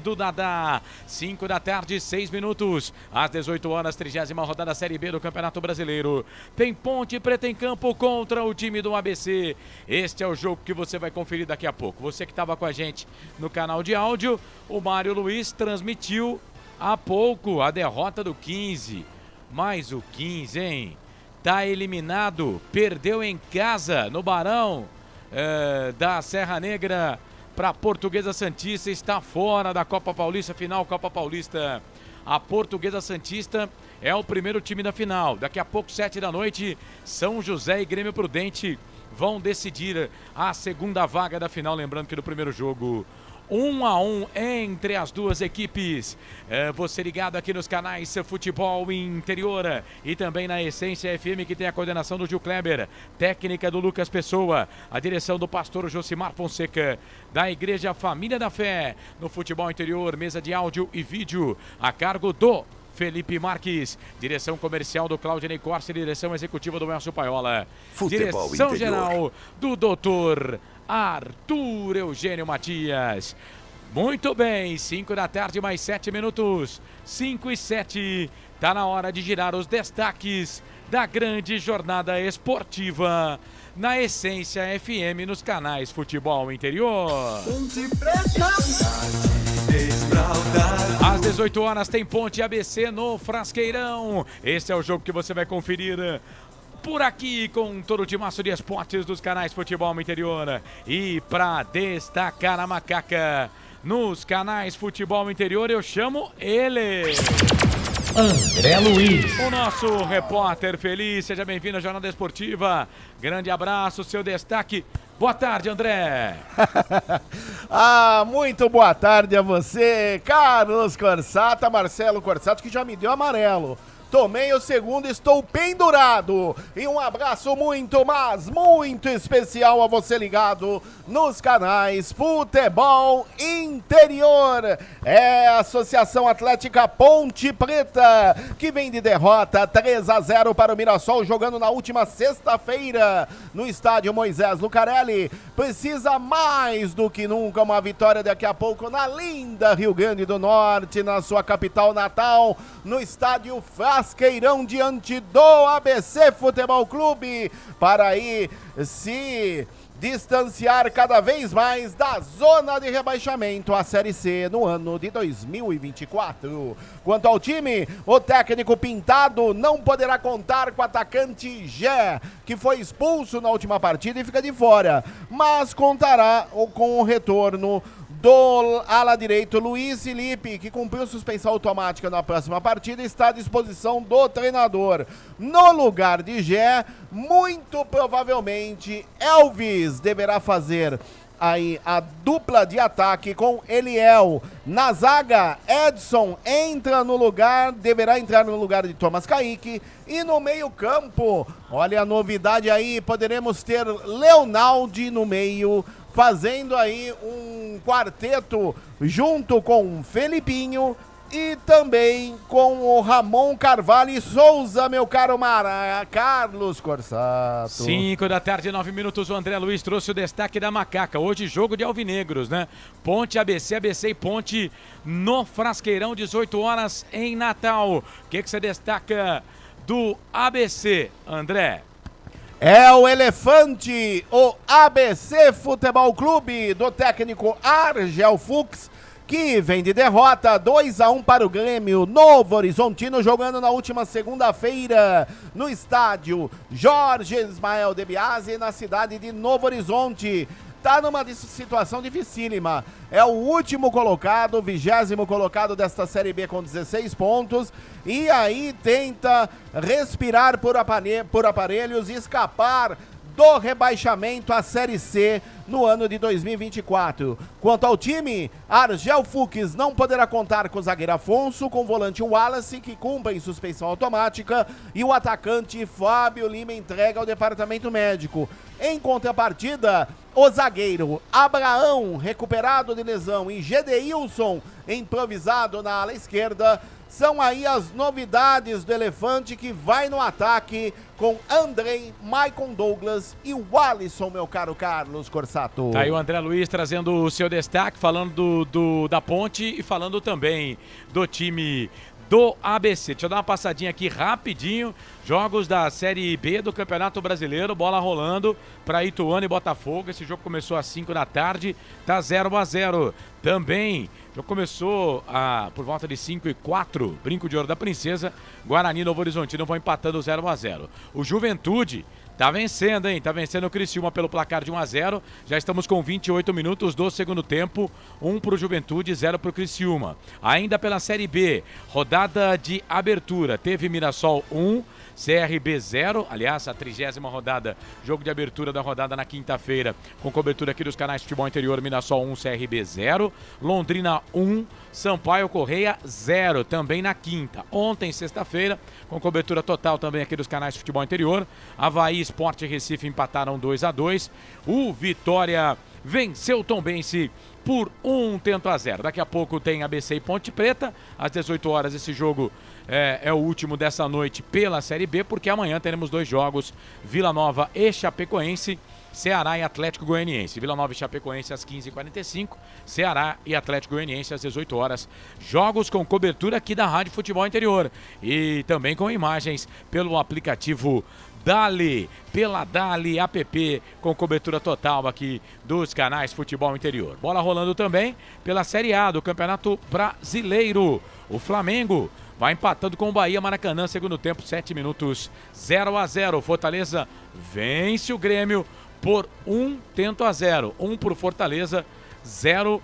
Do Dadá, 5 da tarde, 6 minutos, às 18 horas, 30ª rodada Série B do Campeonato Brasileiro. Tem Ponte Preta em campo contra o time do ABC. Este é o jogo que você vai conferir daqui a pouco. Você que estava com a gente no canal de áudio, o Mário Luiz transmitiu há pouco a derrota do 15. Mas o 15, hein? Tá eliminado, perdeu em casa no Barão da Serra Negra para a Portuguesa Santista, está fora da Copa Paulista, final Copa Paulista. A Portuguesa Santista é o primeiro time da final. Daqui a pouco, 7 da noite, São José e Grêmio Prudente vão decidir a segunda vaga da final. Lembrando que no primeiro jogo, 1-1 entre as duas equipes. Você ligado aqui nos canais Futebol Interior e também na Essência FM, que tem a coordenação do Gil Kleber, técnica do Lucas Pessoa, a direção do pastor Josimar Fonseca, da Igreja Família da Fé. No Futebol Interior, mesa de áudio e vídeo a cargo do Felipe Marques, direção comercial do Claudinei Corsi, direção executiva do Elcio Paiola, Futebol direção Interior geral do doutor Arthur Eugênio Matias. Muito bem, 5 da tarde, mais 7 minutos, 5 e 7, tá na hora de girar os destaques da grande jornada esportiva na Essência FM nos canais Futebol Interior. Às 18 horas tem Ponte ABC no Frasqueirão. Esse é o jogo que você vai conferir por aqui com todo o timaço de esportes dos canais Futebol Interior. E para destacar a macaca nos canais Futebol Interior, eu chamo ele, André Luiz, o nosso repórter feliz. Seja bem-vindo à Jornada Esportiva. Grande abraço, seu destaque. Boa tarde, André. Muito boa tarde a você, Carlos Corsato, Marcelo Corsato, que já me deu amarelo. Tomei o segundo, estou pendurado. E um abraço muito, mas muito especial a você ligado nos canais Futebol Interior. É a Associação Atlética Ponte Preta, que vem de derrota 3-0 para o Mirassol, jogando na última sexta-feira no estádio Moisés Lucarelli. Precisa mais do que nunca uma vitória daqui a pouco na linda Rio Grande do Norte, na sua capital natal, no estádio Frasqueirão, diante do ABC Futebol Clube, para aí se distanciar cada vez mais da zona de rebaixamento à Série C no ano de 2024. Quanto ao time, o técnico Pintado não poderá contar com o atacante Gé, que foi expulso na última partida e fica de fora, mas contará com o retorno do ala direito Luiz Felipe, que cumpriu suspensão automática na próxima partida e está à disposição do treinador. No lugar de Gé, muito provavelmente Elvis deverá fazer aí a dupla de ataque com Eliel. Na zaga, Edson deverá entrar no lugar de Thomas Kaique. E no meio campo, olha a novidade aí, poderemos ter Leonaldi no meio, fazendo aí um quarteto junto com Felipinho e também com o Ramon Carvalho e Souza, meu caro Carlos Corsato. 5 da tarde, 9 minutos, o André Luiz trouxe o destaque da macaca. Hoje jogo de alvinegros, né? Ponte ABC, ABC e Ponte no Frasqueirão, 18 horas em Natal. O que você destaca do ABC, André? É o Elefante, o ABC Futebol Clube, do técnico Argel Fux, que vem de derrota 2-1 para o Grêmio Novo Horizontino, jogando na última segunda-feira no estádio Jorge Ismael de Biasi, na cidade de Novo Horizonte. Tá numa situação dificílima. É o último colocado, 20º colocado desta Série B com 16 pontos. E aí tenta respirar por aparelhos e escapar do rebaixamento à Série C no ano de 2024. Quanto ao time, Argel Fux não poderá contar com o zagueiro Afonso, com o volante Wallace, que cumpre em suspensão automática, e o atacante Fábio Lima entrega ao departamento médico. Em contrapartida, o zagueiro Abraão, recuperado de lesão, e Gedeilson, improvisado na ala esquerda, São aí as novidades do Elefante, que vai no ataque com Andrei, Maicon Douglas e o Alisson, meu caro Carlos Corsato. Tá aí o André Luiz trazendo o seu destaque, falando da Ponte e falando também do time do ABC. Deixa eu dar uma passadinha aqui rapidinho. Jogos da Série B do Campeonato Brasileiro, bola rolando para Ituano e Botafogo. Esse jogo começou às 5 da tarde, tá 0-0. Também, já começou por volta de 5:04, Brinco de Ouro da Princesa, Guarani e Novo Horizontino vão empatando 0-0. O Juventude tá vencendo, hein? Tá vencendo o Criciúma pelo placar de 1-0. Já estamos com 28 minutos do segundo tempo. 1 pro Juventude, 0 pro Criciúma. Ainda pela Série B, rodada de abertura. Teve Mirassol 1, CRB 0. Aliás, a 30ª rodada, jogo de abertura da rodada na quinta-feira, com cobertura aqui dos canais Futebol Interior. Mirassol 1, CRB 0. Londrina 1, Sampaio Correia 0, também na quinta. Ontem, sexta-feira, com cobertura total também aqui dos canais Futebol Interior. Avaí, Sport e Recife empataram 2-2. O Vitória venceu o Tombense por 1-0. Daqui a pouco tem ABC e Ponte Preta. Às 18 horas esse jogo é o último dessa noite pela Série B, porque amanhã teremos 2 jogos, Vila Nova e Chapecoense, Ceará e Atlético Goianiense. Vila Nova e Chapecoense às 15h45, Ceará e Atlético Goianiense às 18 horas. Jogos com cobertura aqui da Rádio Futebol Interior e também com imagens pelo aplicativo Dali, pela Dali app, com cobertura total aqui dos canais Futebol Interior. Bola rolando também pela Série A do Campeonato Brasileiro. O Flamengo vai empatando com o Bahia, Maracanã, segundo tempo, 7 minutos, 0-0. Fortaleza vence o Grêmio por 1-0. 1 pro Fortaleza, 0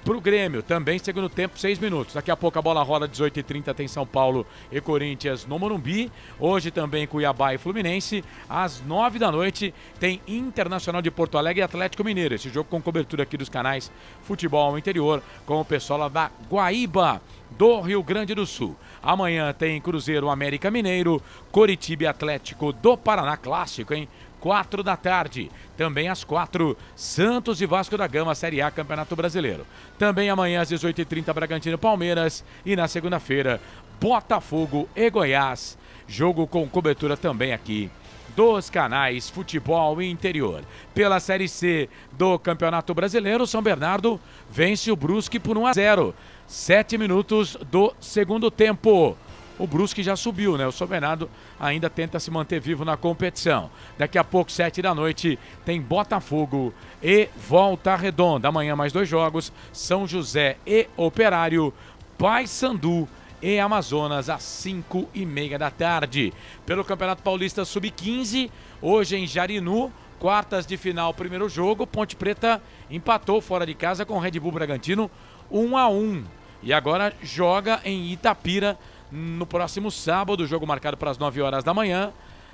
pro Grêmio. Também segundo tempo, 6 minutos. Daqui a pouco a bola rola, 18h30, tem São Paulo e Corinthians no Morumbi. Hoje também Cuiabá e Fluminense. Às 9 da noite tem Internacional de Porto Alegre e Atlético Mineiro. Esse jogo com cobertura aqui dos canais Futebol Interior, com o pessoal lá da Guaíba, do Rio Grande do Sul. Amanhã tem Cruzeiro, América Mineiro, Coritiba e Atlético do Paraná, clássico, hein? 4 da tarde. Também às 4, Santos e Vasco da Gama, Série A, Campeonato Brasileiro. Também amanhã às 18h30, Bragantino e Palmeiras. E na segunda-feira, Botafogo e Goiás. Jogo com cobertura também aqui dos canais Futebol Interior. Pela Série C do Campeonato Brasileiro, São Bernardo vence o Brusque por 1-0. 7 minutos do segundo tempo. O Brusque já subiu, né? O São Bernardo ainda tenta se manter vivo na competição. Daqui a pouco, 7 da noite, tem Botafogo e Volta Redonda. Amanhã mais 2 jogos, São José e Operário, Paysandu e Amazonas às 5h30 da tarde. Pelo Campeonato Paulista Sub-15, hoje em Jarinu, quartas de final, primeiro jogo, Ponte Preta empatou fora de casa com o Red Bull Bragantino 1-1. E agora joga em Itapira no próximo sábado, jogo marcado para as 9 horas da manhã,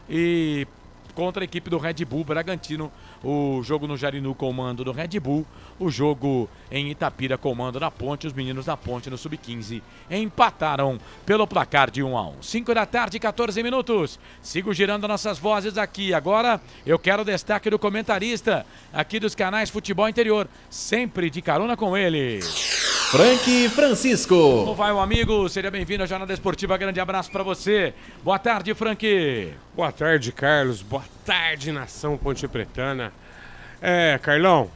e contra a equipe do Red Bull Bragantino. O jogo no Jarinu, comando do Red Bull. O jogo em Itapira, comando da Ponte. Os meninos da Ponte no Sub-15 empataram pelo placar de 1-1. 5 da tarde, 14 minutos. Sigo girando nossas vozes aqui. Agora eu quero o destaque do comentarista aqui dos canais Futebol Interior, sempre de carona com ele, Frank Francisco. Como vai, meu amigo? Seja bem-vindo à Jornada Esportiva. Grande abraço para você. Boa tarde, Frank. Boa tarde, Carlos. Boa tarde, nação pontepretana. Carlão,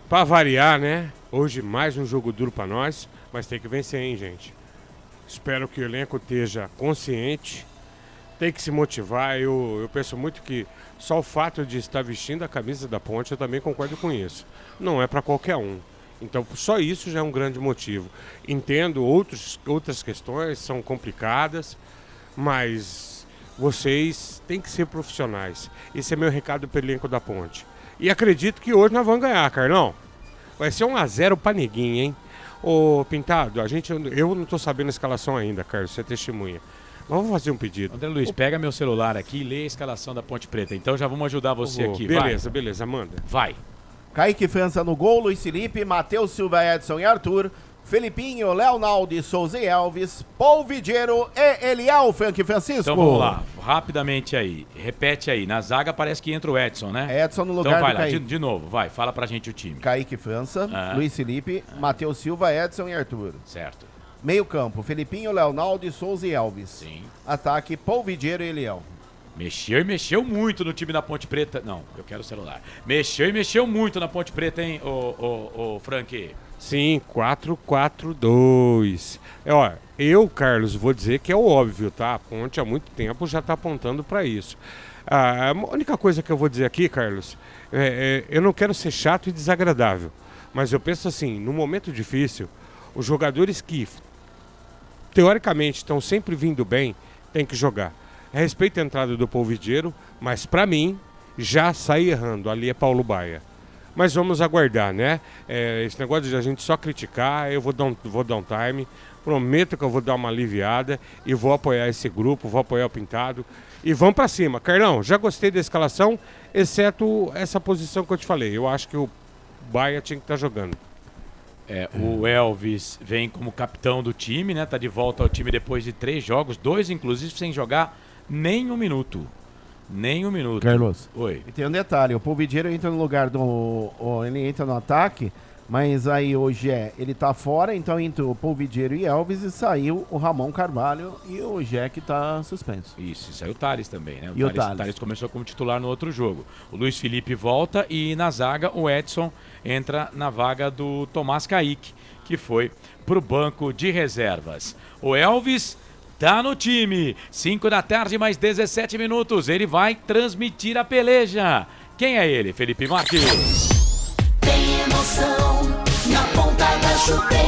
pra variar, né? Hoje mais um jogo duro pra nós, mas tem que vencer, hein, gente? Espero que o elenco esteja consciente, tem que se motivar. Eu penso muito que só o fato de estar vestindo a camisa da Ponte, eu também concordo com isso. Não é pra qualquer um. Então, só isso já é um grande motivo. Entendo, outras questões são complicadas, mas vocês têm que ser profissionais. Esse é meu recado para o elenco da Ponte. E acredito que hoje nós vamos ganhar, Carlão. Vai ser 1-0 para Neguinho, hein? Ô, Pintado, eu não estou sabendo a escalação ainda, Carlos, você é testemunha. Mas vamos fazer um pedido. André Luiz, pega meu celular aqui e lê a escalação da Ponte Preta. Então já vamos ajudar você aqui. Beleza, manda. Vai. Kaique França no gol, Luiz Felipe, Matheus Silva, Edson e Arthur, Felipinho, Leonaldo, Souza e Elvis, Paul Vidiero e Eliel, Frank Francisco. Então vamos lá, rapidamente aí, repete aí, na zaga parece que entra o Edson, né? Edson no lugar então vai do lá, Kaique. de novo, vai, fala pra gente o time. Kaique França, Luiz Felipe, Matheus Silva, Edson e Arthur. Certo. Meio campo, Felipinho, Leonardo, Souza e Elvis. Sim. Ataque, Polvidiero e Eliel. Mexeu e mexeu muito no time da Ponte Preta. Não, eu quero o celular. Mexeu e mexeu muito na Ponte Preta, hein, ô Frank? Sim, 4-4-2. Eu, Carlos, vou dizer que é o óbvio, tá? A Ponte há muito tempo já está apontando para isso. A única coisa que eu vou dizer aqui, Carlos, eu não quero ser chato e desagradável, mas eu penso assim, no momento difícil, os jogadores que teoricamente estão sempre vindo bem, têm que jogar. Respeito a entrada do Polvidiero, mas para mim já sai errando. Ali é Paulo Baia. Mas vamos aguardar, né? Esse negócio de a gente só criticar, eu vou dar um time. Prometo que eu vou dar uma aliviada e vou apoiar esse grupo, vou apoiar o Pintado. E vamos para cima. Carlão, já gostei da escalação, exceto essa posição que eu te falei. Eu acho que o Baia tinha que estar jogando. O Elvis vem como capitão do time, né? Tá de volta ao time depois de 3 jogos, 2 inclusive sem jogar nem um minuto. Nem um minuto. Carlos. Oi. E tem um detalhe, o Polvidiero entra no lugar do... Ele entra no ataque, mas aí hoje ele tá fora, então entrou o Polvidiero e Elvis e saiu o Ramon Carvalho e o Jack tá suspenso. Isso, e saiu o Thales também, né? E o Thales. O Thales começou como titular no outro jogo. O Luiz Felipe volta e na zaga o Edson entra na vaga do Tomás Kaique, que foi pro banco de reservas. O Elvis tá no time. 5 da tarde, mais 17 minutos. Ele vai transmitir a peleja. Quem é ele? Felipe Marques. Tem emoção na ponta da chuteira.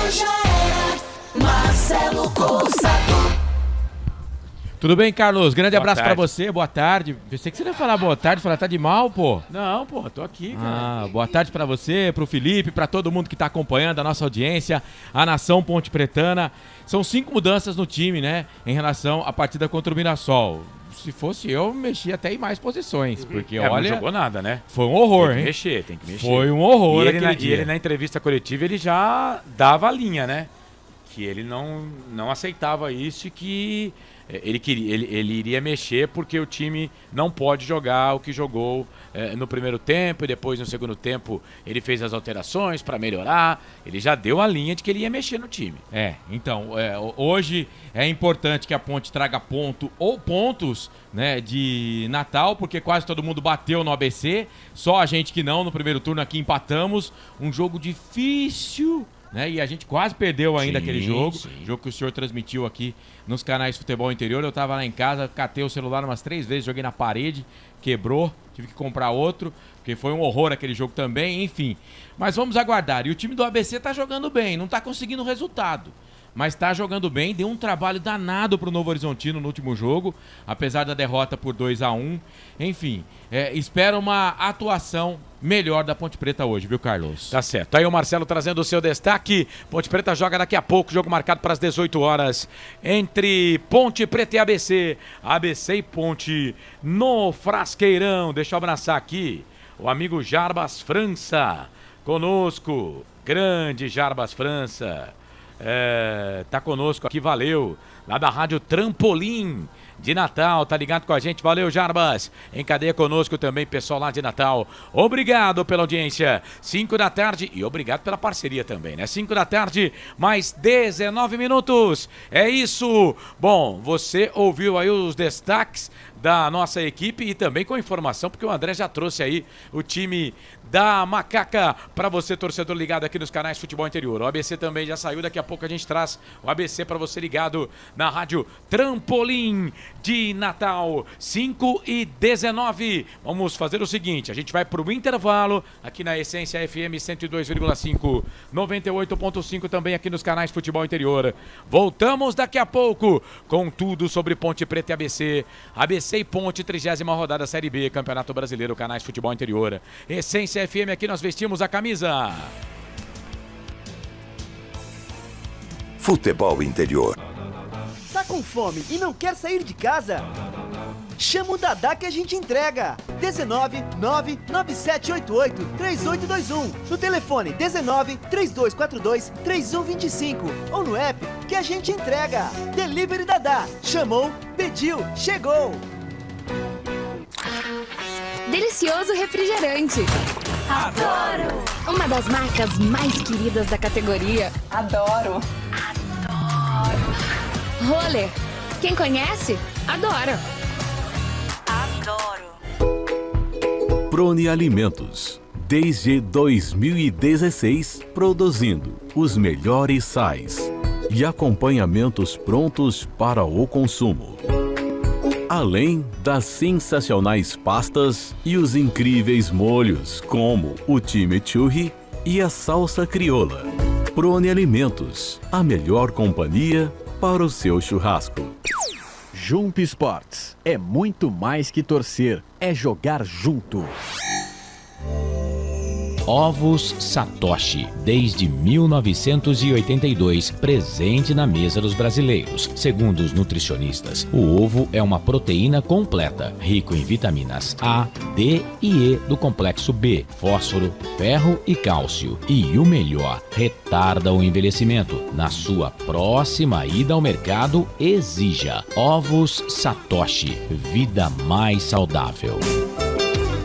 Hoje era Marcelo Corsato. Tudo bem, Carlos? Grande Boa abraço pra tarde. você, boa tarde. Pensei que você ia falar boa tarde, falar tá de mal, pô. Não, pô, tô aqui, cara. Boa tarde pra você, pro Felipe, pra todo mundo que tá acompanhando a nossa audiência, a nação Ponte Pretana. São 5 mudanças no time, né, em relação à partida contra o Mirassol. Se fosse eu, mexia até em mais posições, porque olha... Não jogou nada, né? Foi um horror, Tem que hein? mexer, tem que mexer. Foi um horror aquele E dia. ele na entrevista coletiva, ele já dava a linha, né? Que ele não aceitava isso e que ele iria mexer porque o time não pode jogar o que jogou no primeiro tempo e depois no segundo tempo ele fez as alterações para melhorar. Ele já deu a linha de que ele ia mexer no time. Então, hoje é importante que a Ponte traga ponto ou pontos, né, de Natal, porque quase todo mundo bateu no ABC, só a gente que não, no primeiro turno aqui empatamos, um jogo difícil, né, e a gente quase perdeu ainda aquele jogo, jogo que o senhor transmitiu aqui nos canais de Futebol Interior. Eu tava lá em casa, catei o celular umas 3 vezes, joguei na parede, quebrou, tive que comprar outro, porque foi um horror aquele jogo também, enfim. Mas vamos aguardar, e o time do ABC tá jogando bem, não tá conseguindo resultado, mas tá jogando bem, deu um trabalho danado pro Novo Horizontino no último jogo, apesar da derrota por 2-1. Enfim, espero uma atuação melhor da Ponte Preta hoje, viu, Carlos? Tá certo. Aí o Marcelo trazendo o seu destaque. Ponte Preta joga daqui a pouco, jogo marcado para as 18 horas entre Ponte Preta e ABC. ABC e Ponte no Frasqueirão. Deixa eu abraçar aqui o amigo Jarbas França conosco. Grande Jarbas França. Tá conosco aqui, valeu. Lá da Rádio Trampolim de Natal, tá ligado com a gente, valeu Jarbas, em cadeia conosco também, pessoal lá de Natal, obrigado pela audiência, 5 da tarde, e obrigado pela parceria também, né, 5 da tarde, mais 19 minutos, é isso, bom, você ouviu aí os destaques da nossa equipe e também com informação, porque o André já trouxe aí o time da Macaca para você, torcedor ligado aqui nos canais Futebol Interior. O ABC também já saiu, daqui a pouco a gente traz o ABC para você ligado na Rádio Trampolim de Natal, 5h19. Vamos fazer o seguinte, a gente vai para o intervalo aqui na Essência FM 102,5, 98,5 também aqui nos canais Futebol Interior. Voltamos daqui a pouco com tudo sobre Ponte Preta e ABC. ABC e Ponte, 30ª rodada Série B, Campeonato Brasileiro, canais Futebol Interior. Essência FM, aqui nós vestimos a camisa. Futebol Interior. Tá com fome e não quer sair de casa? Chama o Dadá que a gente entrega. 19 99788 3821. No telefone 19 3242 3125. Ou no app que a gente entrega. Delivery Dadá. Chamou, pediu, chegou. Delicioso refrigerante. Adoro! Uma das marcas mais queridas da categoria. Adoro! Roller. Quem conhece, adora. Adoro. Prone Alimentos. Desde 2016, produzindo os melhores sais e acompanhamentos prontos para o consumo. Além das sensacionais pastas e os incríveis molhos, como o chimichurri e a salsa crioula. Prone Alimentos, a melhor companhia para o seu churrasco. Jump Sports. É muito mais que torcer, é jogar junto. Ovos Satoshi, desde 1982, presente na mesa dos brasileiros. Segundo os nutricionistas, o ovo é uma proteína completa, rico em vitaminas A, D e E do complexo B, fósforo, ferro e cálcio. E o melhor, retarda o envelhecimento. Na sua próxima ida ao mercado, exija Ovos Satoshi, vida mais saudável.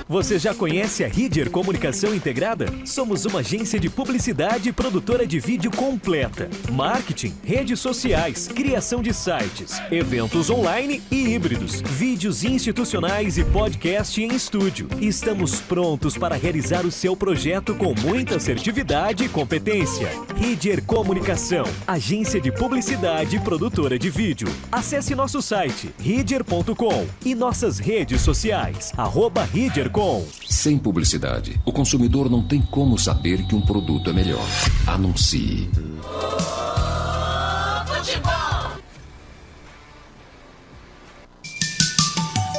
Você já conhece a Ridger Comunicação Integrada? Somos uma agência de publicidade e produtora de vídeo completa. Marketing, redes sociais, criação de sites, eventos online e híbridos, vídeos institucionais e podcast em estúdio. Estamos prontos para realizar o seu projeto com muita assertividade e competência. Ridger Comunicação, agência de publicidade e produtora de vídeo. Acesse nosso site ridger.com e nossas redes sociais, @ridger.com. Sem publicidade, o consumidor não tem como saber que um produto é melhor. Anuncie.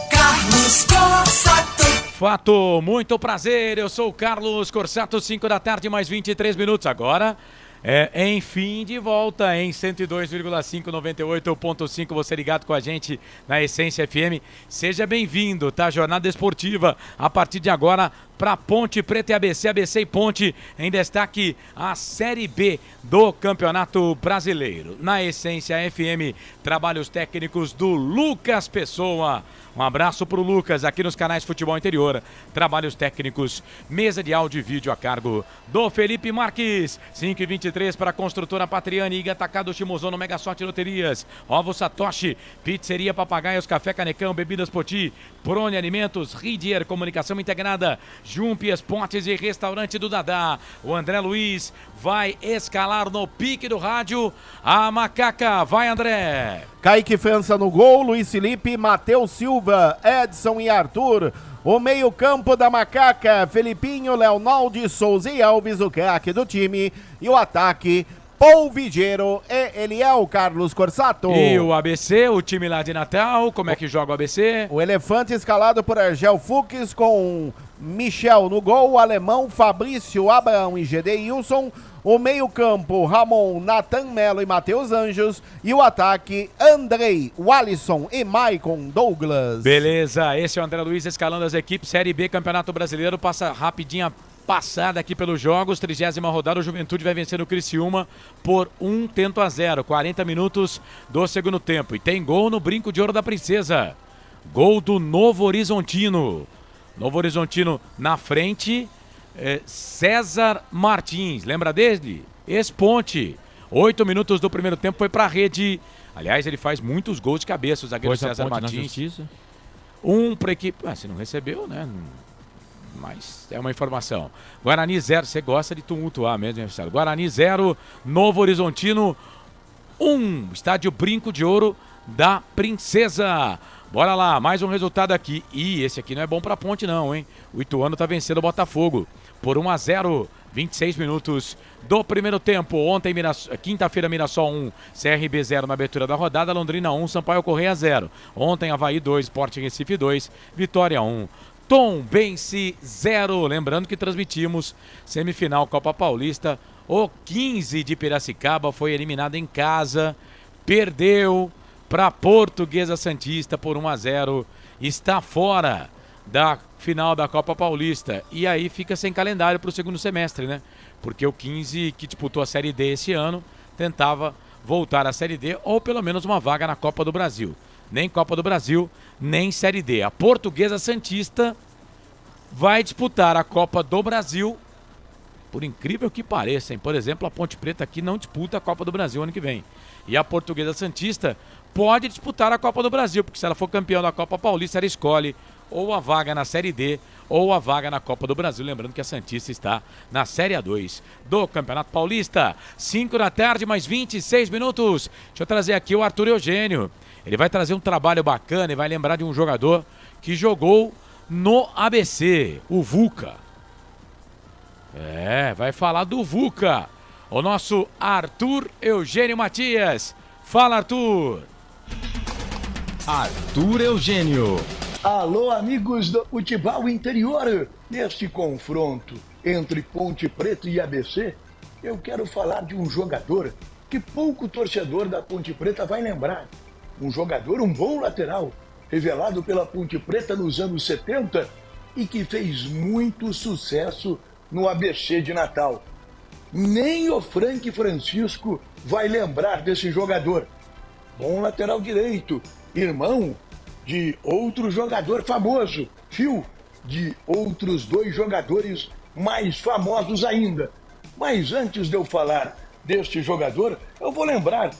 Carlos Corsato. Fato, muito prazer, eu sou o Carlos Corsato, 5 da tarde, mais 23 minutos agora. Enfim, de volta em 102,5, 98,5, você ligado com a gente na Essência FM. Seja bem-vindo, tá? Jornada esportiva a partir de agora para Ponte Preta e ABC, ABC e Ponte em destaque a Série B do Campeonato Brasileiro. Na Essência FM, trabalhos técnicos do Lucas Pessoa. Um abraço pro Lucas aqui nos canais Futebol Interior. Trabalhos técnicos, mesa de áudio e vídeo a cargo do Felipe Marques. 5h23 para a construtora Patriani, Iga Atacado, Shimozono, Mega Sorte Loterias, Ovo Satoshi, Pizzeria Papagaios, Café Canecão, Bebidas Poti, Prone Alimentos, Ridger Comunicação Integrada, Jump Esportes e Restaurante do Dadá. O André Luiz vai escalar no pique do rádio a macaca. Vai, André! Kaique França no gol, Luiz Felipe, Matheus Silva, Edson e Arthur. O meio-campo da macaca, Felipinho, Leonaldo de Souza e Alves, o craque do time. E o ataque, Polvigeiro e Eliel Carlos Corsato. E o ABC, o time lá de Natal, como é que joga o ABC? O Elefante escalado por Argel Fux com Michel no gol, o Alemão, Fabrício, Abraão e GD Wilson. O meio-campo, Ramon, Natan Melo e Matheus Anjos. E o ataque, Andrei, Walisson e Maicon Douglas. Beleza, esse é o André Luiz escalando as equipes. Série B, Campeonato Brasileiro. Passa rapidinha passada aqui pelos jogos. 30ª rodada, o Juventude vai vencer o Criciúma por 1-0. 40 minutos do segundo tempo. E tem gol no Brinco de Ouro da Princesa. Gol do Novo Horizontino. Novo Horizontino na frente. César Martins, lembra dele? Ex-Ponte. 8 minutos do primeiro tempo, foi pra rede. Aliás, ele faz muitos gols de cabeça, o zagueiro César Martins. Pra equipe. Você não recebeu, né? Mas é uma informação. Guarani 0, você gosta de tumultuar mesmo, hein, Guarani 0, Novo Horizontino 1. Estádio Brinco de Ouro da Princesa. Bora lá, mais um resultado aqui. E esse aqui não é bom pra Ponte não, hein? O Ituano tá vencendo o Botafogo por 1-0, 26 minutos do primeiro tempo. Ontem, quinta-feira, Mirassol 1, CRB 0 na abertura da rodada, Londrina 1, Sampaio Correia 0. Ontem, Avaí 2, Sporting Recife 2, Vitória 1. Tombense 0. Lembrando que transmitimos semifinal Copa Paulista. O 15 de Piracicaba foi eliminado em casa, perdeu para Portuguesa Santista por 1-0, está fora da final da Copa Paulista e aí fica sem calendário para o segundo semestre, né? Porque o 15, que disputou a Série D esse ano, tentava voltar à Série D ou pelo menos uma vaga na Copa do Brasil. Nem Copa do Brasil, nem Série D. A Portuguesa Santista vai disputar a Copa do Brasil. Por incrível que pareça, hein? Por exemplo, a Ponte Preta aqui não disputa a Copa do Brasil ano que vem. E a Portuguesa Santista pode disputar a Copa do Brasil, porque se ela for campeã da Copa Paulista, ela escolhe ou a vaga na Série D ou a vaga na Copa do Brasil. Lembrando que a Santista está na Série A2 do Campeonato Paulista. 5 da tarde, mais 26 minutos. Deixa eu trazer aqui o Arthur Eugênio. Ele vai trazer um trabalho bacana e vai lembrar de um jogador que jogou no ABC, o Vuca. Vai falar do Vuca. O nosso Arthur Eugênio Matias. Fala, Arthur. Arthur Eugênio. Alô, amigos do futebol interior. Neste confronto entre Ponte Preta e ABC, eu quero falar de um jogador que pouco torcedor da Ponte Preta vai lembrar. Um jogador, um bom lateral, revelado pela Ponte Preta nos anos 70 e que fez muito sucesso no ABC de Natal. Nem o Frank Francisco vai lembrar desse jogador. Bom lateral direito, irmão de outro jogador famoso, filho de outros 2 jogadores mais famosos ainda. Mas antes de eu falar deste jogador, eu vou lembrar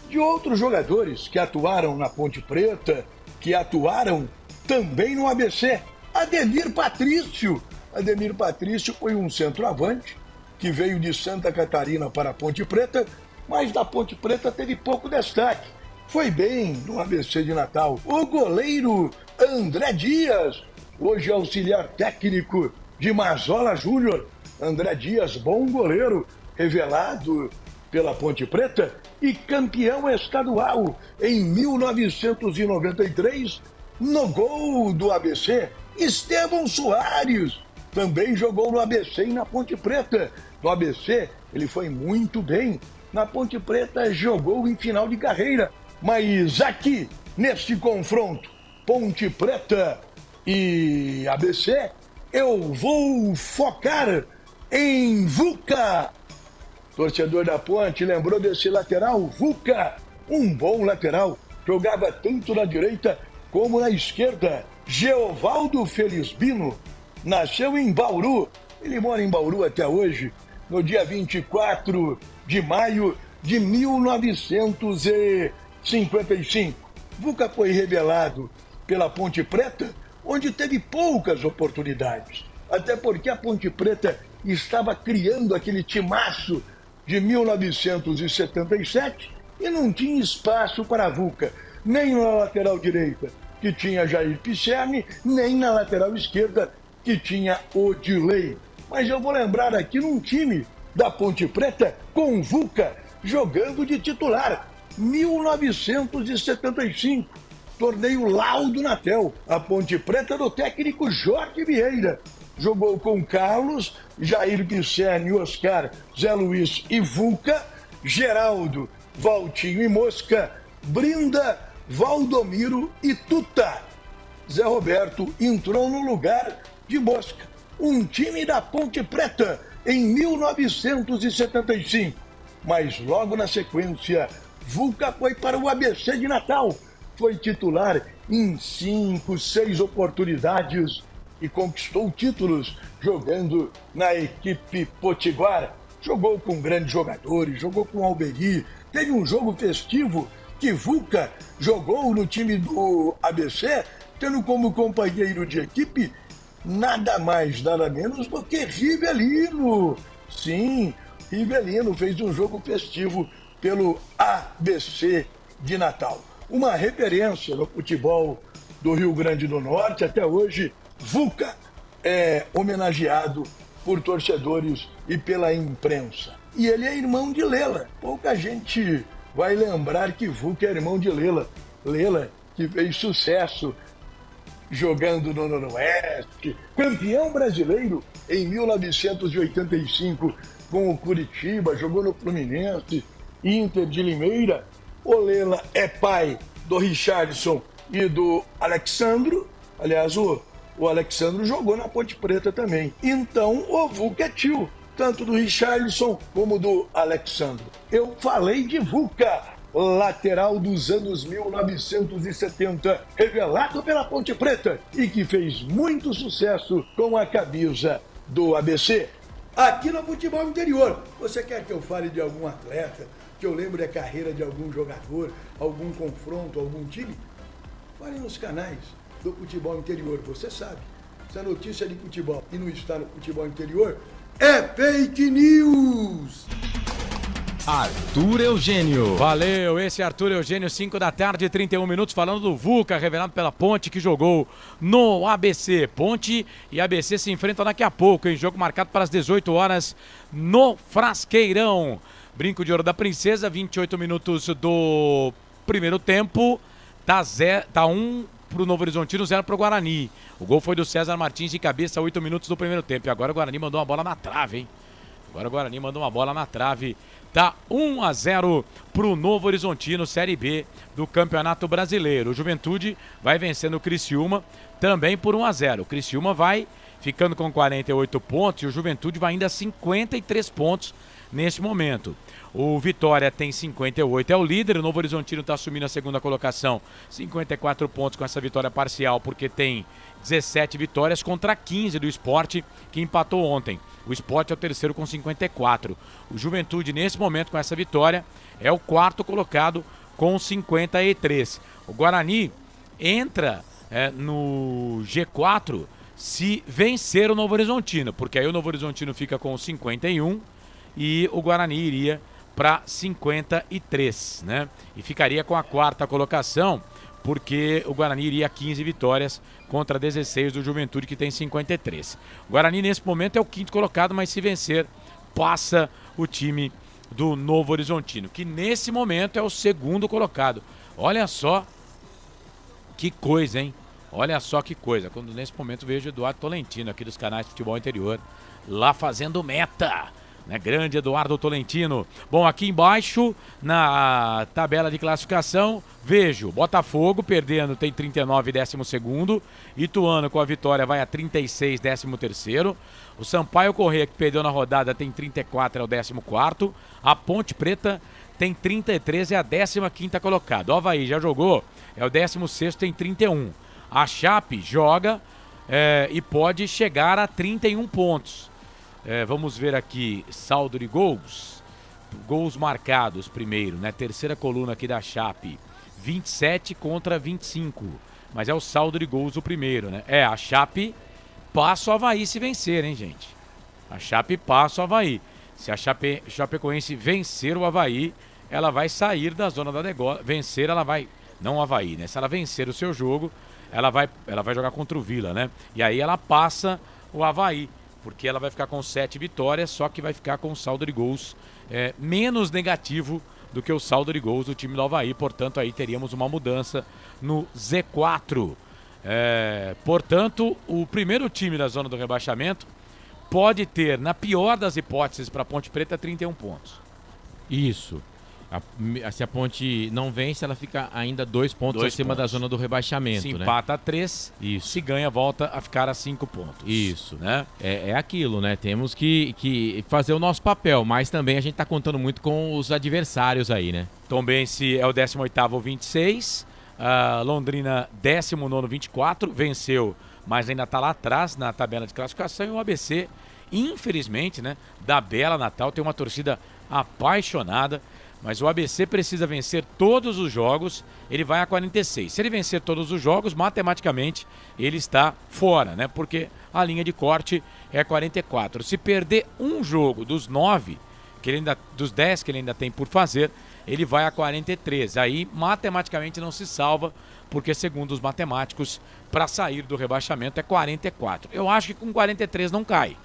de outros jogadores que atuaram na Ponte Preta, que atuaram também no ABC. Ademir Patrício. Ademir Patrício foi um centroavante que veio de Santa Catarina para a Ponte Preta, mas da Ponte Preta teve pouco destaque. Foi bem no ABC de Natal. O goleiro André Dias, hoje auxiliar técnico de Mazola Júnior. André Dias, bom goleiro, revelado pela Ponte Preta e campeão estadual em 1993 no gol do ABC. Estevão Soares também jogou no ABC e na Ponte Preta. No ABC ele foi muito bem, na Ponte Preta jogou em final de carreira. Mas aqui, neste confronto, Ponte Preta e ABC, eu vou focar em Vuca. Torcedor da Ponte lembrou desse lateral? Vuca, um bom lateral, jogava tanto na direita como na esquerda. Geovaldo Felisbino nasceu em Bauru, ele mora em Bauru até hoje, no dia 24 de maio de 1955. Vuca foi revelado pela Ponte Preta, onde teve poucas oportunidades, até porque a Ponte Preta estava criando aquele timaço de 1977 e não tinha espaço para Vuca, nem na lateral direita, que tinha Jair Pisserni, nem na lateral esquerda, que tinha Odilei. Mas eu vou lembrar aqui num time da Ponte Preta com Vuca jogando de titular. 1975, torneio Laudo Natel, a Ponte Preta do técnico Jorge Vieira. Jogou com Carlos, Jair Pisserni, Oscar, Zé Luiz e Vuca, Geraldo, Valtinho e Mosca, Brinda, Valdomiro e Tuta. Zé Roberto entrou no lugar de Mosca. Um time da Ponte Preta em 1975. Mas logo na sequência, Vuca foi para o ABC de Natal. Foi titular em 5, 6 oportunidades e conquistou títulos jogando na equipe potiguar. Jogou com grandes jogadores, jogou com Alberi. Teve um jogo festivo que Vuca jogou no time do ABC, tendo como companheiro de equipe nada mais, nada menos do que Rivelino. Sim, Rivelino fez um jogo festivo pelo ABC de Natal. Uma referência no futebol do Rio Grande do Norte. Até hoje, Vuca é homenageado por torcedores e pela imprensa. E ele é irmão de Lela. Pouca gente vai lembrar que Vuca é irmão de Lela. Lela, que fez sucesso jogando no Noroeste, campeão brasileiro em 1985 com o Curitiba, jogou no Fluminense, Inter de Limeira. O Lela é pai do Richardson e do Alexandro. Aliás, o Alexandro jogou na Ponte Preta também. Então, o Vuca é tio, tanto do Richardson como do Alexandro. Eu falei de Vuca. lateral dos anos 1970, revelado pela Ponte Preta e que fez muito sucesso com a camisa do ABC. Aqui no Futebol Interior, você quer que eu fale de algum atleta, que eu lembre a carreira de algum jogador, algum confronto, algum time? Fale nos canais do Futebol Interior, você sabe. Se a notícia de futebol e não está no Futebol Interior, é fake news! Arthur Eugênio. Valeu, esse é Arthur Eugênio, 5 da tarde, 31 minutos, falando do VUCA, revelado pela Ponte, que jogou no ABC. Ponte e ABC se enfrentam daqui a pouco, em jogo marcado para as 18 horas no Frasqueirão. Brinco de Ouro da Princesa, 28 minutos do primeiro tempo, tá 1 pro Novo Horizontino, 0 pro Guarani. O gol foi do César Martins de cabeça, 8 minutos do primeiro tempo. E agora o Guarani mandou uma bola na trave, hein? Agora o Guarani mandou uma bola na trave. Tá 1-0 pro Novo Horizontino, Série B do Campeonato Brasileiro. O Juventude vai vencendo o Criciúma também por 1-0. O Criciúma vai ficando com 48 pontos e o Juventude vai ainda a 53 pontos neste momento. O Vitória tem 58, é o líder. O Novo Horizontino está assumindo a segunda colocação, 54 pontos com essa vitória parcial, porque tem 17 vitórias contra 15 do Sport, que empatou ontem. O Sport é o terceiro com 54. O Juventude, nesse momento, com essa vitória, é o quarto colocado com 53. O Guarani entra no G4 se vencer o Novo Horizontino, porque aí o Novo Horizontino fica com 51 e o Guarani iria para 53, né? E ficaria com a quarta colocação, porque o Guarani iria a 15 vitórias contra 16 do Juventude, que tem 53. O Guarani, nesse momento, é o quinto colocado, mas se vencer, passa o time do Novo Horizontino, que nesse momento é o segundo colocado. Olha só que coisa, hein? Olha só que coisa. Quando nesse momento vejo o Eduardo Tolentino, aqui dos canais de Futebol Interior, lá fazendo meta. Né, grande Eduardo Tolentino. Bom, aqui embaixo, na tabela de classificação, vejo Botafogo perdendo, tem 39, 12º. Ituano com a vitória vai a 36, 13º. O Sampaio Corrêa, que perdeu na rodada, tem 34, é o 14º. A Ponte Preta tem 33, é a 15ª colocada. O Avaí já jogou, é o 16º, tem 31. A Chape joga e pode chegar a 31 pontos. Vamos ver aqui, saldo de gols. Gols marcados primeiro, né? Terceira coluna aqui da Chape. 27 contra 25. Mas é o saldo de gols o primeiro, né? A Chape passa o Avaí se vencer, hein, gente? A Chape passa o Avaí. Se a Chapecoense vencer o Avaí, ela vai sair da zona da negócio. Vencer, ela vai... Não o Avaí, né? Se ela vencer o seu jogo, ela vai jogar contra o Vila, né? E aí ela passa o Avaí, porque ela vai ficar com 7 vitórias, só que vai ficar com um saldo de gols menos negativo do que o saldo de gols do time do Avaí. Portanto, aí teríamos uma mudança no Z4. Portanto, o primeiro time da zona do rebaixamento pode ter, na pior das hipóteses, para a Ponte Preta, 31 pontos. Isso. Se a Ponte não vence, ela fica ainda 2 pontos acima da zona do rebaixamento. Se empata a 3, isso. Se ganha, volta a ficar a 5 pontos. Isso. Né? É aquilo, né? Temos que fazer o nosso papel, mas também a gente tá contando muito com os adversários aí, né? Tombense é o 18º, 26. Londrina, 19º, 24. Venceu, mas ainda tá lá atrás na tabela de classificação. E o ABC, infelizmente, né? Da Bela Natal, tem uma torcida apaixonada. Mas o ABC precisa vencer todos os jogos, ele vai a 46. Se ele vencer todos os jogos, matematicamente, ele está fora, né? Porque a linha de corte é 44. Se perder um jogo dos 9, dos 10 que ele ainda tem por fazer, ele vai a 43. Aí, matematicamente, não se salva, porque, segundo os matemáticos, para sair do rebaixamento é 44. Eu acho que com 43 não cai.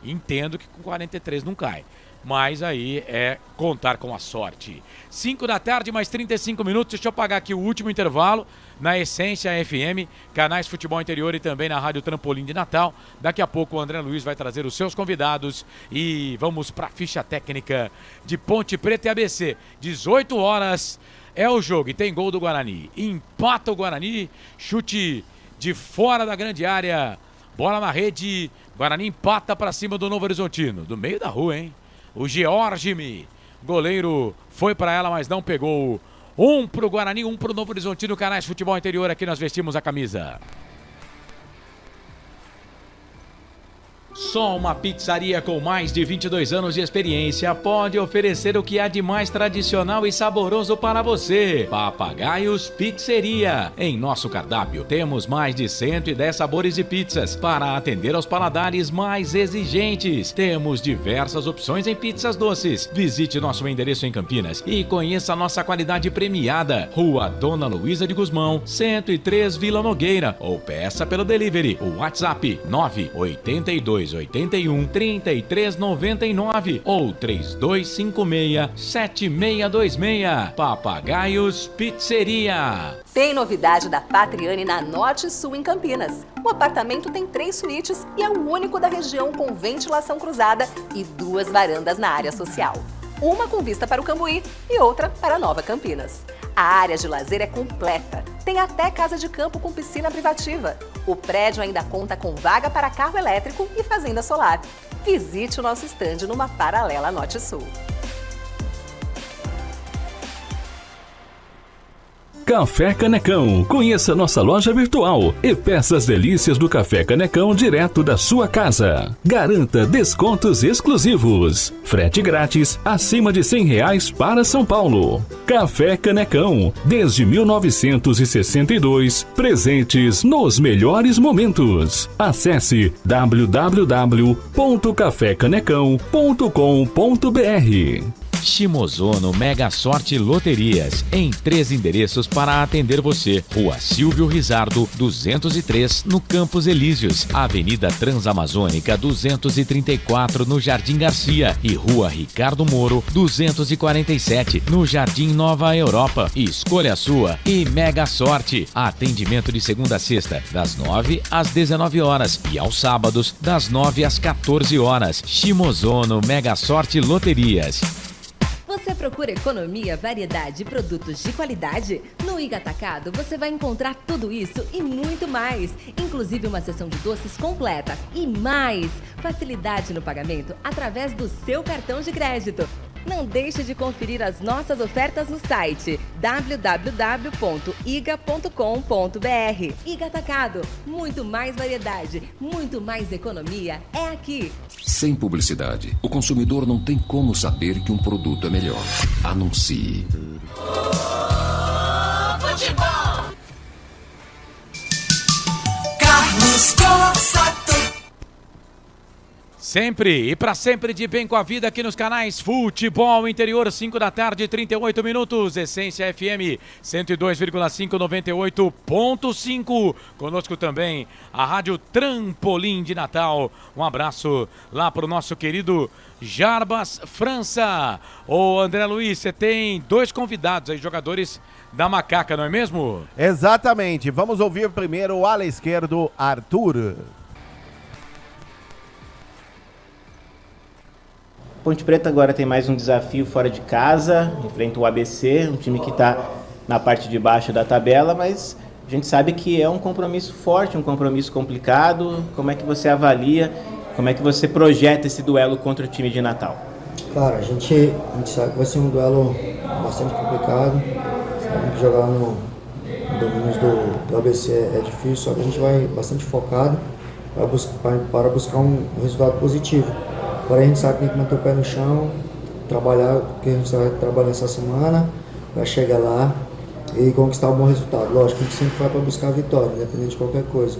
Entendo que com 43 não cai. Mas aí é contar com a sorte. 5 da tarde, mais 35 minutos. Deixa eu pagar aqui o último intervalo na Essência FM, canais Futebol Interior e também na Rádio Trampolim de Natal. Daqui a pouco o André Luiz vai trazer os seus convidados e vamos para a ficha técnica de Ponte Preta e ABC. 18 horas é o jogo e tem gol do Guarani. Empata o Guarani, chute de fora da grande área. Bola na rede, Guarani empata para cima do Novo Horizontino. Do meio da rua, hein? O Georgime Goleiro foi para ela, mas não pegou. 1 pro Guarani, 1 pro Novo Horizontino. Canais Futebol Interior, aqui nós vestimos a camisa. Só uma pizzaria com mais de 22 anos de experiência pode oferecer o que há de mais tradicional e saboroso para você. Papagaios Pizzeria. Em nosso cardápio temos mais de 110 sabores de pizzas para atender aos paladares mais exigentes. Temos diversas opções em pizzas doces. Visite nosso endereço em Campinas e conheça a nossa qualidade premiada. Rua Dona Luísa de Guzmão, 103 Vila Nogueira, ou peça pelo delivery. O WhatsApp 98281 3399 ou 3256-7626. Papagaios Pizzeria. Tem novidade da Patriane na Norte Sul em Campinas. O apartamento tem 3 suítes e é o único da região com ventilação cruzada e 2 varandas na área social. Uma com vista para o Cambuí e outra para Nova Campinas. A área de lazer é completa. Tem até casa de campo com piscina privativa. O prédio ainda conta com vaga para carro elétrico e fazenda solar. Visite o nosso estande numa paralela Norte Sul. Café Canecão. Conheça nossa loja virtual e peça as delícias do Café Canecão direto da sua casa. Garanta descontos exclusivos. Frete grátis acima de R$100 para São Paulo. Café Canecão. Desde 1962, presentes nos melhores momentos. Acesse www.cafecanecão.com.br. Shimozono Mega Sorte Loterias, em 3 endereços para atender você. Rua Silvio Rizardo, 203, no Campos Elíseos, Avenida Transamazônica, 234, no Jardim Garcia, e Rua Ricardo Moro, 247, no Jardim Nova Europa. Escolha a sua e Mega Sorte. Atendimento de segunda a sexta, das 9 às 19 horas e aos sábados, das 9 às 14 horas. Shimozono Mega Sorte Loterias. Você procura economia, variedade e produtos de qualidade? No Iga Atacado você vai encontrar tudo isso e muito mais, inclusive uma seção de doces completa e mais facilidade no pagamento através do seu cartão de crédito. Não deixe de conferir as nossas ofertas no site www.iga.com.br. Iga Atacado, muito mais variedade, muito mais economia é aqui. Sem publicidade, o consumidor não tem como saber que um produto é melhor. Anuncie. Futebol. Carlos Cossato. Sempre e para sempre de bem com a vida aqui nos canais Futebol Interior, 5 da tarde, 38 minutos. Essência FM 102,5, 98,5. Conosco também a Rádio Trampolim de Natal. Um abraço lá para o nosso querido Jarbas França. Ô André Luiz, você tem 2 convidados aí, jogadores da Macaca, não é mesmo? Exatamente. Vamos ouvir primeiro o ala esquerdo, Arthur. Ponte Preta agora tem mais um desafio fora de casa, enfrenta o ABC, um time que está na parte de baixo da tabela, mas a gente sabe que é um compromisso forte, um compromisso complicado. Como é que você avalia, como é que você projeta esse duelo contra o time de Natal? Claro, a gente sabe que vai ser um duelo bastante complicado, sabe que jogar no domínios do ABC é difícil, só que a gente vai bastante focado para buscar um resultado positivo. Porém, a gente sabe que tem que manter o pé no chão, trabalhar o que a gente vai trabalhar essa semana, para chegar lá e conquistar um bom resultado. Lógico, a gente sempre vai para buscar a vitória, independente de qualquer coisa.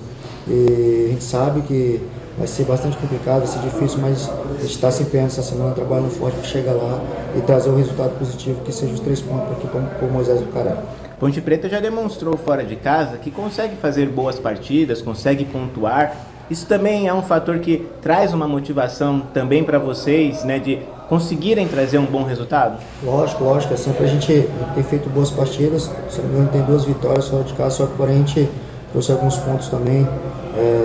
E a gente sabe que vai ser bastante complicado, vai ser difícil, mas a gente está se empenhando essa semana, trabalhando forte para chegar lá e trazer um resultado positivo, que seja os 3 pontos aqui para o Moisés do Cará. Ponte Preta já demonstrou fora de casa que consegue fazer boas partidas, consegue pontuar. Isso também é um fator que traz uma motivação também para vocês, né, de conseguirem trazer um bom resultado? Lógico, é sempre a gente tem feito boas partidas, se não me engano tem 2 vitórias fora de casa, só que porém a gente trouxe alguns pontos também,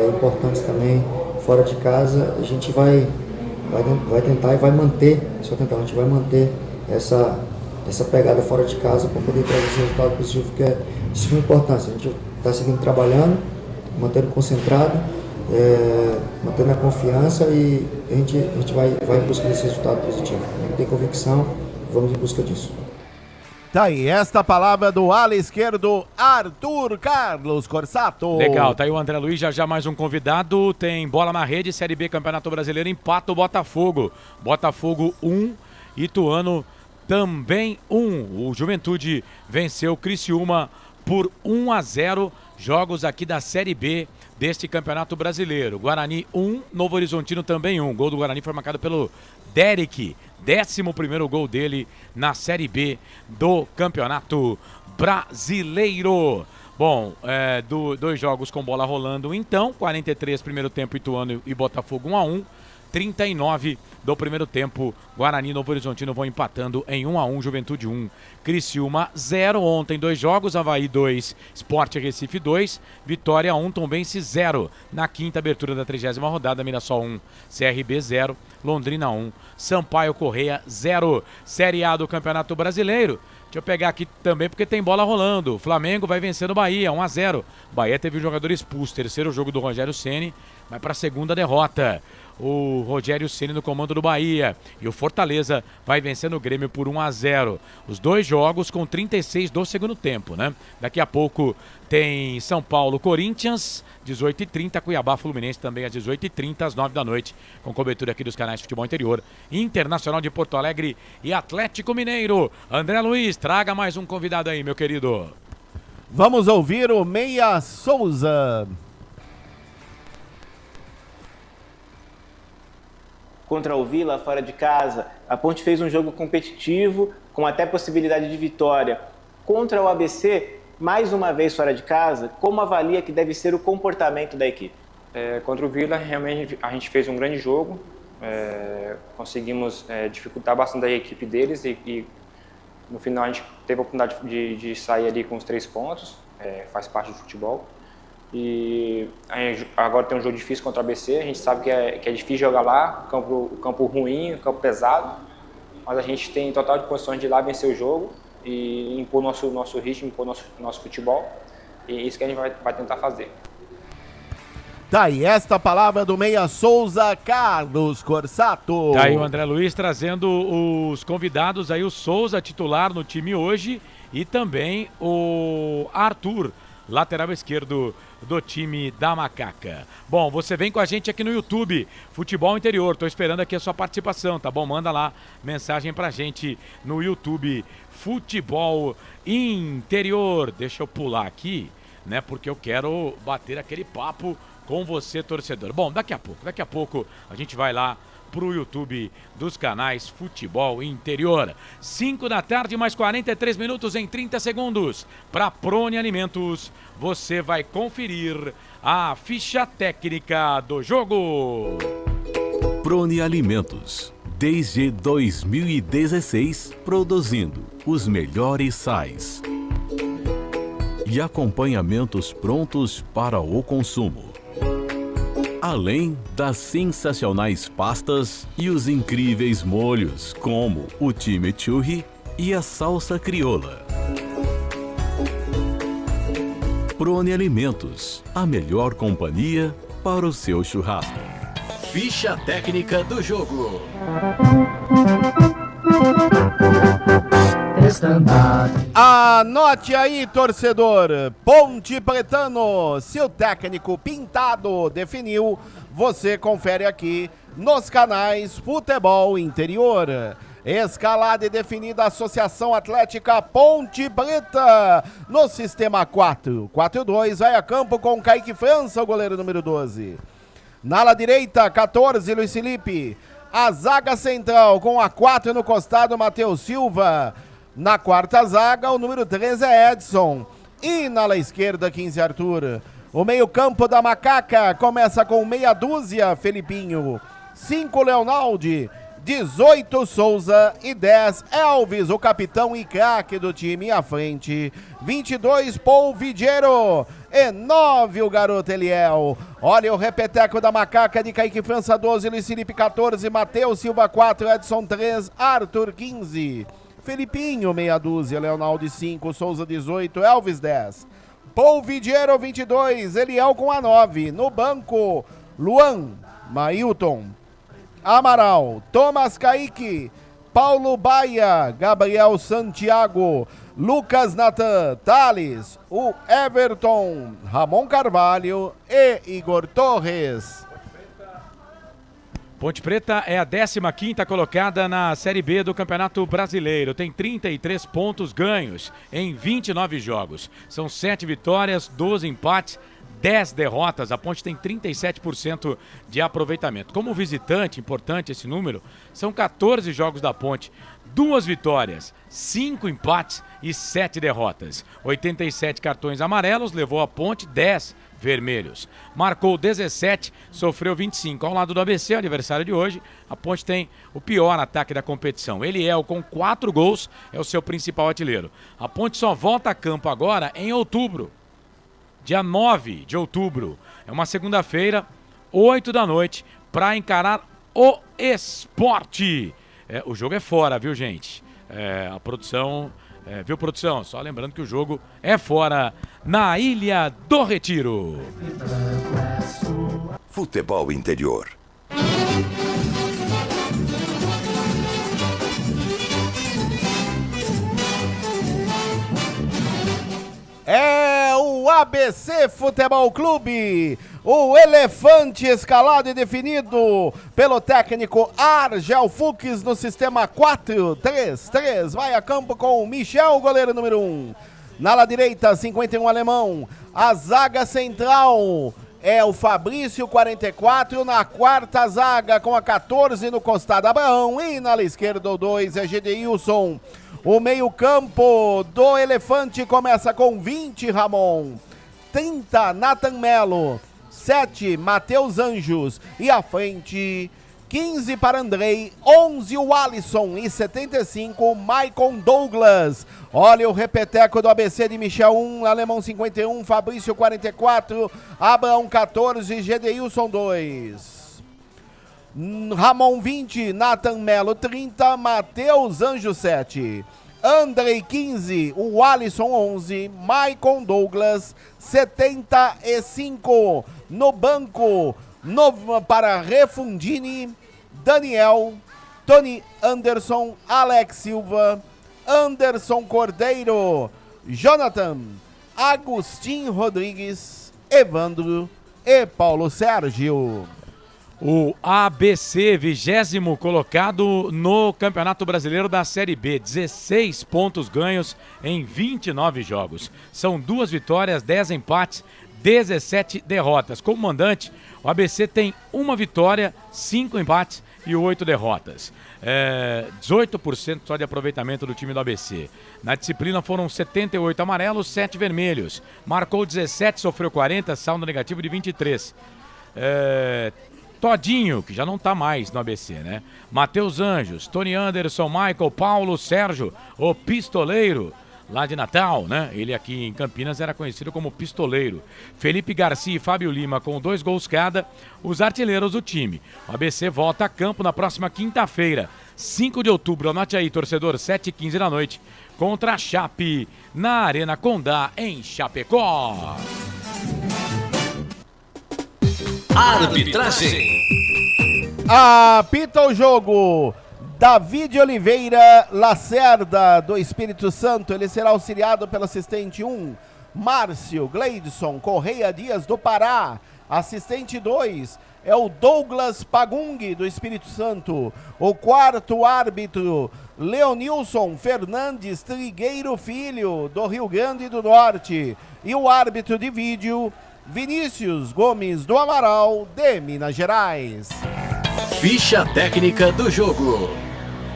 importantes também, fora de casa. A gente vai tentar e vai manter, a gente vai manter essa pegada fora de casa para poder trazer esse resultado positivo, que é de suma importância. A gente está seguindo trabalhando, mantendo concentrado, mantendo a confiança, e a gente vai buscar esse resultado positivo. A gente tem convicção vamos em busca disso. Tá aí, esta palavra do ala esquerdo, Arthur Carlos Corsato. Legal, tá aí o André Luiz, já mais um convidado. Tem bola na rede, Série B, Campeonato Brasileiro, empata o Botafogo. Botafogo 1, Ituano também 1. O Juventude venceu o Criciúma por 1-0. Jogos aqui da Série B deste Campeonato Brasileiro. Guarani 1, Novo Horizontino também 1. O gol do Guarani foi marcado pelo Derek. 11º gol dele na Série B do Campeonato Brasileiro. Bom, dois jogos com bola rolando então. 43 primeiro tempo, Ituano e Botafogo 1-1. 39 do primeiro tempo, Guarani e Novo Horizontino vão empatando em 1-1, Juventude 1, Criciúma 0. Ontem 2 jogos, Avaí 2, Sport Recife 2, Vitória 1, Tombense 0. Na quinta abertura da 30ª rodada, Mirassol 1, CRB 0, Londrina 1, Sampaio Correia 0. Série A do Campeonato Brasileiro. Deixa eu pegar aqui também porque tem bola rolando. Flamengo vai vencendo o Bahia, 1-0. Bahia teve um jogador expulso, terceiro jogo do Rogério Ceni, vai para a segunda derrota. O Rogério Ceni no comando do Bahia. E o Fortaleza vai vencendo o Grêmio por 1-0. Os dois jogos com 36 do segundo tempo, né? Daqui a pouco tem São Paulo, Corinthians, 18h30, Cuiabá, Fluminense também às 18h30, às 9 da noite, com cobertura aqui dos canais de Futebol Interior, Internacional de Porto Alegre e Atlético Mineiro. André Luiz, traga mais um convidado aí, meu querido. Vamos ouvir o Meia Souza. Contra o Vila, fora de casa, a Ponte fez um jogo competitivo, com até possibilidade de vitória. Contra o ABC, mais uma vez fora de casa, como avalia que deve ser o comportamento da equipe? Contra o Vila, realmente a gente fez um grande jogo, conseguimos dificultar bastante a equipe deles e no final a gente teve a oportunidade de sair ali com os 3 pontos, faz parte do futebol. E agora tem um jogo difícil contra o ABC, a gente sabe que é difícil jogar lá, campo ruim, campo pesado, mas a gente tem total de condições de ir lá vencer o jogo e impor nosso ritmo, impor nosso futebol, e isso que a gente vai tentar fazer. Tá aí, esta palavra do Meia Souza, Carlos Corsato. Tá aí o André Luiz trazendo os convidados aí, o Souza titular no time hoje e também o Arthur, lateral esquerdo do time da Macaca. Bom, você vem com a gente aqui no YouTube, Futebol Interior. Tô esperando aqui a sua participação, tá bom? Manda lá mensagem pra gente no YouTube, Futebol Interior. Deixa eu pular aqui, né? Porque eu quero bater aquele papo com você, torcedor. Bom, daqui a pouco a gente vai lá pro YouTube dos canais Futebol Interior. 5 da tarde, mais 43 minutos em 30 segundos. Para Prone Alimentos, você vai conferir a ficha técnica do jogo. Prone Alimentos, desde 2016, produzindo os melhores sais e acompanhamentos prontos para o consumo. Além das sensacionais pastas e os incríveis molhos, como o chimichurri e a salsa crioula. Prone Alimentos, a melhor companhia para o seu churrasco. Ficha técnica do jogo. Anote aí, torcedor. Ponte Pretano, seu técnico pintado definiu. Você confere aqui nos canais Futebol Interior. Escalada e definida a Associação Atlética Ponte Preta no sistema 4-4-2. Vai a campo com Kaique França, o goleiro número 12. Na ala direita, 14, Luiz Felipe. A zaga central com a 4 no costado, Matheus Silva. Na quarta zaga, o número 13 é Edson. E na ala esquerda, 15, Arthur. O meio-campo da Macaca começa com meia dúzia, Felipinho. 5, Leonaldi. 18, Souza. E 10, Elvis, o capitão e craque do time à frente. 22, Paul Vidiero. E 9, o garoto Eliel. Olha o repeteco da Macaca de Kaique França, 12, Luiz Felipe, 14, Matheus Silva, 4, Edson, 3, Arthur, 15. Felipinho, meia dúzia, Leonaldo, 5, Souza, 18, Elvis, 10. Paul Vidiero, 22, Eliel com a 9. No banco, Luan, Mailton, Amaral, Thomas Kaique, Paulo Baia, Gabriel Santiago, Lucas Natan, Thales, o Everton, Ramon Carvalho e Igor Torres. Ponte Preta é a 15ª colocada na Série B do Campeonato Brasileiro. Tem 33 pontos ganhos em 29 jogos. São 7 vitórias, 12 empates, 10 derrotas. A Ponte tem 37% de aproveitamento. Como visitante, importante esse número, são 14 jogos da Ponte. 2 vitórias, 5 empates e 7 derrotas. 87 cartões amarelos, levou a Ponte 10 vermelhos. Marcou 17, sofreu 25. Ao lado do ABC, aniversário de hoje, a Ponte tem o pior ataque da competição. Eliel, com 4 gols, é o seu principal artilheiro. A Ponte só volta a campo agora em outubro. Dia 9 de outubro. É uma segunda-feira, 8 da noite, para encarar o Sport. O jogo é fora, viu, gente? A produção... viu, produção? Só lembrando que o jogo é fora, na Ilha do Retiro. Futebol interior. É o ABC Futebol Clube, o elefante escalado e definido pelo técnico Argel Fux no sistema 4-3-3. Vai a campo com o Michel, goleiro número 1. Na ala direita, 51 alemão. A zaga central é o Fabrício, 44. Na quarta zaga, com a 14 no costado, Abraão. E na ala esquerda, o 2 é Gedeilson. O meio-campo do Elefante começa com 20, Ramon. 30, Nathan Melo. 7, Matheus Anjos. E à frente, 15 para Andrei. 11, o Alisson. E 75, Maicon Douglas. Olha o repeteco do ABC de Michel 1, Alemão 51, Fabrício 44, Abraão 14, Gedeilson 2. Ramon 20, Nathan Melo 30, Matheus Anjo 7, Andrei 15, o Alisson 11, Maicon Douglas 75. No banco, para Refundini, Daniel, Tony Anderson, Alex Silva, Anderson Cordeiro, Jonathan, Agostinho Rodrigues, Evandro e Paulo Sérgio. O ABC, 20º colocado no Campeonato Brasileiro da Série B. 16 pontos ganhos em 29 jogos. São 2 vitórias, 10 empates, 17 derrotas. Como mandante, o ABC tem 1 vitória, 5 empates e 8 derrotas. 18% só de aproveitamento do time do ABC. Na disciplina foram 78 amarelos, 7 vermelhos. Marcou 17, sofreu 40, saldo negativo de 23. Todinho, que já não tá mais no ABC, né? Matheus Anjos, Tony Anderson, Michael, Paulo, Sérgio, o Pistoleiro, lá de Natal, né? Ele aqui em Campinas era conhecido como Pistoleiro. Felipe Garcia e Fábio Lima com 2 gols cada, os artilheiros do time. O ABC volta a campo na próxima quinta-feira, 5 de outubro. Anote aí, torcedor, 7h15 da noite, contra a Chape, na Arena Condá, em Chapecó. Arbitragem. Apita o jogo David Oliveira Lacerda, do Espírito Santo. Ele será auxiliado pelo assistente 1, Márcio Gleidson Correia Dias, do Pará. Assistente 2 é o Douglas Pagung, do Espírito Santo. O quarto árbitro, Leonilson Fernandes Trigueiro Filho, do Rio Grande do Norte. E o árbitro de vídeo, Vinícius Gomes do Amaral, de Minas Gerais. Ficha técnica do jogo.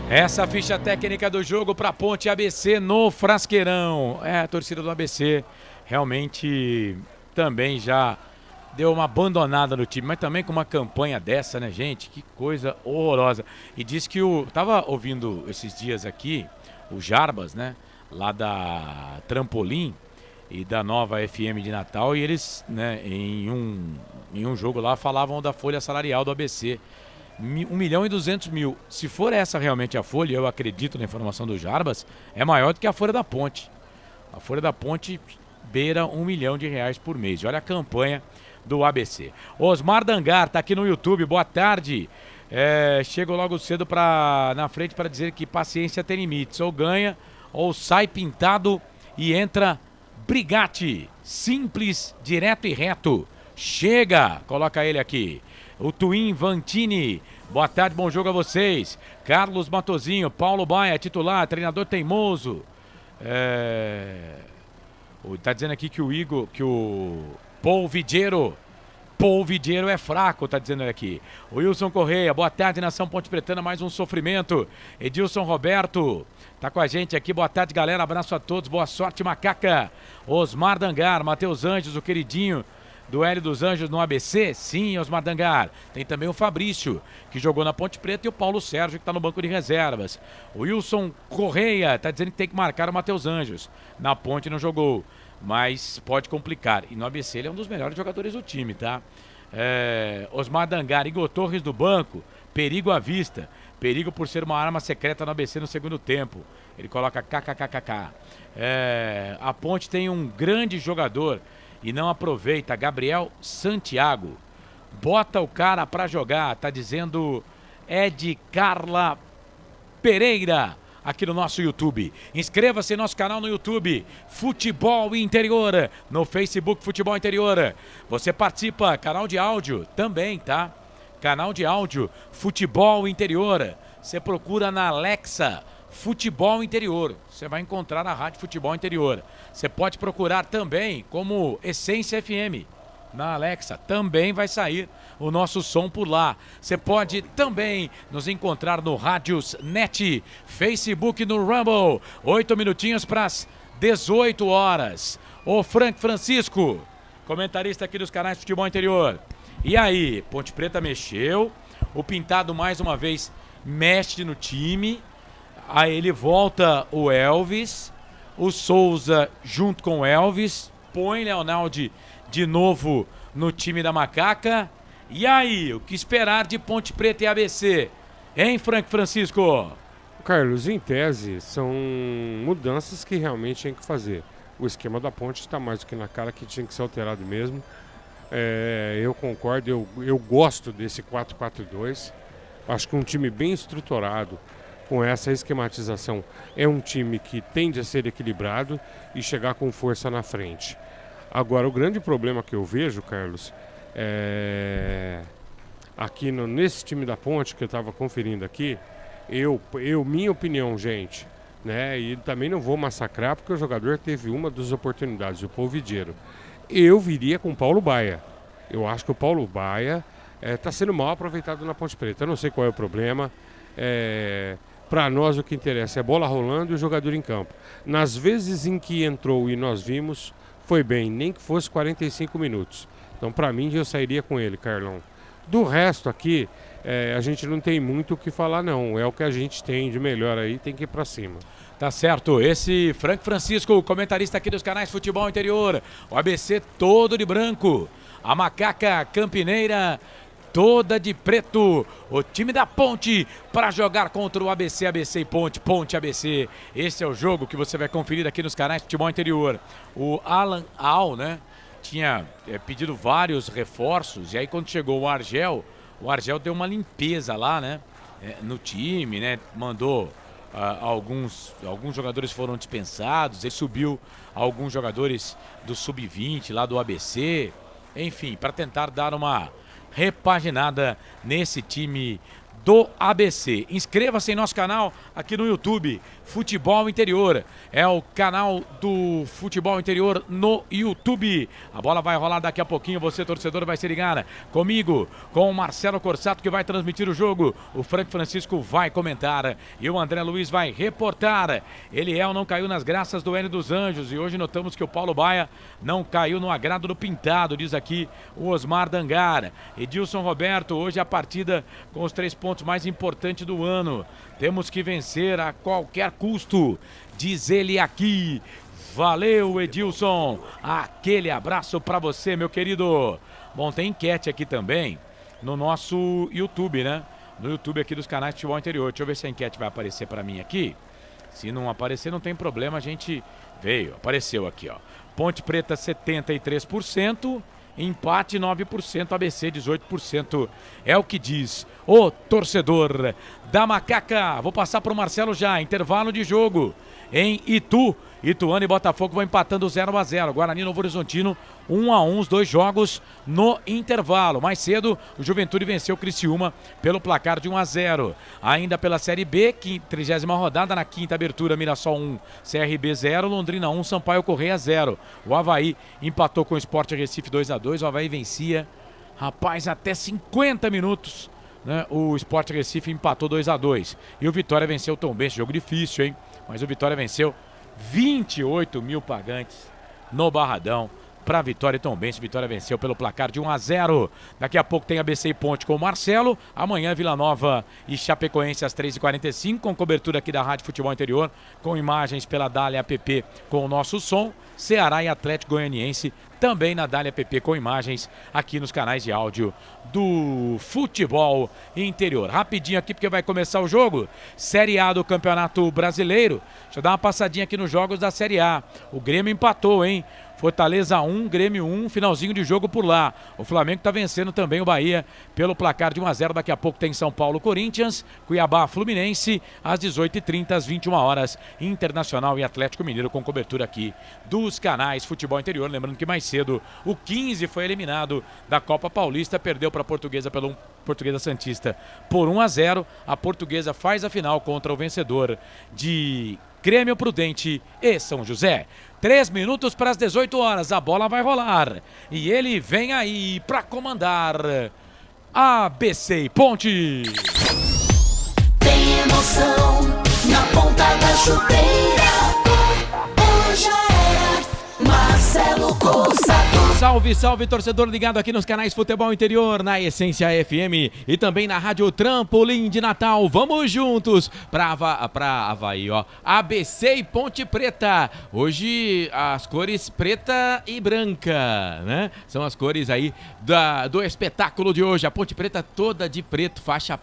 Essa ficha técnica do jogo para Ponte ABC no Frasqueirão. A torcida do ABC realmente também já deu uma abandonada no time, mas também com uma campanha dessa, né, gente? Que coisa horrorosa. E diz que tava ouvindo esses dias aqui o Jarbas, né, lá da Trampolim e da Nova FM de Natal, e eles, né, em um jogo lá falavam da folha salarial do ABC. 1.200.000. Se for essa realmente a folha, eu acredito na informação do Jarbas, é maior do que a folha da Ponte. A folha da Ponte beira R$1 milhão por mês. Olha a campanha do ABC. Osmar Dangar tá aqui no YouTube, boa tarde. Chego logo cedo na frente para dizer que paciência tem limites. Ou ganha, ou sai pintado e entra Brigatti. Simples, direto e reto. Chega! Coloca ele aqui. O Twin Vantini. Boa tarde, bom jogo a vocês. Carlos Matozinho, Paulo Baia, titular, treinador teimoso. Tá dizendo aqui que o Paul Vidiero é fraco, tá dizendo ele aqui. O Wilson Correia, boa tarde, nação Ponte Pretana, mais um sofrimento. Edilson Roberto, tá com a gente aqui, boa tarde, galera, abraço a todos, boa sorte, Macaca. Osmar Dangar, Matheus Anjos, o queridinho do Hélio dos Anjos no ABC, sim, Osmar Dangar. Tem também o Fabrício, que jogou na Ponte Preta, e o Paulo Sérgio, que tá no banco de reservas. O Wilson Correia, tá dizendo que tem que marcar o Matheus Anjos. Na Ponte não jogou, mas pode complicar. E no ABC ele é um dos melhores jogadores do time, tá? Osmar Dangar, Igor Torres do banco, perigo à vista. Perigo por ser uma arma secreta no ABC no segundo tempo. Ele coloca kkkk. A Ponte tem um grande jogador e não aproveita, Gabriel Santiago. Bota o cara pra jogar, tá dizendo Ed Carla Pereira aqui no nosso YouTube. Inscreva-se no nosso canal no YouTube, Futebol Interior, no Facebook Futebol Interior. Você participa, canal de áudio também, tá? Canal de áudio, Futebol Interior. Você procura na Alexa, Futebol Interior. Você vai encontrar na Rádio Futebol Interior. Você pode procurar também como Essência FM. Na Alexa também vai sair o nosso som por lá. Você pode também nos encontrar no Rádios Net, Facebook, no Rumble. 8 minutinhos para as 18 horas. O Frank Francisco, comentarista aqui dos canais Futebol Interior. E aí, Ponte Preta mexeu. O Pintado mais uma vez mexe no time. Aí ele volta o Elvis. O Souza junto com o Elvis. Põe Leonaldi de novo no time da Macaca. E aí, o que esperar de Ponte Preta e ABC? Hein, Frank Francisco? Carlos, em tese, são mudanças que realmente tem que fazer. O esquema da Ponte está mais do que na cara que tinha que ser alterado mesmo. Eu concordo, eu gosto desse 4-4-2. Acho que um time bem estruturado, com essa esquematização, é um time que tende a ser equilibrado e chegar com força na frente. Agora, o grande problema que eu vejo, Carlos, aqui nesse time da Ponte, que eu estava conferindo aqui, minha opinião, gente, né? E também não vou massacrar, porque o jogador teve uma das oportunidades, o Paul Vidiero. Eu viria com o Paulo Baia. Eu acho que o Paulo Baia está sendo mal aproveitado na Ponte Preta. Eu não sei qual é o problema. Para nós o que interessa é bola rolando e o jogador em campo. Nas vezes em que entrou e nós vimos, foi bem, nem que fosse 45 minutos. Então, para mim, eu sairia com ele, Carlão. Do resto aqui, a gente não tem muito o que falar, não. É o que a gente tem de melhor aí, tem que ir para cima. Tá certo, esse Frank Francisco, comentarista aqui dos canais Futebol Interior. O ABC todo de branco. A Macaca Campineira toda de preto. O time da Ponte para jogar contra o ABC, ABC e Ponte, Ponte ABC. Esse é o jogo que você vai conferir aqui nos canais Futebol Interior. O Alan Al, né, tinha pedido vários reforços, e aí quando chegou o Argel deu uma limpeza lá, né, no time, né, mandou alguns jogadores foram dispensados, ele subiu alguns jogadores do Sub-20 lá do ABC, enfim, para tentar dar uma repaginada nesse time do ABC. Inscreva-se em nosso canal aqui no YouTube, Futebol Interior. É o canal do Futebol Interior no YouTube. A bola vai rolar daqui a pouquinho. Você, torcedor, vai se ligar comigo, com o Marcelo Corsato, que vai transmitir o jogo. O Frank Francisco vai comentar e o André Luiz vai reportar. Eliel não caiu nas graças do Hélio dos Anjos, e hoje notamos que o Paulo Baia não caiu no agrado do Pintado, diz aqui o Osmar Dangar. Edilson Roberto, hoje a partida com os 3 pontos mais importantes do ano. Temos que vencer a qualquer custo, diz ele aqui. Valeu, Edilson. Aquele abraço para você, meu querido. Bom, tem enquete aqui também no nosso YouTube, né? No YouTube aqui dos canais de Futebol Interior. Deixa eu ver se a enquete vai aparecer para mim aqui. Se não aparecer, não tem problema, a gente veio. Apareceu aqui, ó. Ponte Preta 73% empate 9%, ABC 18%. É o que diz o torcedor da Macaca. Vou passar para o Marcelo já, intervalo de jogo em Itu. Ituano e Botafogo vão empatando 0-0. Guarani e Novo Horizontino 1-1, os dois jogos no intervalo. Mais cedo, o Juventude venceu o Criciúma pelo placar de 1-0. Ainda pela Série B, 30ª rodada, na quinta abertura, Mirassol 1, CRB 0, Londrina 1, Sampaio Correia 0. O Avaí empatou com o Sport Recife 2-2, o Avaí vencia, rapaz, até 50 minutos. Né? O Sport Recife empatou 2-2. E o Vitória venceu o Tombense, jogo difícil, hein? Mas o Vitória venceu 28 mil pagantes no Barradão para Vitória e Tombense. Vitória venceu pelo placar de 1-0. Daqui a pouco tem ABC e Ponte com o Marcelo. Amanhã Vila Nova e Chapecoense às 3h45, com cobertura aqui da Rádio Futebol Interior, com imagens pela Dália app com o nosso som. Ceará e Atlético Goianiense também na Dália app com imagens aqui nos canais de áudio do Futebol Interior. Rapidinho aqui porque vai começar o jogo. Série A do Campeonato Brasileiro. Deixa eu dar uma passadinha aqui nos jogos da Série A. O Grêmio empatou, hein? Fortaleza 1, Grêmio 1, finalzinho de jogo por lá. O Flamengo está vencendo também o Bahia pelo placar de 1-0. Daqui a pouco tem São Paulo, Corinthians, Cuiabá, Fluminense, às 18h30, às 21 horas, Internacional e Atlético Mineiro, com cobertura aqui dos canais Futebol Interior. Lembrando que mais cedo o 15 foi eliminado da Copa Paulista, perdeu para a Portuguesa pelo Portuguesa Santista por 1-0. A Portuguesa faz a final contra o vencedor de Grêmio Prudente e São José. 3 minutos para as 18 horas, a bola vai rolar. E ele vem aí para comandar ABC e Ponte. Tem emoção na ponta da chuteira. Hoje é Marcelo Corsato. Salve, salve, torcedor ligado aqui nos canais Futebol Interior, na Essência FM e também na Rádio Trampolim de Natal. Vamos juntos pra Avaí, ó. ABC e Ponte Preta. Hoje as cores preta e branca, né? São as cores aí do espetáculo de hoje. A Ponte Preta toda de preto, faixa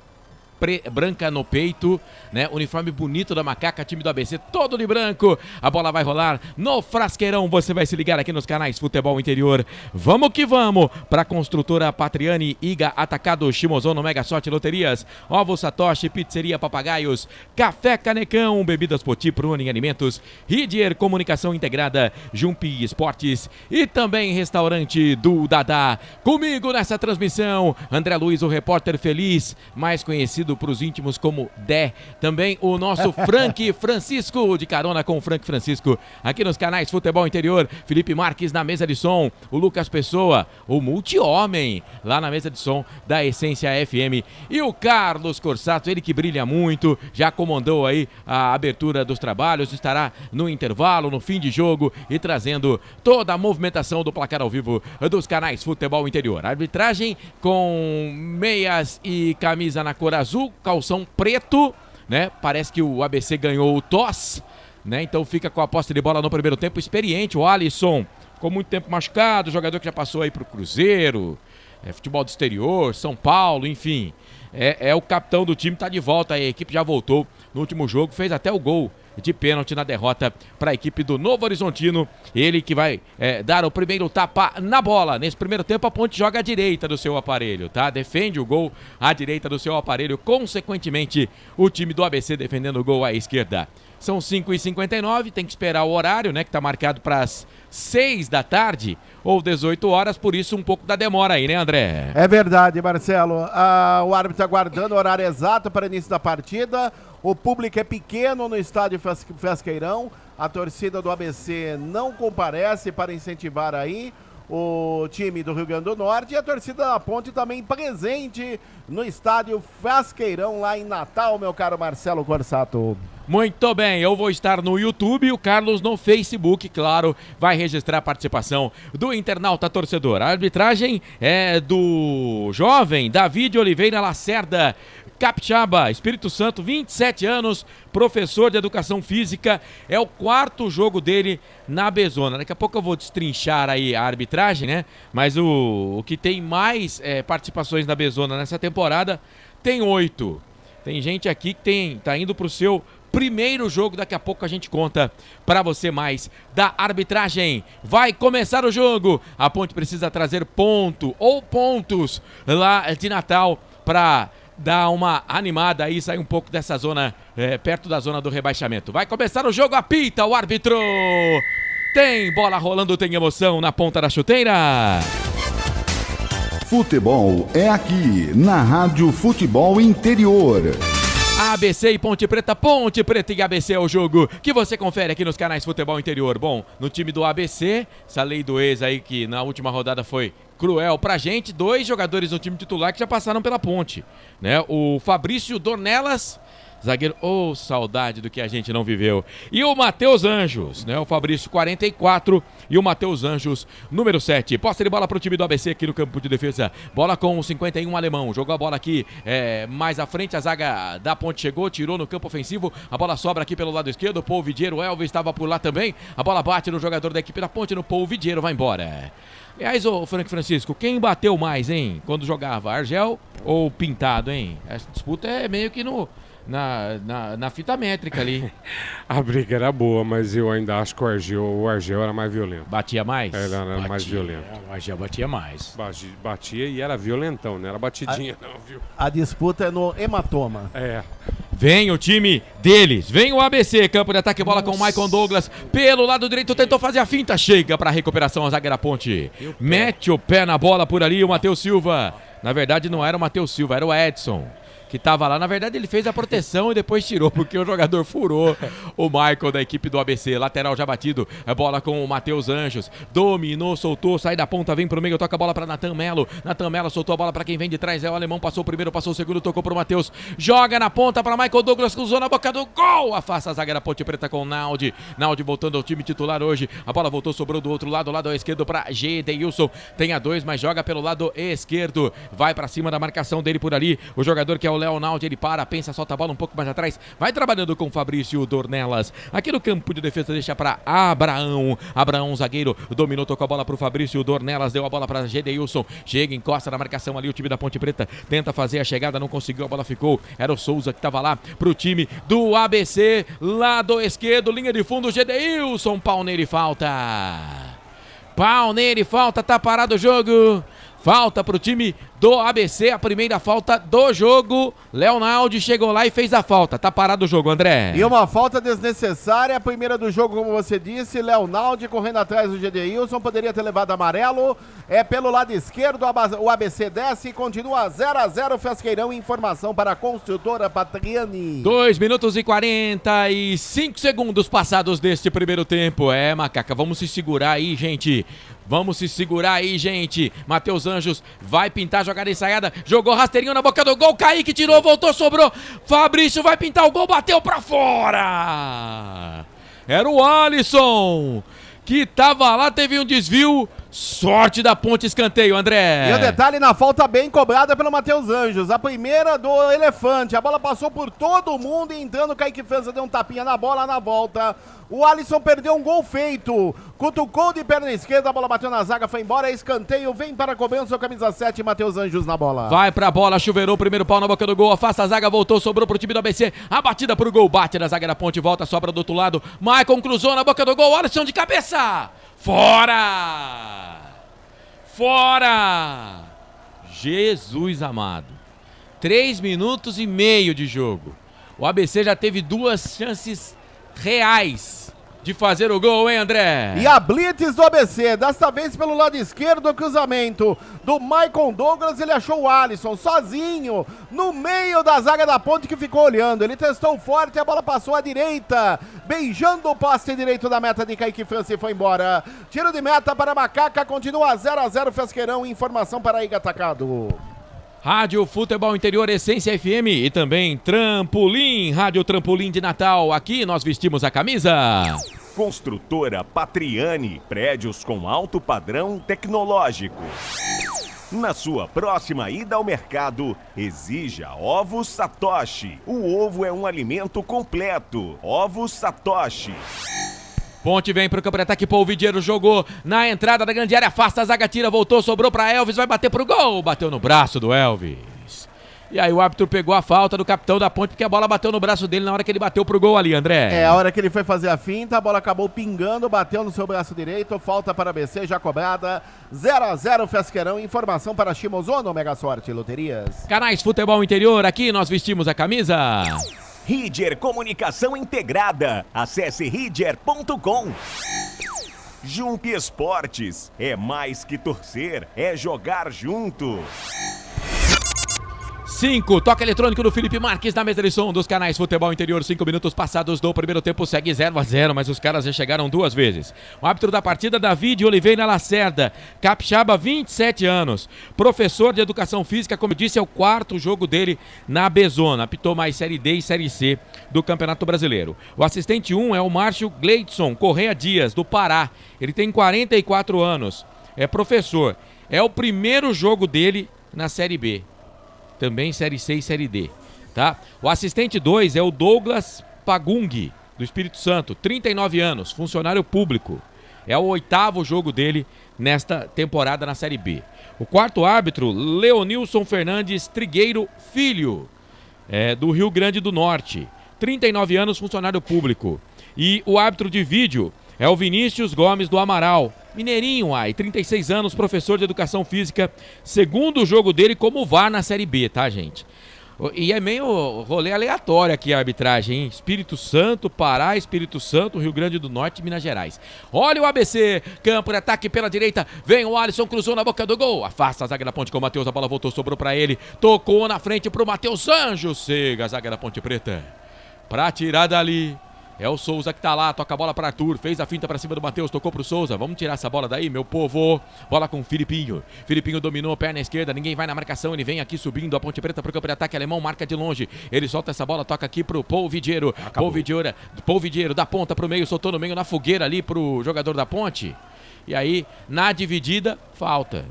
branca no peito, né? Uniforme bonito da Macaca, time do ABC todo de branco. A bola vai rolar no Frasqueirão. Você vai se ligar aqui nos canais Futebol Interior. Vamos que vamos para a construtora Patriani, Iga Atacado, Shimozono, Mega Sorte Loterias, Ovo Satoshi, Pizzeria Papagaios, Café Canecão, Bebidas Poti, Prune Alimentos, Ridier Comunicação Integrada, Jumpi Esportes e também Restaurante do Dadá. Comigo nessa transmissão, André Luiz, o repórter feliz, mais conhecido para os íntimos como Dé. Também o nosso Frank Francisco, de carona com o Frank Francisco, aqui nos canais Futebol Interior. Felipe Marques na mesa de som, o Lucas Pessoa, o multi-homem, lá na mesa de som da Essência FM. E o Carlos Corsato, ele que brilha muito, já comandou aí a abertura dos trabalhos, estará no intervalo, no fim de jogo e trazendo toda a movimentação do placar ao vivo dos canais Futebol Interior. Arbitragem com meias e camisa na cor azul, calção preto, né? Parece que o ABC ganhou o toss, né? Então fica com a posse de bola no primeiro tempo. Experiente, o Alisson, ficou muito tempo machucado, jogador que já passou aí pro Cruzeiro, futebol do exterior, São Paulo, enfim. É o capitão do time, tá de volta aí, a equipe já voltou no último jogo, fez até o gol de pênalti na derrota para a equipe do Novo Horizontino. Ele que vai dar o primeiro tapa na bola. Nesse primeiro tempo a Ponte joga à direita do seu aparelho, tá? Defende o gol à direita do seu aparelho. Consequentemente, o time do ABC defendendo o gol à esquerda. São 5h59, tem que esperar o horário, né? Que tá marcado para as 6 da tarde ou 18 horas, por isso um pouco da demora aí, né, André? É verdade, Marcelo. O árbitro está aguardando o horário exato para o início da partida. O público é pequeno no estádio Frasqueirão. A torcida do ABC não comparece para incentivar aí o time do Rio Grande do Norte. E a torcida da Ponte também presente no estádio Frasqueirão, lá em Natal, meu caro Marcelo Corsato. Muito bem, eu vou estar no YouTube e o Carlos no Facebook, claro, vai registrar a participação do internauta torcedor. A arbitragem é do jovem David Oliveira Lacerda, Capixaba, Espírito Santo, 27 anos, professor de Educação Física. É o 4º jogo dele na Bezona. Daqui a pouco eu vou destrinchar aí a arbitragem, né? Mas o que tem mais participações na Bezona nessa temporada tem 8. Tem gente aqui que tá indo pro seu primeiro jogo. Daqui a pouco a gente conta pra você mais da arbitragem. Vai começar o jogo. A Ponte precisa trazer ponto ou pontos lá de Natal pra dar uma animada aí, sair um pouco dessa zona, perto da zona do rebaixamento. Vai começar o jogo, apita o árbitro. Tem bola rolando, tem emoção na ponta da chuteira. Futebol é aqui, na Rádio Futebol Interior. ABC e Ponte Preta e ABC é o jogo que você confere aqui nos canais Futebol Interior. Bom, no time do ABC, essa lei do ex aí que na última rodada foi cruel pra gente, 2 jogadores no time titular que já passaram pela Ponte, né? O Fabrício Dornelas, zagueiro, saudade do que a gente não viveu. E o Matheus Anjos, né? O Fabrício, 44, e o Matheus Anjos, número 7. Posse de bola pro time do ABC aqui no campo de defesa. Bola com o 51 alemão. Jogou a bola aqui mais à frente. A zaga da Ponte chegou, tirou no campo ofensivo. A bola sobra aqui pelo lado esquerdo. O Paul Vidiero, o Elvis estava por lá também. A bola bate no jogador da equipe da Ponte, no Paul Vidiero, vai embora. Aliás, ô Frank Francisco, quem bateu mais, hein? Quando jogava, Argel ou Pintado, hein? Essa disputa é meio que na fita métrica ali. A briga era boa, mas eu ainda acho que o Argel era mais violento. Batia mais? Era mais violento. O Argel batia mais. Batia e era violentão, não era batidinha não, viu? A disputa é no hematoma. Vem o time deles, vem o ABC, campo de ataque, bola com o Maicon Douglas, pelo lado direito, tentou fazer a finta, chega para a recuperação a zagueira Ponte, mete o pé na bola por ali, o Matheus Silva, na verdade não era o Matheus Silva, era o Edson, que tava lá, na verdade ele fez a proteção e depois tirou, porque o jogador furou o Michael da equipe do ABC, lateral já batido, a bola com o Matheus Anjos, dominou, soltou, sai da ponta, vem pro meio, toca a bola pra Natan Melo soltou a bola pra quem vem de trás, o alemão passou o primeiro, passou o segundo, tocou pro Matheus, joga na ponta pra Michael Douglas, cruzou na boca do gol, afasta a zagueira Ponte Preta com o Naldi voltando ao time titular hoje, a bola voltou, sobrou do outro lado esquerdo pra Gedeilson, tem a 2, mas joga pelo lado esquerdo, vai pra cima da marcação dele por ali, o jogador que é o Leonaldi, ele para, pensa, solta a bola um pouco mais atrás, vai trabalhando com o Fabrício Dornelas, aqui no campo de defesa deixa para Abraão, zagueiro, dominou, tocou a bola pro Fabrício Dornelas, deu a bola para Gedeilson, chega, encosta na marcação ali, o time da Ponte Preta tenta fazer a chegada, não conseguiu, a bola ficou, era o Souza que tava lá pro time do ABC, lado esquerdo, linha de fundo, Gedeilson, pau nele, falta, tá parado o jogo. Falta pro time do ABC, a primeira falta do jogo. Leonaldi chegou lá e fez a falta. Tá parado o jogo, André. E uma falta desnecessária, a primeira do jogo, como você disse. Leonaldi correndo atrás do Gedeilson, poderia ter levado amarelo. É pelo lado esquerdo, o ABC desce e continua 0-0 Fesqueirão. Informação para a construtora Patriani. 2 minutos e 45 segundos passados deste primeiro tempo. Macaca, vamos se segurar aí, gente. Matheus Anjos vai pintar, jogada ensaiada, jogou rasteirinho na boca do gol, Kaique tirou, voltou, sobrou, Fabrício vai pintar o gol, bateu pra fora. Era o Alisson que tava lá, teve um desvio, sorte da Ponte, escanteio, André. E o detalhe na falta bem cobrada pelo Matheus Anjos, a primeira do Elefante, a bola passou por todo mundo e entrando, o Kaique França deu um tapinha na bola, na volta, o Alisson perdeu um gol feito, cutucou de perna esquerda, a bola bateu na zaga, foi embora, escanteio, vem para a cobrança, o camisa 7, Matheus Anjos na bola. Vai pra bola, chuveirou, primeiro pau na boca do gol, afasta a zaga, voltou, sobrou pro time do ABC, a batida pro gol, bate na zaga da Ponte, volta, sobra do outro lado, Maicon cruzou na boca do gol, Alisson de cabeça, fora! Jesus amado, 3 minutos e meio de jogo, o ABC já teve 2 chances reais de fazer o gol, hein, André? E a blitz do ABC, desta vez pelo lado esquerdo, o cruzamento do Maicon Douglas, ele achou o Alisson sozinho, no meio da zaga da Ponte que ficou olhando, ele testou forte, a bola passou à direita, beijando o poste direito da meta de Kaique França e foi embora. Tiro de meta para Macaca, continua 0-0 Fesqueirão, informação para Iga Atacado. Rádio Futebol Interior, Essência FM e também Trampolim, Rádio Trampolim de Natal. Aqui nós vestimos a camisa. Construtora Patriani, prédios com alto padrão tecnológico. Na sua próxima ida ao mercado, exija Ovos Satoshi. O ovo é um alimento completo. Ovos Satoshi. Ponte vem pro campo de ataque, Paul Vidiero jogou na entrada da grande área, afasta a zaga, tira, voltou, sobrou pra Elvis, vai bater pro gol, bateu no braço do Elvis. E aí o árbitro pegou a falta do capitão da Ponte, porque a bola bateu no braço dele na hora que ele bateu pro gol ali, André. A hora que ele foi fazer a finta, a bola acabou pingando, bateu no seu braço direito, falta para ABC, já cobrada, 0-0 Fesqueirão, informação para Shimozono, Mega Sorte Loterias. Canais Futebol Interior, aqui nós vestimos a camisa. Ridger Comunicação Integrada, acesse ridger.com. Jump Esportes, é mais que torcer, é jogar junto. 5, toque eletrônico do Felipe Marques na mesa de som dos canais Futebol Interior. 5 minutos passados do primeiro tempo, segue 0-0, mas os caras já chegaram 2 vezes. O árbitro da partida, David Oliveira Lacerda, capixaba, 27 anos, professor de educação física, como eu disse, é o 4º jogo dele na B-Zona, apitou mais Série D e Série C do Campeonato Brasileiro. O assistente 1 é o Márcio Gleidson Correia Dias, do Pará, ele tem 44 anos, é professor, é o primeiro jogo dele na Série B. Também Série C e Série D, tá? O assistente 2 é o Douglas Pagung, do Espírito Santo, 39 anos, funcionário público. É o 8º jogo dele nesta temporada na Série B. O 4º árbitro, Leonilson Fernandes Trigueiro Filho, do Rio Grande do Norte, 39 anos, funcionário público. E o árbitro de vídeo é o Vinícius Gomes do Amaral, mineirinho, 36 anos, professor de educação física, 2º jogo dele como VAR na Série B, tá, gente? E é meio rolê aleatório aqui a arbitragem, hein? Espírito Santo, Pará, Espírito Santo, Rio Grande do Norte e Minas Gerais. Olha o ABC, campo de ataque pela direita, vem o Alisson, cruzou na boca do gol, afasta a zaga da Ponte com o Matheus, a bola voltou, sobrou pra ele, tocou na frente pro Matheus Anjo, cega a zaga da Ponte Preta, pra tirar dali. É o Souza que tá lá, toca a bola para Arthur, fez a finta para cima do Matheus, tocou pro Souza, vamos tirar essa bola daí, meu povo. Bola com o Filipinho, Filipinho dominou, perna esquerda, ninguém vai na marcação, ele vem aqui subindo a Ponte Preta pro campo de ataque, alemão marca de longe, ele solta essa bola, toca aqui pro Paul Vidiero, Paul Vidiero da ponta pro meio, soltou no meio na fogueira ali pro jogador da Ponte. E aí, na dividida, falta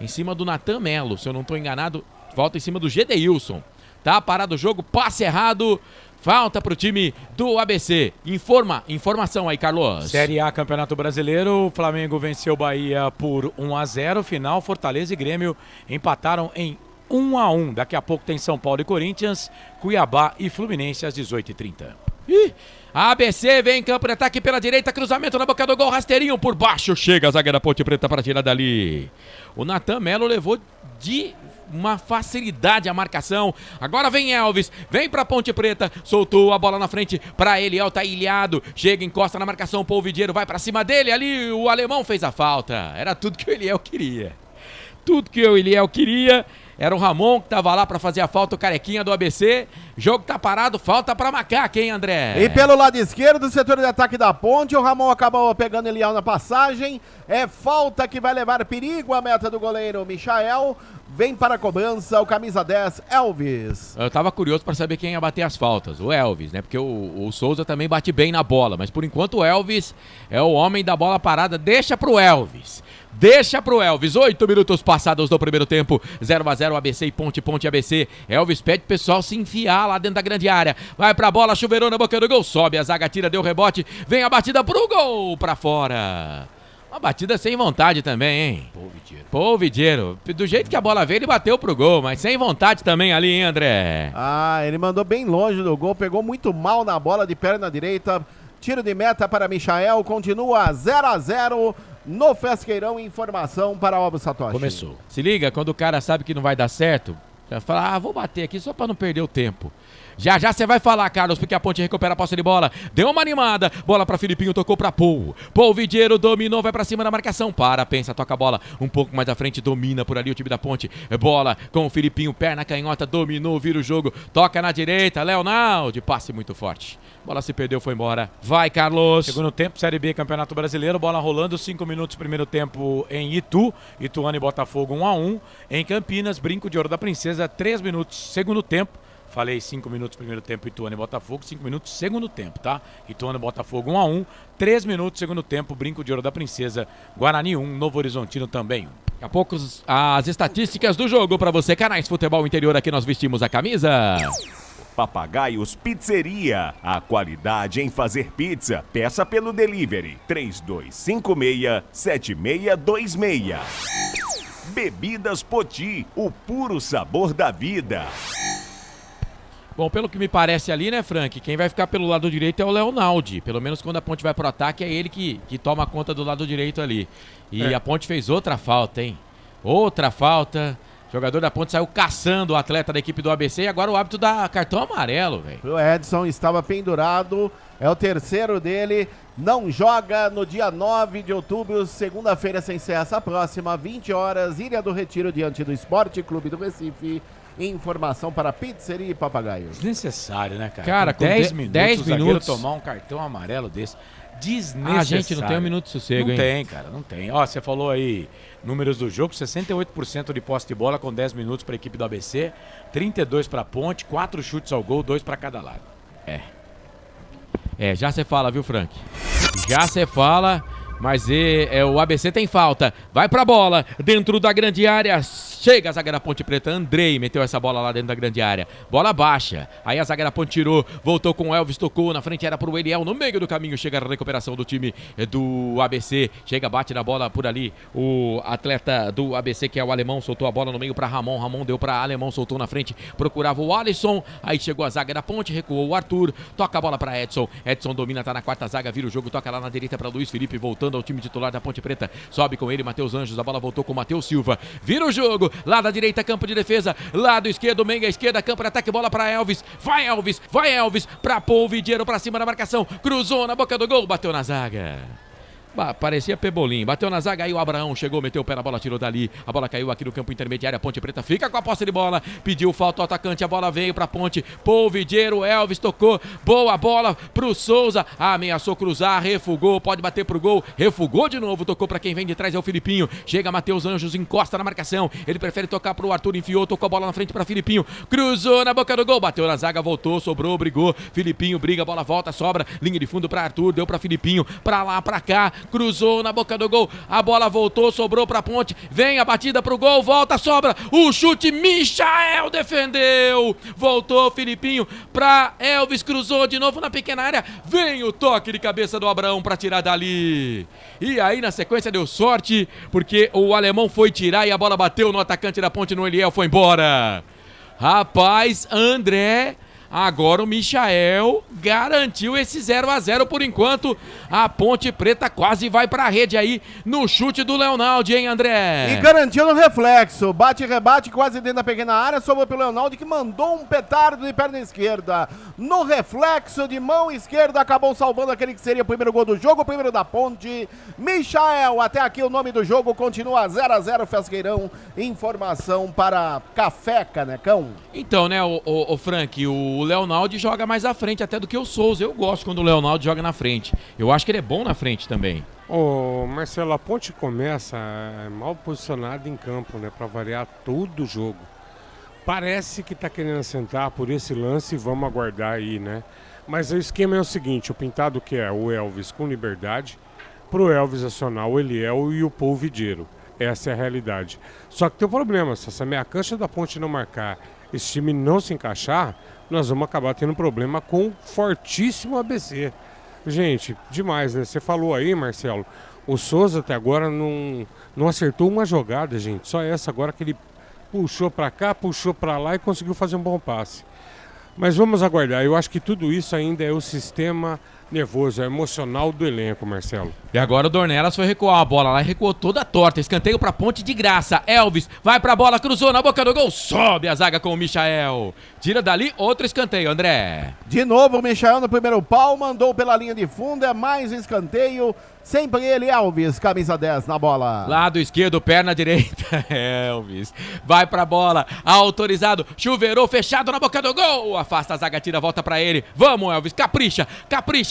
em cima do Natan Melo, se eu não tô enganado, falta em cima do Gedeilson. Tá parado o jogo, passe errado. Falta pro time do ABC. Informação aí, Carlos. Série A, Campeonato Brasileiro. O Flamengo venceu o Bahia por 1-0. Final, Fortaleza e Grêmio empataram em 1-1. Daqui a pouco tem São Paulo e Corinthians, Cuiabá e Fluminense às 18h30. A ABC vem em campo de ataque pela direita, cruzamento na boca do gol, rasteirinho por baixo. Chega a zaga da Ponte Preta para tirar dali. O Natan Melo levou de uma facilidade a marcação. Agora vem Elvis, vem pra Ponte Preta, soltou a bola na frente pra Eliel, tá ilhado, chega, encosta na marcação, Paul Vidiero vai pra cima dele, ali o alemão fez a falta. Era tudo que o Eliel queria. Tudo que o Eliel queria. Era o Ramon que tava lá pra fazer a falta, o carequinha do ABC. Jogo tá parado, falta pra Macaca, hein, André? E pelo lado esquerdo do setor de ataque da Ponte, o Ramon acabou pegando Eliel na passagem. É falta que vai levar perigo à meta do goleiro Michael. Vem para a cobrança o camisa 10, Elvis. Eu tava curioso pra saber quem ia bater as faltas, o Elvis, né? Porque o Souza também bate bem na bola, mas por enquanto o Elvis é o homem da bola parada. Deixa pro Elvis. 8 minutos passados do primeiro tempo, 0-0 ABC e Ponte ABC. Elvis pede o pessoal se enfiar lá dentro da grande área. Vai pra bola, chuveirou na boca do gol, sobe a zaga, tira, deu rebote, vem a batida pro gol, pra fora. Uma batida sem vontade também, hein? Paul Vidiero. Do jeito que a bola veio, ele bateu pro gol, mas sem vontade também ali, hein, André? Ele mandou bem longe do gol, pegou muito mal na bola de perna direita. Tiro de meta para Michael, continua 0-0 no Fesqueirão. Informação para Alves Satoshi. Começou. Se liga, quando o cara sabe que não vai dar certo, já fala, vou bater aqui só para não perder o tempo. Já você vai falar, Carlos, porque a Ponte recupera a posse de bola. Deu uma animada. Bola pra Filipinho, tocou pra Paul. Paul Vidiero dominou, vai pra cima da marcação. Pensa, toca a bola um pouco mais à frente, domina por ali o time da Ponte. Bola com o Filipinho, perna canhota, dominou, vira o jogo. Toca na direita, Leonardo, passe muito forte. Bola se perdeu, foi embora. Vai, Carlos. Segundo tempo, Série B, Campeonato Brasileiro. Bola rolando, 5 minutos, primeiro tempo em Itu. Ituano e Botafogo 1-1. Em Campinas, Brinco de Ouro da Princesa, 3 minutos, segundo tempo. Falei 5 minutos primeiro tempo, Ituano e Botafogo, 5 minutos segundo tempo, tá? Ituano e Botafogo 1-1, 3 minutos segundo tempo, Brinco de Ouro da Princesa, Guarani 1, Novo Horizontino também 1. Daqui a pouco as estatísticas do jogo pra você, canais Futebol Interior, aqui nós vestimos a camisa. Papagaios Pizzeria, a qualidade em fazer pizza. Peça pelo delivery 3256-7626. Bebidas Poti, o puro sabor da vida. Bom, pelo que me parece ali, né, Frank, quem vai ficar pelo lado direito é o Leonaldi. Pelo menos quando a Ponte vai pro ataque, é ele que toma conta do lado direito ali. E a Ponte fez outra falta, hein? Outra falta. O jogador da Ponte saiu caçando o atleta da equipe do ABC e agora o árbitro dá cartão amarelo, velho. O Edson estava pendurado, é o terceiro dele, não joga no dia 9 de outubro, segunda-feira sem ser essa próxima, 20 horas, Ilha do Retiro, diante do Esporte Clube do Recife. Informação para Pizzeria e Papagaio. Desnecessário, né, cara? Cara, com 10 minutos, o zagueiro tomar um cartão amarelo desse. Desnecessário. A gente não tem um minuto de sossego, não hein? Não tem, cara, não tem. Ó, você falou aí números do jogo, 68% de posse de bola com 10 minutos para a equipe do ABC, 32 para a Ponte, 4 chutes ao gol, 2 para cada lado. Já você fala, viu, Frank? Já você fala, mas o ABC tem falta. Vai pra bola, dentro da grande área. Chega a zaga da Ponte Preta, Andrei meteu essa bola lá dentro da grande área. Bola baixa, aí a zaga da Ponte tirou, voltou com o Elvis, tocou, na frente era pro Eliel, no meio do caminho chega a recuperação do time do ABC. Chega, bate na bola por ali, o atleta do ABC que é o Alemão, soltou a bola no meio pra Ramon, Ramon deu pra Alemão, soltou na frente, procurava o Alisson, aí chegou a zaga da Ponte, recuou o Arthur, toca a bola pra Edson, Edson domina, tá na quarta zaga, vira o jogo, toca lá na direita pra Luiz Felipe, voltando ao time titular da Ponte Preta, sobe com ele, Matheus Anjos, a bola voltou com o Matheus Silva, vira o jogo, lá da direita, campo de defesa, lado esquerdo, Menga esquerda, campo de ataque, bola para Elvis, vai Elvis, pra Polvidiero, pra cima da marcação, cruzou na boca do gol, bateu na zaga. Parecia Pebolim, bateu na zaga, aí o Abraão chegou, meteu o pé na bola, tirou dali, a bola caiu aqui no campo intermediário, a Ponte Preta fica com a posse de bola, pediu falta ao atacante, a bola veio pra Ponte, Polvidiero, Elvis tocou, boa bola pro Souza, ameaçou cruzar, refugou, pode bater pro gol, refugou de novo, tocou pra quem vem de trás, é o Filipinho, chega Matheus Anjos, encosta na marcação, ele prefere tocar pro Arthur, enfiou, tocou a bola na frente pra Filipinho, cruzou na boca do gol, bateu na zaga, voltou, sobrou, brigou, Filipinho briga, a bola volta, sobra, linha de fundo pra Arthur, deu pra Filipinho, pra lá, pra cá, cruzou na boca do gol, a bola voltou, sobrou pra Ponte, vem a batida pro gol, volta, sobra, o chute, Michael defendeu, voltou Filipinho pra Elvis, cruzou de novo na pequena área, vem o toque de cabeça do Abraão pra tirar dali, e aí na sequência deu sorte, porque o Alemão foi tirar e a bola bateu no atacante da Ponte, no Eliel, foi embora. Rapaz, André, agora o Michael garantiu esse 0-0 por enquanto. A Ponte Preta quase vai pra rede aí no chute do Leonaldi, hein, André? E garantiu no reflexo. Bate e rebate quase dentro da pequena área. Sobrou pelo Leonaldi que mandou um petardo de perna esquerda. No reflexo de mão esquerda acabou salvando aquele que seria o primeiro gol do jogo. O primeiro da Ponte. Michael, até aqui o nome do jogo continua 0-0 Fesqueirão. Informação para Café Canecão. Então, né, o Frank, o Leonaldi joga mais à frente até do que o Souza. Eu gosto quando o Leonaldi joga na frente. Eu acho que ele é bom na frente também. Ô, Marcelo, a Ponte começa mal posicionada em campo, né? Pra variar todo o jogo. Parece que tá querendo assentar por esse lance e vamos aguardar aí, né? Mas o esquema é o seguinte, o Pintado quer o Elvis com liberdade, pro Elvis acionar o Eliel e o Polvidiero. Essa é a realidade. Só que tem um problema, se essa meia cancha da Ponte não marcar, esse time não se encaixar, nós vamos acabar tendo problema com o fortíssimo ABC. Gente, demais, né? Você falou aí, Marcelo, o Souza até agora não acertou uma jogada, gente. Só essa agora que ele puxou pra cá, puxou pra lá e conseguiu fazer um bom passe. Mas vamos aguardar. Eu acho que tudo isso ainda é o sistema nervoso, é emocional do elenco, Marcelo. E agora o Dornelas foi recuar a bola lá e recuou toda torta. Escanteio pra Ponte de graça. Elvis vai pra bola, cruzou na boca do gol. Sobe a zaga com o Michael. Tira dali outro escanteio, André. De novo o Michael no primeiro pau, mandou pela linha de fundo, é mais escanteio. Sempre ele, Elvis, camisa 10 na bola. Lado esquerdo, perna direita, Elvis. Vai pra bola, autorizado, chuveirou, fechado na boca do gol. Afasta a zaga, tira, volta pra ele. Vamos, Elvis, capricha,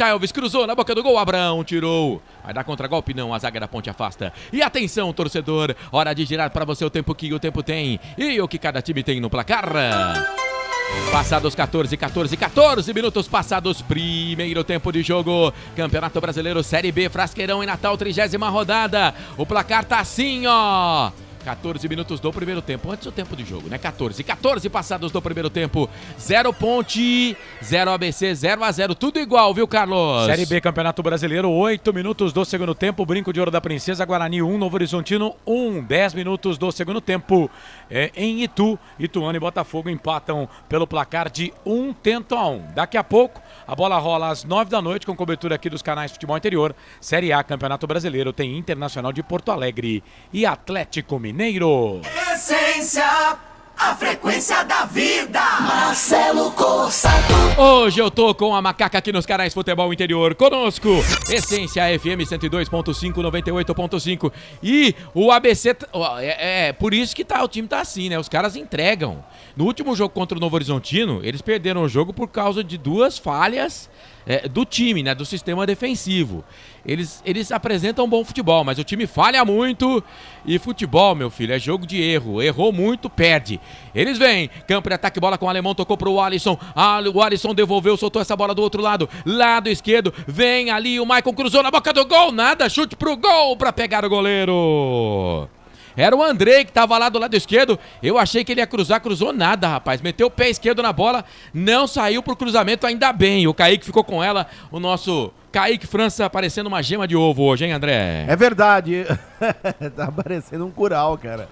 Elvis, cruzou na boca do gol, Abraão tirou. Vai dar contragolpe não, a zaga da Ponte afasta. E atenção, torcedor, hora de girar pra você o tempo que o tempo tem e o que cada time tem no placar. Passados 14 minutos passados, primeiro tempo de jogo, Campeonato Brasileiro Série B, Frasqueirão em Natal, 30ª rodada. O placar tá assim, ó. 14 minutos do primeiro tempo, antes do tempo de jogo, né? 14 passados do primeiro tempo. 0 Ponte, 0 ABC, 0-0, tudo igual, viu, Carlos? Série B, Campeonato Brasileiro, 8 minutos do segundo tempo. Brinco de Ouro da Princesa, Guarani 1, Novo Horizontino 1. 10 minutos do segundo tempo em Itu. Ituano e Botafogo empatam pelo placar de 1-1. Daqui a pouco, a bola rola às 9 da noite com cobertura aqui dos canais Futebol Interior. Série A, Campeonato Brasileiro, tem Internacional de Porto Alegre e Atlético Mineiro. Essência, a frequência da vida. Marcelo Cossato. Hoje eu tô com a macaca aqui nos canais Futebol Interior. Conosco, Essência FM 102.5, 98.5. E o ABC, por isso que o time tá assim, né? Os caras entregam. No último jogo contra o Novo Horizontino, eles perderam o jogo por causa de 2 falhas do time, né? Do sistema defensivo. Eles apresentam um bom futebol, mas o time falha muito. E futebol, meu filho, é jogo de erro. Errou muito, perde. Eles vêm, campo de ataque, bola com o Alemão, tocou pro Alisson. O Alisson devolveu, soltou essa bola do outro lado. Lado esquerdo, vem ali, o Maicon cruzou na boca do gol. Nada, chute pro gol pra pegar o goleiro. Era o Andrei que tava lá do lado esquerdo. Eu achei que ele ia cruzar, cruzou nada, rapaz. Meteu o pé esquerdo na bola, não saiu pro cruzamento, ainda bem. O Kaique ficou com ela, o nosso Kaique França parecendo uma gema de ovo hoje, hein, André? É verdade. Tá parecendo um curau, cara.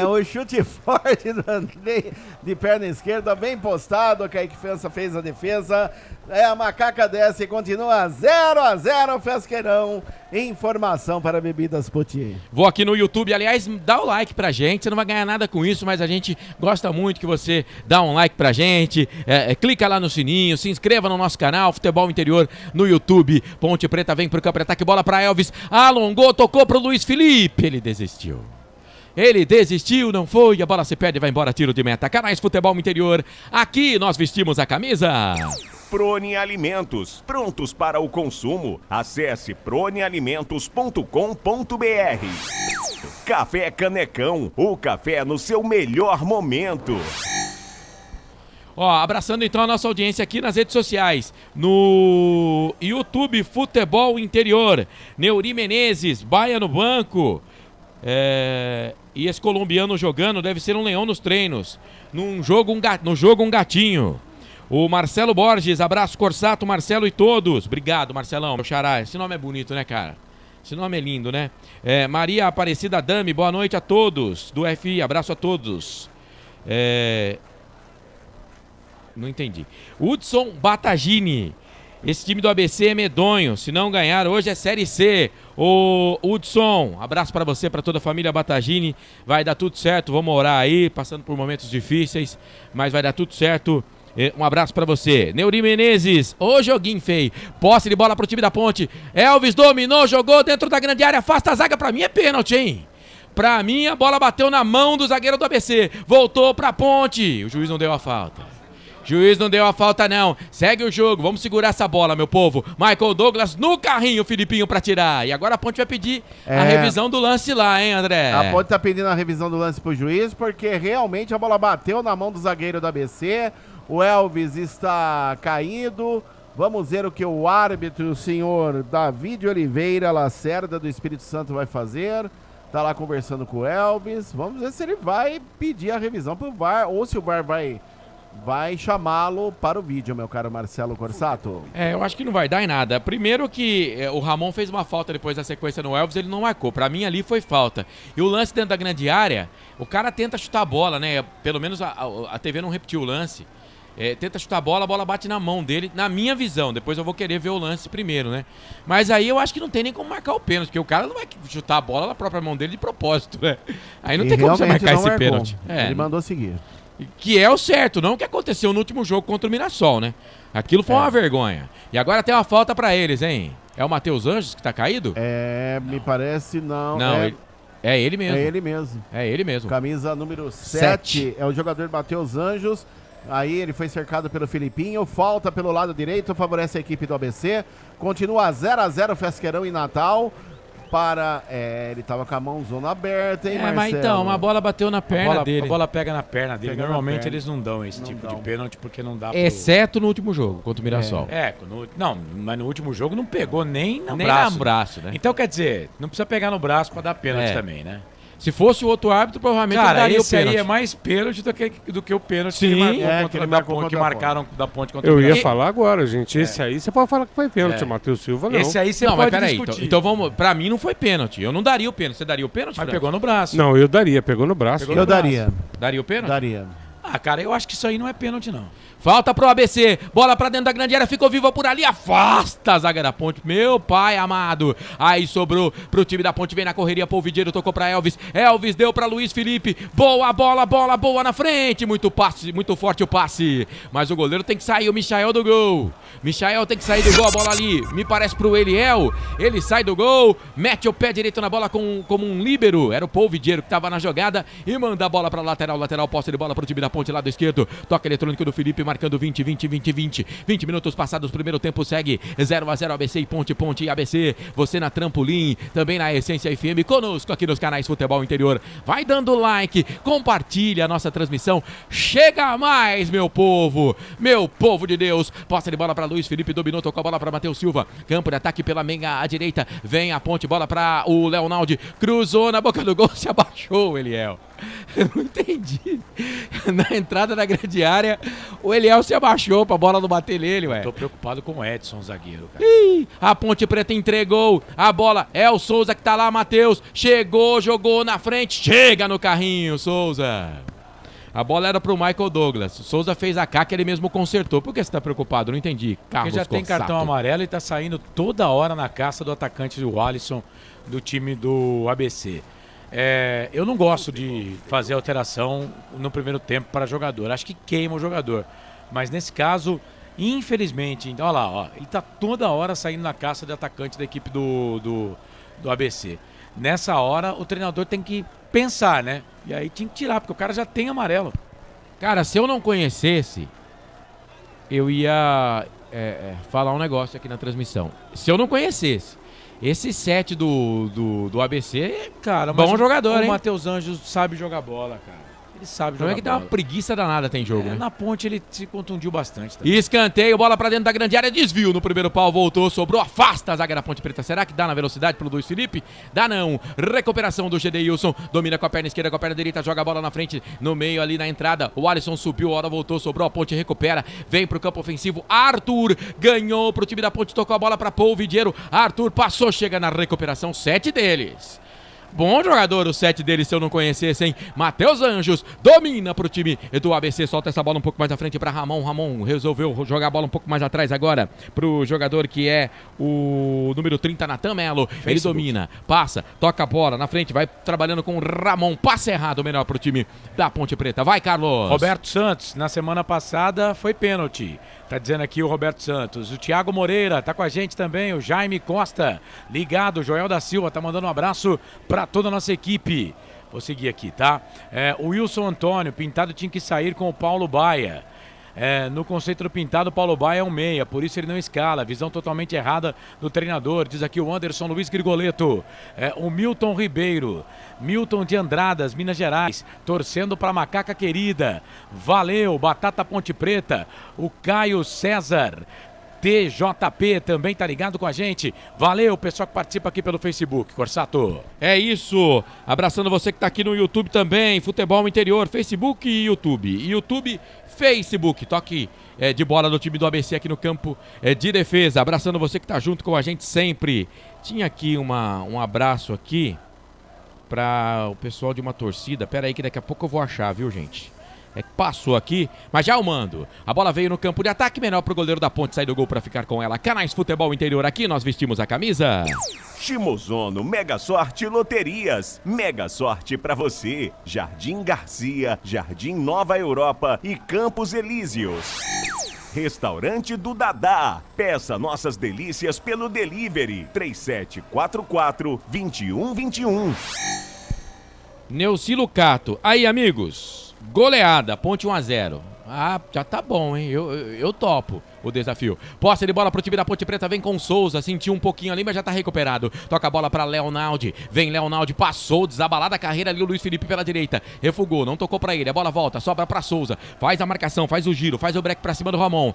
O chute forte do Andrei de perna esquerda, bem postado. O Kaique França fez a defesa. A macaca desce e continua 0-0, Fesqueirão. Informação para Bebidas Potier. Vou aqui no YouTube, aliás, dá o like pra gente. Você não vai ganhar nada com isso, mas a gente gosta muito que você dá um like pra gente. Clica lá no sininho, se inscreva no nosso canal Futebol Interior no YouTube. Ponte Preta vem pro campo de ataque, bola pra Elvis. Alongou, tocou pro Luiz Felipe. Ele desistiu, não foi. A bola se perde e vai embora, tiro de meta. Canais Futebol Interior. Aqui nós vestimos a camisa. Prone Alimentos, prontos para o consumo. Acesse pronealimentos.com.br. Café Canecão, o café no seu melhor momento. Abraçando então a nossa audiência aqui nas redes sociais, no YouTube Futebol Interior, Neuri Menezes, Baia no banco, e esse colombiano jogando, deve ser um leão nos treinos, no jogo um gatinho. O Marcelo Borges, abraço Corsato, Marcelo e todos. Obrigado, Marcelão. Meu xará, esse nome é bonito, né, cara? Esse nome é lindo, né? Maria Aparecida Dami, boa noite a todos. Do FI, abraço a todos. Não entendi. Hudson Batagini. Esse time do ABC é medonho. Se não ganhar, hoje é Série C. Ô, Hudson, abraço pra você, pra toda a família Batagini. Vai dar tudo certo, vamos orar aí, passando por momentos difíceis, mas vai dar tudo certo. Um abraço pra você. Neuri Menezes, ô joguinho feio. Posse de bola pro time da Ponte. Elvis dominou, jogou dentro da grande área, afasta a zaga. Pra mim é pênalti, hein? Pra mim a bola bateu na mão do zagueiro do ABC. Voltou pra Ponte. O juiz não deu a falta. Não. Segue o jogo. Vamos segurar essa bola, meu povo. Michael Douglas no carrinho, Filipinho pra tirar. E agora a Ponte vai pedir a revisão do lance lá, hein, André? A Ponte tá pedindo a revisão do lance pro juiz, porque realmente a bola bateu na mão do zagueiro do ABC. O Elvis está caído. Vamos ver o que o árbitro, o senhor David Oliveira Lacerda do Espírito Santo vai fazer. Tá lá conversando com o Elvis. Vamos ver se ele vai pedir a revisão pro VAR ou se o VAR vai chamá-lo para o vídeo, meu caro Marcelo Corsato. Eu acho que não vai dar em nada. Primeiro que o Ramon fez uma falta depois da sequência no Elvis, ele não marcou. Pra mim ali foi falta. E o lance dentro da grande área, o cara tenta chutar a bola, né? Pelo menos a TV não repetiu o lance. Tenta chutar a bola bate na mão dele, na minha visão. Depois eu vou querer ver o lance primeiro, né? Mas aí eu acho que não tem nem como marcar o pênalti, porque o cara não vai chutar a bola na própria mão dele de propósito, né? Aí não tem como você marcar esse pênalti. Ele mandou seguir. Que é o certo, não o que aconteceu no último jogo contra o Mirassol, né? Aquilo foi uma vergonha. E agora tem uma falta pra eles, hein? É o Matheus Anjos que tá caído? Me parece não. Não, é ele mesmo. É ele mesmo. Camisa número 7. É o jogador Matheus Anjos. Aí ele foi cercado pelo Filipinho. Falta pelo lado direito, favorece a equipe do ABC. Continua 0-0 Fesqueirão em Natal. Ele tava com a mãozona aberta, hein, Marcelo? Mas então, a bola bateu na perna dele. A bola pega na perna dele. Normalmente eles não dão esse tipo de pênalti porque não dá Exceto no último jogo, contra o Mirassol. Mas no último jogo não pegou nem no braço, né? Então, quer dizer, não precisa pegar no braço pra dar pênalti também, né? Se fosse o outro árbitro, provavelmente Cara, daria o esse aí pênalti. é mais pênalti do que o pênalti Sim. que marcaram da Ponte contra o Eu ia Mirassol. falar agora, gente. Esse aí você pode falar que foi pênalti. É. Matheus Silva, não. Esse aí você Não, mas pode peraí. discutir. Então vamos. Pra mim não foi pênalti. Eu não daria o pênalti. Você daria o pênalti? Mas Fran? pegou no braço. Não, eu daria. Pegou no braço. Pegou no braço. Daria o pênalti? Daria. Ah, cara, eu acho que isso aí não é pênalti, não. Falta pro ABC, bola pra dentro da grande área, ficou viva por ali, afasta a zaga da Ponte, meu pai amado. Aí sobrou pro time da Ponte, vem na correria, Polvidiero tocou pra Elvis, Elvis deu pra Luiz Felipe, boa bola, boa na frente, muito passe, muito forte o passe, mas o goleiro tem que sair, o Michael do gol. Michael tem que sair do gol, a bola ali, me parece pro Eliel, ele sai do gol, mete o pé direito na bola como um líbero, era o Polvidiero que tava na jogada e manda a bola pra lateral, posse de bola pro time da Ponte, lado esquerdo, toque eletrônico do Felipe, marcando 20 minutos passados, primeiro tempo segue 0-0 ABC e Ponte e ABC, você na Trampolim, também na Essência FM, conosco aqui nos canais Futebol Interior, vai dando like, compartilha a nossa transmissão, chega mais meu povo de Deus, posse de bola para Luiz Felipe, dominou, tocou a bola para Matheus Silva, campo de ataque pela meia à direita, vem a Ponte, bola para o Leonaldi, cruzou na boca do gol, se abaixou o Eliel. Eu não entendi. Na entrada da grande área, o Eliel se abaixou pra bola não bater nele, ué. Tô preocupado com o Edson, zagueiro, cara. Ih, a Ponte Preta entregou a bola, é o Souza que tá lá, Matheus, chegou, jogou na frente, chega no carrinho, Souza. A bola era pro Michael Douglas, o Souza fez a caca, ele mesmo consertou. Por que você tá preocupado? Não entendi. Carlos Porque já tem Corsato. cartão amarelo e tá saindo toda hora na caça do atacante do Alisson, do time do ABC. Eu não gosto de fazer alteração no primeiro tempo para jogador. Acho que queima o jogador. Mas nesse caso, infelizmente, olha lá, ó, ele tá toda hora saindo na caça de atacante da equipe do ABC. Nessa hora, o treinador tem que pensar, né? E aí tinha que tirar, porque o cara já tem amarelo. Cara, se eu não conhecesse, eu ia falar um negócio aqui na transmissão. Se eu não conhecesse esse 7 do ABC, cara, bom jogador, hein? O Matheus Anjos sabe jogar bola, cara. Ele sabe jogar Não é que dá uma preguiça danada, tem jogo, né? Na Ponte ele se contundiu bastante também. Escanteio, bola pra dentro da grande área, desvio no primeiro pau, voltou, sobrou, afasta a zaga da Ponte Preta. Será que dá na velocidade pro Luiz Felipe? Dá não. Recuperação do Gedeilson, domina com a perna esquerda, com a perna direita, joga a bola na frente, no meio ali na entrada. O Alisson subiu, a hora voltou, sobrou, a Ponte recupera, vem pro campo ofensivo. Arthur ganhou pro time da Ponte, tocou a bola pra Polvidiero. Arthur passou, chega na recuperação, 7 deles. Bom jogador, o 7 dele, se eu não conhecesse, hein? Matheus Anjos domina pro time do ABC, solta essa bola um pouco mais à frente pra Ramon. Ramon resolveu jogar a bola um pouco mais atrás agora pro jogador que é o número 30, Natan Melo. Ele domina, passa, toca a bola na frente, vai trabalhando com o Ramon. Passe errado, melhor pro time da Ponte Preta. Vai, Carlos. Roberto Santos, na semana passada foi pênalti. Tá dizendo aqui o Roberto Santos. O Thiago Moreira tá com a gente também. O Jaime Costa ligado. O Joel da Silva tá mandando um abraço pra toda a nossa equipe. Vou seguir aqui, tá? O Wilson Antônio, Pintado tinha que sair com o Paulo Baia. No conceito do Pintado, o Paulo Baia é um meia, por isso ele não escala. Visão totalmente errada do treinador, diz aqui o Anderson Luiz Grigoleto. O Milton Ribeiro, Milton de Andradas, Minas Gerais, torcendo pra macaca querida. Valeu, Batata Ponte Preta. O Caio César TJP também tá ligado com a gente. Valeu, pessoal que participa aqui pelo Facebook. Corsato. É isso. Abraçando você que tá aqui no YouTube também. Futebol Interior, Facebook e YouTube. YouTube, Facebook. Toque de bola do time do ABC aqui no campo de defesa. Abraçando você que tá junto com a gente sempre. Tinha aqui um abraço aqui para o pessoal de uma torcida. Pera aí que daqui a pouco eu vou achar, viu, gente? Passou aqui, mas já o mando. A bola veio no campo de ataque, menor pro goleiro da Ponte sair do gol para ficar com ela. Canais Futebol Interior, aqui nós vestimos a camisa. Shimozono Mega Sorte Loterias. Mega sorte pra você. Jardim Garcia, Jardim Nova Europa e Campos Elíseos. Restaurante do Dadá. Peça nossas delícias pelo delivery 3744-2121. Neuci Lucato. Aí, amigos. Goleada, Ponte 1-0. Ah, já tá bom, hein? Eu topo. o desafio. Posse de bola pro time da Ponte Preta, vem com Souza, sentiu um pouquinho ali, mas já tá recuperado. Toca a bola pra Leonaldi, vem Leonaldi, passou, desabalada a carreira ali, o Luiz Felipe pela direita, refugou, não tocou pra ele, a bola volta, sobra pra Souza, faz a marcação, faz o giro, faz o break pra cima do Ramon,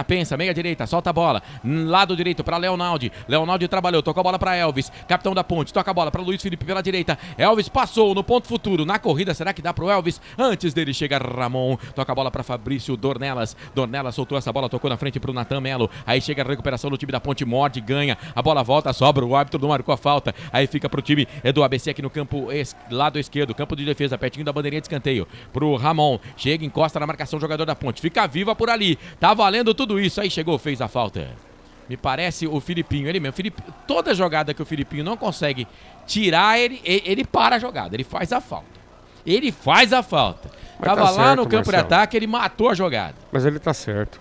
pensa, meia direita, solta a bola, lado direito pra Leonaldi, Leonaldi trabalhou, tocou a bola pra Elvis, capitão da Ponte, toca a bola pra Luiz Felipe pela direita, Elvis passou no ponto futuro, na corrida, será que dá pro Elvis? Antes dele chega Ramon, toca a bola pra Fabrício Dornelas, Dornelas soltou essa bola, tocou na frente pro Natan Melo, aí chega a recuperação do time da Ponte, morde, ganha, a bola volta, sobra, o árbitro não marcou a falta, aí fica pro time do ABC aqui no campo lado esquerdo, campo de defesa, pertinho da bandeirinha de escanteio, pro Ramon, chega, encosta na marcação, jogador da Ponte, fica viva por ali, tá valendo tudo isso, aí chegou, fez a falta. Me parece o Filipinho, ele mesmo, toda jogada que o Filipinho não consegue tirar, ele para a jogada, ele faz a falta. Ele faz a falta. Tava lá certo, no campo Marcelo. De ataque, ele matou a jogada. Mas ele tá certo.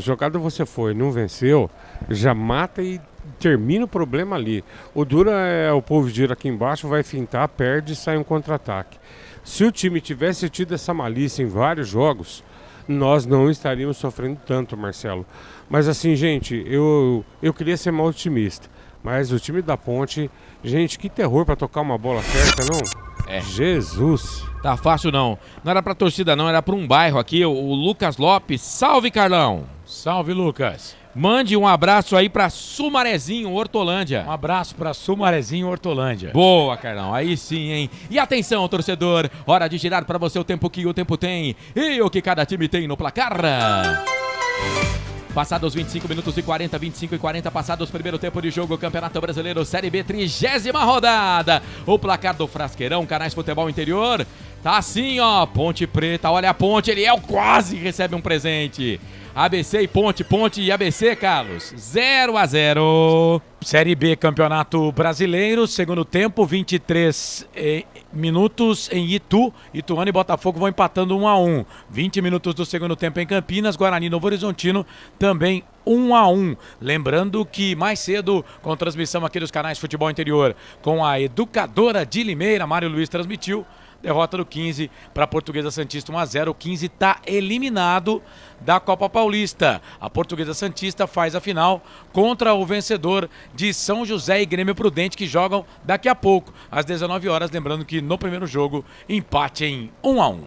Jogada você foi, não venceu, já mata e termina o problema ali. O duro é o povo gira aqui embaixo, vai fintar, perde e sai um contra-ataque. Se o time tivesse tido essa malícia em vários jogos, nós não estaríamos sofrendo tanto, Marcelo. Mas assim, gente, eu queria ser mais otimista. Mas o time da Ponte, gente, que terror pra tocar uma bola certa, não? Jesus. Tá fácil não. Não era pra torcida não, era pra um bairro aqui, o Lucas Lopes. Salve, Carlão. Salve, Lucas. Mande um abraço aí pra Sumarezinho, Hortolândia. Um abraço pra Sumarezinho, Hortolândia. Boa, Carlão. Aí sim, hein? E atenção, torcedor. Hora de girar pra você o tempo que o tempo tem e o que cada time tem no placar. Passados 25 minutos e 40, 25 e 40, passados primeiro tempo de jogo, Campeonato Brasileiro Série B, 30ª rodada. O placar do Frasqueirão, Canais Futebol Interior, tá assim, ó, Ponte Preta, olha a Ponte, Eliel quase recebe um presente. ABC e Ponte, Ponte e ABC, Carlos, 0-0. Série B, Campeonato Brasileiro, segundo tempo, 23 minutos em Itu. Ituano e Botafogo vão empatando 1-1. 20 minutos do segundo tempo em Campinas, Guarani e Novo Horizontino também 1-1. Lembrando que mais cedo, com transmissão aqui dos canais Futebol Interior, com a Educadora de Limeira, Mário Luiz transmitiu. Derrota do 15 para a Portuguesa Santista 1-0. O 15 está eliminado da Copa Paulista. A Portuguesa Santista faz a final contra o vencedor de São José e Grêmio Prudente, que jogam daqui a pouco, às 19 horas. Lembrando que no primeiro jogo, empate em 1-1.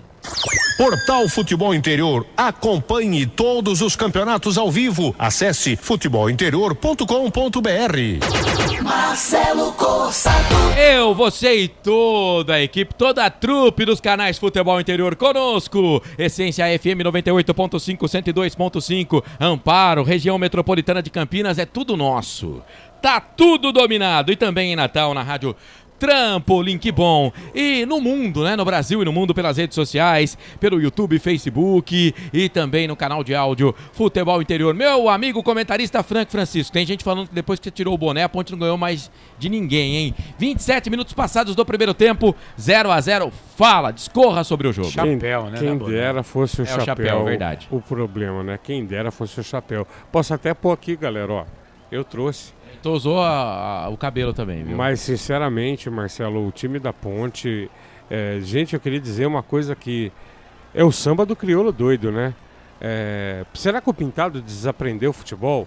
Portal Futebol Interior. Acompanhe todos os campeonatos ao vivo. Acesse futebolinterior.com.br. Marcelo Cossato. Eu, você e toda a equipe, toda a trupe dos canais Futebol Interior conosco. Essência FM 98.5, 102.5. Amparo, região metropolitana de Campinas, é tudo nosso. Tá tudo dominado. E também em Natal, na rádio Trampolim, que bom. E no mundo, né? No Brasil e no mundo, pelas redes sociais, pelo YouTube, Facebook e também no canal de áudio Futebol Interior. Meu amigo comentarista Frank Francisco, tem gente falando que depois que você tirou o boné, a Ponte não ganhou mais de ninguém, hein? 27 minutos passados do primeiro tempo, 0-0. Fala, discorra sobre o jogo. Chapéu, né? Quem dera fosse o chapéu. Verdade. O problema, né? Quem dera fosse o chapéu. Posso até pôr aqui, galera, ó. Eu trouxe. Tu usou o cabelo também, viu? Mas, sinceramente, Marcelo, o time da Ponte... gente, eu queria dizer uma coisa que... É o samba do crioulo doido, né? Será que o Pintado desaprendeu o futebol?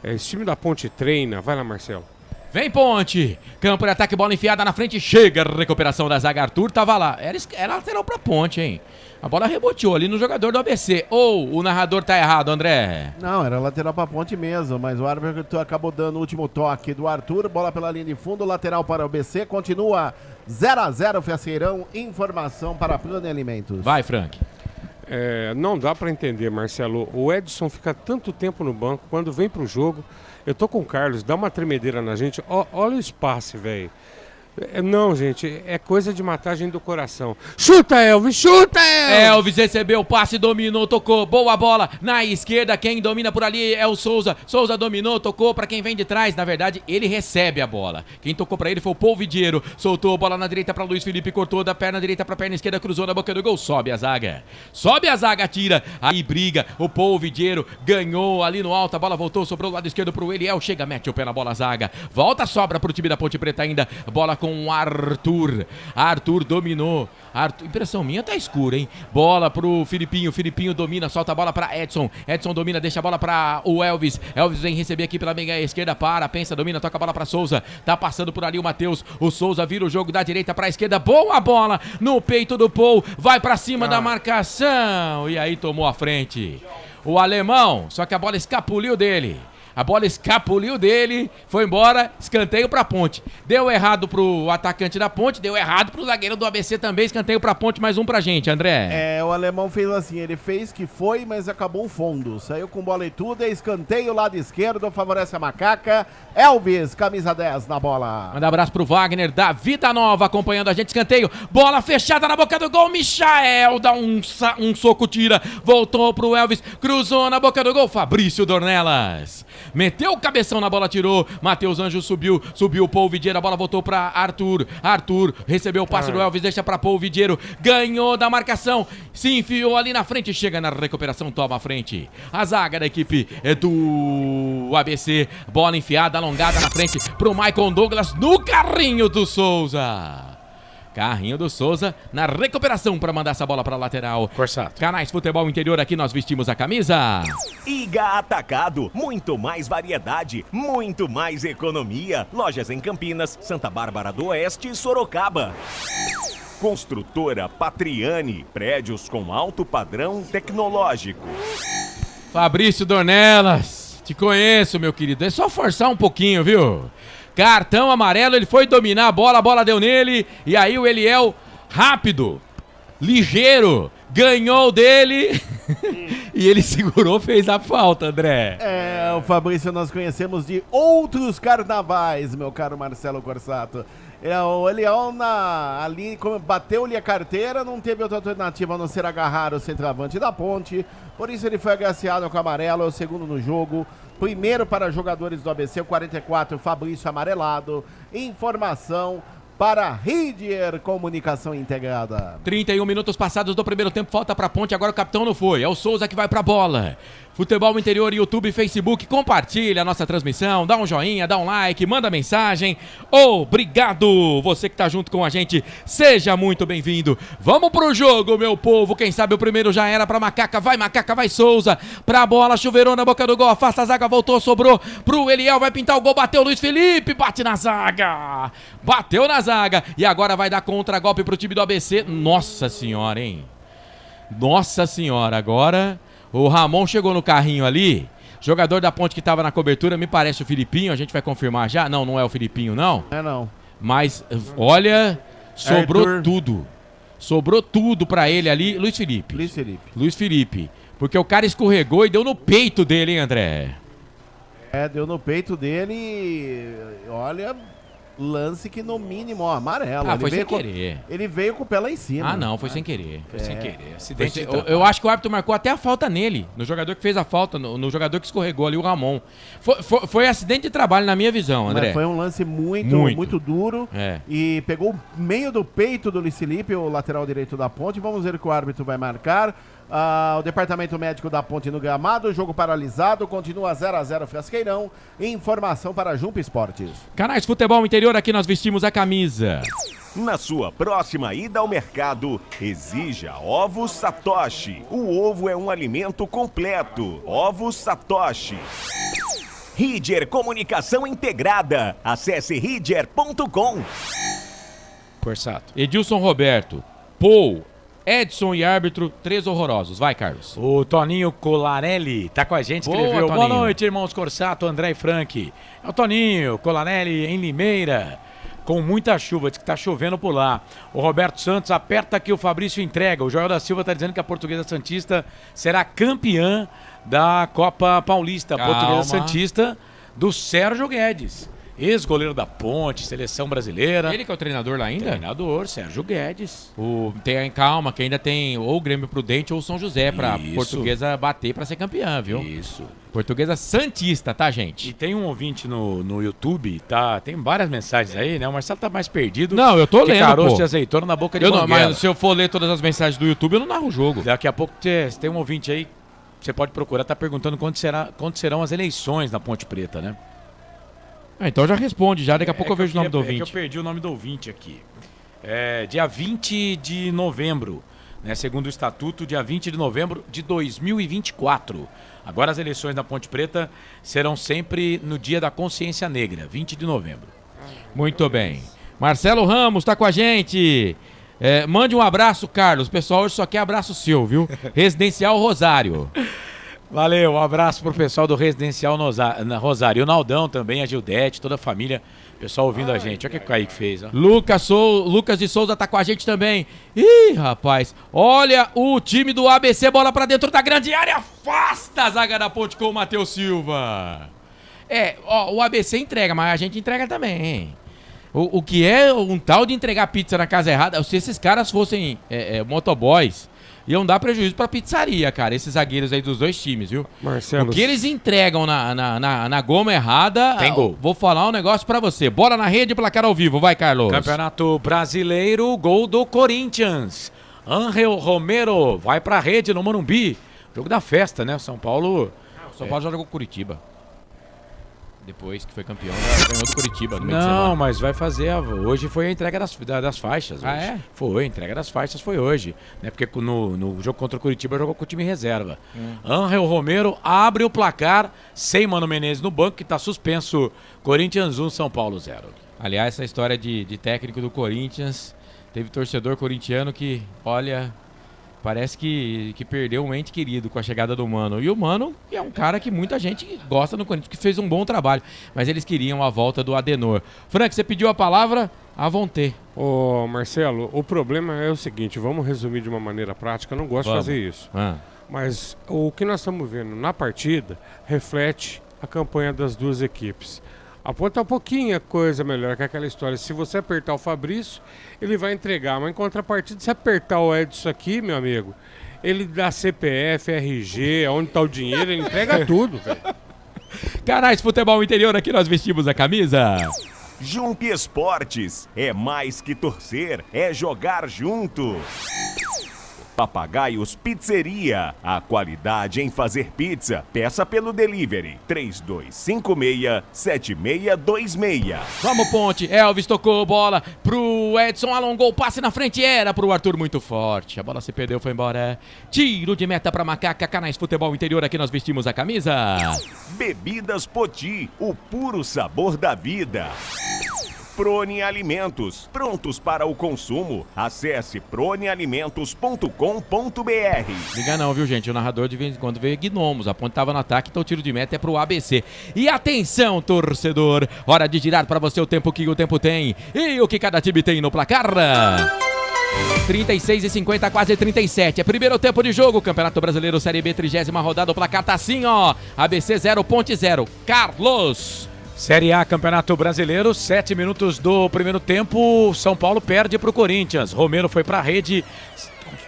Esse time da Ponte treina. Vai lá, Marcelo. Vem, Ponte! Campo de ataque, bola enfiada na frente. Chega a recuperação da zaga. Arthur tava lá. Era lateral pra Ponte, hein? A bola reboteou ali no jogador do ABC. Ou o narrador tá errado, André? Não, era lateral pra Ponte mesmo, mas o árbitro acabou dando o último toque do Arthur. Bola pela linha de fundo, lateral para o ABC. Continua 0-0, Frasqueirão. Informação para a Plano Alimentos. Vai, Frank. Não dá pra entender, Marcelo. O Edson fica tanto tempo no banco, quando vem pro jogo... Eu tô com o Carlos, dá uma tremedeira na gente. Olha o espaço, velho. Não, gente, é coisa de matagem do coração. Chuta, Elvis, chuta, Elvis! Elvis recebeu o passe, dominou, tocou, boa bola na esquerda, quem domina por ali é o Souza. Souza dominou, tocou pra quem vem de trás, na verdade, ele recebe a bola. Quem tocou pra ele foi o Polvidiero, soltou a bola na direita pra Luiz Felipe, cortou da perna direita pra perna esquerda, cruzou na boca do gol, sobe a zaga, tira, aí briga, o Polvidiero ganhou ali no alto, a bola voltou, sobrou do lado esquerdo pro Eliel, chega, mete o pé na bola, zaga, volta, sobra pro time da Ponte Preta ainda, bola com com o Arthur. Arthur dominou. Impressão minha, tá escuro, hein? Bola pro Filipinho. Filipinho domina, solta a bola pra Edson. Edson domina, deixa a bola pra o Elvis. Elvis vem receber aqui pela meia esquerda, pensa, domina, toca a bola pra Souza. Tá passando por ali o Matheus. O Souza vira o jogo da direita pra esquerda. Boa bola no peito do Paul. Vai pra cima da marcação. E aí tomou a frente o alemão, só que a bola escapuliu dele. Foi embora, escanteio pra Ponte. Deu errado pro atacante da Ponte, deu errado pro zagueiro do ABC também, escanteio pra Ponte, mais um pra gente, André. O alemão fez assim, ele fez que foi, mas acabou o fundo. Saiu com bola e tudo, escanteio, lado esquerdo, favorece a Macaca. Elvis, camisa 10 na bola. Manda abraço pro Wagner da Vida Nova, acompanhando a gente, escanteio, bola fechada na boca do gol, Michael dá um soco, tira, voltou pro Elvis, cruzou na boca do gol, Fabrício Dornelas. Meteu o cabeção na bola, tirou. Matheus Anjos subiu o Paul Vidieiro. A bola voltou pra Arthur. Arthur recebeu o passe do Elvis, deixa pra Paul Vidieiro. Ganhou da marcação. Se enfiou ali na frente. Chega na recuperação, toma a frente. A zaga da equipe do ABC. Bola enfiada, alongada na frente pro Michael Douglas no carrinho do Souza. Carrinho do Souza na recuperação para mandar essa bola para lateral. Corsato. Canais Futebol Interior, aqui nós vestimos a camisa. Iga Atacado, muito mais variedade, muito mais economia. Lojas em Campinas, Santa Bárbara do Oeste e Sorocaba. Construtora Patriani, prédios com alto padrão tecnológico. Fabrício Dornelas, te conheço, meu querido. É só forçar um pouquinho, viu? Cartão amarelo, ele foi dominar a bola deu nele, e aí o Eliel, rápido, ligeiro, ganhou dele, e ele segurou, fez a falta, André. O Fabrício nós conhecemos de outros carnavais, meu caro Marcelo Corsato. O Eliel ali, como bateu-lhe a carteira, não teve outra alternativa a não ser agarrar o centroavante da Ponte, por isso ele foi agraciado com o amarelo, é o segundo no jogo. Primeiro para jogadores do ABC, o 44, Fabrício amarelado. Informação para Ridier Comunicação Integrada. 31 minutos passados do primeiro tempo, falta para Ponte, agora o capitão não foi. É o Souza que vai para a bola. Futebol Interior, YouTube, Facebook, compartilha a nossa transmissão, dá um joinha, dá um like, manda mensagem. Obrigado! Você que tá junto com a gente, seja muito bem-vindo. Vamos pro jogo, meu povo. Quem sabe o primeiro já era pra Macaca, vai Souza. Pra bola, chuveirou na boca do gol, afasta a zaga, voltou, sobrou pro Eliel, vai pintar o gol, bateu o Luiz Felipe, bate na zaga. Bateu na zaga e agora vai dar contra-golpe pro time do ABC. Nossa senhora, hein? Nossa senhora, agora... O Ramon chegou no carrinho ali, jogador da Ponte que estava na cobertura, me parece o Filipinho, a gente vai confirmar já. Não é o Filipinho, não? Não. Mas, olha, sobrou tudo. Sobrou tudo pra ele ali, Luiz Felipe. Porque o cara escorregou e deu no peito dele, hein, André? Deu no peito dele e, olha... Lance que no mínimo, amarelo. Foi sem querer. Ele veio com o pé lá em cima. Não, foi sem querer. Foi sem querer. Acidente. Eu acho que o árbitro marcou até a falta nele. No jogador que fez a falta, no jogador que escorregou ali, o Ramon. Foi acidente de trabalho, na minha visão, André. Mas foi um lance muito duro. E pegou o meio do peito do Luiz Felipe, o lateral direito da Ponte. Vamos ver o que o árbitro vai marcar. O departamento médico da Ponte no gramado, jogo paralisado, continua 0-0 Frasqueirão. Informação para Jump Esportes. Canais Futebol Interior, aqui nós vestimos a camisa. Na sua próxima ida ao mercado, exija Ovos Satoshi. O ovo é um alimento completo. Ovos Satoshi. Ridier Comunicação Integrada. Acesse ridier.com. Corsato. Edilson Roberto, Paul, Edson e árbitro, 3 horrorosos. Vai, Carlos. O Toninho Colarelli tá com a gente, escreveu. Boa noite, irmãos Corsato, André e Frank. É o Toninho Colarelli em Limeira, com muita chuva, diz que tá chovendo por lá. O Roberto Santos aperta que o Fabrício entrega. O Joel da Silva tá dizendo que a Portuguesa Santista será campeã da Copa Paulista. Calma. Portuguesa Santista do Sérgio Guedes. Ex-goleiro da Ponte, seleção brasileira. Ele que é o treinador lá ainda? Treinador, Sérgio Guedes. Calma, que ainda tem ou o Grêmio Prudente ou o São José pra Portuguesa bater pra ser campeã, viu? Isso. Portuguesa Santista, tá, gente? E tem um ouvinte no YouTube, tá? Tem várias mensagens aí, né? O Marcelo tá mais perdido. Não, eu tô lendo, caroço de azeitona na boca de Banguela. Mas se eu for ler todas as mensagens do YouTube, eu não narro o jogo. Daqui a pouco tem um ouvinte aí, você pode procurar, tá perguntando quando serão as eleições na Ponte Preta, né? Então já responde, já daqui a pouco eu vejo o nome do ouvinte. É que eu perdi o nome do ouvinte aqui. Dia 20 de novembro, né, segundo o estatuto, dia 20 de novembro de 2024. Agora as eleições na Ponte Preta serão sempre no dia da consciência negra, 20 de novembro. Muito bem. Marcelo Ramos tá com a gente. Mande um abraço, Carlos. O pessoal hoje só quer abraço seu, viu? Residencial Rosário. Valeu, um abraço pro pessoal do Residencial Rosário. E o Naldão também, a Gildete, toda a família. Pessoal ouvindo a gente. Olha o que o Kaique fez, ó. Lucas de Souza tá com a gente também. Ih, rapaz. Olha o time do ABC, bola pra dentro da grande área. Afasta a zaga da Ponte com o Matheus Silva. O ABC entrega, mas a gente entrega também. O que é um tal de entregar pizza na casa errada? Se esses caras fossem motoboys, iam dar prejuízo pra pizzaria, cara. Esses zagueiros aí dos dois times, viu? Marcelo, o que eles entregam na goma errada... Tem gol. Vou falar um negócio pra você. Bola na rede, placar ao vivo. Vai, Carlos. Campeonato Brasileiro, gol do Corinthians. Ángel Romero vai pra rede no Morumbi. Jogo da festa, né? São Paulo... São Paulo já jogou com Curitiba. Depois que foi campeão, ganhou do Curitiba no meio de Não, semana. mas vai fazer. Hoje foi a entrega das faixas. Ah, hoje. é? Foi, a entrega das faixas foi hoje. Né? Porque no jogo contra o Curitiba jogou com o time reserva. Ángel Romero abre o placar sem Mano Menezes no banco, que está suspenso. Corinthians 1, São Paulo 0. Aliás, essa história de técnico do Corinthians, teve torcedor corintiano que, olha, parece que perdeu um ente querido com a chegada do Mano. E o Mano é um cara que muita gente gosta no Corinthians, que fez um bom trabalho. Mas eles queriam a volta do Adenor. Frank, você pediu a palavra, a vontade. Ô, Marcelo, o problema é o seguinte, vamos resumir de uma maneira prática, eu não gosto de fazer isso. Mas o que nós estamos vendo na partida reflete a campanha das duas equipes. Aponta um pouquinho a coisa melhor que aquela história. Se você apertar o Fabrício, ele vai entregar. Mas em contrapartida, se apertar o Edson aqui, meu amigo, ele dá CPF, RG, onde está o dinheiro, ele entrega tudo, velho. Canais Futebol Interior, aqui nós vestimos a camisa. Jump Esportes, é mais que torcer, é jogar junto. Papagaios Pizzeria, a qualidade em fazer pizza. Peça pelo delivery 3256-7626. Vamos, Ponte. Elvis tocou bola pro Edson, alongou o passe na frente, era pro Arthur muito forte. A bola se perdeu, foi embora. Tiro de meta pra Macaca. Canais Futebol Interior, aqui nós vestimos a camisa. Bebidas Poti, o puro sabor da vida. Prone Alimentos, prontos para o consumo. Acesse pronealimentos.com.br. Liga não, viu, gente? O narrador de vez em quando veio gnomos. A Ponte tava no ataque, então o tiro de meta é pro ABC. E atenção, torcedor. Hora de girar para você o tempo que o tempo tem. E o que cada time tem no placar. 36:50, quase 37. É primeiro tempo de jogo. Campeonato Brasileiro Série B, 30ª rodada. O placar tá assim, ó. ABC 0, Ponte 0. Carlos. Série A, Campeonato Brasileiro, 7 minutos do primeiro tempo, São Paulo perde para o Corinthians. Romero foi para a rede,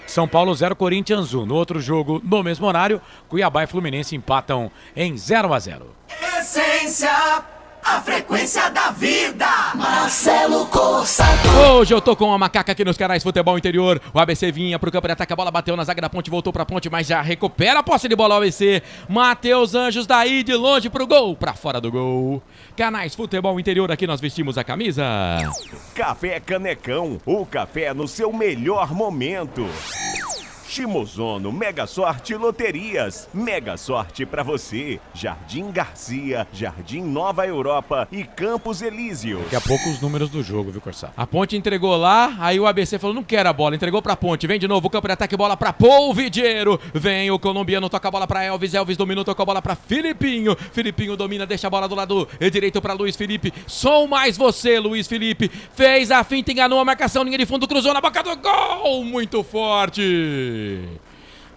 São Paulo 0, Corinthians 1. No outro jogo, no mesmo horário, Cuiabá e Fluminense empatam em 0-0. Essência, a frequência da vida. Marcelo Cossato. Hoje eu tô com a Macaca aqui nos canais Futebol Interior. O ABC vinha pro campo de ataque, a bola bateu na zaga da Ponte, voltou pra Ponte, mas já recupera a posse de bola o ABC. Matheus Anjos daí de longe pro gol, pra fora do gol. Canais Futebol Interior, aqui nós vestimos a camisa. Café Canecão, o café no seu melhor momento. Shimozono Mega Sorte Loterias. Mega Sorte pra você. Jardim Garcia, Jardim Nova Europa e Campos Elísio. Daqui a pouco os números do jogo, viu, Corsar? A Ponte entregou lá, aí o ABC falou, não quero a bola, entregou pra Ponte, vem de novo, o campo de ataque, bola pra Polvidiero, vem o colombiano, toca a bola pra Elvis, Elvis dominou, tocou a bola pra Filipinho, Filipinho domina, deixa a bola do lado direito pra Luiz Felipe, sou mais você, Luiz Felipe, fez a finta, enganou a marcação, linha de fundo, cruzou na boca do gol, muito forte.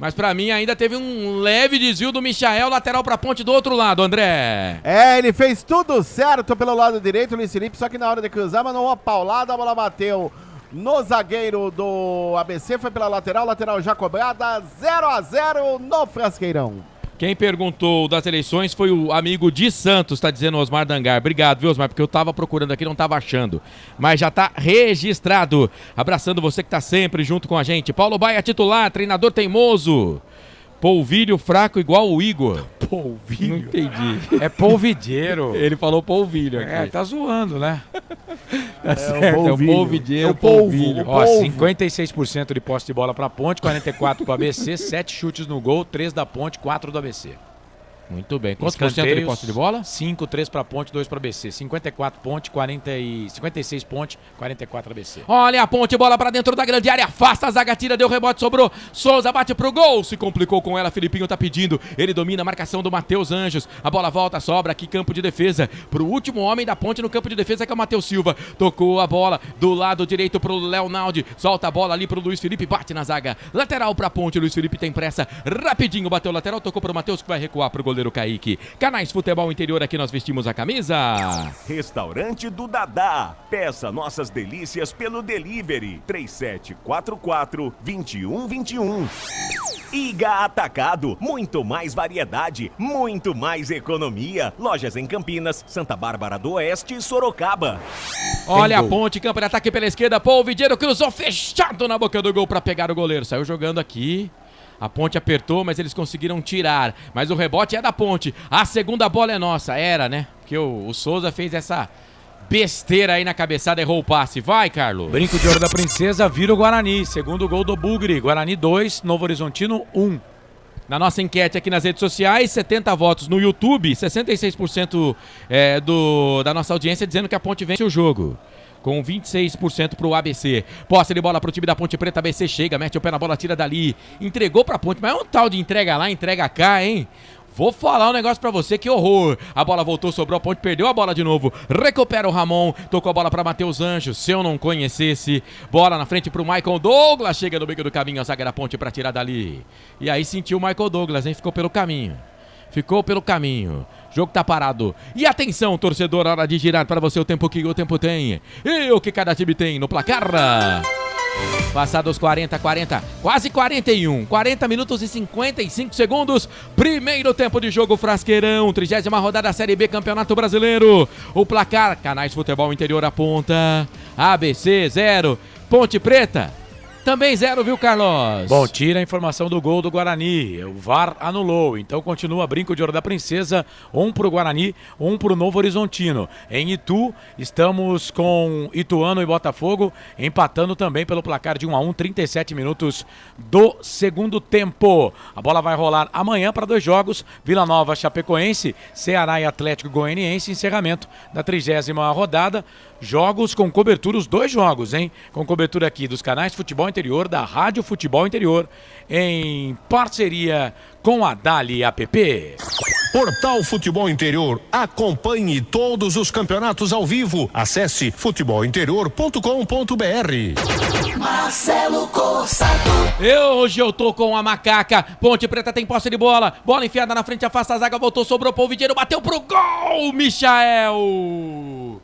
Mas pra mim ainda teve um leve desvio do Michael, lateral pra Ponte do outro lado, André. Ele fez tudo certo pelo lado direito, Luiz Felipe, só que na hora de cruzar, mandou uma paulada, a bola bateu no zagueiro do ABC, foi pela lateral já cobrada, 0-0 no Frasqueirão. Quem perguntou das eleições foi o amigo de Santos, tá dizendo Osmar Dangar. Obrigado, viu, Osmar, porque eu tava procurando aqui, não tava achando. Mas já tá registrado. Abraçando você que tá sempre junto com a gente. Paulo Baia, titular, treinador teimoso. Polvilho fraco igual o Igor. Polvilho? Não entendi. É polvideiro. Ele falou polvilho aqui. É, tá zoando, né? Tá certo, é o polvilheiro, É o polvilho. Ó, 56% de posse de bola pra Ponte, 44% pro ABC, 7 chutes no gol, 3 da Ponte, 4 do ABC. Muito bem. Quantos por cento de posse de bola? 5, 3 pra Ponte, 2 pra ABC. 54 Ponte, 56 Ponte, 44 ABC. Olha a Ponte, bola pra dentro da grande área, afasta a zaga, tira, deu rebote, sobrou. Souza bate pro gol, se complicou com ela, Filipinho tá pedindo. Ele domina a marcação do Matheus Anjos. A bola volta, sobra aqui, campo de defesa. Pro último homem da Ponte no campo de defesa, que é o Matheus Silva. Tocou a bola do lado direito pro Leonaldi. Solta a bola ali pro Luiz Felipe, bate na zaga. Lateral pra Ponte, Luiz Felipe tem pressa. Rapidinho, bateu o lateral, tocou pro Matheus, que vai recuar pro goleiro Kaique. Canais Futebol Interior, aqui nós vestimos a camisa. Restaurante do Dadá. Peça nossas delícias pelo delivery 3744-2121. Iga Atacado, muito mais variedade, muito mais economia. Lojas em Campinas, Santa Bárbara do Oeste e Sorocaba. Olha a Ponte, campo de ataque pela esquerda, Polvilheiro cruzou fechado na boca do gol para pegar o goleiro. Saiu jogando aqui. A Ponte apertou, mas eles conseguiram tirar. Mas o rebote é da Ponte. A segunda bola é nossa. Era, né? Porque o Souza fez essa besteira aí na cabeçada, errou o passe. Vai, Carlos. Brinco de Ouro da Princesa vira o Guarani. Segundo gol do Bugre. Guarani 2, Novo Horizontino 1. Na nossa enquete aqui nas redes sociais, 70 votos no YouTube, 66% da nossa audiência dizendo que a Ponte vence o jogo. Com 26% pro ABC. Posse de bola pro time da Ponte Preta. ABC chega, mete o pé na bola, tira dali. Entregou pra Ponte, mas é um tal de entrega lá, entrega cá, hein? Vou falar um negócio pra você, que horror. A bola voltou, sobrou, a Ponte perdeu a bola de novo. Recupera o Ramon, tocou a bola pra Matheus Anjos. Se eu não conhecesse, bola na frente pro Michael Douglas. Chega no meio do caminho, a zaga da Ponte pra tirar dali. E aí sentiu o Michael Douglas, hein? Ficou pelo caminho. Jogo tá parado. E atenção, torcedor, hora de girar para você o tempo que o tempo tem. E o que cada time tem no placar. Passados 40, quase 41. 40 minutos e 55 segundos. Primeiro tempo de jogo, Frasqueirão. 30ª rodada da Série B, Campeonato Brasileiro. O placar, Canais Futebol Interior aponta. ABC 0, Ponte Preta também 0, viu, Carlos? Bom, tira a informação do gol do Guarani. O VAR anulou. Então continua Brinco de Ouro da Princesa. 1 pro Guarani, 1 pro Novo Horizontino. Em Itu, estamos com Ituano e Botafogo empatando também pelo placar de 1-1, 37 minutos do segundo tempo. A bola vai rolar amanhã para 2 jogos. Vila Nova, Chapecoense, Ceará e Atlético Goianiense. Encerramento da 30ª rodada. Jogos com cobertura, os 2 jogos, hein? Com cobertura aqui dos canais Futebol Interior, da Rádio Futebol Interior, em parceria com a Dali App. Portal Futebol Interior. Acompanhe todos os campeonatos ao vivo. Acesse futebolinterior.com.br. Marcelo Corsato. Hoje eu tô com a macaca. Ponte Preta tem posse de bola. Bola enfiada na frente, afasta a zaga, voltou, sobrou, Polvilheiro, bateu pro gol, Michael.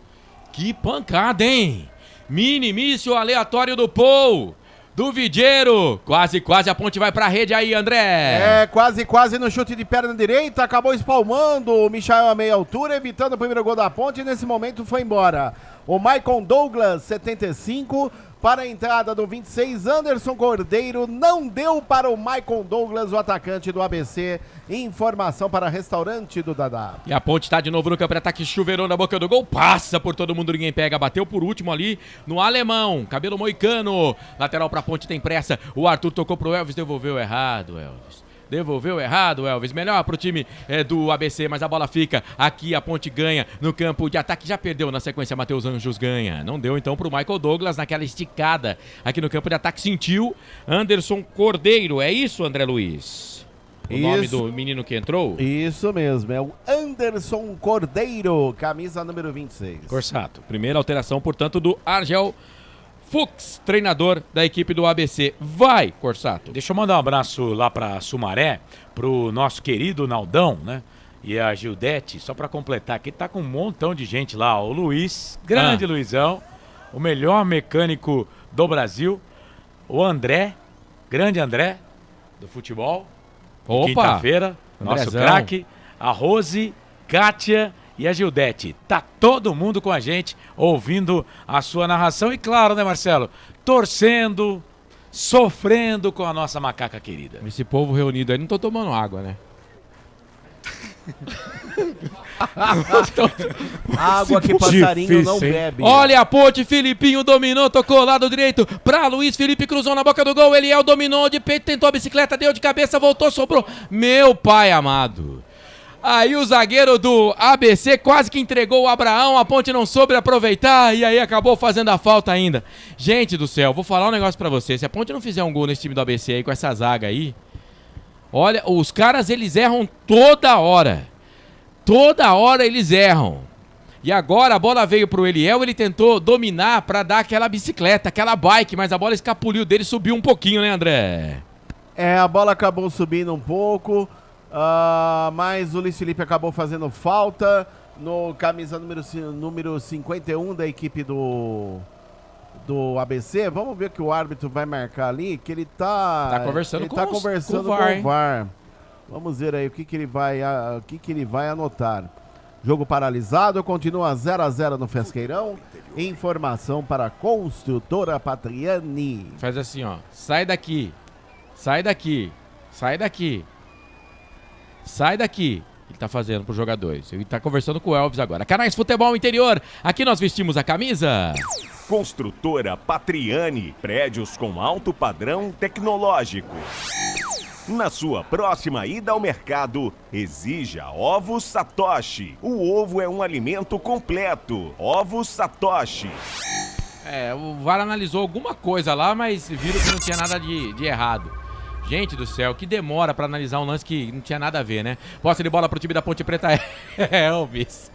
Que pancada, hein? Minimício aleatório do Paul. Do Vidieiro. Quase a Ponte vai pra rede aí, André. Quase no chute de perna direita. Acabou espalmando o Michael a meia altura, evitando o primeiro gol da Ponte. E nesse momento foi embora o Michael Douglas, 75. Para a entrada do 26, Anderson Cordeiro. Não deu para o Michael Douglas, o atacante do ABC. Informação para restaurante do Dadá. E a Ponte tá de novo no campo de ataque, chuveirou na boca do gol, passa por todo mundo, ninguém pega, bateu por último ali no alemão, cabelo moicano. Lateral pra Ponte, tem pressa, o Arthur tocou pro Elvis, devolveu errado, Elvis. Melhor pro time do ABC, mas a bola fica aqui, a Ponte ganha no campo de ataque, já perdeu na sequência, Matheus Anjos ganha. Não deu então pro Michael Douglas naquela esticada aqui no campo de ataque, sentiu Anderson Cordeiro, é isso, André Luiz? O nome do menino que entrou? Isso mesmo, é o Anderson Cordeiro, camisa número 26. Corsato, primeira alteração, portanto, do Argel Fux, treinador da equipe do ABC. Vai, Corsato. Deixa eu mandar um abraço lá pra Sumaré, pro nosso querido Naldão, né? E a Gildete, só pra completar aqui, tá com um montão de gente lá. O Luiz, grande Luizão, o melhor mecânico do Brasil. O André, grande André, do futebol. Opa! Quinta-feira, nosso craque. A Rose, Kátia e a Gildete. Tá todo mundo com a gente, ouvindo a sua narração. E claro, né, Marcelo? Torcendo, sofrendo com a nossa macaca querida. Esse povo reunido aí não tô tomando água, né? Água que passarinho não bebe. Olha a ponte, Filipinho dominou, tocou lado direito pra Luiz Felipe, cruzou na boca do gol, Eliel dominou de peito, tentou a bicicleta, deu de cabeça, voltou, sobrou. Meu pai amado. Aí o zagueiro do ABC quase que entregou o Abraão, a ponte não soube aproveitar e aí acabou fazendo a falta ainda. Gente do céu, vou falar um negócio pra você, se a ponte não fizer um gol nesse time do ABC aí com essa zaga aí, olha, os caras eles erram toda hora. Toda hora eles erram. E agora a bola veio pro Eliel, ele tentou dominar pra dar aquela bicicleta, aquela bike, mas a bola escapuliu dele, subiu um pouquinho, né, André? A bola acabou subindo um pouco, mas o Luiz Felipe acabou fazendo falta no camisa número 51 da equipe do ABC. Vamos ver o que o árbitro vai marcar ali, que ele tá conversando com o VAR. Vamos ver aí o que ele vai anotar. Jogo paralisado, continua 0-0 no Fesqueirão. Informação para a Construtora Patriani. Faz assim, ó. Sai daqui. Sai daqui. Sai daqui. Sai daqui. Ele tá fazendo pros jogadores. Ele tá conversando com o Elvis agora. Canais Futebol Interior. Aqui nós vestimos a camisa. Construtora Patriani. Prédios com alto padrão tecnológico. Na sua próxima ida ao mercado, exija Ovos Satoshi. O ovo é um alimento completo. Ovos Satoshi. O VAR analisou alguma coisa lá, mas viram que não tinha nada de errado. Gente do céu, que demora pra analisar um lance que não tinha nada a ver, né? Posse de bola pro time da Ponte Preta. Elvis.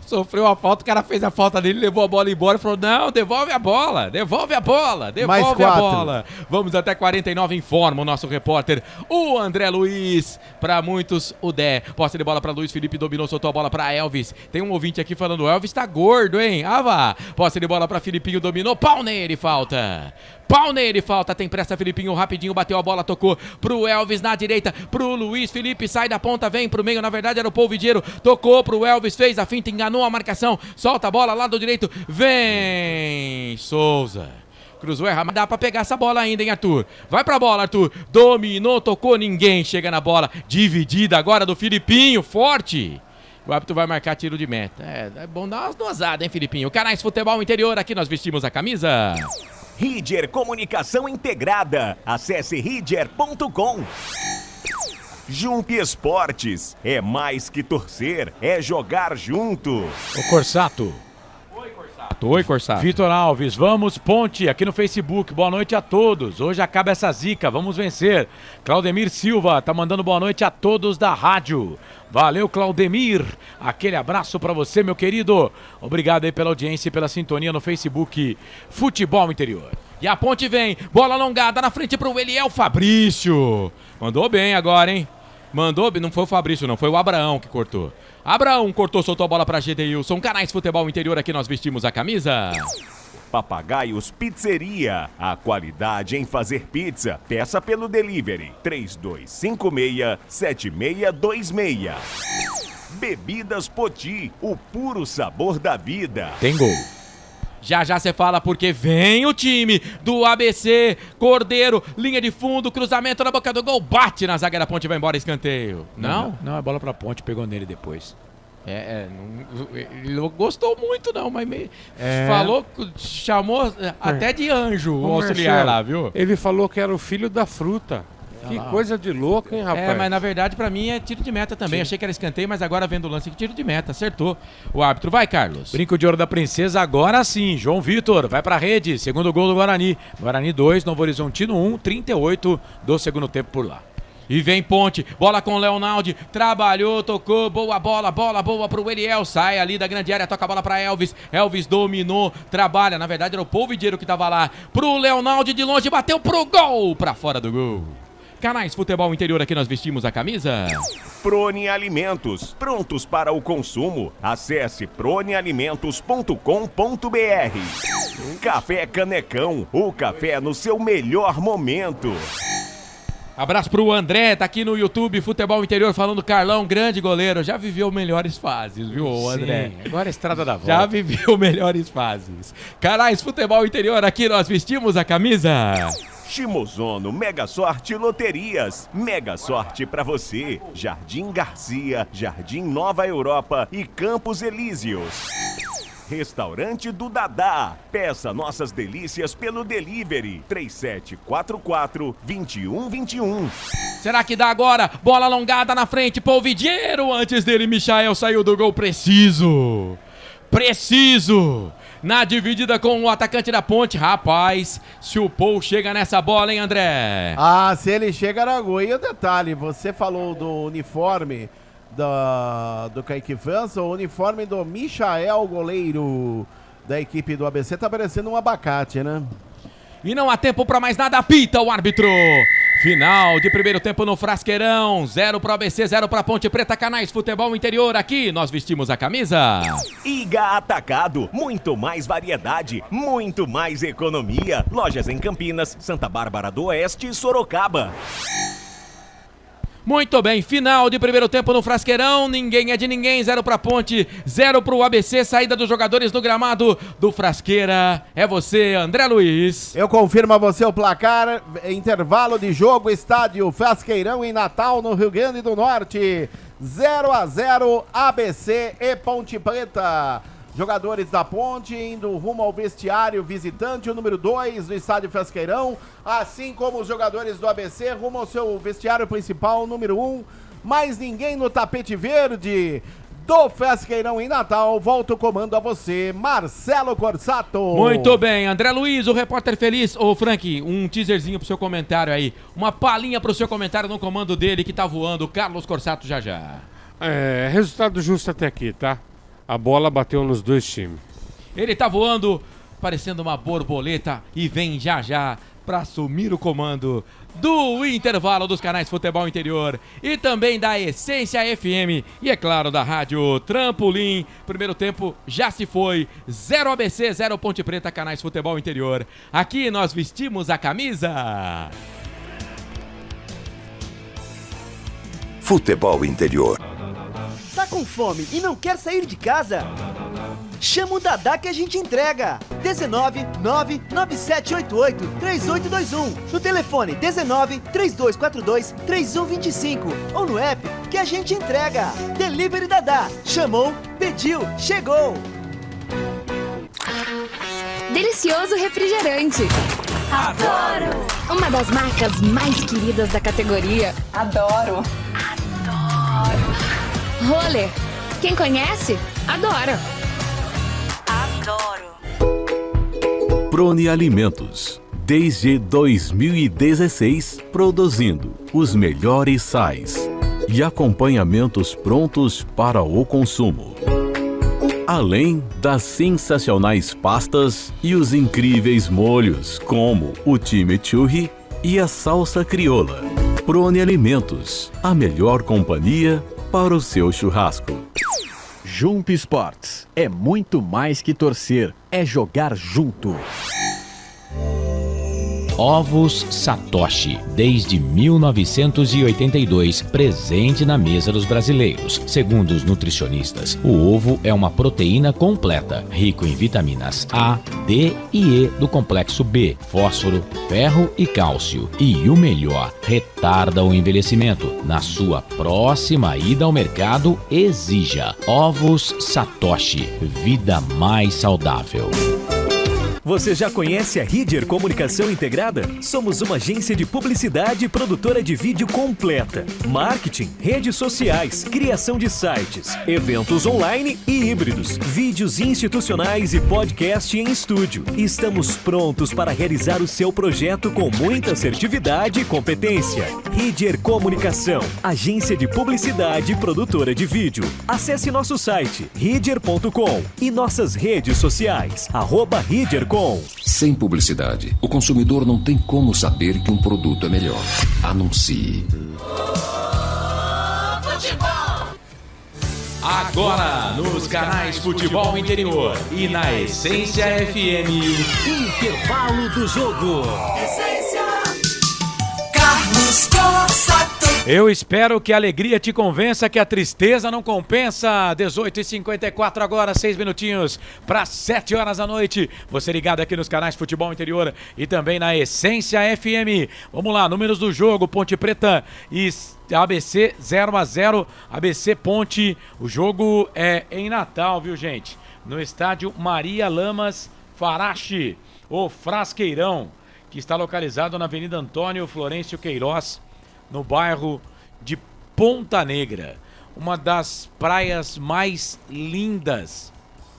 Sofreu a falta, o cara fez a falta dele, levou a bola embora e falou, não, devolve a bola, devolve a bola, devolve a bola. Vamos até 49, informa o nosso repórter, o André Luiz. Pra muitos, o Dé. Posse de bola pra Luiz Felipe, dominou, soltou a bola pra Elvis. Tem um ouvinte aqui falando, o Elvis tá gordo, hein? Ah, vá. Posse de bola pra Filipinho, dominou, pau nele, falta. Pau nele, falta, tem pressa, Filipinho, rapidinho, bateu a bola, tocou pro Elvis na direita, pro Luiz Felipe, sai da ponta, vem pro meio, na verdade era o Polvidiero, tocou pro Elvis, fez a finta, enganou a marcação, solta a bola, lado direito, vem Souza. Cruzou errado, mas dá pra pegar essa bola ainda, hein, Arthur? Vai pra bola, Arthur. Dominou, tocou, ninguém chega na bola. Dividida agora do Filipinho, forte. O árbitro vai marcar tiro de meta. É bom dar umas dosadas, hein, Filipinho? Canais Futebol Interior, aqui nós vestimos a camisa. Ridger Comunicação Integrada. Acesse ridger.com. Jump Esportes. É mais que torcer, é jogar junto. O Corsato. Oi, Corsato. Vitor Alves, vamos, Ponte, aqui no Facebook. Boa noite a todos. Hoje acaba essa zica, vamos vencer. Claudemir Silva tá mandando boa noite a todos da rádio. Valeu, Claudemir. Aquele abraço pra você, meu querido. Obrigado aí pela audiência e pela sintonia no Facebook Futebol Interior. E a Ponte vem, bola alongada na frente pro Eliel Fabrício. Mandou bem agora, hein? Mandou bem, não foi o Fabrício não, foi o Abraão que cortou. Abraão cortou, soltou a bola pra Gedeilson. Canais Futebol Interior, aqui nós vestimos a camisa. Papagaios Pizzeria. A qualidade em fazer pizza. Peça pelo delivery 3256-7626. Bebidas Poti. O puro sabor da vida. Tem gol. Já já você fala porque vem o time do ABC. Cordeiro, linha de fundo, cruzamento na boca do gol. Bate na zaga da Ponte, vai embora, escanteio. Não? Não, é bola pra Ponte, pegou nele depois. Ele não gostou muito não, mas falou, chamou até de anjo o auxiliar lá, viu? Ele falou que era o filho da fruta. Que coisa de louco, hein, rapaz? Mas na verdade pra mim é tiro de meta também. Sim. Achei que era escanteio, mas agora vendo o lance aqui, tiro de meta. Acertou o árbitro. Vai, Carlos. Brinco de ouro da Princesa, agora sim. João Vitor vai pra rede. Segundo gol do Guarani. Guarani 2, Novo Horizontino 1, 38 do segundo tempo por lá. E vem Ponte, bola com o Leonaldi, trabalhou, tocou, boa bola pro Eliel, sai ali da grande área, toca a bola pra Elvis, Elvis dominou, trabalha, na verdade era o Polvidiero que tava lá, pro Leonaldi de longe, bateu pro gol, pra fora do gol. Canais Futebol Interior, aqui nós vestimos a camisa. Prone Alimentos, prontos para o consumo. Acesse pronealimentos.com.br. Café Canecão, o café no seu melhor momento. Abraço pro André, tá aqui no YouTube, Futebol Interior, falando Carlão, grande goleiro, já viveu melhores fases, viu, André? Sim, agora é estrada da volta. Já viveu melhores fases. Canais Futebol Interior, aqui nós vestimos a camisa. Shimozono Mega Sorte Loterias. Mega Sorte pra você. Jardim Garcia, Jardim Nova Europa e Campos Elíseos. Restaurante do Dadá. Peça nossas delícias pelo delivery 3744-2121. Será que dá agora? Bola alongada na frente, Polvidiero. Antes dele, Michael saiu do gol preciso. Na dividida com o atacante da Ponte. Rapaz, se o Paul chega nessa bola, hein, André? Ah, se ele chega na gol. E o detalhe, você falou do uniforme do Kaique França, o uniforme do Michael, goleiro da equipe do ABC, tá parecendo um abacate, né? E não há tempo pra mais nada, apita o árbitro. Final de primeiro tempo no Frasqueirão. 0 para o ABC, 0 para Ponte Preta. Canais Futebol Interior. Aqui nós vestimos a camisa. Iga Atacado. Muito mais variedade, muito mais economia. Lojas em Campinas, Santa Bárbara do Oeste e Sorocaba. Muito bem, final de primeiro tempo no Frasqueirão, ninguém é de ninguém, 0 para Ponte, 0 para o ABC, saída dos jogadores no gramado do Frasqueira, é você, André Luiz. Eu confirmo a você o placar, intervalo de jogo, estádio Frasqueirão em Natal, no Rio Grande do Norte, 0-0, ABC e Ponte Preta. Jogadores da Ponte indo rumo ao vestiário visitante, o número 2 do estádio Frasqueirão, assim como os jogadores do ABC rumo ao seu vestiário principal, número 1. Mais ninguém no tapete verde do Frasqueirão em Natal. Volta o comando a você, Marcelo Corsato. Muito bem, André Luiz, o repórter feliz. Ô, Frank, um teaserzinho pro seu comentário aí. Uma palhinha pro seu comentário no comando dele que tá voando, Carlos Corsato já já. Resultado justo até aqui, tá? A bola bateu nos dois times. Ele tá voando, parecendo uma borboleta e vem já já para assumir o comando do intervalo dos canais Futebol Interior e também da Essência FM e, é claro, da Rádio Trampolim. Primeiro tempo já se foi, 0 ABC, 0 Ponte Preta, canais Futebol Interior. Aqui nós vestimos a camisa. Futebol Interior. Tá com fome e não quer sair de casa? Chama o Dadá que a gente entrega. 19 99788 3821. No telefone 19 3242 3125. Ou no app que a gente entrega. Delivery Dadá. Chamou, pediu, chegou. Delicioso refrigerante. Adoro! Uma das marcas mais queridas da categoria. Adoro! Roller. Quem conhece, adora. Adoro! Prone Alimentos. Desde 2016, produzindo os melhores sais e acompanhamentos prontos para o consumo. Além das sensacionais pastas e os incríveis molhos, como o chimichurri e a salsa crioula. Prone Alimentos, a melhor companhia para o seu churrasco. Jump Sports é muito mais que torcer, é jogar junto. Ovos Satoshi, desde 1982, presente na mesa dos brasileiros. Segundo os nutricionistas, o ovo é uma proteína completa, rico em vitaminas A, D e E do complexo B, fósforo, ferro e cálcio. E o melhor, retarda o envelhecimento. Na sua próxima ida ao mercado, exija Ovos Satoshi, vida mais saudável. Você já conhece a Ridger Comunicação Integrada? Somos uma agência de publicidade e produtora de vídeo completa. Marketing, redes sociais, criação de sites, eventos online e híbridos, vídeos institucionais e podcast em estúdio. Estamos prontos para realizar o seu projeto com muita assertividade e competência. Ridger Comunicação, agência de publicidade e produtora de vídeo. Acesse nosso site, ridger.com e nossas redes sociais, @ridger.com. Sem publicidade, o consumidor não tem como saber que um produto é melhor. Anuncie. Agora, nos canais Futebol Interior e na Essência FM. Intervalo do jogo. Essência. Carlos Corsato. Eu espero que a alegria te convença, que a tristeza não compensa. 18h54 agora, 6 minutinhos para 7 horas da noite. Você ligado aqui nos canais Futebol Interior e também na Essência FM. Vamos lá, números do jogo, Ponte Preta e ABC 0-0, ABC Ponte. O jogo é em Natal, viu, gente? No estádio Maria Lamas Farache, o Frasqueirão, que está localizado na Avenida Antônio Florencio Queiroz, no bairro de Ponta Negra, uma das praias mais lindas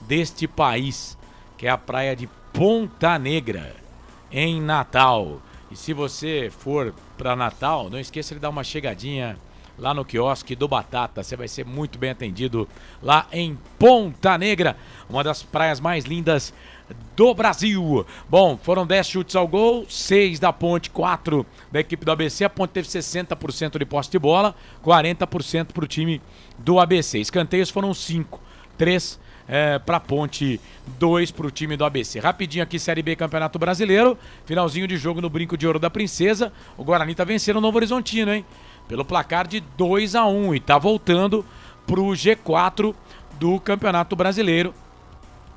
deste país, que é a praia de Ponta Negra, em Natal. E se você for para Natal, não esqueça de dar uma chegadinha lá no quiosque do Batata, você vai ser muito bem atendido lá em Ponta Negra, uma das praias mais lindas do Brasil. Bom, foram 10 chutes ao gol, 6 da Ponte, 4 da equipe do ABC. A Ponte teve 60% de posse de bola, 40% para o time do ABC. Escanteios foram 5, 3 para a Ponte, 2 para o time do ABC. Rapidinho aqui, Série B Campeonato Brasileiro, finalzinho de jogo no Brinco de Ouro da Princesa. O Guarani tá vencendo o Novo Horizontino, hein? Pelo placar de 2-1 e tá voltando pro G4 do Campeonato Brasileiro.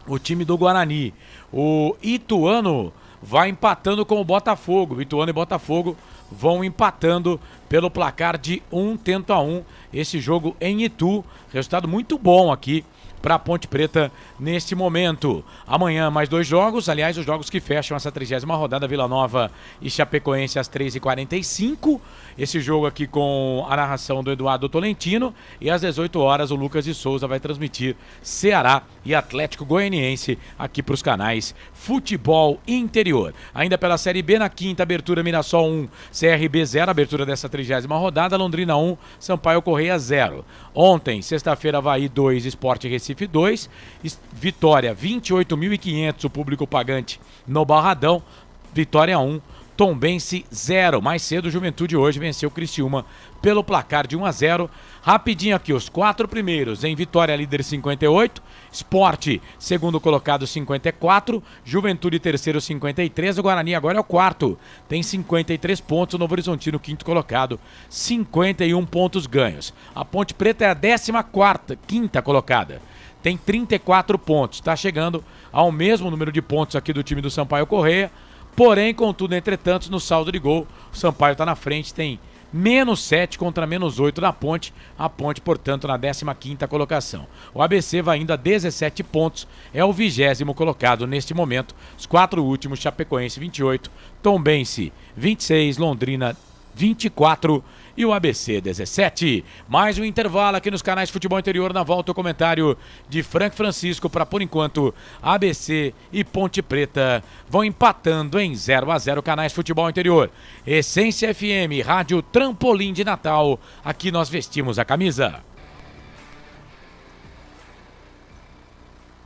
O time do Guarani. O Ituano vai empatando com o Botafogo. O Ituano e Botafogo vão empatando pelo placar de 1-1. Esse jogo em Itu. Resultado muito bom aqui para a Ponte Preta neste momento. Amanhã mais 2 jogos, aliás, os jogos que fecham essa 30ª rodada, Vila Nova e Chapecoense às 3h45. Esse jogo aqui com a narração do Eduardo Tolentino, e às 18 horas o Lucas de Souza vai transmitir Ceará e Atlético Goianiense aqui para os canais Futebol Interior. Ainda pela Série B, na quinta abertura, Mirassol 1, CRB 0, abertura dessa 30ª rodada, Londrina 1, Sampaio Correia 0. Ontem, sexta-feira, Avaí 2, Sport Recife 2, Vitória 28.500, o público pagante no Barradão, Vitória 1, Tombense 0. Mais cedo, Juventude hoje venceu o Criciúma pelo placar de 1-0. Rapidinho aqui, os 4 primeiros. Em Vitória, líder 58. Sport, segundo colocado, 54. Juventude, terceiro, 53. O Guarani agora é o quarto. Tem 53 pontos. O Novo Horizontino, quinto colocado, 51 pontos ganhos. A Ponte Preta é a 14ª, quinta colocada. Tem 34 pontos. Está chegando ao mesmo número de pontos aqui do time do Sampaio Correia. Porém, contudo, entretanto, no saldo de gol, o Sampaio está na frente, tem -7 contra -8 da Ponte. A Ponte, portanto, na 15ª colocação. O ABC vai indo a 17 pontos, é o 20º colocado neste momento. Os 4 últimos, Chapecoense 28, Tombense 26, Londrina 24 e o ABC 17. Mais um intervalo aqui nos canais Futebol Interior. Na volta o comentário de Frank Francisco para, por enquanto, ABC e Ponte Preta vão empatando em 0-0. Canais Futebol Interior. Essência FM, Rádio Trampolim de Natal. Aqui nós vestimos a camisa.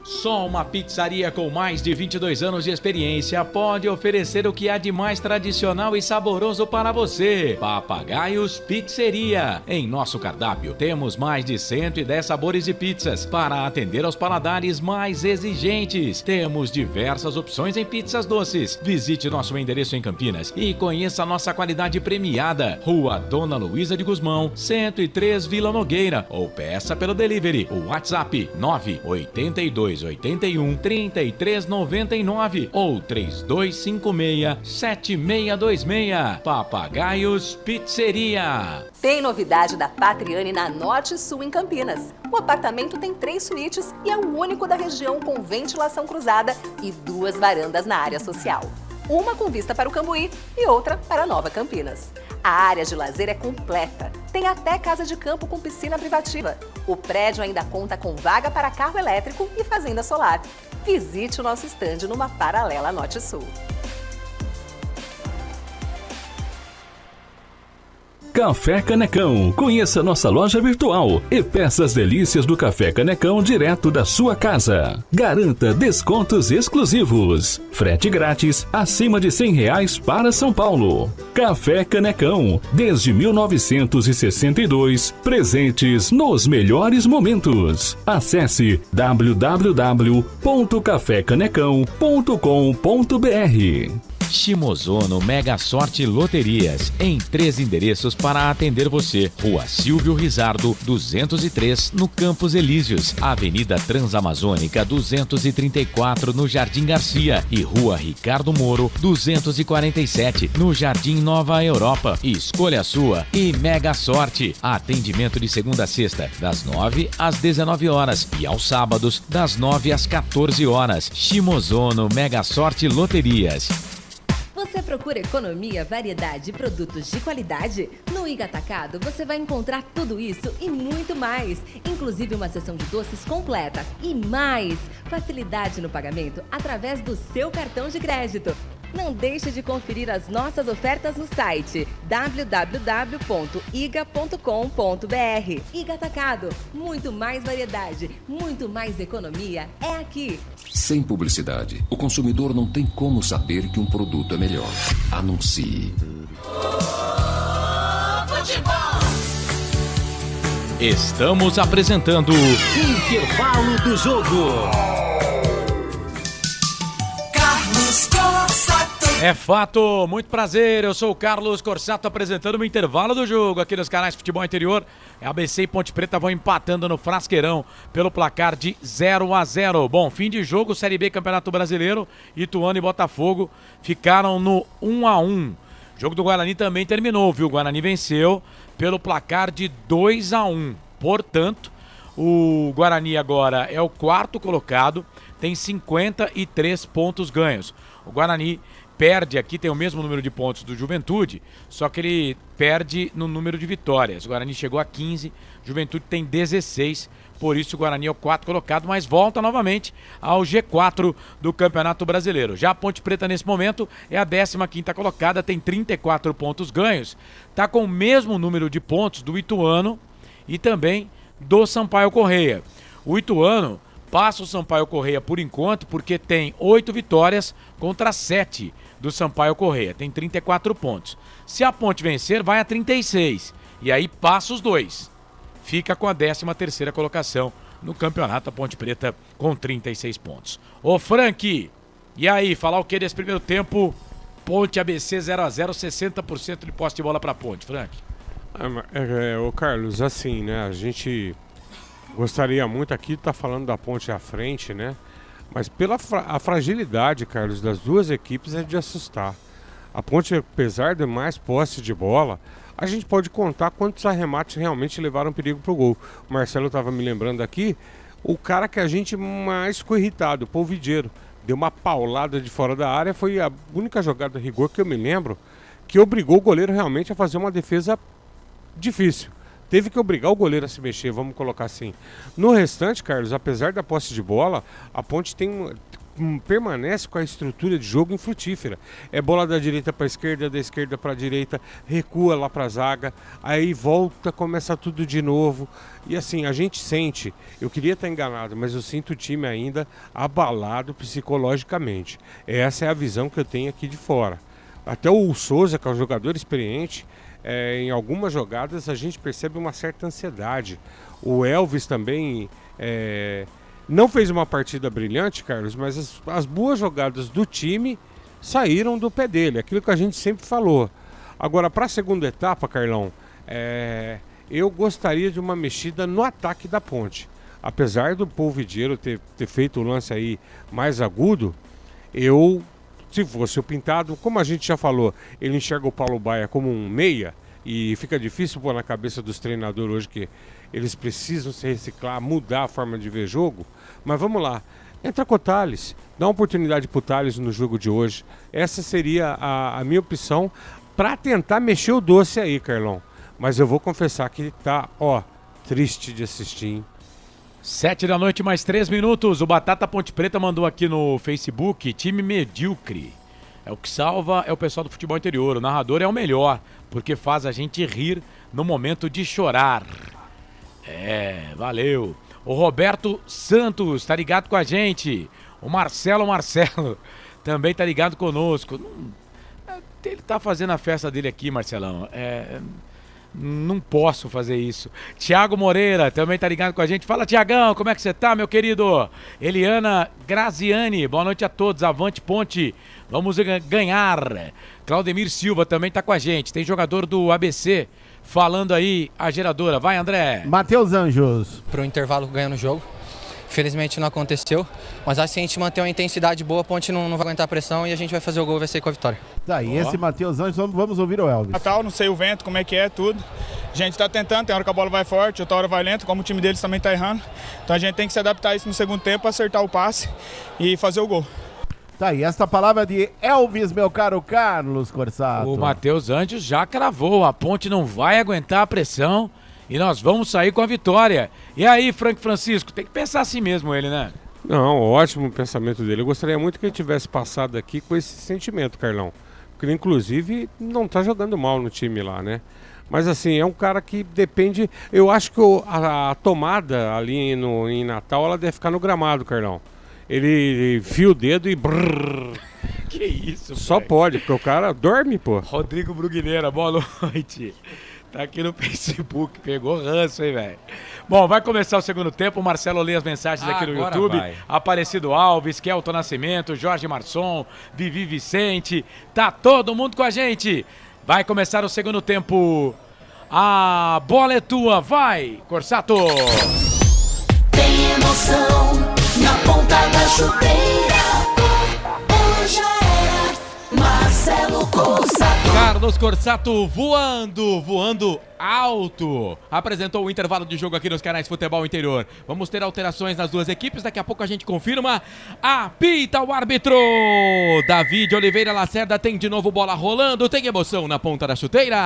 Só uma pizzaria com mais de 22 anos de experiência pode oferecer o que há de mais tradicional e saboroso para você. Papagaios Pizzeria. Em nosso cardápio temos mais de 110 sabores de pizzas para atender aos paladares mais exigentes. Temos diversas opções em pizzas doces. Visite nosso endereço em Campinas e conheça a nossa qualidade premiada. Rua Dona Luísa de Guzmão, 103, Vila Nogueira. Ou peça pelo delivery. O WhatsApp 98281 3399 ou 3256-7626. Papagaios Pizzeria. Tem novidade da Patriani na Norte Sul, em Campinas. O apartamento tem 3 suítes e é o único da região com ventilação cruzada e 2 varandas na área social. Uma com vista para o Cambuí e outra para Nova Campinas. A área de lazer é completa. Tem até casa de campo com piscina privativa. O prédio ainda conta com vaga para carro elétrico e fazenda solar. Visite o nosso estande numa paralela Norte-Sul. Café Canecão. Conheça nossa loja virtual e peça as delícias do Café Canecão direto da sua casa. Garanta descontos exclusivos. Frete grátis acima de R$100 para São Paulo. Café Canecão. Desde 1962, presentes nos melhores momentos. Acesse www.cafecanecão.com.br. Shimozono Mega Sorte Loterias, em 3 endereços para atender você. Rua Silvio Rizardo, 203, no Campos Elíseos. Avenida Transamazônica, 234, no Jardim Garcia. E Rua Ricardo Moro, 247, no Jardim Nova Europa. Escolha a sua e Mega Sorte. Atendimento de segunda a sexta, das 9 às 19 horas. E aos sábados, das 9 às 14 horas. Shimozono Mega Sorte Loterias. Você procura economia, variedade e produtos de qualidade? No Iga Atacado você vai encontrar tudo isso e muito mais, inclusive uma seção de doces completa e mais facilidade no pagamento através do seu cartão de crédito. Não deixe de conferir as nossas ofertas no site www.iga.com.br. Iga Atacado, muito mais variedade, muito mais economia é aqui. Sem publicidade, o consumidor não tem como saber que um produto é melhor. Anuncie. Estamos apresentando Intervalo do Jogo. Carlos Corsato. É fato, muito prazer, eu sou o Carlos Corsato apresentando o intervalo do jogo aqui nos canais Futebol Interior. ABC e Ponte Preta vão empatando no Frasqueirão pelo placar de 0-0. Bom, fim de jogo, Série B Campeonato Brasileiro, Ituano e Botafogo ficaram no 1-1. O jogo do Guarani também terminou, viu? O Guarani venceu pelo placar de 2-1. Portanto, o Guarani agora é o 4º colocado, tem 53 pontos ganhos. O Guarani perde aqui, tem o mesmo número de pontos do Juventude, só que ele perde no número de vitórias. O Guarani chegou a 15, Juventude tem 16, por isso o Guarani é o 4º colocado, mas volta novamente ao G4 do Campeonato Brasileiro. Já a Ponte Preta nesse momento é a 15ª colocada, tem 34 pontos ganhos, está com o mesmo número de pontos do Ituano e também do Sampaio Corrêa. O Ituano passa o Sampaio Corrêa por enquanto porque tem 8 vitórias contra 7 do Sampaio Corrêa, tem 34 pontos. Se a Ponte vencer, vai a 36, e aí passa os dois. Fica com a 13ª colocação no campeonato, a Ponte Preta com 36 pontos. Ô Frank, e aí, falar o que desse primeiro tempo? Ponte ABC 0-0, 60% de posse de bola pra Ponte, Frank. Ô Carlos, assim, né, a gente gostaria muito aqui de estar falando da Ponte à frente, né? Mas pela a fragilidade, Carlos, das duas equipes é de assustar. A Ponte, apesar de mais posse de bola, a gente pode contar quantos arremates realmente levaram perigo pro gol. O Marcelo estava me lembrando aqui, o cara que a gente mais ficou irritado, o Polvidiero, deu uma paulada de fora da área, foi a única jogada de rigor que eu me lembro, que obrigou o goleiro realmente a fazer uma defesa difícil. Teve que obrigar o goleiro a se mexer, vamos colocar assim. No restante, Carlos, apesar da posse de bola, a Ponte permanece com a estrutura de jogo infrutífera. É bola da direita para a esquerda, da esquerda para a direita, recua lá para a zaga, aí volta, começa tudo de novo. E assim, a gente sente, eu queria estar enganado, mas eu sinto o time ainda abalado psicologicamente. Essa é a visão que eu tenho aqui de fora. Até o Souza, que é um jogador experiente, em algumas jogadas a gente percebe uma certa ansiedade. O Elvis também não fez uma partida brilhante, Carlos, mas as boas jogadas do time saíram do pé dele, aquilo que a gente sempre falou. Agora, para a segunda etapa, Carlão, eu gostaria de uma mexida no ataque da Ponte. Apesar do Polvidiero ter feito o lance aí mais agudo, se fosse o Pintado, como a gente já falou, ele enxerga o Paulo Baia como um meia e fica difícil pôr na cabeça dos treinadores hoje que eles precisam se reciclar, mudar a forma de ver jogo. Mas vamos lá, entra com o Thales, dá uma oportunidade pro Thales no jogo de hoje. Essa seria a minha opção para tentar mexer o doce aí, Carlão. Mas eu vou confessar que tá, triste de assistir, hein? 7 da noite, mais 3 minutos. O Batata Ponte Preta mandou aqui no Facebook: time medíocre. É o que salva, é o pessoal do futebol interior. O narrador é o melhor, porque faz a gente rir no momento de chorar. Valeu. O Roberto Santos tá ligado com a gente. O Marcelo também tá ligado conosco. Ele tá fazendo a festa dele aqui, Marcelão. Não posso fazer isso. Tiago Moreira também tá ligado com a gente. Fala, Tiagão, como é que você tá, meu querido? Eliana Graziani, boa noite a todos. Avante Ponte, vamos ganhar. Claudemir Silva também tá com a gente. Tem jogador do ABC falando aí, a geradora. Vai, André. Matheus Anjos. Pro intervalo ganhando o jogo. Infelizmente não aconteceu, mas acho que se a gente manter uma intensidade boa, a Ponte não vai aguentar a pressão e a gente vai fazer o gol e vai sair com a vitória. Tá, e esse Matheus Anjos, vamos ouvir o Elvis. Natal, não sei o vento, como é que é, tudo. A gente tá tentando, tem hora que a bola vai forte, outra hora vai lento, como o time deles também tá errando. Então a gente tem que se adaptar a isso no segundo tempo, acertar o passe e fazer o gol. Tá, e esta palavra de Elvis, meu caro Carlos Corsato. O Matheus Anjos já cravou, a Ponte não vai aguentar a pressão. E nós vamos sair com a vitória. E aí, Frank Francisco, tem que pensar assim mesmo ele, né? Não, ótimo o pensamento dele. Eu gostaria muito que ele tivesse passado aqui com esse sentimento, Carlão. Porque ele, inclusive, não tá jogando mal no time lá, né? Mas assim, é um cara que depende... Eu acho que a tomada ali em Natal, ela deve ficar no gramado, Carlão. Ele fia o dedo e... Brrr, que isso, só pode, porque o cara dorme, pô. Rodrigo Bruguineira, boa noite. Tá aqui no Facebook, pegou ranço, hein, velho? Bom, vai começar o segundo tempo, o Marcelo lê as mensagens aqui no Agora YouTube. vai. Aparecido Alves, Kelton Nascimento, Jorge Marçom, Vivi Vicente, tá todo mundo com a gente. Vai começar o segundo tempo. A bola é tua, vai, Corsato! Tem emoção na ponta da chuteira. Hoje é Marcelo Corsato. Carlos Corsato voando alto. Apresentou o intervalo de jogo aqui nos canais Futebol Interior. Vamos ter alterações nas duas equipes. Daqui a pouco a gente confirma. Apita o árbitro. David Oliveira Lacerda tem de novo bola rolando. Tem emoção na ponta da chuteira.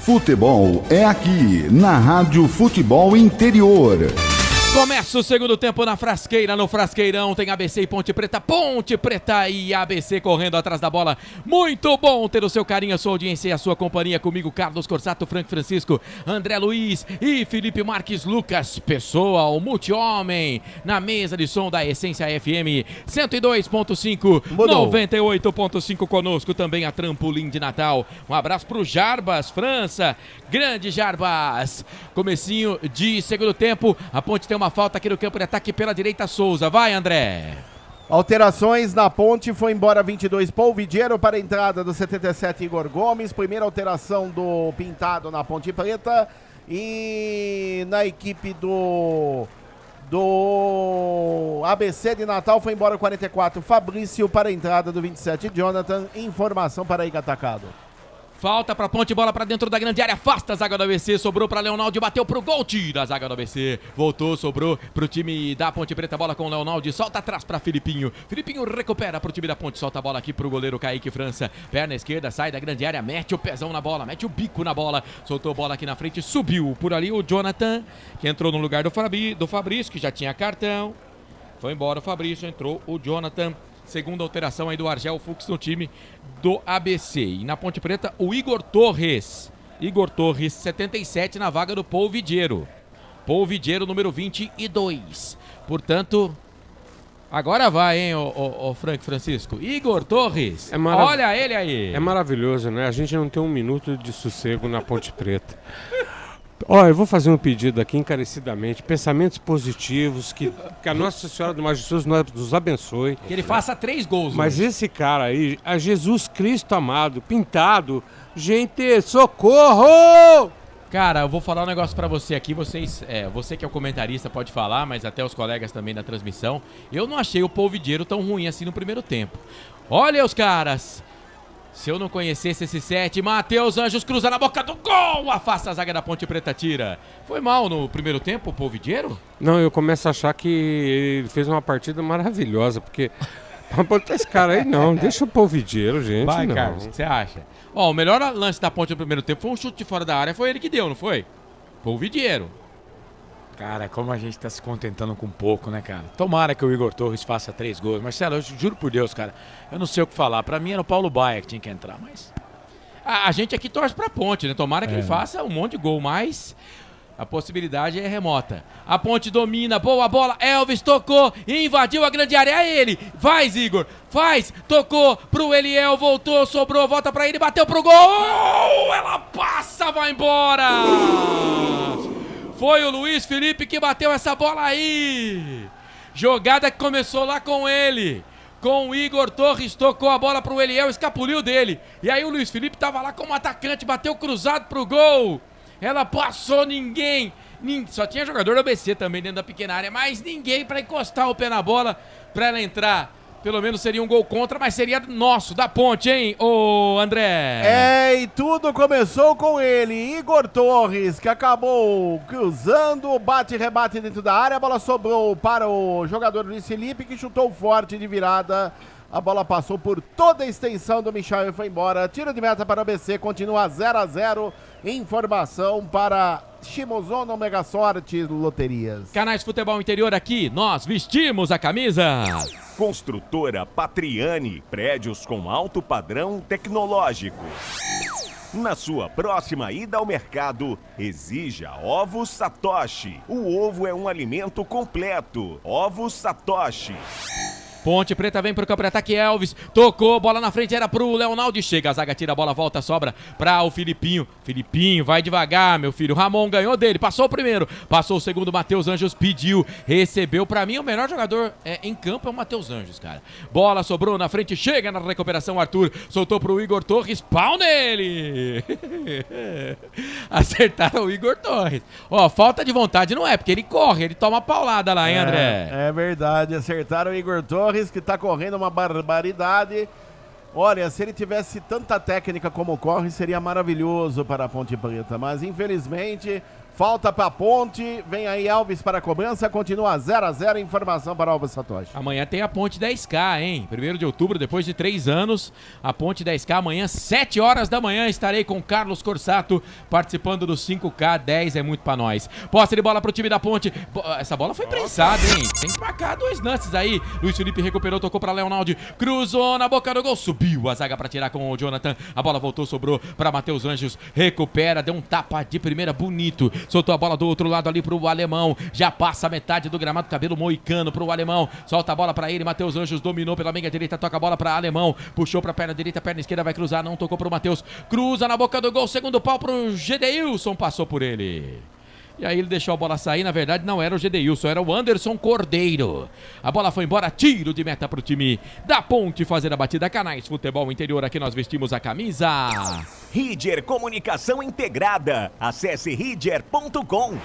Futebol é aqui, na Rádio Futebol Interior. Começa o segundo tempo na Frasqueira, no Frasqueirão tem ABC e Ponte Preta e ABC correndo atrás da bola. Muito bom ter o seu carinho, a sua audiência e a sua companhia comigo, Carlos Corsato, Frank Francisco, André Luiz e Felipe Marques, Lucas Pessoa, o multi-homem, na mesa de som da Essência FM 102.5, 98.5 conosco, também a Trampolim de Natal. Um abraço pro Jarbas, França, grande Jarbas. Comecinho de segundo tempo, a Ponte tem uma falta aqui no campo de ataque pela direita, Souza. Vai, André. Alterações na Ponte, foi embora 22 Polvidiero para a entrada do 77 Igor Gomes. Primeira alteração do Pintado na Ponte Preta. E na equipe do ABC de Natal foi embora 44 Fabrício para a entrada do 27 Jonathan. Informação para Iga Atacado. Falta pra Ponte, bola pra dentro da grande área, afasta a zaga do ABC, sobrou pra Leonaldo, bateu pro gol, tira a zaga do ABC, voltou, sobrou pro time da Ponte Preta, bola com o Leonaldo, solta atrás pra Filipinho, Filipinho recupera pro time da Ponte, solta a bola aqui pro goleiro Kaique França, perna esquerda, sai da grande área, mete o pezão na bola, mete o bico na bola, soltou a bola aqui na frente, subiu por ali o Jonathan, que entrou no lugar do Fabrício, que já tinha cartão, foi embora o Fabrício, entrou o Jonathan. Segunda alteração aí do Argel Fux no time do ABC. E na Ponte Preta, o Igor Torres. Igor Torres, 77 na vaga do Polvidiero. Polvidiero, número 22. Portanto, agora vai, hein, o Frank Francisco. Igor Torres, olha ele aí. É maravilhoso, né? A gente não tem um minuto de sossego na Ponte Preta. Ó, eu vou fazer um pedido aqui encarecidamente, pensamentos positivos, que a Nossa Senhora do Majestoso nos abençoe. Que ele faça 3 gols. Mas hoje. esse cara aí, a Jesus Cristo amado, Pintado, gente, socorro! Cara, eu vou falar um negócio pra você aqui, você que é o comentarista pode falar, mas até os colegas também da transmissão. Eu não achei o Polvidiero tão ruim assim no primeiro tempo. Olha os caras... Se eu não conhecesse esse 7, Matheus Anjos cruza na boca do gol, afasta a zaga da Ponte Preta, tira. Foi mal no primeiro tempo o Polvidiero? Não, eu começo a achar que ele fez uma partida maravilhosa, porque pra botar esse cara aí não, deixa o Polvidiero, gente. Vai, não. Carlos, o que você acha? Ó, o melhor lance da Ponte no primeiro tempo foi um chute de fora da área, foi ele que deu, não foi? Polvidiero. Cara, como a gente tá se contentando com pouco, né, cara? Tomara que o Igor Torres faça 3 gols. Marcelo, eu juro por Deus, cara, eu não sei o que falar. Pra mim era o Paulo Baia que tinha que entrar, mas... A gente aqui torce pra Ponte, né? Tomara que ele faça um monte de gol, mas... A possibilidade é remota. A Ponte domina, boa bola, Elvis tocou, invadiu a grande área, é ele. Faz, Igor, faz, tocou pro Eliel, voltou, sobrou, volta pra ele, bateu pro gol. Ela passa, vai embora. Foi o Luiz Felipe que bateu essa bola aí. Jogada que começou lá com ele. Com o Igor Torres, tocou a bola pro Eliel, escapuliu dele. E aí o Luiz Felipe tava lá como atacante, bateu cruzado pro gol. Ela passou, ninguém. Só tinha jogador do ABC também dentro da pequena área, mas ninguém pra encostar o pé na bola pra ela entrar. Pelo menos seria um gol contra, mas seria nosso, da Ponte, hein, ô André? E tudo começou com ele, Igor Torres, que acabou cruzando, bate e rebate dentro da área, a bola sobrou para o jogador Luiz Felipe, que chutou forte de virada. A bola passou por toda a extensão do Michel e foi embora. Tiro de meta para o ABC, continua 0-0. Informação para Shimozono Mega Sorte Loterias. Canais Futebol Interior aqui, nós vestimos a camisa. Construtora Patriani, prédios com alto padrão tecnológico. Na sua próxima ida ao mercado, exija Ovos Satoshi. O ovo é um alimento completo. Ovos Satoshi. Ponte Preta vem pro campo de ataque, Elvis tocou, bola na frente, era pro Leonaldo, chega, a zaga tira a bola, volta, sobra pra o Filipinho. Filipinho, vai devagar, meu filho. Ramon ganhou dele, passou o primeiro, passou o segundo, Matheus Anjos pediu, recebeu. Pra mim, o melhor jogador em campo é o Matheus Anjos, cara. Bola sobrou na frente, chega na recuperação, Arthur soltou pro Igor Torres, pau nele. Acertaram o Igor Torres. Ó, falta de vontade não é, porque ele corre, ele toma paulada lá, hein, André? É verdade, acertaram o Igor Torres, que tá correndo uma barbaridade. Olha, se ele tivesse tanta técnica como corre, seria maravilhoso para a Ponte Preta, mas infelizmente falta para a Ponte. Vem aí Elvis para a cobrança, continua 0-0. Informação para Alves Satoshi. Amanhã tem a Ponte 10K, hein? 1º de outubro, depois de 3 anos, a Ponte 10K. Amanhã, 7 horas da manhã, estarei com Carlos Corsato participando do 5K. 10 é muito pra nós. Posse de bola pro time da Ponte. Essa bola foi prensada, hein? Tem que marcar 2 lances aí. Luiz Felipe recuperou, tocou pra Leonaldo. Cruzou na boca do gol, subiu a zaga pra tirar com o Jonathan. A bola voltou, sobrou pra Matheus Anjos. Recupera, deu um tapa de primeira bonito. Soltou a bola do outro lado ali pro Alemão. Já passa a metade do gramado, cabelo moicano pro Alemão. Solta a bola pra ele, Matheus Anjos dominou pela meia direita, toca a bola pra Alemão. Puxou pra perna direita, perna esquerda vai cruzar, não tocou pro Matheus. Cruza na boca do gol, segundo pau pro Gedeilson, passou por ele. E aí ele deixou a bola sair, na verdade não era o Gedeilson, era o Anderson Cordeiro. A bola foi embora, tiro de meta pro time da Ponte fazer a batida. Canais Futebol Interior, aqui nós vestimos a camisa. Ridger Comunicação Integrada. Acesse ridger.com.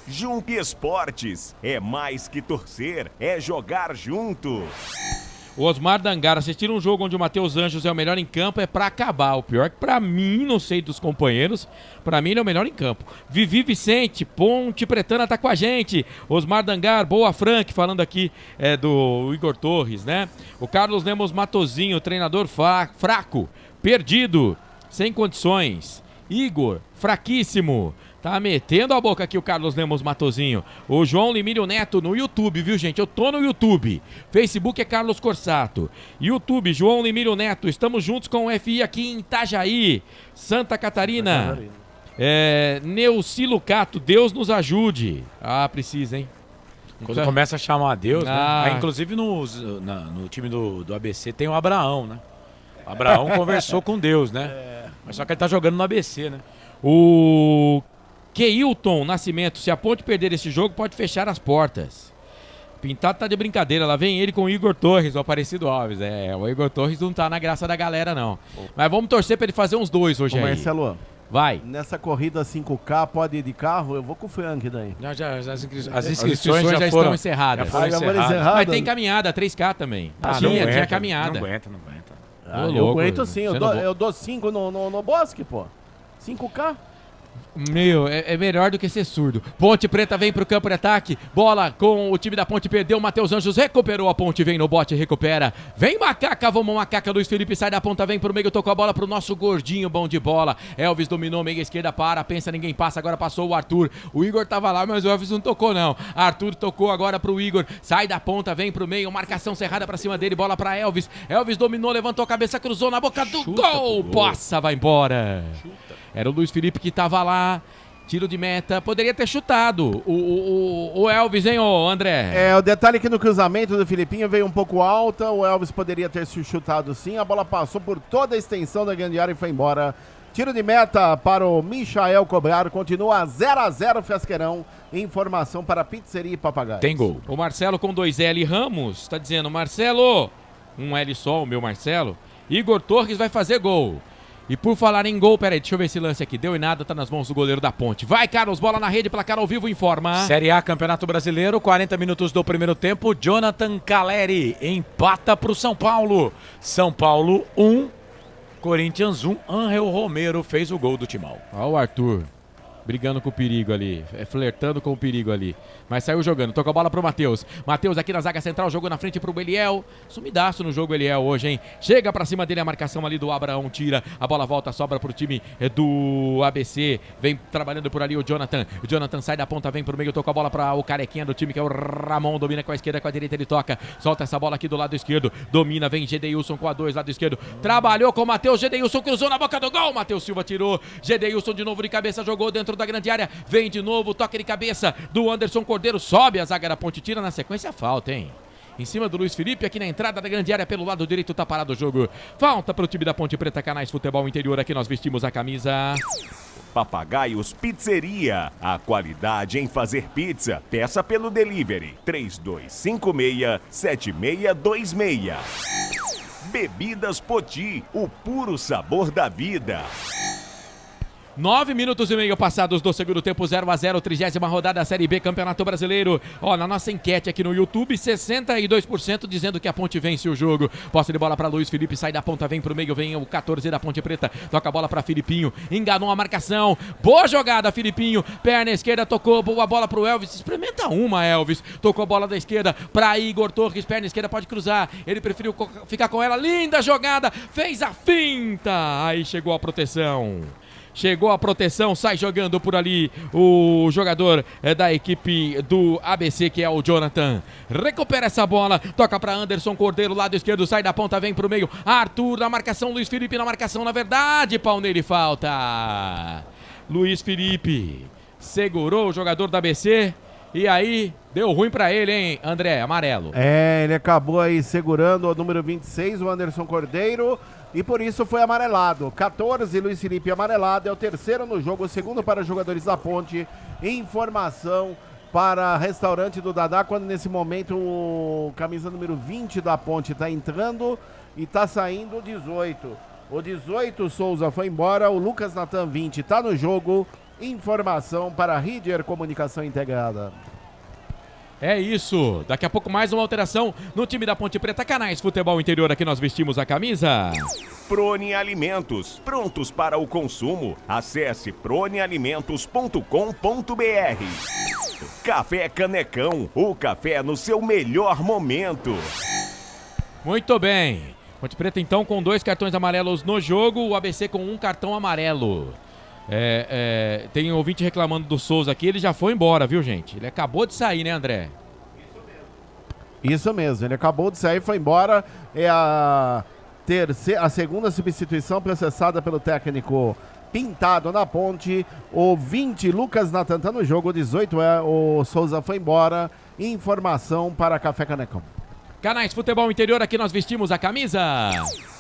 Jump Esportes. É mais que torcer, é jogar junto. O Osmar Dangar, assistir um jogo onde o Matheus Anjos é o melhor em campo é pra acabar. O pior é que pra mim, não sei dos companheiros, pra mim ele é o melhor em campo. Vivi Vicente, Ponte Pretana tá com a gente. Osmar Dangar, boa Frank, falando aqui do Igor Torres, né? O Carlos Lemos Matozinho, treinador fraco, perdido, sem condições. Igor, fraquíssimo. Tá metendo a boca aqui o Carlos Lemos Matozinho. O João Limírio Neto no YouTube, viu, gente? Eu tô no YouTube. Facebook é Carlos Corsato. YouTube, João Limírio Neto. Estamos juntos com o FI aqui em Itajaí, Santa Catarina. Neuci Lucato, Deus nos ajude. Ah, precisa, hein? Quando começa a chamar a Deus, né? Aí, inclusive no time do ABC tem o Abraão, né? O Abraão conversou com Deus, né? Mas só que ele tá jogando no ABC, né? O Keilton Nascimento, se a Ponte perder esse jogo, pode fechar as portas. Pintado tá de brincadeira, lá vem ele com o Igor Torres, o Aparecido Alves. O Igor Torres não tá na graça da galera, não. Mas vamos torcer pra ele fazer uns 2 hoje aí. Marcelo, vai. Nessa corrida 5K, pode ir de carro? Eu vou com o Frank daí. As inscrições já estão encerradas. Mas tem caminhada, 3K também. Tinha caminhada. Não aguenta. Eu aguento sim, eu dou 5 no bosque, pô. 5K? Meu, é melhor do que ser surdo. Ponte Preta vem pro campo de ataque. Bola com o time da Ponte, perdeu. O Matheus Anjos recuperou a Ponte, vem no bote, recupera. Vem Macaca, vamos Macaca. Luiz Felipe sai da ponta, vem pro meio, tocou a bola pro nosso gordinho, bom de bola. Elvis dominou, meia esquerda, pensa, ninguém passa. Agora passou o Arthur. O Igor tava lá, mas o Elvis não tocou, não. Arthur tocou agora pro Igor. Sai da ponta, vem pro meio. Marcação cerrada pra cima dele, bola pra Elvis. Elvis dominou, levantou a cabeça, cruzou na boca do gol. Passa, vai embora. Era o Luiz Felipe que tava lá. Tiro de meta, poderia ter chutado o Elvis, hein, ô André? O detalhe é que no cruzamento do Filipinho veio um pouco alta, o Elvis poderia ter se chutado sim, a bola passou por toda a extensão da grande área e foi embora. Tiro de meta para o Michael cobrar, continua 0-0 Fiasqueirão. Informação para Pizzeria e Papagaio. Tem gol. O Marcelo com 2L Ramos, tá dizendo, Marcelo, um L só, o meu Marcelo, Igor Torres vai fazer gol. E por falar em gol, peraí, deixa eu ver esse lance aqui. Deu em nada, tá nas mãos do goleiro da Ponte. Vai, Carlos, bola na rede, placar ao vivo, informa. Série A, Campeonato Brasileiro, 40 minutos do primeiro tempo. Jonathan Caleri empata pro São Paulo. São Paulo 1, Corinthians 1. Ángel Romero fez o gol do Timão. Olha o Arthur brigando com o perigo ali, flertando com o perigo ali, mas saiu jogando, tocou a bola pro Matheus, Matheus aqui na zaga central, jogou na frente pro Eliel, sumidaço no jogo Eliel hoje, hein, chega pra cima dele a marcação ali do Abraão, tira, a bola volta, sobra pro time do ABC, vem trabalhando por ali o Jonathan sai da ponta, vem pro meio, tocou a bola pra o carequinha do time que é o Ramon, domina com a esquerda, com a direita ele toca, solta essa bola aqui do lado esquerdo, domina, vem Gedeilson com a 2, lado esquerdo, trabalhou com o Matheus, Gedeilson cruzou na boca do gol, Matheus Silva tirou, Gedeilson de novo de cabeça, jogou dentro da grande área, vem de novo, toque de cabeça do Anderson Cordeiro, sobe a zaga da Ponte, tira na sequência, falta, hein? Em cima do Luiz Felipe, aqui na entrada da grande área, pelo lado direito, tá parado o jogo. Falta pro time da Ponte Preta, Canais Futebol Interior, aqui nós vestimos a camisa. Papagaios Pizzeria, a qualidade em fazer pizza. Peça pelo delivery 3256-7626. Bebidas Poti, o puro sabor da vida. 9 minutos e meio passados do segundo tempo, 0-0, 30ª rodada da Série B, Campeonato Brasileiro. Ó, na nossa enquete aqui no YouTube, 62% dizendo que a Ponte vence o jogo. Posse de bola para Luiz Felipe, sai da ponta, vem pro meio, vem o 14 da Ponte Preta, toca a bola para Filipinho, enganou a marcação, boa jogada Filipinho, perna esquerda, tocou, boa bola pro Elvis, experimenta uma Elvis, tocou a bola da esquerda para Igor Torres, perna esquerda, pode cruzar, ele preferiu ficar com ela, linda jogada, fez a finta, aí chegou a proteção. Chegou a proteção, sai jogando por ali o jogador da equipe do ABC, que é o Jonathan. Recupera essa bola, toca para Anderson Cordeiro, lado esquerdo, sai da ponta, vem pro meio. Arthur na marcação, Luiz Felipe na marcação, na verdade, pau nele, falta. Luiz Felipe segurou o jogador da ABC e aí deu ruim pra ele, hein, André, amarelo. Ele acabou aí segurando o número 26, o Anderson Cordeiro, e por isso foi amarelado. 14, Luiz Felipe amarelado, é o terceiro no jogo, o segundo para os jogadores da Ponte. Informação para restaurante do Dadá, quando nesse momento o camisa número 20 da Ponte está entrando e está saindo o 18. O 18, Souza, foi embora, o Lucas Natan 20 está no jogo. Informação para a Rider Comunicação Integrada. É isso, daqui a pouco mais uma alteração no time da Ponte Preta. Canais Futebol Interior, aqui nós vestimos a camisa. Prone Alimentos, prontos para o consumo. Acesse pronealimentos.com.br. Café Canecão, o café no seu melhor momento. Muito bem, Ponte Preta então com 2 cartões amarelos no jogo, o ABC com 1 cartão amarelo. Tem um ouvinte reclamando do Souza aqui, ele já foi embora, viu, gente? Ele acabou de sair, né, André? Isso mesmo, ele acabou de sair, foi embora. É a segunda substituição processada pelo técnico Pintado na Ponte. O 20, Lucas Natan tá no jogo, o 18 o Souza foi embora. Informação para Café Canecão. Canais Futebol Interior, aqui nós vestimos a camisa.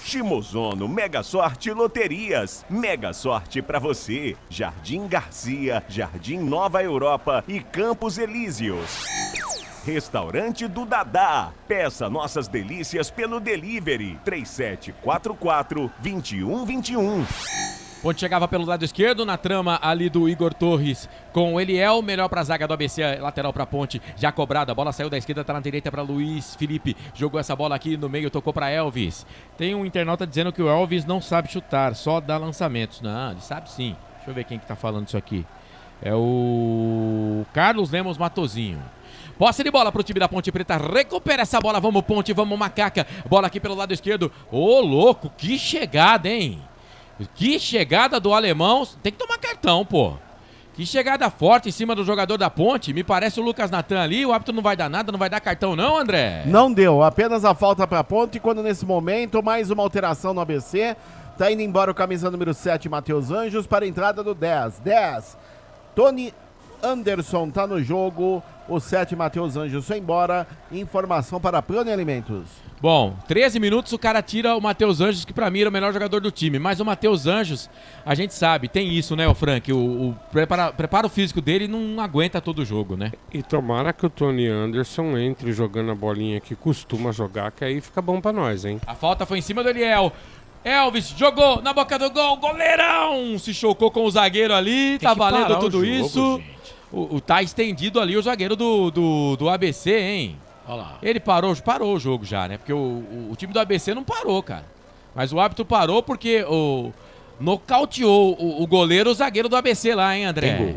Shimozono Mega Sorte Loterias. Mega sorte pra você. Jardim Garcia, Jardim Nova Europa e Campos Elíseos. Restaurante do Dadá. Peça nossas delícias pelo delivery 3744-2121. Ponte chegava pelo lado esquerdo, na trama ali do Igor Torres com o Eliel, melhor pra zaga do ABC, lateral pra Ponte, já cobrada, a bola saiu da esquerda, tá na direita pra Luiz Felipe, jogou essa bola aqui no meio, tocou pra Elvis. Tem um internauta dizendo que o Elvis não sabe chutar, só dá lançamentos. Não, ele sabe sim. Deixa eu ver quem que tá falando isso aqui. É o Carlos Lemos Matozinho. Posse de bola pro time da Ponte Preta, recupera essa bola, vamos Ponte, vamos Macaca, bola aqui pelo lado esquerdo. Ô, louco, que chegada, hein? Que chegada do alemão, tem que tomar cartão, pô. Que chegada forte em cima do jogador da Ponte, me parece o Lucas Natan ali, o árbitro não vai dar nada, não vai dar cartão não, André? Não deu, apenas a falta pra Ponte, quando nesse momento, mais uma alteração no ABC, tá indo embora o camisa número 7, Matheus Anjos, para a entrada do 10. 10, Tony Anderson tá no jogo. O 7, Matheus Anjos, foi embora. Informação para Prônia Alimentos. Bom, 13 minutos o cara tira o Matheus Anjos, que pra mim era o melhor jogador do time. Mas o Matheus Anjos, a gente sabe, tem isso, né, o Frank? O preparo físico dele não aguenta todo o jogo, né? E tomara que o Tony Anderson entre jogando a bolinha que costuma jogar, que aí fica bom pra nós, hein? A falta foi em cima do Eliel. Elvis jogou na boca do gol, goleirão! Se chocou com o zagueiro ali, tá valendo tudo isso. Tá estendido ali o zagueiro do ABC, hein? Olha lá. Ele parou o jogo já, né? Porque o time do ABC não parou, cara. Mas o árbitro parou porque nocauteou o goleiro, o zagueiro do ABC lá, hein, André?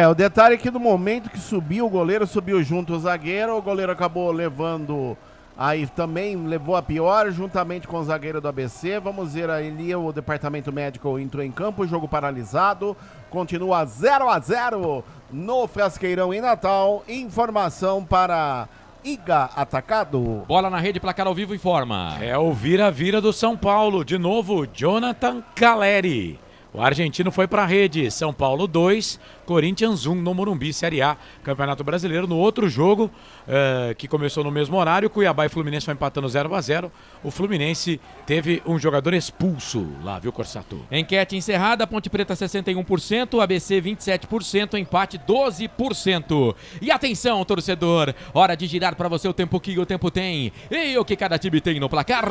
O detalhe é que no momento que subiu, o goleiro subiu junto ao zagueiro, o goleiro acabou levando, aí também levou a pior, juntamente com o zagueiro do ABC. Vamos ver ali, o departamento médico entrou em campo, jogo paralisado, continua 0-0 no Frasqueirão em Natal. Informação para Iga Atacado. Bola na rede, placar ao vivo informa. É o vira-vira do São Paulo. De novo, Jonathan Caleri. O argentino foi para a rede. São Paulo 2, Corinthians 1 no Morumbi, Série A, Campeonato Brasileiro. No outro jogo, que começou no mesmo horário, Cuiabá e Fluminense foi empatando 0-0. O Fluminense teve um jogador expulso lá, viu, Corsato? Enquete encerrada, Ponte Preta 61%, ABC 27%, empate 12%. E atenção, torcedor, hora de girar para você o tempo que o tempo tem e o que cada time tem no placar.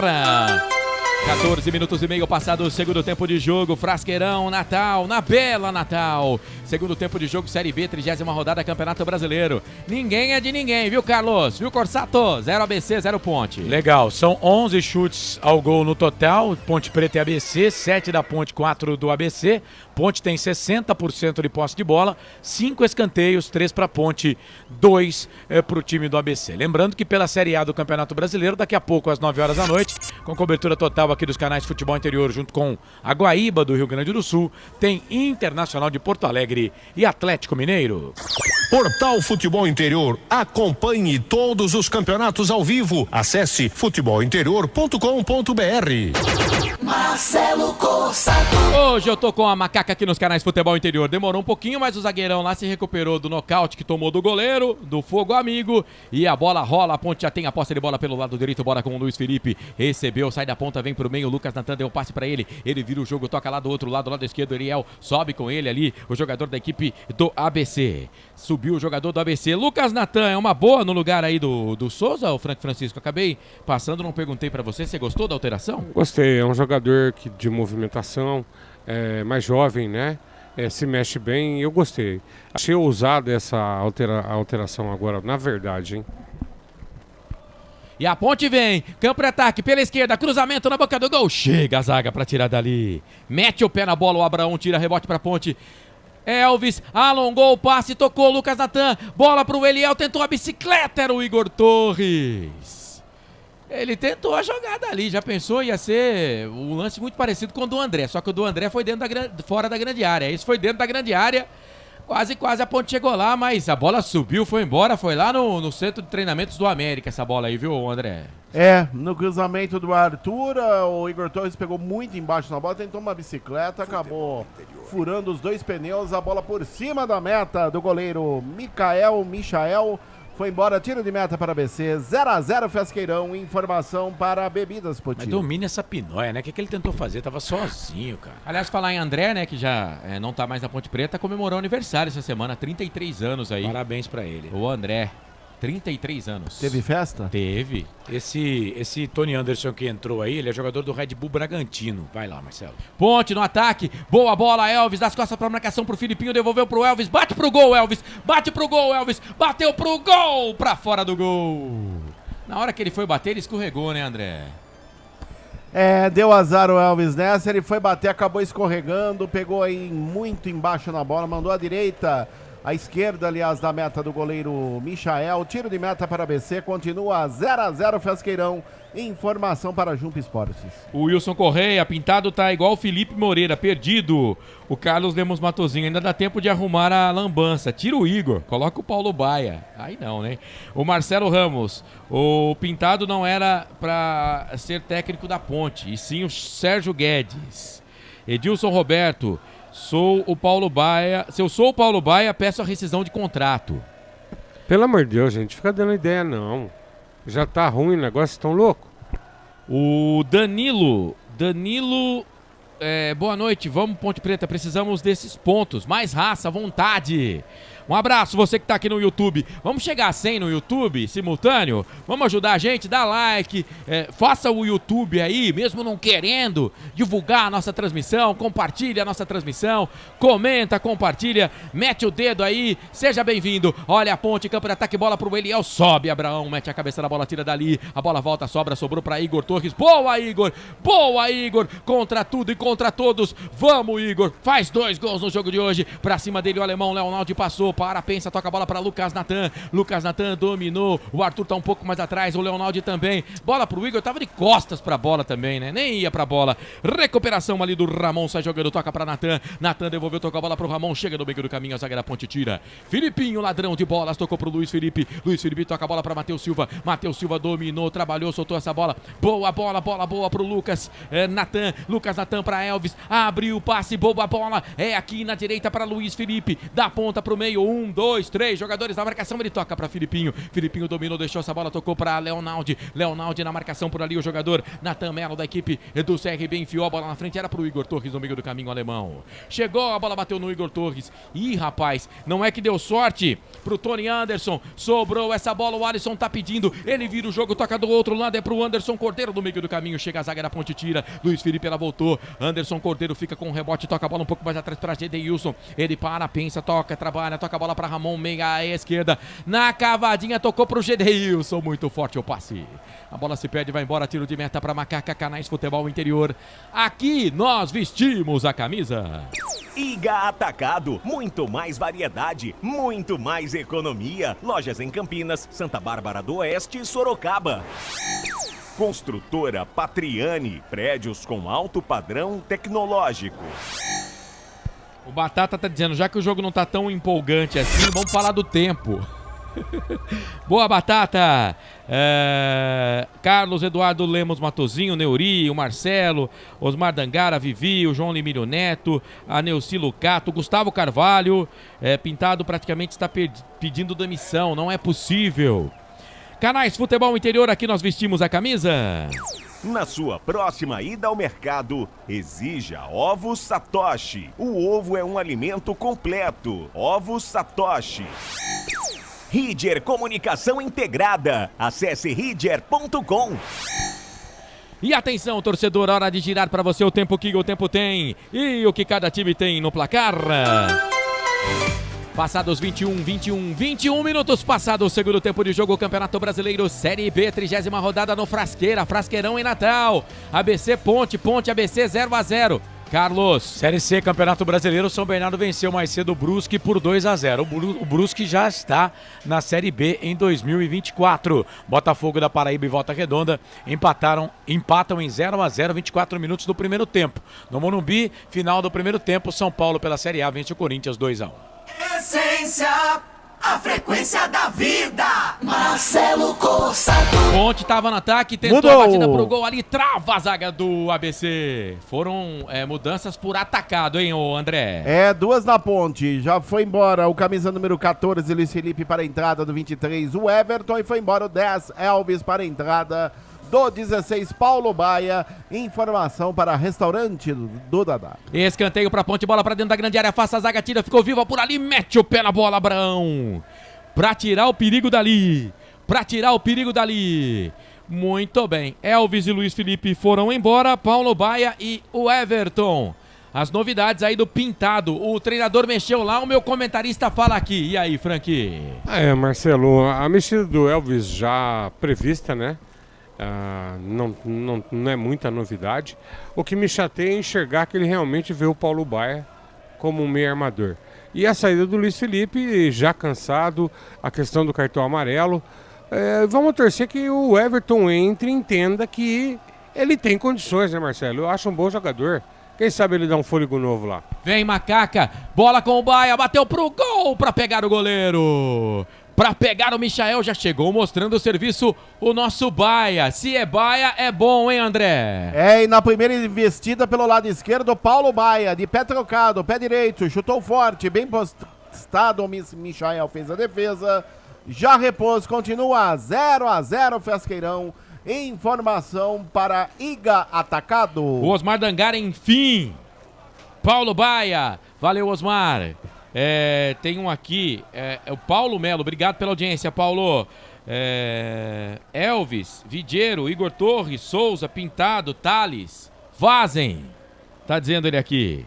14 minutos e meio passado o segundo tempo de jogo, Frasqueirão, Natal, na Bela Natal. Segundo tempo de jogo, Série B, 30ª rodada, Campeonato Brasileiro. Ninguém é de ninguém, viu, Carlos? Viu, Corsato? 0 ABC, 0 Ponte. Legal, são 11 chutes ao gol no total, Ponte Preta e ABC, 7 da Ponte, 4 do ABC. Ponte tem 60% de posse de bola, 5 escanteios, 3 para Ponte, 2 para o time do ABC. Lembrando que pela Série A do Campeonato Brasileiro, daqui a pouco às 9 horas da noite, com cobertura total aqui dos canais Futebol Interior, junto com a Guaíba do Rio Grande do Sul, tem Internacional de Porto Alegre e Atlético Mineiro. Portal Futebol Interior. Acompanhe todos os campeonatos ao vivo. Acesse futebolinterior.com.br. Marcelo Corsato. Hoje eu tô com a macaca aqui nos canais Futebol Interior. Demorou um pouquinho, mas o zagueirão lá se recuperou do nocaute que tomou do goleiro, do fogo amigo. E a bola rola, a Ponte já tem a posse de bola pelo lado direito, bola com o Luiz Felipe. Recebeu, sai da ponta, vem pro meio, o Lucas Natan deu um passe pra ele. Ele vira o jogo, toca lá do outro lado, lado esquerdo, Ariel sobe com ele ali, o jogador da equipe do ABC. Subiu o jogador do ABC. Lucas Natan é uma boa no lugar aí do Souza, o Frank Francisco. Acabei passando, não perguntei pra você. Você gostou da alteração? Gostei, é um jogador de movimentação, mais jovem, né? Se mexe bem, eu gostei. Achei ousado essa alteração agora, na verdade, hein? E a Ponte vem, campo de ataque pela esquerda, cruzamento na boca do gol. Chega a zaga pra tirar dali. Mete o pé na bola, o Abraão tira rebote pra Ponte. Elvis alongou o passe, tocou Lucas Natan, bola pro Eliel, tentou a bicicleta, era o Igor Torres. Ele tentou a jogada ali, já pensou, ia ser um lance muito parecido com o do André, só que o do André foi fora da grande área, esse foi dentro da grande área, quase a Ponte chegou lá, mas a bola subiu, foi embora, foi lá no centro de treinamentos do América essa bola aí, viu, André? No cruzamento do Arthur, o Igor Torres pegou muito embaixo na bola, tentou uma bicicleta, acabou furando os dois pneus, a bola por cima da meta do goleiro Michael, foi embora, tiro de meta para ABC, 0-0 Frasqueirão, informação para Bebidas Potiguar. Mas domina essa pinóia, né? O que ele tentou fazer? Tava sozinho, cara. Aliás, falar em André, né, que já não tá mais na Ponte Preta, comemorou aniversário essa semana, 33 anos aí. Parabéns pra ele. O André. 33 anos. Teve festa? Teve. Esse Tony Anderson que entrou aí, ele é jogador do Red Bull Bragantino. Vai lá, Marcelo. Ponte no ataque. Boa bola, Elvis. Das costas pra marcação pro Filipinho. Devolveu pro Elvis. Bate pro gol, Elvis. Bate pro gol, Elvis. Bateu pro gol. Pra fora do gol. Na hora que ele foi bater, ele escorregou, né, André? Deu azar o Elvis nessa. Ele foi bater, acabou escorregando. Pegou aí muito embaixo na bola. Mandou à direita. À esquerda, aliás, da meta do goleiro Michael. Tiro de meta para ABC. Continua 0-0 Frasqueirão. Informação para Jump Esportes. O Wilson Correia, pintado tá igual o Felipe Moreira, perdido. O Carlos Lemos Matozinho, ainda dá tempo de arrumar a lambança. Tira o Igor, coloca o Paulo Baia. Aí não, né? O Marcelo Ramos, o pintado não era para ser técnico da Ponte, e sim o Sérgio Guedes. Edilson Roberto, Sou o Paulo Baia. Se eu sou o Paulo Baia, peço a rescisão de contrato. Pelo amor de Deus, gente, fica dando ideia não. Já tá ruim o negócio, tão louco. O Danilo, boa noite, vamos Ponte Preta, precisamos desses pontos, mais raça, vontade. Um abraço, você que tá aqui no YouTube. Vamos chegar a 100 no YouTube, simultâneo? Vamos ajudar a gente? Dá like, faça o YouTube aí, mesmo não querendo divulgar a nossa transmissão, compartilha a nossa transmissão, comenta, compartilha, mete o dedo aí, seja bem-vindo. Olha a ponte, campo de ataque, bola pro Eliel, sobe, Abraão, mete a cabeça na bola, tira dali, a bola volta, sobra, sobrou pra Igor Torres. Boa, Igor, contra tudo e contra todos. Vamos, Igor, faz 2 gols no jogo de hoje. Pra cima dele o alemão, Leonaldi passou. Para, pensa, toca a bola para Lucas Natan. Lucas Natan dominou. O Arthur tá um pouco mais atrás. O Leonaldi também. Bola pro Igor. Tava de costas pra bola também, né? Nem ia pra bola. Recuperação ali do Ramon. Sai jogando. Toca pra Natan. Natan devolveu. Tocou a bola pro Ramon. Chega no meio do caminho. A zaga da ponte tira. Filipinho, ladrão de bolas. Tocou pro Luiz Felipe. Luiz Felipe toca a bola pra Matheus Silva. Matheus Silva dominou. Trabalhou. Soltou essa bola. Boa bola. Bola boa pro Lucas Natan. Lucas Natan pra Elvis. Abriu o passe. Boa bola. É aqui na direita pra Luiz Felipe. Da ponta pro meio. 1, 2, 3 jogadores na marcação, ele toca pra Filipinho. Filipinho dominou, deixou essa bola, tocou pra Leonaldi. Leonaldi na marcação por ali, o jogador Natan Melo da equipe do CRB enfiou a bola na frente, era pro Igor Torres no meio do caminho alemão. Chegou, a bola bateu no Igor Torres. Ih, rapaz, não é que deu sorte pro Tony Anderson. Sobrou essa bola, o Alisson tá pedindo. Ele vira o jogo, toca do outro lado, é pro Anderson Cordeiro no meio do caminho. Chega a zaga da ponte, tira. Luiz Felipe, ela voltou. Anderson Cordeiro fica com o rebote, toca a bola um pouco mais atrás pra Gedeilson. Ele para, pensa, toca, trabalha, toca a bola pra Ramon, meia à esquerda, na cavadinha, tocou pro Gedeilson, muito forte o passe. A bola se perde, vai embora, tiro de meta pra Macaca Canais Futebol Interior. Aqui nós vestimos a camisa. Iga Atacado, muito mais variedade, muito mais economia. Lojas em Campinas, Santa Bárbara do Oeste e Sorocaba. Construtora Patriani, prédios com alto padrão tecnológico. O Batata tá dizendo, já que o jogo não tá tão empolgante assim, vamos falar do tempo. Boa, Batata! Carlos Eduardo Lemos Matozinho, Neuri, o Marcelo, Osmar Dangara, Vivi, o João Limírio Neto, a Neuci Lucato, Gustavo Carvalho, Pintado praticamente está pedindo demissão, não é possível. Canais Futebol Interior, aqui nós vestimos a camisa. Na sua próxima ida ao mercado, exija Ovos Satoshi. O ovo é um alimento completo. Ovos Satoshi. Ridger Comunicação Integrada. Acesse ridger.com. E atenção, torcedor, hora de girar para você o tempo que o tempo tem e o que cada time tem no placar. Passados 21 minutos, passado o segundo tempo de jogo, Campeonato Brasileiro Série B, 30ª rodada no Frasqueirão em Natal. ABC Ponte ABC 0-0. Carlos. Série C, Campeonato Brasileiro, São Bernardo venceu mais cedo o Brusque por 2-0. O Brusque já está na Série B em 2024. Botafogo da Paraíba e Volta Redonda empatam em 0-0, 24 minutos do primeiro tempo. No Morumbi, final do primeiro tempo, São Paulo pela Série A vence o Corinthians 2-1. Essência, a frequência da vida. Marcelo Corsato. Ponte estava no ataque, tentou a batida pro gol ali, trava a zaga do ABC. Foram mudanças por atacado, hein, ô André? 2 na Ponte. Já foi embora o camisa número 14, Luiz Felipe, para a entrada do 23, o Everton, e foi embora o 10, Elvis, para a entrada do 16, Paulo Baia. Informação para restaurante do Dadá. Escanteio pra Ponte, bola pra dentro da grande área, faça a zaga, tira, ficou viva por ali, mete o pé na bola, Abraão. Pra tirar o perigo dali. Muito bem. Elvis e Luiz Felipe foram embora, Paulo Baia e o Everton. As novidades aí do Pintado. O treinador mexeu lá, o meu comentarista fala aqui. E aí, Frank? Marcelo, a mexida do Elvis já prevista, né? Não é muita novidade. O que me chateia é enxergar que ele realmente vê o Paulo Baia como um meio armador. E a saída do Luiz Felipe, já cansado, a questão do cartão amarelo. Vamos torcer que o Everton entre e entenda que ele tem condições, né, Marcelo? Eu acho um bom jogador. Quem sabe ele dá um fôlego novo lá. Vem Macaca, bola com o Baia, bateu pro gol pra pegar o goleiro. Pra pegar o Michael, já chegou mostrando o serviço o nosso Baia. Se é Baia, é bom, hein, André? E na primeira investida pelo lado esquerdo, Paulo Baia, de pé trocado, pé direito, chutou forte, bem postado, o Michael fez a defesa, já repôs, continua 0-0 Frasqueirão. Informação para Iga Atacado. O Osmar D'Angara, enfim. Paulo Baia. Valeu, Osmar. Tem um aqui, é o Paulo Melo. Obrigado pela audiência, Paulo. Elvis, Videiro, Igor Torres, Souza, Pintado, Thales, vazem. Tá dizendo ele aqui.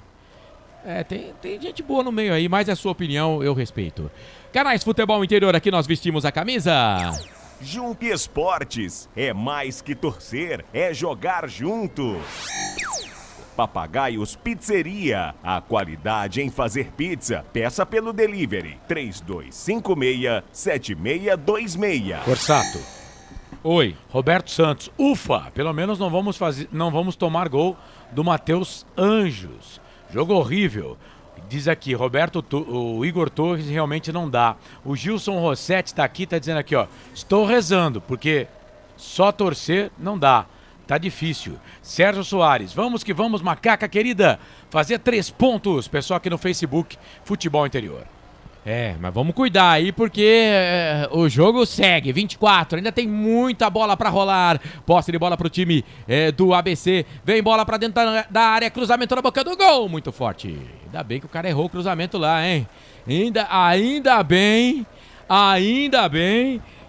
Tem gente boa no meio aí, mas é a sua opinião, eu respeito. Canais Futebol Interior, aqui nós vestimos a camisa. Jump Esportes, é mais que torcer, é jogar junto. Papagaios Pizzeria, a qualidade em fazer pizza. Peça pelo delivery 3256-7626. Corsato. Oi. Roberto Santos. Ufa, pelo menos não vamos tomar gol do Matheus Anjos. Jogo horrível. Diz aqui, o Igor Torres realmente não dá. O Gilson Rossetti tá aqui, tá dizendo aqui, ó. Estou rezando, porque só torcer não dá. Tá difícil. Sérgio Soares, vamos que vamos, macaca querida. Fazer 3 pontos, pessoal aqui no Facebook, Futebol Interior. Mas vamos cuidar aí, porque o jogo segue, 24, ainda tem muita bola pra rolar. Posse de bola pro time do ABC. Vem bola pra dentro da área, cruzamento na boca do gol, muito forte. Ainda bem que o cara errou o cruzamento lá, hein? Ainda bem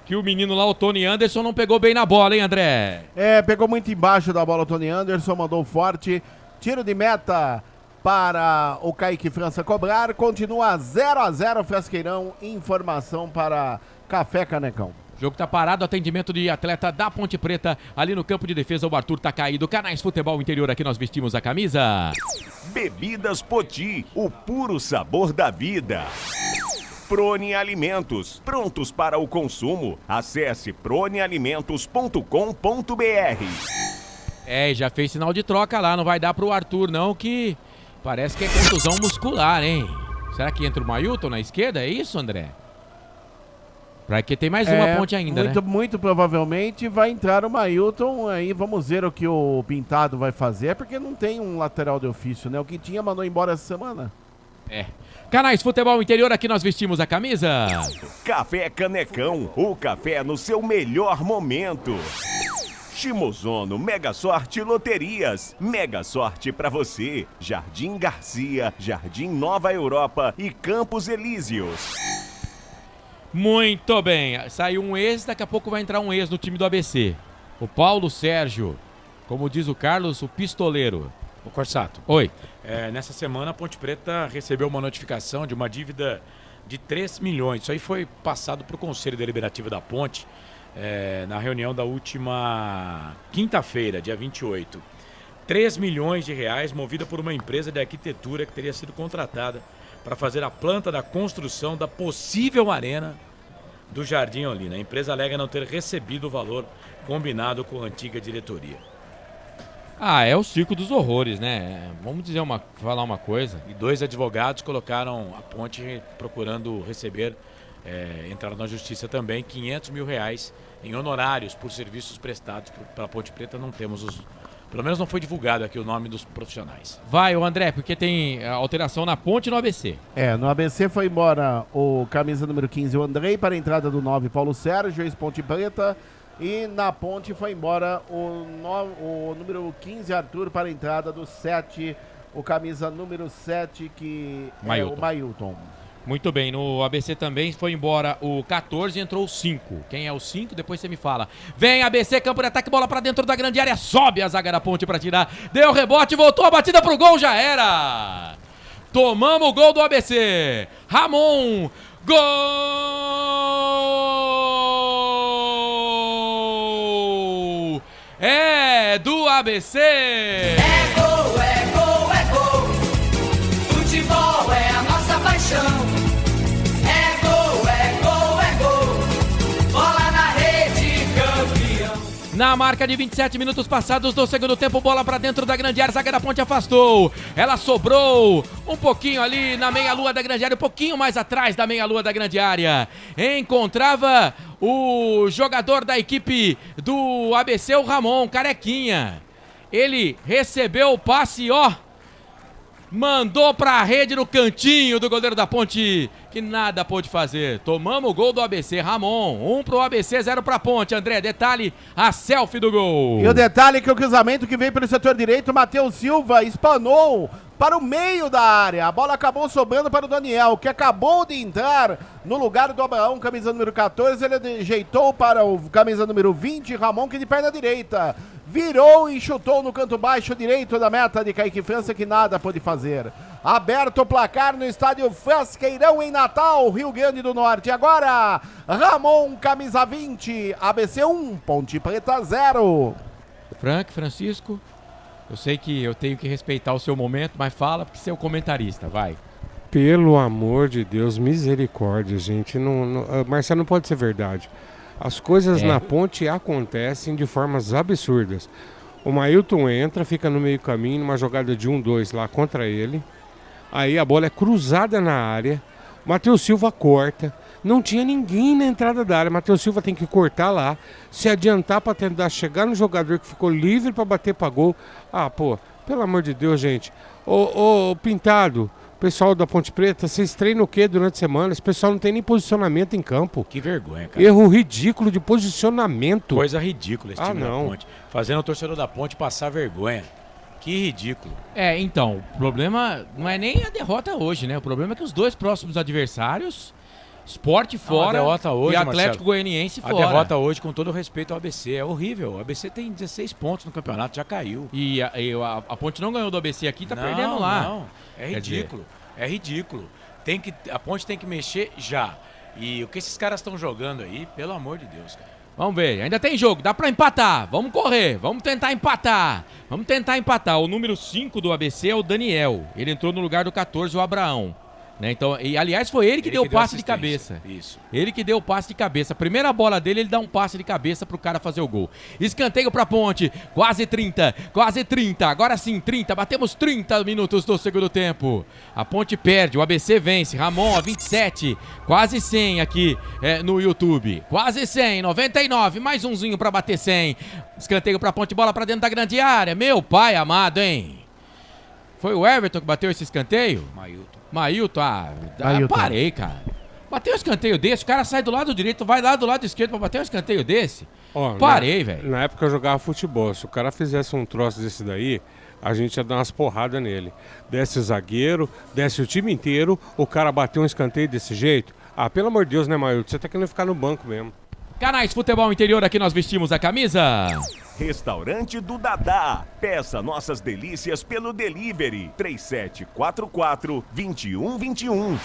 que o menino lá, o Tony Anderson, não pegou bem na bola, hein, André? Pegou muito embaixo da bola o Tony Anderson, mandou forte. Tiro de meta para o Kaique França cobrar. Continua 0-0 Frasqueirão. Informação para Café Canecão. O jogo tá parado, atendimento de atleta da Ponte Preta. Ali no campo de defesa o Arthur tá caído. Canais Futebol Interior, aqui nós vestimos a camisa. Bebidas Poti, o puro sabor da vida. Prone Alimentos, prontos para o consumo. Acesse pronealimentos.com.br. Já fez sinal de troca lá, não vai dar pro Arthur não, que parece que é contusão muscular, hein? Será que entra o Mailton na esquerda? É isso, André? Porque tem mais uma ponte ainda, né? Muito provavelmente vai entrar o Mailton, aí vamos ver o que o Pintado vai fazer, porque não tem um lateral de ofício, né? O que tinha mandou embora essa semana. Canais Futebol Interior, aqui nós vestimos a camisa. Café Canecão, o café no seu melhor momento. Shimozono Mega Sorte Loterias. Mega sorte pra você. Jardim Garcia, Jardim Nova Europa e Campos Elíseos. Muito bem. Saiu um ex, daqui a pouco vai entrar um ex no time do ABC. O Paulo Sérgio. Como diz o Carlos, o pistoleiro. O Corsato. Oi. Nessa semana a Ponte Preta recebeu uma notificação de uma dívida de 3 milhões. Isso aí foi passado para o Conselho Deliberativo da Ponte. Na reunião da última quinta-feira, dia 28. 3 milhões de reais movida por uma empresa de arquitetura que teria sido contratada para fazer a planta da construção da possível arena do Jardim Olina. A empresa alega não ter recebido o valor combinado com a antiga diretoria. É o circo dos horrores, né? Vamos falar uma coisa. E 2 advogados colocaram a Ponte procurando receber, entraram na justiça também, 500 mil reais em honorários por serviços prestados para a Ponte Preta. Não temos pelo menos não foi divulgado aqui o nome dos profissionais. Vai, o André, porque tem alteração na Ponte e no ABC. No ABC foi embora o camisa número 15, o Andrei, para a entrada do 9, Paulo Sérgio, ex-Ponte Preta. E na Ponte foi embora o número 15, Arthur, para a entrada do 7, o camisa número 7, que é o Mailton. Muito bem, no ABC também foi embora o 14 e entrou o 5. Quem é o 5? Depois você me fala. Vem ABC, campo de ataque, bola pra dentro da grande área, sobe a zaga da Ponte pra tirar. Deu rebote, voltou a batida pro gol, já era. Tomamos o gol do ABC. Ramon, gol! É do ABC! É gol, é gol, é gol. Futebol é a nossa paixão. Na marca de 27 minutos passados do segundo tempo, bola pra dentro da grande área, zaga da Ponte afastou. Ela sobrou um pouquinho ali na meia-lua da grande área, um pouquinho mais atrás da meia-lua da grande área. Encontrava o jogador da equipe do ABC, o Ramon, carequinha. Ele recebeu o passe, ó. Mandou pra rede no cantinho do goleiro da Ponte, que nada pôde fazer. Tomamos o gol do ABC, Ramon. 1 pro ABC, 0 pra Ponte. André, detalhe, a selfie do gol. E o detalhe é que o cruzamento que veio pelo setor direito, Matheus Silva espanou para o meio da área. A bola acabou sobrando para o Daniel, que acabou de entrar no lugar do Abraão, camisa número 14. Ele ajeitou para o camisa número 20, Ramon, que de perna direita virou e chutou no canto baixo direito da meta de Kaique França, que nada pôde fazer. Aberto o placar no estádio Frasqueirão, em Natal, Rio Grande do Norte. Agora, Ramon, camisa 20, ABC 1, Ponte Preta 0. Francisco, eu sei que eu tenho que respeitar o seu momento, mas fala porque você é o comentarista, vai. Pelo amor de Deus, misericórdia, gente. Marcelo, não pode ser verdade. As coisas na Ponte acontecem de formas absurdas. O Mailton entra, fica no meio caminho, numa jogada de 1-2 lá contra ele. Aí a bola é cruzada na área. Matheus Silva corta. Não tinha ninguém na entrada da área. Matheus Silva tem que cortar lá, se adiantar para tentar chegar no jogador que ficou livre para bater para gol. Ah, pô, pelo amor de Deus, gente. Ô, Pintado, pessoal da Ponte Preta, vocês treinam o quê durante a semana? Esse pessoal não tem nem posicionamento em campo. Que vergonha, cara. Erro ridículo de posicionamento. Coisa ridícula esse time da não. Ponte. Fazendo o torcedor da Ponte passar vergonha. Que ridículo. Então, o problema não é nem a derrota hoje, né? O problema é que os dois próximos adversários, Sport fora a derrota hoje, e Atlético Marcelo, Goianiense fora. A derrota hoje, com todo respeito ao ABC, é horrível. O ABC tem 16 pontos no campeonato, já caiu. E a Ponte não ganhou do ABC aqui, tá perdendo lá. Não, é ridículo. É ridículo. A Ponte tem que mexer já. E o que esses caras estão jogando aí, pelo amor de Deus, cara. Vamos ver, ainda tem jogo, dá pra empatar. Vamos correr, vamos tentar empatar. O número 5 do ABC é o Daniel. Ele entrou no lugar do 14, o Abraão. Né? Então, aliás, foi ele que deu o passe de cabeça. Isso. Ele que deu o passe de cabeça. A primeira bola dele, ele dá um passe de cabeça pro cara fazer o gol. Escanteio pra Ponte. Quase 30. Agora sim, 30. Batemos 30 minutos do segundo tempo. A Ponte perde, o ABC vence. Ramon, 27. Quase 100 aqui no YouTube. Quase 100. 99. Mais umzinho pra bater 100. Escanteio pra Ponte, bola pra dentro da grande área. Meu pai amado, hein? Foi o Everton que bateu esse escanteio? Mailton, parei, cara. Bateu um escanteio desse, o cara sai do lado direito, vai lá do lado esquerdo pra bater um escanteio desse. Parei, velho. Na época eu jogava futebol, se o cara fizesse um troço desse daí, a gente ia dar umas porradas nele. Desce o zagueiro, desce o time inteiro, o cara bateu um escanteio desse jeito. Ah, pelo amor de Deus, né, Mailton? Você tá querendo ficar no banco mesmo. Canais Futebol Interior, aqui nós vestimos a camisa. Restaurante do Dadá. Peça nossas delícias pelo delivery 3744-2121.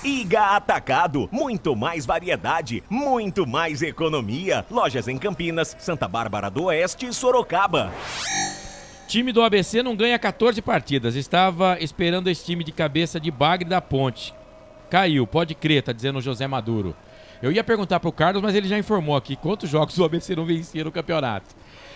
Iga Atacado. Muito mais variedade, muito mais economia. Lojas em Campinas, Santa Bárbara do Oeste e Sorocaba. Time do ABC não ganha 14 partidas. Estava esperando esse time de cabeça de Bagre da Ponte. Caiu, pode crer, tá dizendo o José Maduro. Eu ia perguntar pro Carlos, mas ele já informou aqui quantos jogos o ABC não vencia no campeonato.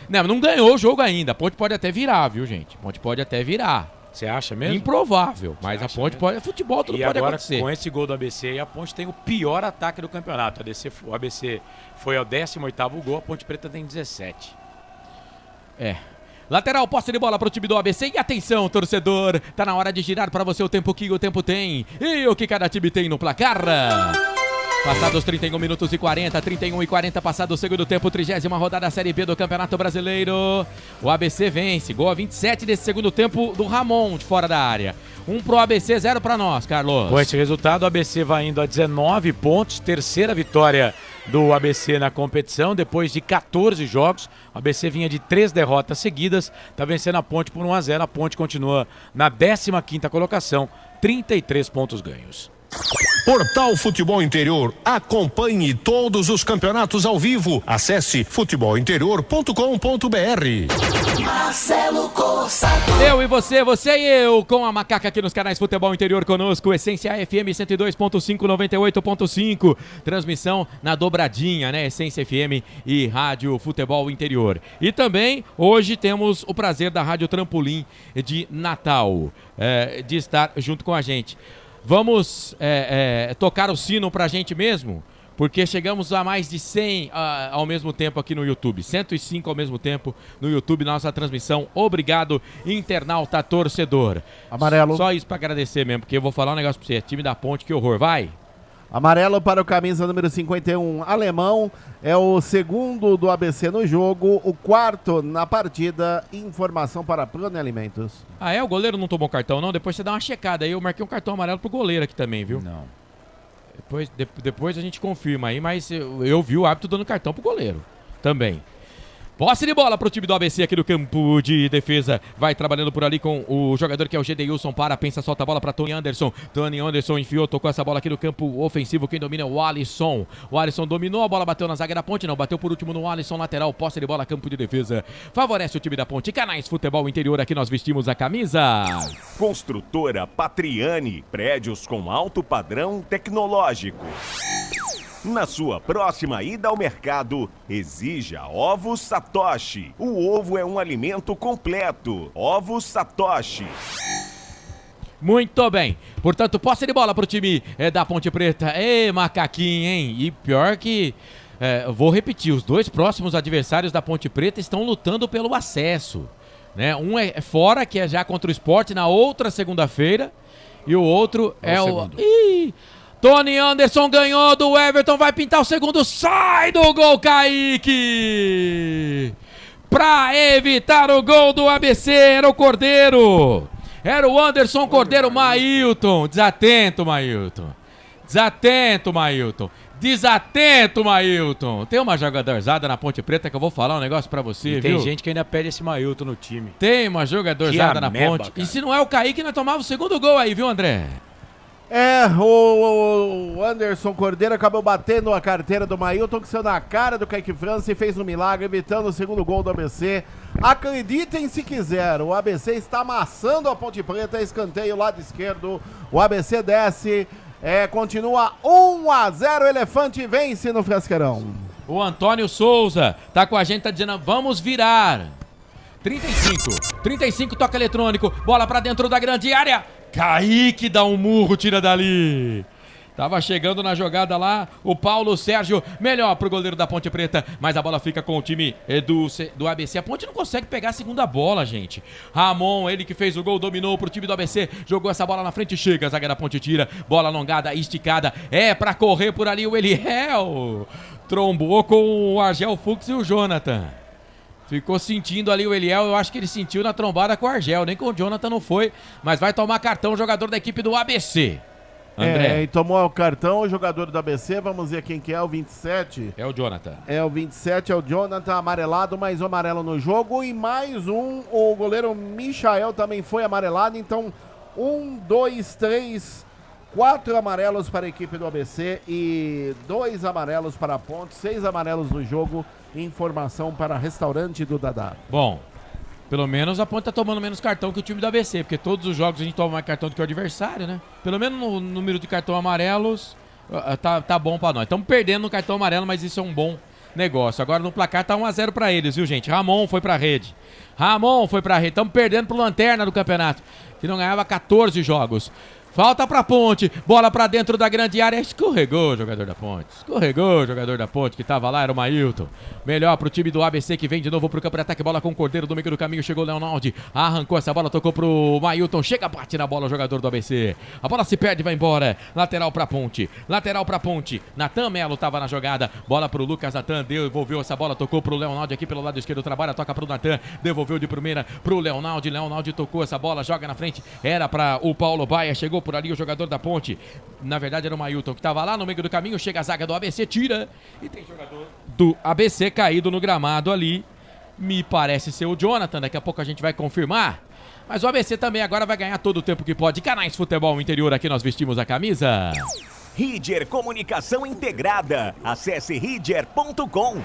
Não ganhou o jogo ainda. A Ponte pode até virar, viu, gente? Pode até virar. Você acha mesmo? Improvável, mas a Ponte pode... Futebol tudo pode acontecer. E agora, com esse gol do ABC, a Ponte tem o pior ataque do campeonato. O ABC foi ao 18º gol, a Ponte Preta tem 17. Lateral, posse de bola pro time do ABC. E atenção, torcedor, tá na hora de girar pra você o tempo que o tempo tem. E o que cada time tem no placar. Passados 31 minutos e 40, 31 e 40, passado o segundo tempo, 30ª rodada da Série B do Campeonato Brasileiro. O ABC vence, gol a 27 desse segundo tempo do Ramon, de fora da área. 1 pro ABC, 0 pra nós, Carlos. Com esse resultado, o ABC vai indo a 19 pontos, terceira vitória do ABC na competição, depois de 14 jogos. O ABC vinha de 3 derrotas seguidas, tá vencendo a Ponte por 1-0. A Ponte continua na 15ª colocação, 33 pontos ganhos. Portal Futebol Interior. Acompanhe todos os campeonatos ao vivo. Acesse futebolinterior.com.br. Marcelo Corsato. Eu e você, você e eu, com a Macaca aqui nos canais Futebol Interior conosco, Essência FM 102.5, 98.5, transmissão na dobradinha, né? Essência FM e Rádio Futebol Interior. E também, hoje temos o prazer da Rádio Trampolim de Natal, de estar junto com a gente. Vamos tocar o sino pra gente mesmo? Porque chegamos a mais de 100 ao mesmo tempo aqui no YouTube. 105 ao mesmo tempo no YouTube, nossa transmissão. Obrigado, internauta torcedor. Amarelo. Só isso pra agradecer mesmo, porque eu vou falar um negócio pra você. Time da Ponte, que horror. Vai! Amarelo para o camisa número 51, alemão. É o segundo do ABC no jogo, o quarto na partida. Informação para Plano Alimentos. O goleiro não tomou cartão não? Depois você dá uma checada aí. Eu marquei um cartão amarelo pro goleiro aqui também, viu? Não. Depois a gente confirma aí, mas eu vi o árbitro dando cartão pro goleiro também. Posse de bola pro time do ABC aqui no campo de defesa. Vai trabalhando por ali com o jogador que é o Gedeilson. Pensa, solta a bola pra Tony Anderson. Tony Anderson enfiou, tocou essa bola aqui no campo ofensivo. Quem domina é o Alisson. O Alisson dominou, a bola bateu na zaga da Ponte. Não, bateu por último no Alisson, lateral. Posse de bola, campo de defesa. Favorece o time da Ponte. Canais Futebol Interior, aqui nós vestimos a camisa. Construtora Patriani. Prédios com alto padrão tecnológico. Na sua próxima ida ao mercado, exija Ovos Satoshi. O ovo é um alimento completo. Ovos Satoshi. Muito bem. Portanto, posse de bola pro time da Ponte Preta. Ê, macaquinho, hein? E pior que... vou repetir, os dois próximos adversários da Ponte Preta estão lutando pelo acesso. Né? Um é fora, que é já contra o Sport, na outra segunda-feira. E o outro é o... Ih! Tony Anderson ganhou do Everton, vai pintar o segundo, sai do gol, Kaique! Pra evitar o gol do ABC, era o Cordeiro. Era o Anderson Cordeiro, Mailton. Desatento, Mailton. Desatento, Mailton. Desatento, Mailton. Tem uma jogadorzada na Ponte Preta que eu vou falar um negócio pra você, viu? Tem gente que ainda pede esse Mailton no time. Tem uma jogadorzada na Ponte. Cara. E se não é o Kaique, nós tomava o segundo gol aí, viu, André? O Anderson Cordeiro acabou batendo a carteira do Mailton, que saiu na cara do Kaique França e fez um milagre, evitando o segundo gol do ABC. Acreditem se quiser, o ABC está amassando a Ponte Preta, escanteio lado esquerdo, o ABC desce, continua 1-0, Elefante vence no Frasqueirão. O Antônio Souza tá com a gente, tá dizendo, vamos virar. 35, toca eletrônico, bola pra dentro da grande área. Kaique dá um murro, tira dali. Tava chegando na jogada lá o Paulo Sérgio, melhor pro goleiro da Ponte Preta, mas a bola fica com o time do ABC. A Ponte não consegue pegar a segunda bola, gente. Ramon, ele que fez o gol, dominou pro time do ABC, jogou essa bola na frente, chega, a zaga da Ponte tira, bola alongada, esticada, pra correr por ali o Eliel. Trombou com o Argel Fux e o Jonathan. Ficou sentindo ali o Eliel, eu acho que ele sentiu na trombada com o Argel, nem com o Jonathan não foi, mas vai tomar cartão o jogador da equipe do ABC. André. E tomou o cartão o jogador do ABC, vamos ver quem que é, o 27. É o Jonathan. O 27 é o Jonathan, amarelado, mais um amarelo no jogo e mais um, o goleiro Michael também foi amarelado, então 1, 2, 3, 4 amarelos para a equipe do ABC e 2 amarelos para a Ponte, 6 amarelos no jogo. Informação para restaurante do Dadá. Bom, pelo menos a Ponte tá tomando menos cartão que o time do ABC, porque todos os jogos a gente toma mais cartão do que o adversário, né? Pelo menos no número de cartão amarelos tá bom pra nós. Estamos perdendo no cartão amarelo, mas isso é um bom negócio. Agora no placar tá 1-0 pra eles, viu, gente? Ramon foi pra rede. Estamos perdendo pro Lanterna do campeonato, que não ganhava 14 jogos. Falta pra Ponte, bola pra dentro da grande área, escorregou o jogador da Ponte, que tava lá, era o Mailton. Melhor pro time do ABC que vem de novo pro campo de ataque, bola com o Cordeiro do meio do caminho, chegou o Leonaldi, arrancou essa bola, tocou pro Mailton, chega, bate na bola o jogador do ABC. A bola se perde, vai embora, lateral pra Ponte, Natan Melo tava na jogada, bola pro Lucas Natan, devolveu essa bola, tocou pro Leonaldi aqui pelo lado esquerdo, trabalha, toca pro Natan, devolveu de primeira pro Leonaldi tocou essa bola, joga na frente, era pra o Paulo Baia, chegou por ali o jogador da Ponte, na verdade era o Mailton que estava lá no meio do caminho, chega a zaga do ABC, tira, e tem jogador do ABC caído no gramado ali, me parece ser o Jonathan, daqui a pouco a gente vai confirmar, mas o ABC também agora vai ganhar todo o tempo que pode. Canais Futebol Interior, aqui nós vestimos a camisa. Ridger Comunicação Integrada, acesse ridger.com.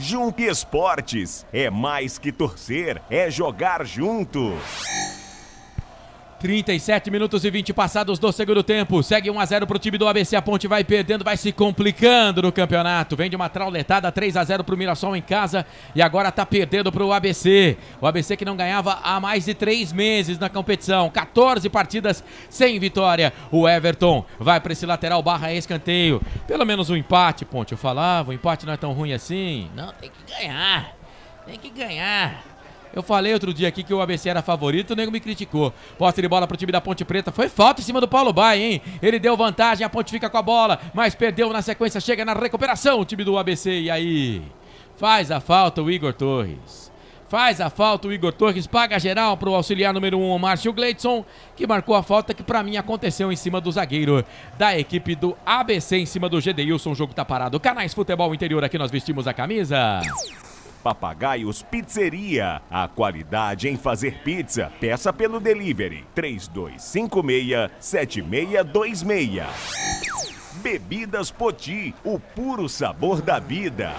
Jump Esportes, é mais que torcer, é jogar junto. 37 minutos e 20 passados do segundo tempo. Segue 1-0 pro time do ABC. A Ponte vai perdendo, vai se complicando no campeonato. Vem de uma trauletada, 3-0 pro Mirassol em casa. E agora tá perdendo pro ABC. O ABC que não ganhava há mais de 3 meses na competição. 14 partidas sem vitória. O Everton vai pra esse lateral barra escanteio. Pelo menos um empate, Ponte. Eu falava, o empate não é tão ruim assim. Não, tem que ganhar. Tem que ganhar. Eu falei outro dia aqui que o ABC era favorito, o nego me criticou. Posse de bola pro time da Ponte Preta. Foi falta em cima do Paulo Baia, hein? Ele deu vantagem, a Ponte fica com a bola, mas perdeu na sequência, chega na recuperação o time do ABC. E aí? Faz a falta o Igor Torres. Faz a falta o Igor Torres, paga geral pro auxiliar número 1, o Márcio Gleidson, que marcou a falta que pra mim aconteceu em cima do zagueiro da equipe do ABC, em cima do Gedeilson. O jogo tá parado. Canais Futebol Interior, aqui nós vestimos a camisa. Papagaios Pizzeria, a qualidade em fazer pizza. Peça pelo delivery 3256-7626. Bebidas Poti, o puro sabor da vida.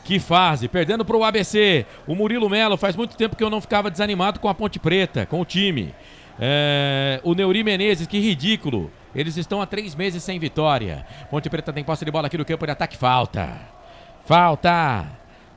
Que fase, perdendo pro ABC. O Murilo Melo, faz muito tempo que eu não ficava desanimado com a Ponte Preta, com o time. O Neuri Menezes, que ridículo. Eles estão há 3 meses sem vitória. Ponte Preta tem posse de bola aqui no campo de ataque.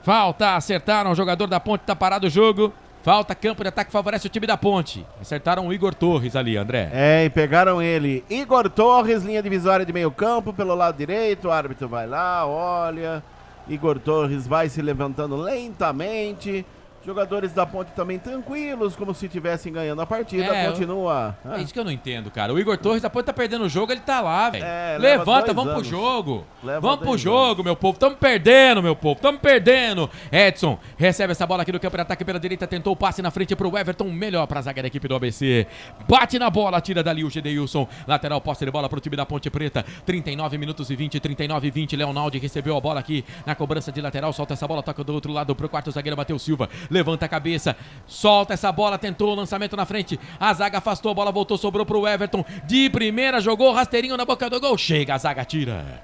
Falta, acertaram, o jogador da Ponte, tá parado o jogo. Falta, campo de ataque, favorece o time da Ponte. Acertaram o Igor Torres ali, André. E pegaram ele. Igor Torres, linha divisória de meio campo, pelo lado direito, o árbitro vai lá, olha. Igor Torres vai se levantando lentamente. Jogadores da Ponte também tranquilos, como se estivessem ganhando a partida. Continua. É isso que eu não entendo, cara. O Igor Torres, depois tá perdendo o jogo, ele tá lá, velho. Levanta, vamos pro jogo. Vamos pro jogo, meu povo. Tamo perdendo, meu povo. Tamo perdendo. Edson recebe essa bola aqui no campo de ataque pela direita. Tentou o passe na frente pro Everton. Melhor pra zaga da equipe do ABC. Bate na bola, tira dali o Gedeilson. Lateral, posse de bola pro time da Ponte Preta. 39 minutos e 20, 39 e 20. Leonaldi recebeu a bola aqui na cobrança de lateral. Solta essa bola, toca do outro lado pro quarto zagueiro, Matheus Silva. Levanta a cabeça, solta essa bola, tentou o lançamento na frente, a zaga afastou, a bola voltou, sobrou pro Everton, de primeira, jogou rasteirinho na boca do gol, chega, a zaga tira.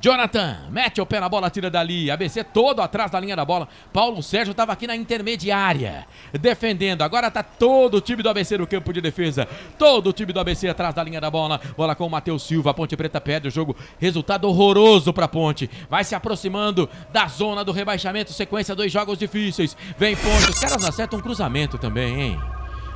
Jonathan, mete o pé na bola, tira dali, ABC todo atrás da linha da bola. Paulo Sérgio estava aqui na intermediária, defendendo, agora tá todo o time do ABC no campo de defesa, todo o time do ABC atrás da linha da bola, bola com o Matheus Silva, a Ponte Preta perde o jogo, resultado horroroso pra Ponte, vai se aproximando da zona do rebaixamento, sequência 2 jogos difíceis, vem Ponte, os caras não acertam um cruzamento também, hein?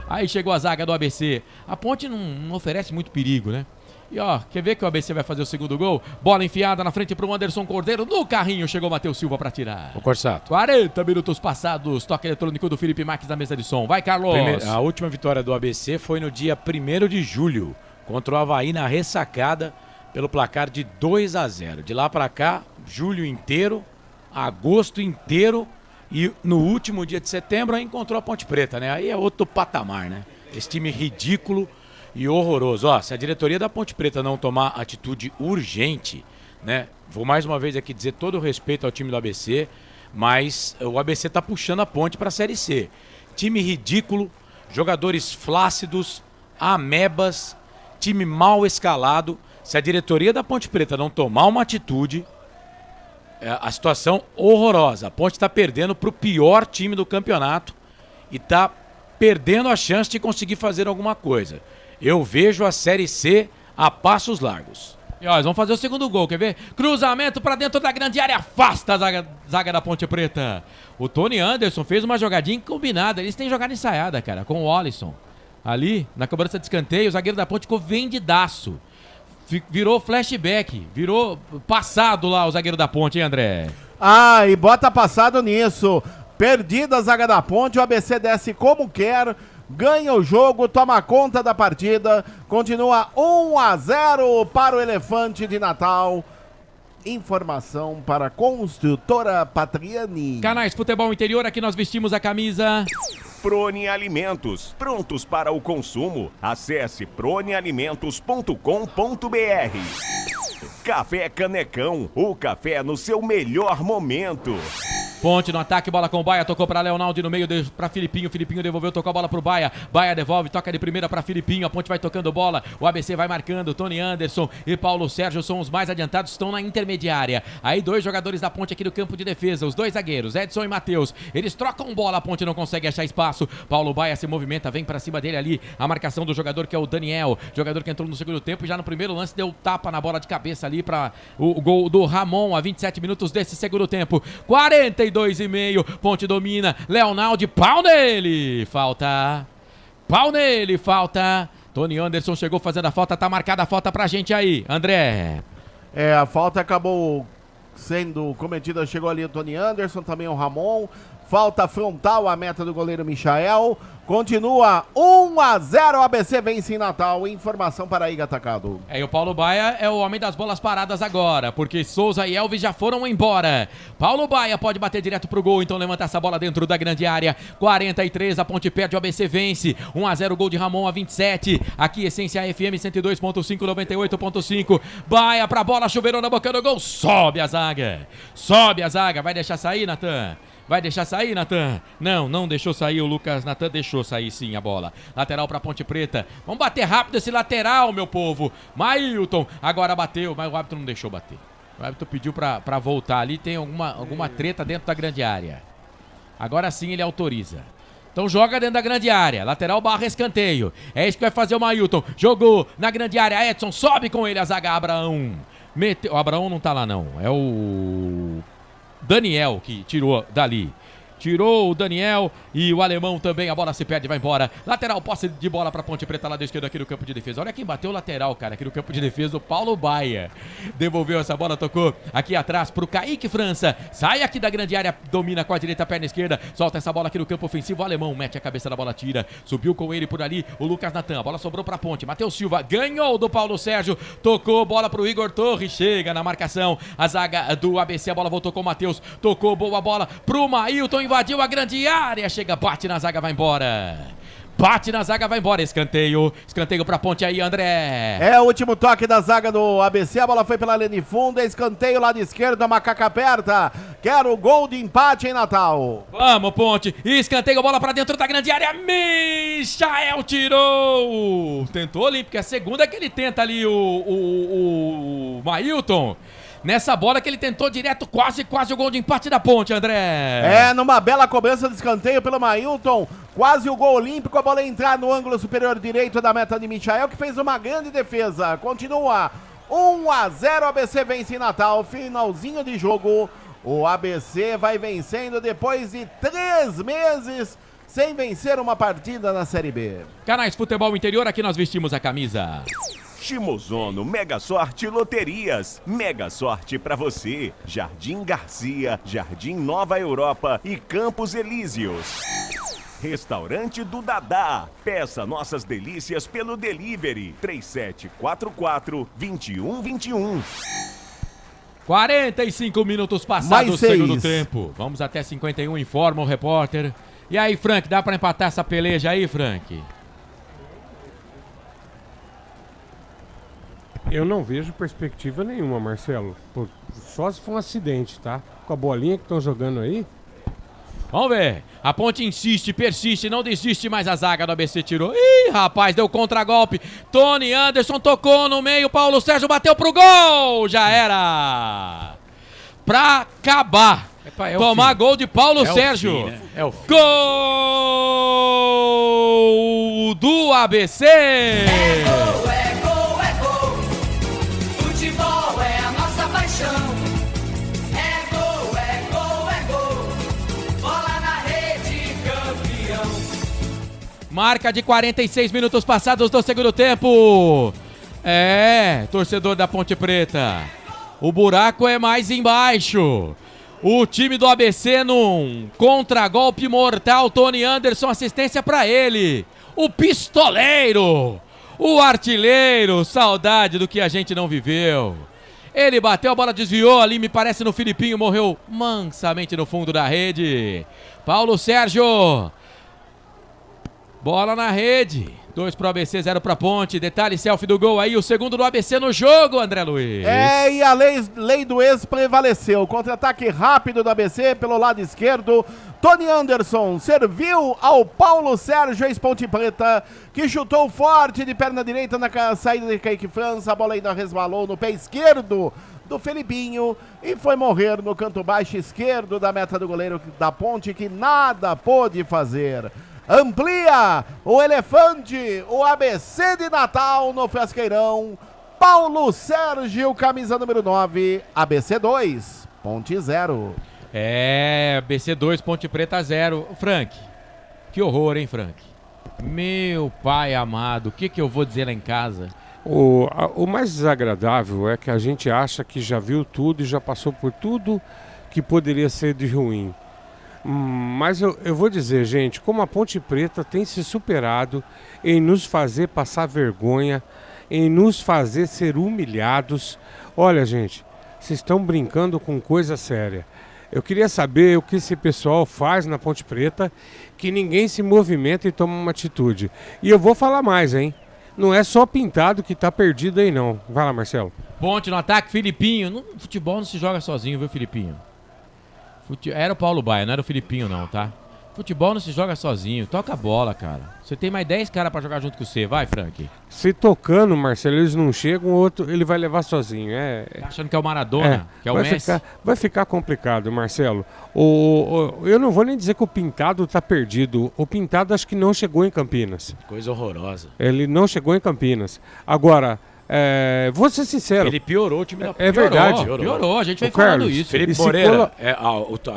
Aí chegou a zaga do ABC, a Ponte não oferece muito perigo, né? E ó, quer ver que o ABC vai fazer o segundo gol? Bola enfiada na frente pro Anderson Cordeiro. No carrinho chegou o Matheus Silva pra tirar. O Corsato. 40 minutos passados. Toque eletrônico do Felipe Marques na mesa de som. Vai, Carlos. A última vitória do ABC foi no dia 1º de julho. Contra o Avaí na ressacada pelo placar de 2-0. De lá pra cá, julho inteiro, agosto inteiro. E no último dia de setembro aí encontrou a Ponte Preta, né? Aí é outro patamar, né? Esse time ridículo e horroroso. Ó, se a diretoria da Ponte Preta não tomar atitude urgente, né? Vou mais uma vez aqui dizer todo o respeito ao time do ABC, mas o ABC tá puxando a Ponte pra Série C. Time ridículo, jogadores flácidos, amebas, time mal escalado. Se a diretoria da Ponte Preta não tomar uma atitude, a situação horrorosa. A Ponte tá perdendo pro pior time do campeonato e tá perdendo a chance de conseguir fazer alguma coisa. Eu vejo a Série C a passos largos. E ó, eles vão fazer o segundo gol, quer ver? Cruzamento pra dentro da grande área, afasta a zaga da Ponte Preta. O Tony Anderson fez uma jogadinha combinada, eles têm jogada ensaiada, cara, com o Alisson. Ali, na cobrança de escanteio, o zagueiro da Ponte ficou vendidaço. Virou flashback, virou passado lá o zagueiro da Ponte, hein, André? E bota passado nisso. Perdida a zaga da Ponte, o ABC desce como quer, ganha o jogo, toma conta da partida, continua 1-0 para o Elefante de Natal. Informação para a Construtora Patriani. Canais Futebol Interior, aqui nós vestimos a camisa. Prone Alimentos, prontos para o consumo. Acesse pronealimentos.com.br. Café Canecão, o café no seu melhor momento. Ponte no ataque, bola com o Baia, tocou para Leonaldo no meio, para Filipinho. Filipinho devolveu, tocou a bola pro Baia. Baia devolve, toca de primeira para Filipinho. A Ponte vai tocando bola. O ABC vai marcando. Tony Anderson e Paulo Sérgio são os mais adiantados, estão na intermediária. Aí 2 jogadores da Ponte aqui do campo de defesa, os 2 zagueiros, Edson e Matheus. Eles trocam bola, a Ponte não consegue achar espaço. Paulo Baia se movimenta, vem para cima dele ali. A marcação do jogador que é o Daniel, jogador que entrou no segundo tempo e já no primeiro lance deu tapa na bola de cabeça ali para o gol do Ramon a 27 minutos desse segundo tempo. 42,5. Ponte domina. Leonaldo, pau nele. Falta. Pau nele, falta. Tony Anderson chegou fazendo a falta, tá marcada a falta pra gente aí, André. A falta acabou sendo cometida, chegou ali o Tony Anderson, também o Ramon. Falta frontal à meta do goleiro Michael. Continua 1-0, ABC vence em Natal. Informação para Iga Atacado. E o Paulo Baia é o homem das bolas paradas agora, porque Souza e Elvis já foram embora. Paulo Baia pode bater direto pro gol, então levanta essa bola dentro da grande área. 43, a Ponte perde, o ABC vence. 1-0, gol de Ramon a 27. Aqui, Essência FM 102.5, 98.5. Baia pra bola, chuveirou na boca do gol. Sobe a zaga. Vai deixar sair, Natan? Vai deixar sair, Natan? Não deixou sair. O Lucas Natan deixou sair sim a bola. Lateral pra Ponte Preta. Vamos bater rápido esse lateral, meu povo. Mailton agora bateu, mas o árbitro não deixou bater. O árbitro pediu pra voltar ali. Tem alguma treta dentro da grande área. Agora sim ele autoriza. Então joga dentro da grande área. Lateral barra escanteio. É isso que vai fazer o Mailton. Jogou na grande área. Edson sobe com ele a zaga. Abraão. O Abraão não tá lá não. É o Daniel que tirou dali. Tirou o Daniel e o alemão também. A bola se perde, vai embora. Lateral, posse de bola pra Ponte Preta, lado esquerdo aqui no campo de defesa. Olha quem bateu o lateral, cara, aqui no campo de defesa, o Paulo Baia. Devolveu essa bola, tocou aqui atrás pro Kaique França. Sai aqui da grande área, domina com a direita, perna esquerda. Solta essa bola aqui no campo ofensivo. O alemão mete a cabeça da bola, tira. Subiu com ele por ali o Lucas Natan. A bola sobrou pra Ponte. Matheus Silva ganhou do Paulo Sérgio. Tocou bola pro Igor Torres. Chega na marcação. A zaga do ABC. A bola voltou com o Matheus. Tocou boa bola pro Mailton. Invadiu a grande área, chega, bate na zaga, vai embora. Escanteio pra Ponte aí, André. É o último toque da zaga do ABC, a bola foi pela linha de fundo, escanteio lado esquerdo, a macaca aperta, quero o gol de empate em Natal. Vamos, Ponte, escanteio, bola pra dentro da grande área, Michael tirou. Tentou ali, porque é a segunda que ele tenta ali o Mailton. Nessa bola que ele tentou direto, quase o gol de empate da Ponte, André. Numa bela cobrança de escanteio pelo Mailton, quase o gol olímpico, a bola entrar no ângulo superior direito da meta de Michael, que fez uma grande defesa. Continua 1-0, ABC vence em Natal, finalzinho de jogo. O ABC vai vencendo depois de 3 meses sem vencer uma partida na Série B. Canais Futebol Interior, aqui nós vestimos a camisa. Shimozono Mega Sorte Loterias. Mega Sorte pra você. Jardim Garcia, Jardim Nova Europa e Campos Elíseos. Restaurante do Dadá. Peça nossas delícias pelo delivery. 3744-2121. 45 minutos passados do segundo tempo. Vamos até 51, informa o repórter. E aí, Frank, dá pra empatar essa peleja aí, Frank? Eu não vejo perspectiva nenhuma, Marcelo. Só se for um acidente, tá? Com a bolinha que estão jogando aí. Vamos ver. A Ponte insiste, persiste, não desiste, mas a zaga do ABC tirou. Ih, rapaz, deu contragolpe. Tony Anderson tocou no meio, Paulo Sérgio bateu pro gol. Já era. Pra acabar. Tomar gol de Paulo Sérgio. Fim, né? É o fim. Gol do ABC. Marca de 46 minutos passados do segundo tempo. Torcedor da Ponte Preta. O buraco é mais embaixo. O time do ABC num contragolpe mortal. Tony Anderson, assistência pra ele. O pistoleiro. O artilheiro. Saudade do que a gente não viveu. Ele bateu, a bola desviou ali, me parece no Filipinho. Morreu mansamente no fundo da rede. Paulo Sérgio. Bola na rede. 2 pro ABC, 0 pra Ponte. Detalhe, selfie do gol aí, o segundo do ABC no jogo, André Luiz. E a lei do ex prevaleceu. Contra-ataque rápido do ABC pelo lado esquerdo. Tony Anderson serviu ao Paulo Sérgio, ex-Ponte Preta, que chutou forte de perna direita na saída de Kaique França. A bola ainda resbalou no pé esquerdo do Felipinho e foi morrer no canto baixo esquerdo da meta do goleiro da Ponte, que nada pôde fazer. Amplia o elefante, o ABC de Natal no Frasqueirão. Paulo Sérgio, camisa número 9, ABC 2, Ponte 0. ABC 2, Ponte Preta 0. Frank, que horror, hein, Frank? Meu pai amado, o que eu vou dizer lá em casa? O mais desagradável é que a gente acha que já viu tudo e já passou por tudo que poderia ser de ruim. Mas eu vou dizer, gente, como a Ponte Preta tem se superado em nos fazer passar vergonha, em nos fazer ser humilhados. Olha, gente, vocês estão brincando com coisa séria. Eu queria saber o que esse pessoal faz na Ponte Preta, que ninguém se movimenta e toma uma atitude. E eu vou falar mais, hein? Não é só Pintado que tá perdido aí, não. Vai lá, Marcelo. Ponte no ataque, Filipinho. No futebol não se joga sozinho, viu, Filipinho? Era o Paulo Baia, não era o Filipinho, não, tá? Futebol não se joga sozinho. Toca a bola, cara. Você tem mais 10 caras pra jogar junto com você. Vai, Frank. Se tocando, Marcelo, eles não chegam, o outro ele vai levar sozinho. Tá achando que é o Maradona, que é o Messi? Vai ficar complicado, Marcelo. Eu não vou nem dizer que o Pintado tá perdido. O Pintado acho que não chegou em Campinas. Coisa horrorosa. Ele não chegou em Campinas. Agora, vou ser sincero. Ele piorou o time da Ponte. É verdade. Piorou, a gente vem falando isso. Felipe Moreira,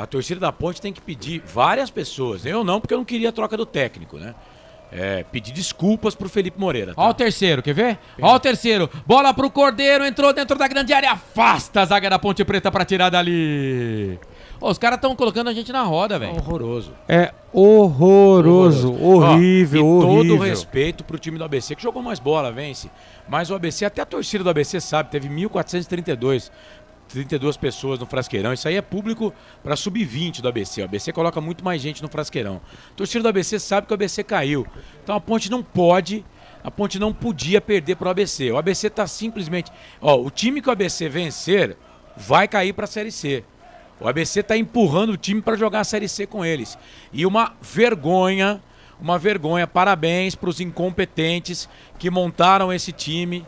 a torcida da Ponte tem que pedir várias pessoas. Eu não, porque eu não queria a troca do técnico, né? Pedir desculpas pro Felipe Moreira. Tá? Ó o terceiro, quer ver? Ó o terceiro. Bola pro Cordeiro, entrou dentro da grande área, afasta a zaga da Ponte Preta pra tirar dali. Os caras estão colocando a gente na roda, velho. Horroroso. É horroroso, horrível, horrível. Todo respeito pro time do ABC, que jogou mais bola, vence. Mas o ABC, até a torcida do ABC sabe, teve 1.432 pessoas no Frasqueirão. Isso aí é público para sub-20 do ABC. O ABC coloca muito mais gente no Frasqueirão. A torcida do ABC sabe que o ABC caiu. Então a Ponte não podia perder pro ABC. O ABC tá simplesmente... o time que o ABC vencer vai cair pra Série C. O ABC tá empurrando o time para jogar a Série C com eles. E uma vergonha, parabéns pros incompetentes que montaram esse time.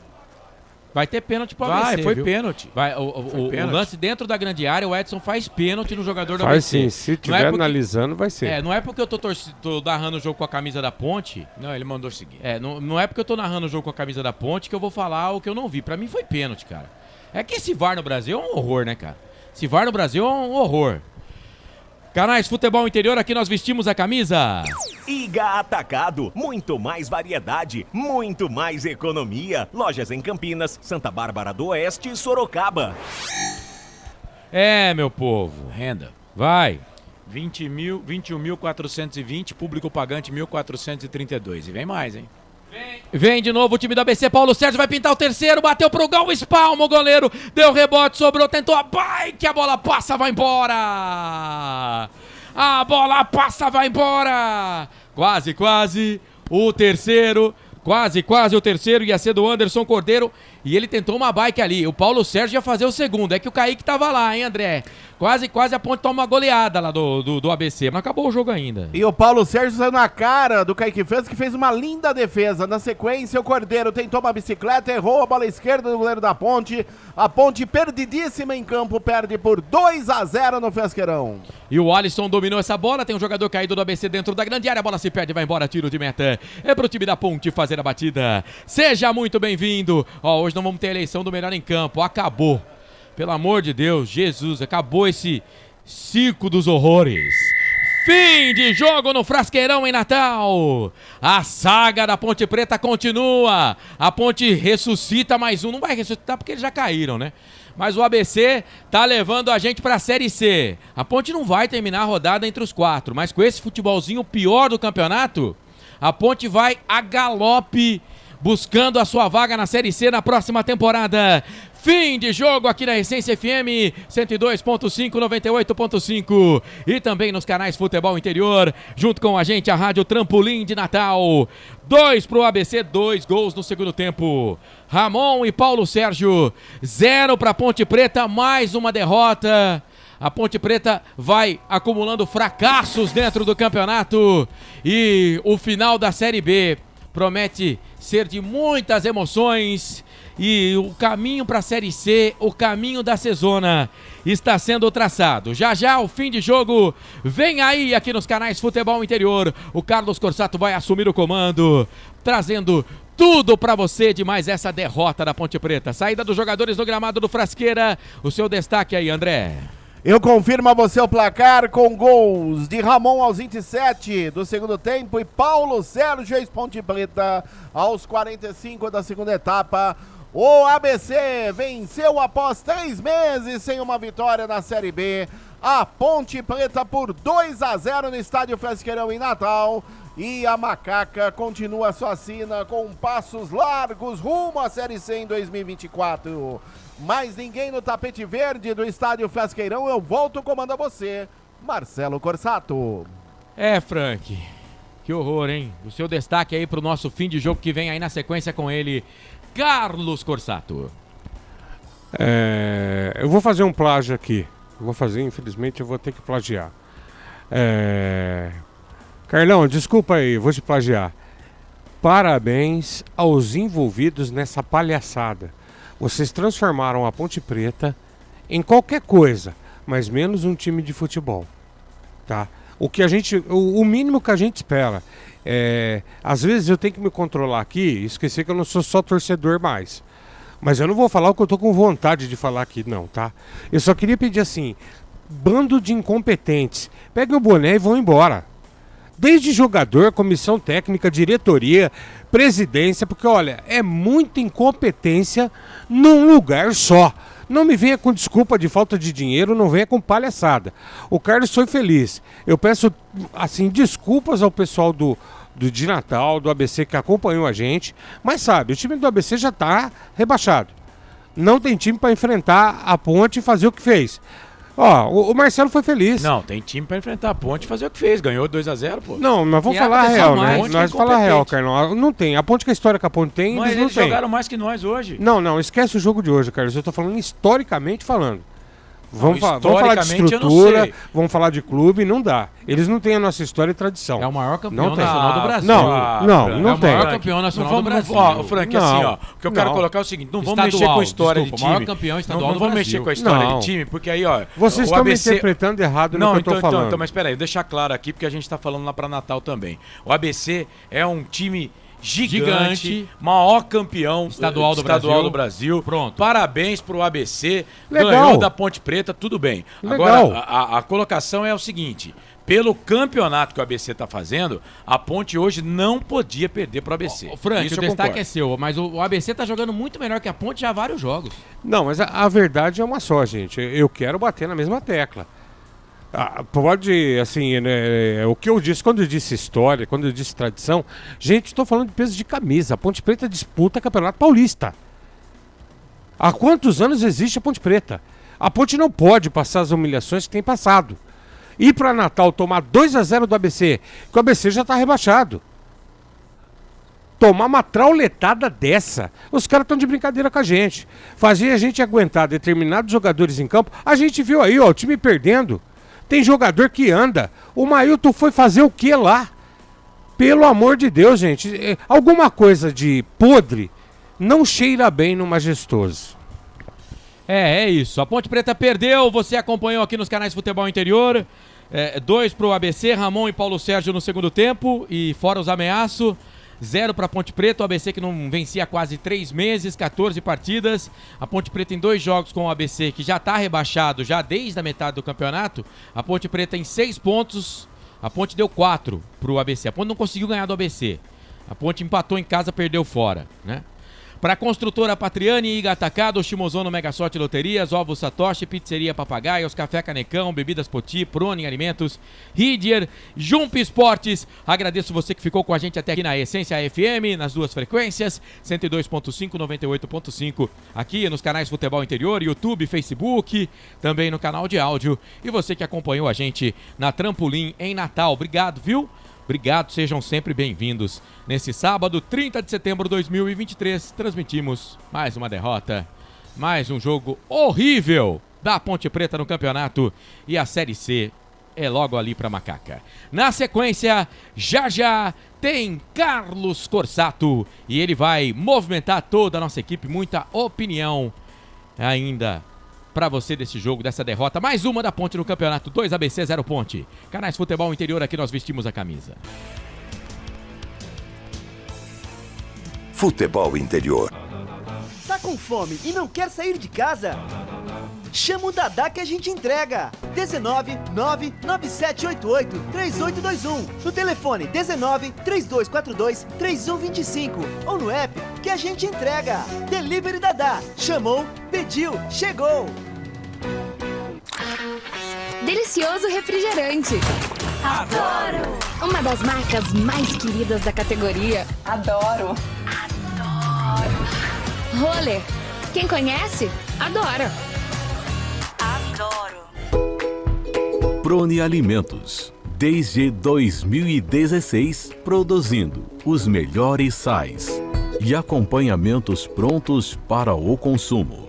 Vai ter pênalti pro ABC, foi viu? Pênalti. O lance dentro da grande área, o Edson faz pênalti no jogador do ABC. assim, Faz sim, se tiver analisando vai ser. Não é porque eu tô narrando o jogo com a camisa da Ponte. Não, ele mandou seguir. Não é porque eu tô narrando o jogo com a camisa da Ponte que eu vou falar o que eu não vi. Pra mim foi pênalti, cara. É que esse VAR no Brasil é um horror, né, cara? Esse VAR no Brasil é um horror. Canais Futebol Interior, aqui nós vestimos a camisa. Iga Atacado, muito mais variedade, muito mais economia. Lojas em Campinas, Santa Bárbara do Oeste e Sorocaba. Meu povo. Renda. Vai. 21.420, público pagante 1.432. E vem mais, hein? Vem de novo o time do ABC, Paulo Sérgio vai pintar o terceiro, bateu pro gol, espalma o goleiro, deu rebote, sobrou, tentou a bike, a bola passa, vai embora! A bola passa, vai embora! Quase o terceiro, o terceiro ia ser do Anderson Cordeiro e ele tentou uma bike ali, o Paulo Sérgio ia fazer o segundo, é que o Kaique tava lá, hein, André? Quase a Ponte toma uma goleada lá do ABC, mas acabou o jogo ainda. E o Paulo Sérgio saiu na cara do Kaique França, que fez uma linda defesa. Na sequência, o Cordeiro tentou uma bicicleta, errou a bola esquerda do goleiro da Ponte. A Ponte perdidíssima em campo, perde por 2-0 no Frasqueirão. E o Alisson dominou essa bola, tem um jogador caído do ABC dentro da grande área, a bola se perde, vai embora, tiro de meta. É pro time da Ponte fazer a batida. Seja muito bem-vindo. Hoje não vamos ter a eleição do melhor em campo, acabou. Pelo amor de Deus, Jesus, acabou esse circo dos horrores. Fim de jogo no Frasqueirão em Natal. A saga da Ponte Preta continua. A Ponte ressuscita mais um. Não vai ressuscitar porque eles já caíram, né? Mas o ABC tá levando a gente pra Série C. A Ponte não vai terminar a rodada entre os 4, mas com esse futebolzinho pior do campeonato, a Ponte vai a galope buscando a sua vaga na Série C na próxima temporada. Fim de jogo aqui na Essência FM 102.5, 98.5 e também nos canais Futebol Interior, junto com a gente a Rádio Trampolim de Natal. 2 pro ABC, 2 gols no segundo tempo. Ramon e Paulo Sérgio, 0 para Ponte Preta, mais uma derrota. A Ponte Preta vai acumulando fracassos dentro do campeonato e o final da Série B promete ser de muitas emoções. E o caminho para a Série C, o caminho da Cesona está sendo traçado. Já já o fim de jogo vem aí aqui nos canais Futebol Interior. O Carlos Corsato vai assumir o comando, trazendo tudo para você de mais essa derrota da Ponte Preta. Saída dos jogadores no gramado do Frasqueira. O seu destaque aí, André. Eu confirmo a você o placar com gols de Ramon aos 27 do segundo tempo e Paulo Sérgio ex-Ponte Preta aos 45 da segunda etapa. O ABC venceu após 3 meses sem uma vitória na Série B. A Ponte Preta por 2-0 no Estádio Frasqueirão em Natal. E a Macaca continua sua sina com passos largos rumo à Série C em 2024. Mais ninguém no tapete verde do Estádio Frasqueirão. Eu volto comando a você, Marcelo Corsato. Frank, que horror, hein? O seu destaque aí pro nosso fim de jogo que vem aí na sequência com ele, Carlos Corsato. Eu vou fazer um plágio aqui. Infelizmente eu vou ter que plagiar. Carlão, desculpa aí, vou te plagiar. Parabéns aos envolvidos nessa palhaçada. Vocês transformaram a Ponte Preta em qualquer coisa, mas menos um time de futebol, tá? O mínimo que a gente espera. Às vezes eu tenho que me controlar aqui e esquecer que eu não sou só torcedor mais. Mas eu não vou falar o que eu tô com vontade de falar aqui, não, tá? Eu só queria pedir assim, bando de incompetentes, peguem o boné e vão embora. Desde jogador, comissão técnica, diretoria, presidência, porque olha, é muita incompetência num lugar só. Não me venha com desculpa de falta de dinheiro, não venha com palhaçada. O Carlos foi feliz. Eu peço, assim, desculpas ao pessoal de Natal, do ABC que acompanhou a gente, mas sabe, o time do ABC já está rebaixado. Não tem time para enfrentar a Ponte e fazer o que fez. O Marcelo foi feliz. Não, tem time pra enfrentar a Ponte e fazer o que fez. Ganhou 2-0, pô. Não, mas vamos falar a real, né? Nós vamos falar a real, Carlão. Não tem. A Ponte, que a história que a Ponte tem, mas eles não têm. Jogaram mais que nós hoje. Não, esquece o jogo de hoje, Carlos. Eu tô falando historicamente falando. Vamos falar de estrutura, vamos falar de clube, não dá. Eles não têm a nossa história e tradição. É o maior campeão nacional do Brasil. Não tem. É o maior campeão nacional do Brasil. Frank, assim, o que eu quero colocar é o seguinte, não vamos mexer com a história de time. O maior campeão estadual não vamos mexer com a história de time, porque aí, vocês estão me interpretando errado no que eu tô falando. Então, mas peraí, deixar claro aqui, porque a gente tá falando lá pra Natal também. O ABC é um time gigante, maior campeão estadual do Brasil. Pronto. Parabéns pro ABC. Legal. Ganhou da Ponte Preta, tudo bem. Legal. Agora, a colocação é o seguinte: pelo campeonato que o ABC tá fazendo, a Ponte hoje não podia perder pro ABC. Frank, o destaque é seu, mas o ABC tá jogando muito melhor que a Ponte já há vários jogos. Não, mas a verdade é uma só, gente. Eu quero bater na mesma tecla. Pode, assim, né, o que eu disse, quando eu disse história, quando eu disse tradição, gente, estou falando de peso de camisa. A Ponte Preta disputa Campeonato Paulista. Há quantos anos existe a Ponte Preta? A Ponte não pode passar as humilhações que tem passado. Ir para Natal tomar 2-0 do ABC, que o ABC já está rebaixado. Tomar uma trauletada dessa, os caras estão de brincadeira com a gente. Fazer a gente aguentar determinados jogadores em campo, a gente viu aí, o time perdendo. Tem jogador que anda. O Mailton foi fazer o que lá? Pelo amor de Deus, gente. Alguma coisa de podre não cheira bem no Majestoso. É isso. A Ponte Preta perdeu. Você acompanhou aqui nos canais Futebol Interior. 2 pro ABC, Ramon e Paulo Sérgio no segundo tempo. E fora os ameaços. 0 para a Ponte Preta, o ABC que não vencia há quase 3 meses, 14 partidas. A Ponte Preta em 2 jogos com o ABC, que já está rebaixado já desde a metade do campeonato. A Ponte Preta em 6 pontos, a Ponte deu 4 para o ABC. A Ponte não conseguiu ganhar do ABC. A Ponte empatou em casa, perdeu fora, né? Para Construtora Patriani, Iga Atacado, Shimozono Mega Sorte Loterias, Ovos Satoshi, Pizzeria Papagaios, Café Canecão, Bebidas Poti, Prone Alimentos, Ridger, Jump Esportes. Agradeço você que ficou com a gente até aqui na Essência FM, nas duas frequências, 102.5, 98.5, aqui nos canais Futebol Interior, YouTube, Facebook, também no canal de áudio. E você que acompanhou a gente na Trampolim em Natal, obrigado, viu? Obrigado, sejam sempre bem-vindos. Nesse sábado, 30 de setembro de 2023, transmitimos mais uma derrota, mais um jogo horrível da Ponte Preta no campeonato e a Série C é logo ali para Macaca. Na sequência, já tem Carlos Corsato e ele vai movimentar toda a nossa equipe, muita opinião ainda para você desse jogo, dessa derrota, mais uma da Ponte no campeonato, 2 ABC, 0 Ponte. Canais Futebol Interior, aqui nós vestimos a camisa. Futebol Interior. Tá com fome e não quer sair de casa? Chama o Dadá que a gente entrega. 19 99788 3821. No telefone 19 3242 3125 ou no app que a gente entrega. Delivery Dadá. Chamou, pediu, chegou. Delicioso refrigerante. Adoro! Uma das marcas mais queridas da categoria. Adoro. Roller. Quem conhece, adora. Prone Alimentos. Desde 2016, produzindo os melhores sais e acompanhamentos prontos para o consumo.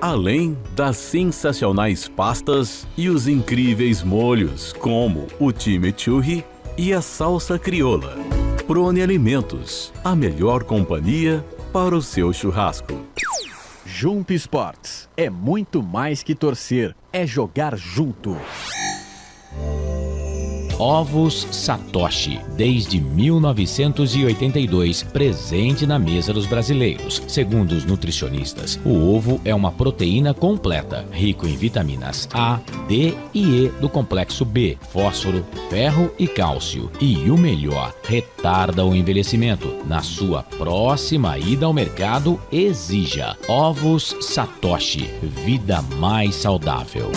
Além das sensacionais pastas e os incríveis molhos, como o chimichurri e a salsa crioula. Prone Alimentos, a melhor companhia para o seu churrasco. Jump Esportes é muito mais que torcer, é jogar junto. Ovos Satoshi, desde 1982, presente na mesa dos brasileiros. Segundo os nutricionistas, o ovo é uma proteína completa, rico em vitaminas A, D e E do complexo B, fósforo, ferro e cálcio. E o melhor, retarda o envelhecimento. Na sua próxima ida ao mercado, exija Ovos Satoshi, vida mais saudável.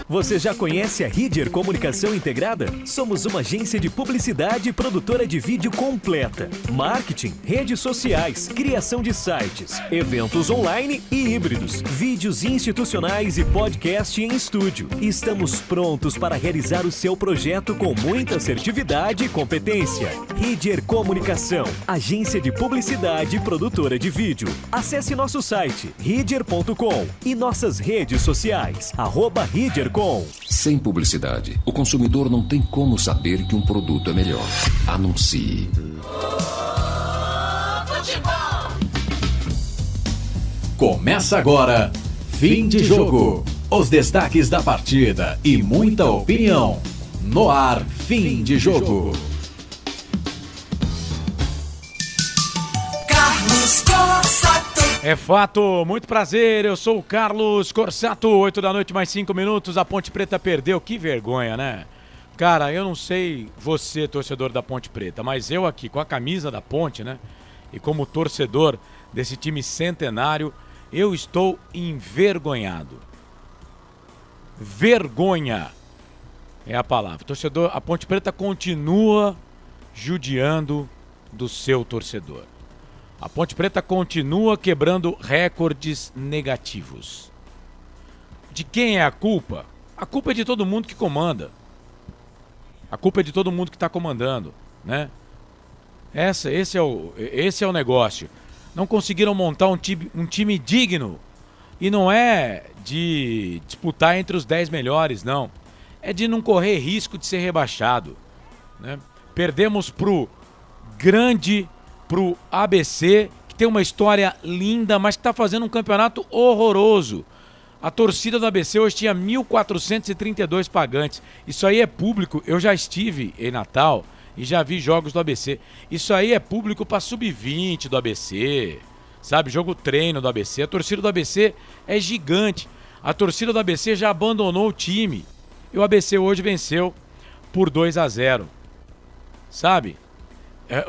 Você já conhece a Ridger Comunicação Integrada? Somos uma agência de publicidade e produtora de vídeo completa. Marketing, redes sociais, criação de sites, eventos online e híbridos, vídeos institucionais e podcast em estúdio. Estamos prontos para realizar o seu projeto com muita assertividade e competência. Ridger Comunicação, agência de publicidade e produtora de vídeo. Acesse nosso site, ridger.com e nossas redes sociais, @ridger.com. Sem publicidade, o consumidor não tem como saber que um produto é melhor. Anuncie. Começa agora, fim de jogo. Os destaques da partida e muita opinião. No ar, fim de jogo. Carlos Corsato. É fato, muito prazer, eu sou o Carlos Corsato, 8 da noite mais 5 minutos, a Ponte Preta perdeu, que vergonha, né? Cara, eu não sei você, torcedor da Ponte Preta, mas eu aqui com a camisa da Ponte, né? E como torcedor desse time centenário, eu estou envergonhado. Vergonha é a palavra. Torcedor, a Ponte Preta continua judiando do seu torcedor. A Ponte Preta continua quebrando recordes negativos. De quem é a culpa? A culpa é de todo mundo que comanda. A culpa é de todo mundo que está comandando, né? Esse é o negócio. Não conseguiram montar um time digno. E não é de disputar entre os 10 melhores, não. É de não correr risco de ser rebaixado, né? Perdemos pro ABC, que tem uma história linda, mas que está fazendo um campeonato horroroso. A torcida do ABC hoje tinha 1.432 pagantes. Isso aí é público. Eu já estive em Natal e já vi jogos do ABC. Isso aí é público para sub-20 do ABC, sabe? Jogo treino do ABC. A torcida do ABC é gigante. A torcida do ABC já abandonou o time. E o ABC hoje venceu por 2-0. Sabe?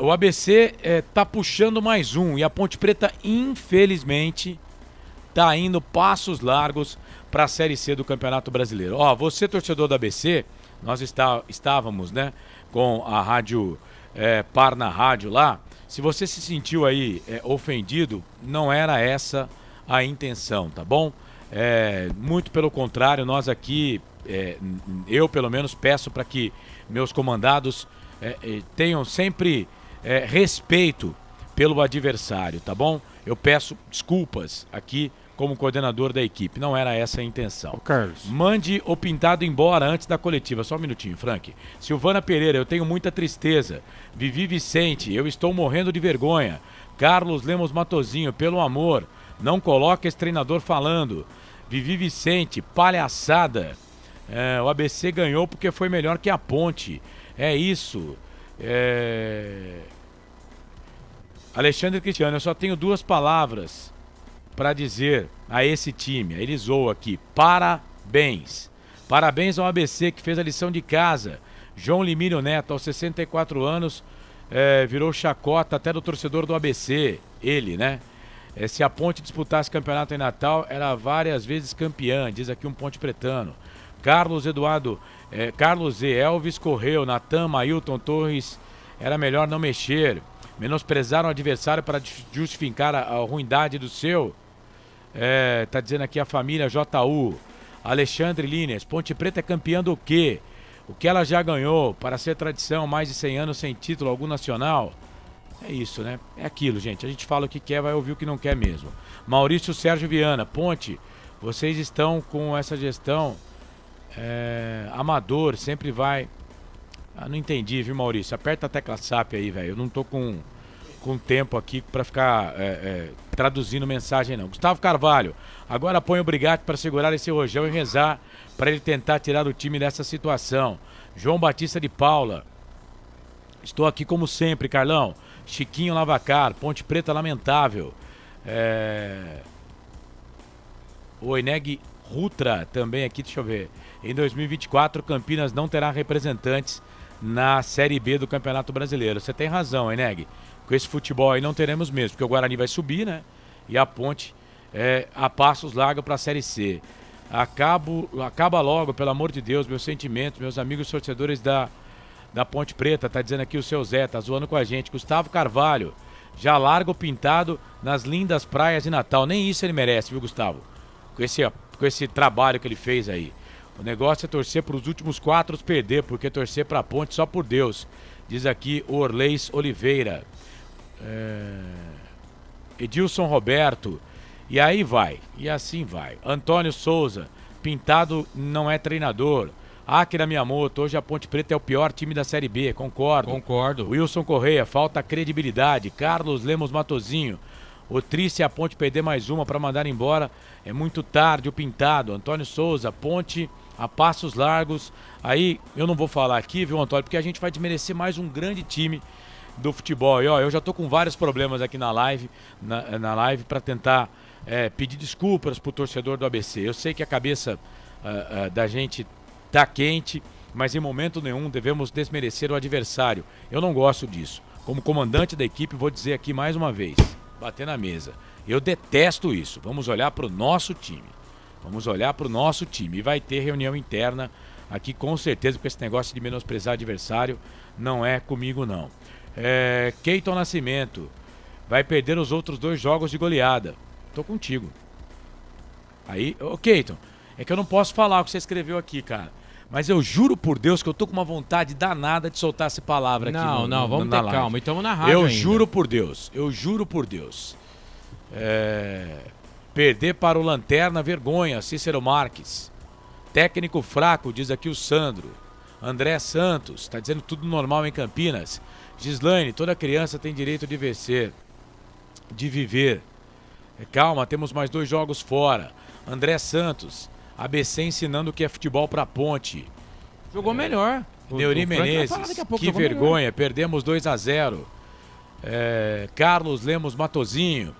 O ABC tá puxando mais um e a Ponte Preta, infelizmente, tá indo passos largos para a Série C do Campeonato Brasileiro. Ó, você, torcedor do ABC, nós estávamos, né, com a rádio Parna Rádio lá. Se você se sentiu aí ofendido, não era essa a intenção, tá bom? Muito pelo contrário, nós aqui, eu pelo menos peço para que meus comandados tenham sempre respeito pelo adversário, tá bom? Eu peço desculpas aqui como coordenador da equipe, não era essa a intenção. Carlos. Mande o Pintado embora antes da coletiva. Só um minutinho, Frank. Silvana Pereira, eu tenho muita tristeza. Vivi Vicente, eu estou morrendo de vergonha. Carlos Lemos Matozinho, pelo amor, não coloque esse treinador falando. Vivi Vicente, palhaçada. O ABC ganhou porque foi melhor que a Ponte. É isso. Alexandre Cristiano, eu só tenho 2 palavras para dizer a esse time. Ele zoou aqui. Parabéns. Parabéns ao ABC que fez a lição de casa. João Limírio Neto, aos 64 anos, virou chacota até do torcedor do ABC. Ele, né? Se a Ponte disputasse campeonato em Natal, era várias vezes campeã, diz aqui um Ponte Pretano. Carlos E. Elvis correu, Natan, Mailton Torres, era melhor não mexer. Menosprezaram o adversário para justificar a ruindade do seu. Tá dizendo aqui a família JU. Alexandre Lines, Ponte Preta é campeã do quê? O que ela já ganhou para ser tradição, mais de 100 anos sem título algum nacional? É isso, né? É aquilo, gente. A gente fala o que quer, vai ouvir o que não quer mesmo. Maurício Sérgio Viana, Ponte, vocês estão com essa gestão amador, sempre vai... não entendi, viu, Maurício? Aperta a tecla SAP aí, velho. Eu não tô com tempo aqui para ficar traduzindo mensagem, não. Gustavo Carvalho, agora põe o Brigatti para segurar esse rojão e rezar para ele tentar tirar o time dessa situação. João Batista de Paula, estou aqui como sempre, Carlão. Chiquinho Lavacar, Ponte Preta lamentável. O Eneg Rutra também aqui, deixa eu ver. Em 2024, Campinas não terá representantes na Série B do Campeonato Brasileiro. Você tem razão, Eneg. Com esse futebol aí não teremos mesmo, porque o Guarani vai subir, né? E a Ponte a passos largos para a Série C. Acaba logo, pelo amor de Deus, meus sentimentos, meus amigos torcedores da Ponte Preta, tá dizendo aqui o seu Zé, tá zoando com a gente. Gustavo Carvalho, já larga o Pintado nas lindas praias de Natal. Nem isso ele merece, viu, Gustavo? Com esse trabalho que ele fez aí. O negócio é torcer para os últimos 4 perder, porque torcer para a Ponte só por Deus. Diz aqui o Orleis Oliveira. Edilson Roberto. E aí vai. E assim vai. Antônio Souza. Pintado não é treinador. Akira Miyamoto. Hoje a Ponte Preta é o pior time da Série B. Concordo. Wilson Correia. Falta credibilidade. Carlos Lemos Matozinho. O triste é a Ponte perder mais uma para mandar embora. É muito tarde o Pintado. Antônio Souza. Ponte a passos largos. Aí eu não vou falar aqui, viu, Antônio, porque a gente vai desmerecer mais um grande time do futebol. E ó, eu já tô com vários problemas aqui na live, na live para tentar pedir desculpas pro torcedor do ABC. Eu sei que a cabeça da gente tá quente, mas em momento nenhum devemos desmerecer o adversário. Eu não gosto disso. Como comandante da equipe, vou dizer aqui mais uma vez, bater na mesa. Eu detesto isso. Vamos olhar pro nosso time. Vamos olhar pro nosso time. E vai ter reunião interna aqui com certeza, porque esse negócio de menosprezar adversário não é comigo, não. Keiton Nascimento vai perder os outros 2 jogos de goleada. Tô contigo. Aí, ô Keiton, é que eu não posso falar o que você escreveu aqui, cara. Mas eu juro por Deus que eu tô com uma vontade danada de soltar essa palavra aqui. Não, vamos ter calma. Estamos na rádio Eu ainda. juro por Deus. Perder para o Lanterna, vergonha. Cícero Marques. Técnico fraco, diz aqui o Sandro. André Santos, está dizendo tudo normal em Campinas. Gislaine, toda criança tem direito de vencer, de viver. Calma, temos mais 2 jogos fora. André Santos, ABC ensinando o que é futebol pra Ponte. Jogou melhor. Neuri Menezes, que vergonha, melhor. Perdemos 2-0. Carlos Lemos Matozinho.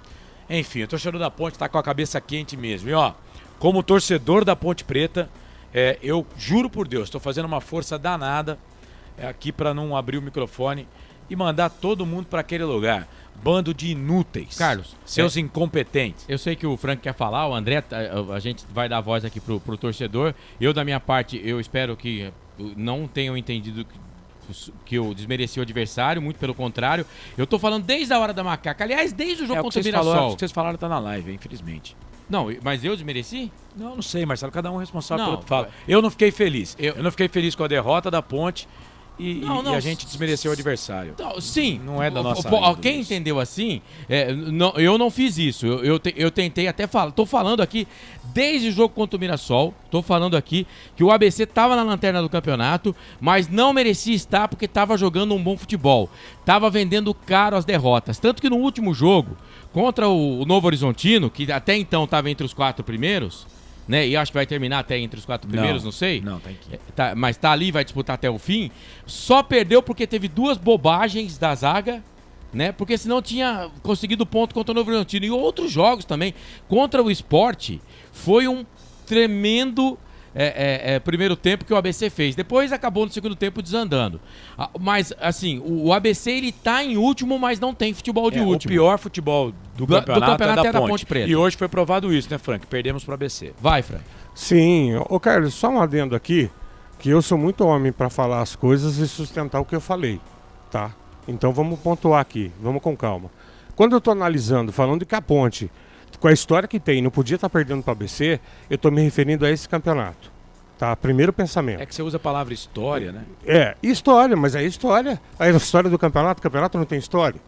Enfim, o torcedor da Ponte tá com a cabeça quente mesmo. E ó, como torcedor da Ponte Preta, eu juro por Deus, estou fazendo uma força danada aqui para não abrir o microfone e mandar todo mundo para aquele lugar. Bando de inúteis. Carlos, seus incompetentes. Eu sei que o Frank quer falar, o André, a gente vai dar voz aqui pro torcedor. Eu, da minha parte, eu espero que não tenham entendido que eu desmereci o adversário, muito pelo contrário. Eu tô falando desde a hora da macaca. Aliás, desde o jogo contra o Mirassol. O que vocês falaram tá na live, infelizmente. Não, mas eu desmereci? Não sei, Marcelo, cada um é responsável pelo que fala. Eu não fiquei feliz. Eu não fiquei feliz com a derrota da Ponte. E a gente desmereceu o adversário. Sim. Não é da nossa quem entendeu assim, eu não fiz isso. Eu tentei até falar. Tô falando aqui, desde o jogo contra o Mirassol, tô falando aqui que o ABC tava na lanterna do campeonato, mas não merecia estar porque tava jogando um bom futebol. Tava vendendo caro as derrotas. Tanto que no último jogo, contra o Novo Horizontino, que até então estava entre os 4 primeiros, né? E acho que vai terminar até entre os 4 primeiros, não sei. Não, tem que. Mas tá ali, vai disputar até o fim. Só perdeu porque teve 2 bobagens da zaga, né? Porque senão tinha conseguido ponto contra o Novo Horizontino. E outros jogos também. Contra o Sport, foi um tremendo primeiro tempo que o ABC fez. Depois acabou no segundo tempo desandando. Mas, assim, o ABC ele tá em último, mas não tem futebol de último. O pior futebol do campeonato é da Ponte Preta. E hoje foi provado isso, né, Frank? Perdemos pro ABC. Vai, Frank. Sim. Ô, Carlos, só um adendo aqui, que eu sou muito homem para falar as coisas e sustentar o que eu falei, tá? Então vamos pontuar aqui, vamos com calma. Quando eu tô analisando, falando de que a Ponte, com a história que tem, não podia estar perdendo para o ABC, eu estou me referindo a esse campeonato. Tá? Primeiro pensamento. É que você usa a palavra história, né? História, mas é história. A história do campeonato, o campeonato não tem história.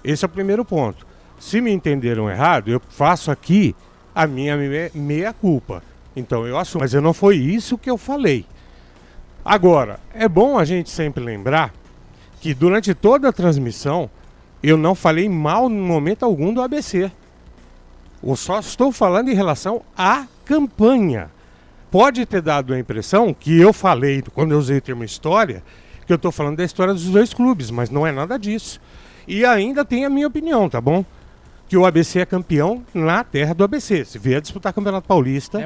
Esse é o primeiro ponto. Se me entenderam errado, eu faço aqui a minha meia-culpa. Então eu assumo. Mas não foi isso que eu falei. Agora, é bom a gente sempre lembrar que durante toda a transmissão, eu não falei mal em momento algum do ABC. Eu só estou falando em relação à campanha. Pode ter dado a impressão que eu falei, quando eu usei o termo história, que eu estou falando da história dos 2 clubes, mas não é nada disso. E ainda tem a minha opinião, tá bom? Que o ABC é campeão na terra do ABC. Se vier disputar Campeonato Paulista,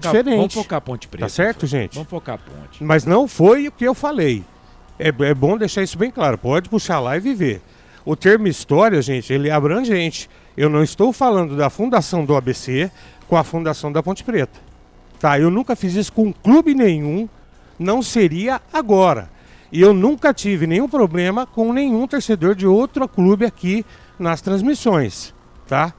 diferente. Vamos focar a Ponte Preta. Tá certo, gente? Vamos focar a Ponte. Mas não foi o que eu falei. É bom deixar isso bem claro. Pode puxar lá e viver. O termo história, gente, ele é abrangente. Eu não estou falando da fundação do ABC com a fundação da Ponte Preta. Tá, eu nunca fiz isso com clube nenhum, não seria agora. E eu nunca tive nenhum problema com nenhum torcedor de outro clube aqui nas transmissões, tá?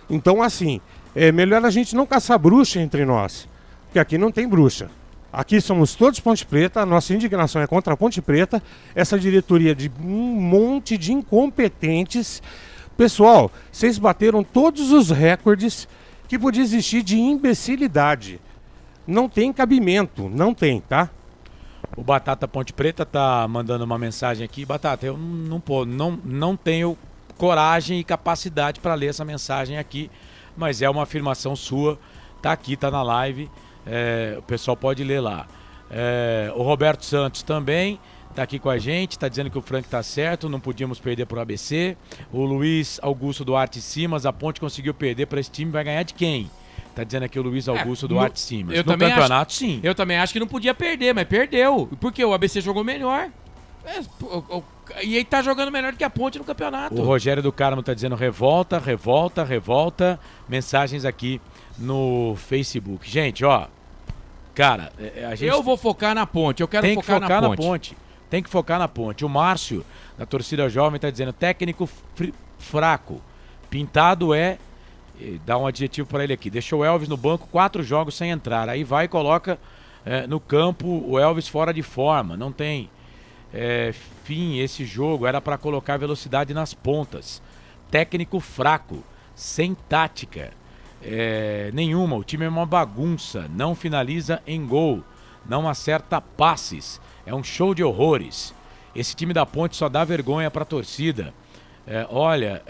Então, assim, é melhor a gente não caçar bruxa entre nós, porque aqui não tem bruxa. Aqui somos todos Ponte Preta, a nossa indignação é contra a Ponte Preta, essa diretoria de um monte de incompetentes. Pessoal, vocês bateram todos os recordes que podia existir de imbecilidade. Não tem cabimento, não tem, tá? O Batata Ponte Preta tá mandando uma mensagem aqui. Batata, eu não tenho coragem e capacidade para ler essa mensagem aqui, mas é uma afirmação sua, tá aqui, tá na live, o pessoal pode ler lá. O Roberto Santos também tá aqui com a gente, tá dizendo que o Frank tá certo, não podíamos perder pro ABC. O Luiz Augusto Duarte Simas, a Ponte conseguiu perder para esse time, vai ganhar de quem? Tá dizendo aqui o Luiz Augusto Duarte Simas. No campeonato, sim. Eu também acho que não podia perder, mas perdeu. Porque o ABC jogou melhor. E ele tá jogando melhor do que a Ponte no campeonato. O Rogério do Carmo tá dizendo revolta, revolta, revolta. Mensagens aqui no Facebook. Gente, ó. Cara, a gente... Eu vou focar na Ponte. Eu quero focar na Ponte. Tem que focar na Ponte. O Márcio, da torcida jovem, tá dizendo técnico fraco. Pintado dá um adjetivo para ele aqui. Deixou o Elvis no banco 4 jogos sem entrar. Aí vai e coloca no campo o Elvis fora de forma. Não tem fim esse jogo. Era para colocar velocidade nas pontas. Técnico fraco. Sem tática nenhuma. O time é uma bagunça. Não finaliza em gol. Não acerta passes. É um show de horrores. Esse time da Ponte só dá vergonha para a torcida. Olha,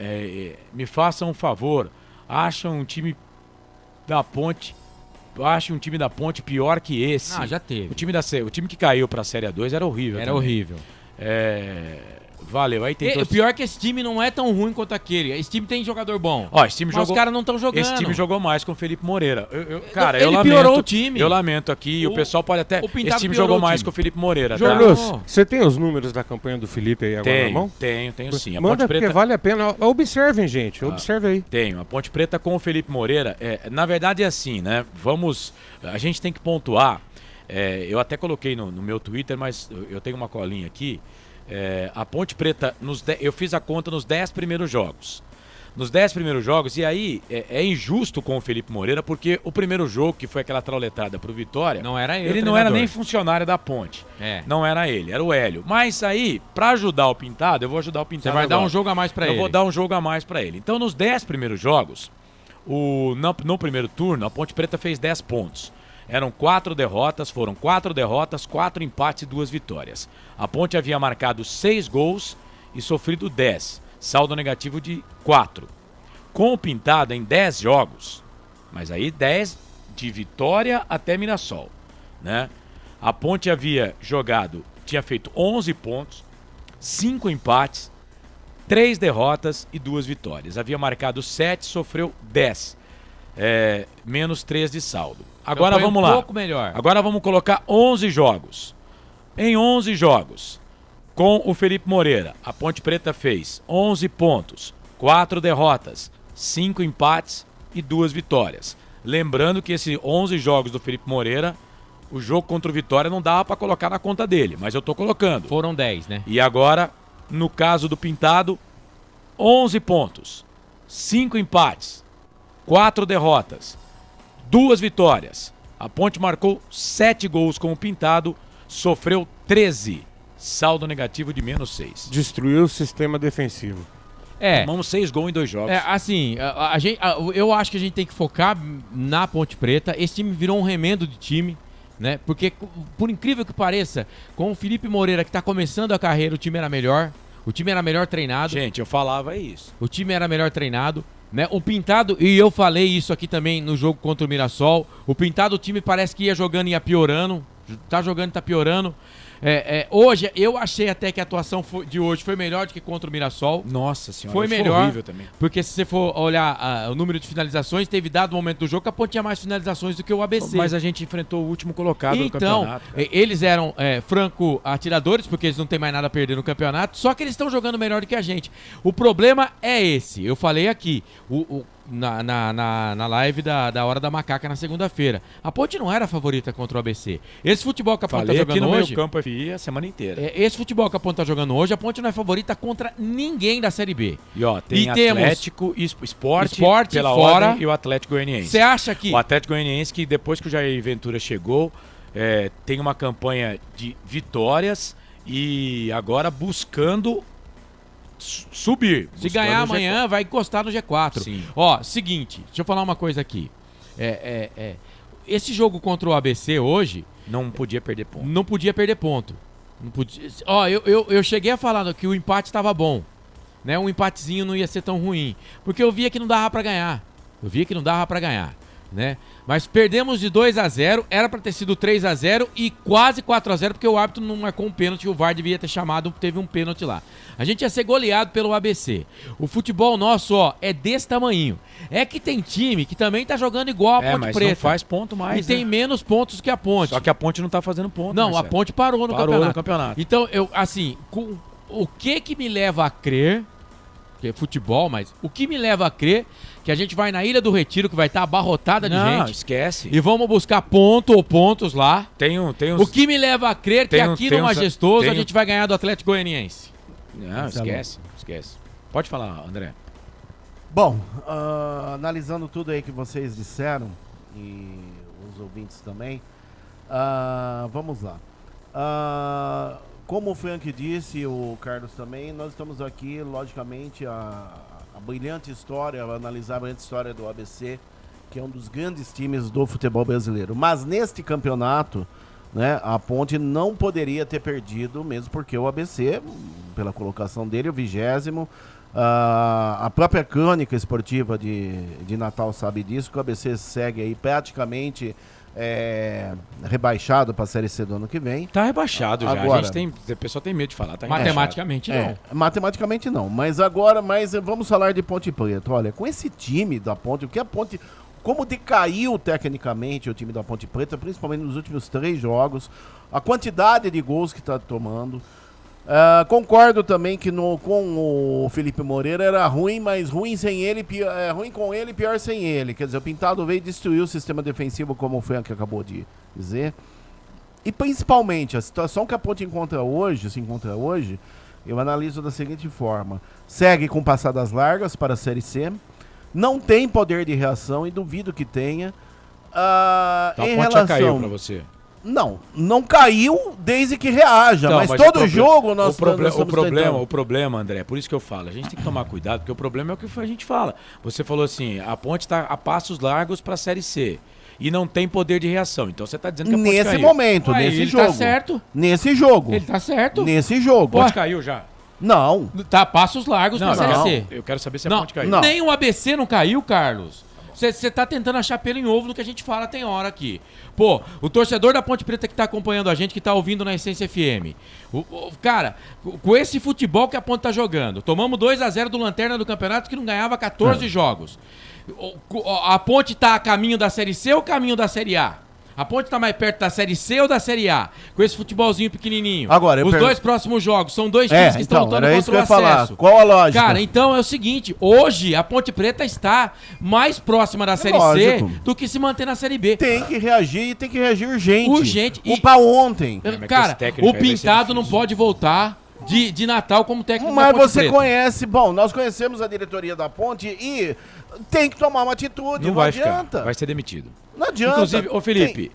me façam um favor. Acham um time da Ponte pior que esse. Já teve. O time que caiu pra Série A2 era horrível. Era horrível. Valeu, aí tem O pior é que esse time não é tão ruim quanto aquele. Esse time tem jogador bom. Ó, esse time mas jogou, os caras não estão jogando. Esse time jogou mais com o Felipe Moreira. Ele eu lamento, piorou o time. Eu lamento aqui, o pessoal pode até... Esse time piorou jogou o mais time. com o Felipe Moreira. João Luz, você tem os números da campanha do Felipe aí agora na mão? Tenho sim. A Manda Ponte Preta... porque vale a pena. Observem, gente. Observe aí. Tenho. A Ponte Preta com o Felipe Moreira, na verdade é assim, né? A gente tem que pontuar. Eu até coloquei no meu Twitter, mas eu tenho uma colinha aqui. A Ponte Preta, eu fiz a conta nos 10 primeiros jogos. Nos 10 primeiros jogos, e aí é injusto com o Felipe Moreira, porque o primeiro jogo, que foi aquela trauletada pro Vitória, não era ele não era nem funcionário da Ponte. Não era ele, era o Hélio. Mas aí, pra ajudar o Pintado, eu vou ajudar o Pintado. Você vai agora. dar um jogo a mais pra ele. Eu vou dar um jogo a mais pra ele. Então, nos 10 primeiros jogos, no primeiro turno, a Ponte Preta fez 10 pontos. Eram 4 derrotas, foram 4 derrotas, 4 empates e 2 vitórias. A Ponte havia marcado 6 gols e sofrido 10. Saldo negativo de 4. Com o Pintado em 10 jogos, mas aí 10 de Vitória até Mirassol, né? A Ponte tinha feito 11 pontos, 5 empates, 3 derrotas e 2 vitórias. Havia marcado 7, sofreu 10. Menos 3 de saldo. Agora vamos lá. pouco melhor. Agora vamos colocar 11 jogos. Em 11 jogos, com o Felipe Moreira, a Ponte Preta fez 11 pontos, 4 derrotas, 5 empates e 2 vitórias. Lembrando que esses 11 jogos do Felipe Moreira, o jogo contra o Vitória não dava para colocar na conta dele, mas eu tô colocando. Foram 10, né? E agora, no caso do Pintado, 11 pontos, 5 empates, 4 derrotas, 2 vitórias. A Ponte marcou 7 gols com o Pintado, sofreu 13. Saldo negativo de menos 6. Destruiu o sistema defensivo. Tomamos 6 gols em 2 jogos. Eu acho que a gente tem que focar na Ponte Preta. Esse time virou um remendo de time, né? Porque, por incrível que pareça, com o Felipe Moreira, que tá começando a carreira, o time era melhor. O time era melhor treinado. Gente, eu falava isso. O time era melhor treinado, né? O Pintado, e eu falei isso aqui também no jogo contra o Mirassol, o Pintado, o time parece que ia jogando e ia piorando. Tá jogando e tá piorando. Hoje, eu achei até que a atuação de hoje foi melhor do que contra o Mirassol. Nossa senhora, foi melhor. horrível também. Porque se você for olhar o número de finalizações, teve dado momento do jogo que a Ponte tinha mais finalizações do que o ABC. Mas a gente enfrentou o último colocado do campeonato. Então, eles eram franco atiradores, porque eles não têm mais nada a perder no campeonato, só que eles estão jogando melhor do que a gente. O problema é esse. Eu falei aqui, na live da Hora da Macaca na segunda-feira. A Ponte não era a favorita contra o ABC. Esse futebol que a Ponte tá jogando aqui no hoje... meu campo FI a semana inteira. Esse futebol que a Ponte tá jogando hoje, a Ponte não é favorita contra ninguém da Série B. E tem Atlético, Esporte pela fora, ordem, e o Atlético Goianiense. Você acha que... O Atlético Goianiense, que depois que o Jair Ventura chegou, tem uma campanha de vitórias e agora buscando subir. Se ganhar amanhã, vai encostar no G4. Sim. Ó, seguinte, deixa eu falar uma coisa aqui. Esse jogo contra o ABC hoje... Não podia perder ponto. Não podia perder ponto. Não podia... Ó, eu cheguei a falar que o empate estava bom. Né? Um empatezinho não ia ser tão ruim. Porque eu via que não dava pra ganhar. Né? Mas perdemos de 2-0, era pra ter sido 3-0 e quase 4-0, porque o árbitro não marcou um pênalti e o VAR devia ter chamado, teve um pênalti lá. A gente ia ser goleado pelo ABC. O futebol nosso, é desse tamanho. É que tem time que também tá jogando igual a Ponte mas Preta. Não faz ponto mais. E tem menos pontos que a Ponte. Só que a Ponte não tá fazendo ponto. Não, Marcelo. a Ponte parou no campeonato. Então, o que me leva a crer, que é futebol, mas o que me leva a crer que a gente vai na Ilha do Retiro, que vai estar abarrotada de gente. Não, esquece. E vamos buscar ponto ou pontos lá. O que me leva a crer que aqui no Majestoso a gente vai ganhar do Atlético Goianiense. Não, esquece. Pode falar, André. Bom, analisando tudo aí que vocês disseram, e os ouvintes também, vamos lá. Como o Frank disse, o Carlos também, nós estamos aqui, logicamente, a brilhante história, analisar a brilhante história do ABC, que é um dos grandes times do futebol brasileiro. Mas neste campeonato, né, a Ponte não poderia ter perdido, mesmo porque o ABC, pela colocação dele, o 20º, a própria crônica esportiva de Natal sabe disso, que o ABC segue aí praticamente rebaixado para a Série C do ano que vem. Tá rebaixado já. Agora, O pessoal tem medo de falar. Tá matematicamente não. Matematicamente não. Mas vamos falar de Ponte Preta. Olha, com esse time da Ponte, como decaiu tecnicamente o time da Ponte Preta, principalmente nos últimos 3 jogos, a quantidade de gols que está tomando. Concordo também que com o Felipe Moreira era ruim, mas ruim sem ele, ruim com ele, pior sem ele. Quer dizer, o Pintado veio destruir o sistema defensivo, como o Frank acabou de dizer. E principalmente, a situação que a Ponte se encontra hoje, eu analiso da seguinte forma. Segue com passadas largas para a Série C, não tem poder de reação e duvido que tenha. Então a Ponte já caiu para você. Não caiu desde que reaja, mas todo jogo nós o problema, André, por isso que eu falo, a gente tem que tomar cuidado, porque o problema é o que a gente fala. Você falou assim, a Ponte está a passos largos para a Série C e não tem poder de reação. Então você está dizendo que a Ponte nesse caiu. Momento, nesse jogo. Ele tá certo. Nesse jogo. Ele tá certo. Nesse jogo. A Ponte caiu já. Não. Tá a passos largos para a Série C. Eu quero saber se a Ponte caiu. Nem o ABC não caiu, Carlos. Você tá tentando achar pelo em ovo no que a gente fala tem hora aqui. Pô, o torcedor da Ponte Preta que tá acompanhando a gente, que tá ouvindo na Essência FM. Cara, com esse futebol que a Ponte tá jogando, tomamos 2-0 do Lanterna do campeonato que não ganhava 14 jogos. A Ponte tá a caminho da Série C ou caminho da Série A? A Ponte tá mais perto da Série C ou da Série A? Com esse futebolzinho pequenininho. Agora, os 2 próximos jogos são 2 times que estão lutando contra o acesso. Qual a lógica? Cara, então é o seguinte, hoje a Ponte Preta está mais próxima da Série C do que se manter na Série B. Tem que reagir urgente. Urgente. Pra ontem. Cara, o Pintado não pode voltar de Natal como técnico da Ponte Preta. Mas você conhece, nós conhecemos a diretoria da Ponte e tem que tomar uma atitude, não adianta. Vai ser demitido. Não adianta. Inclusive, ô Felipe,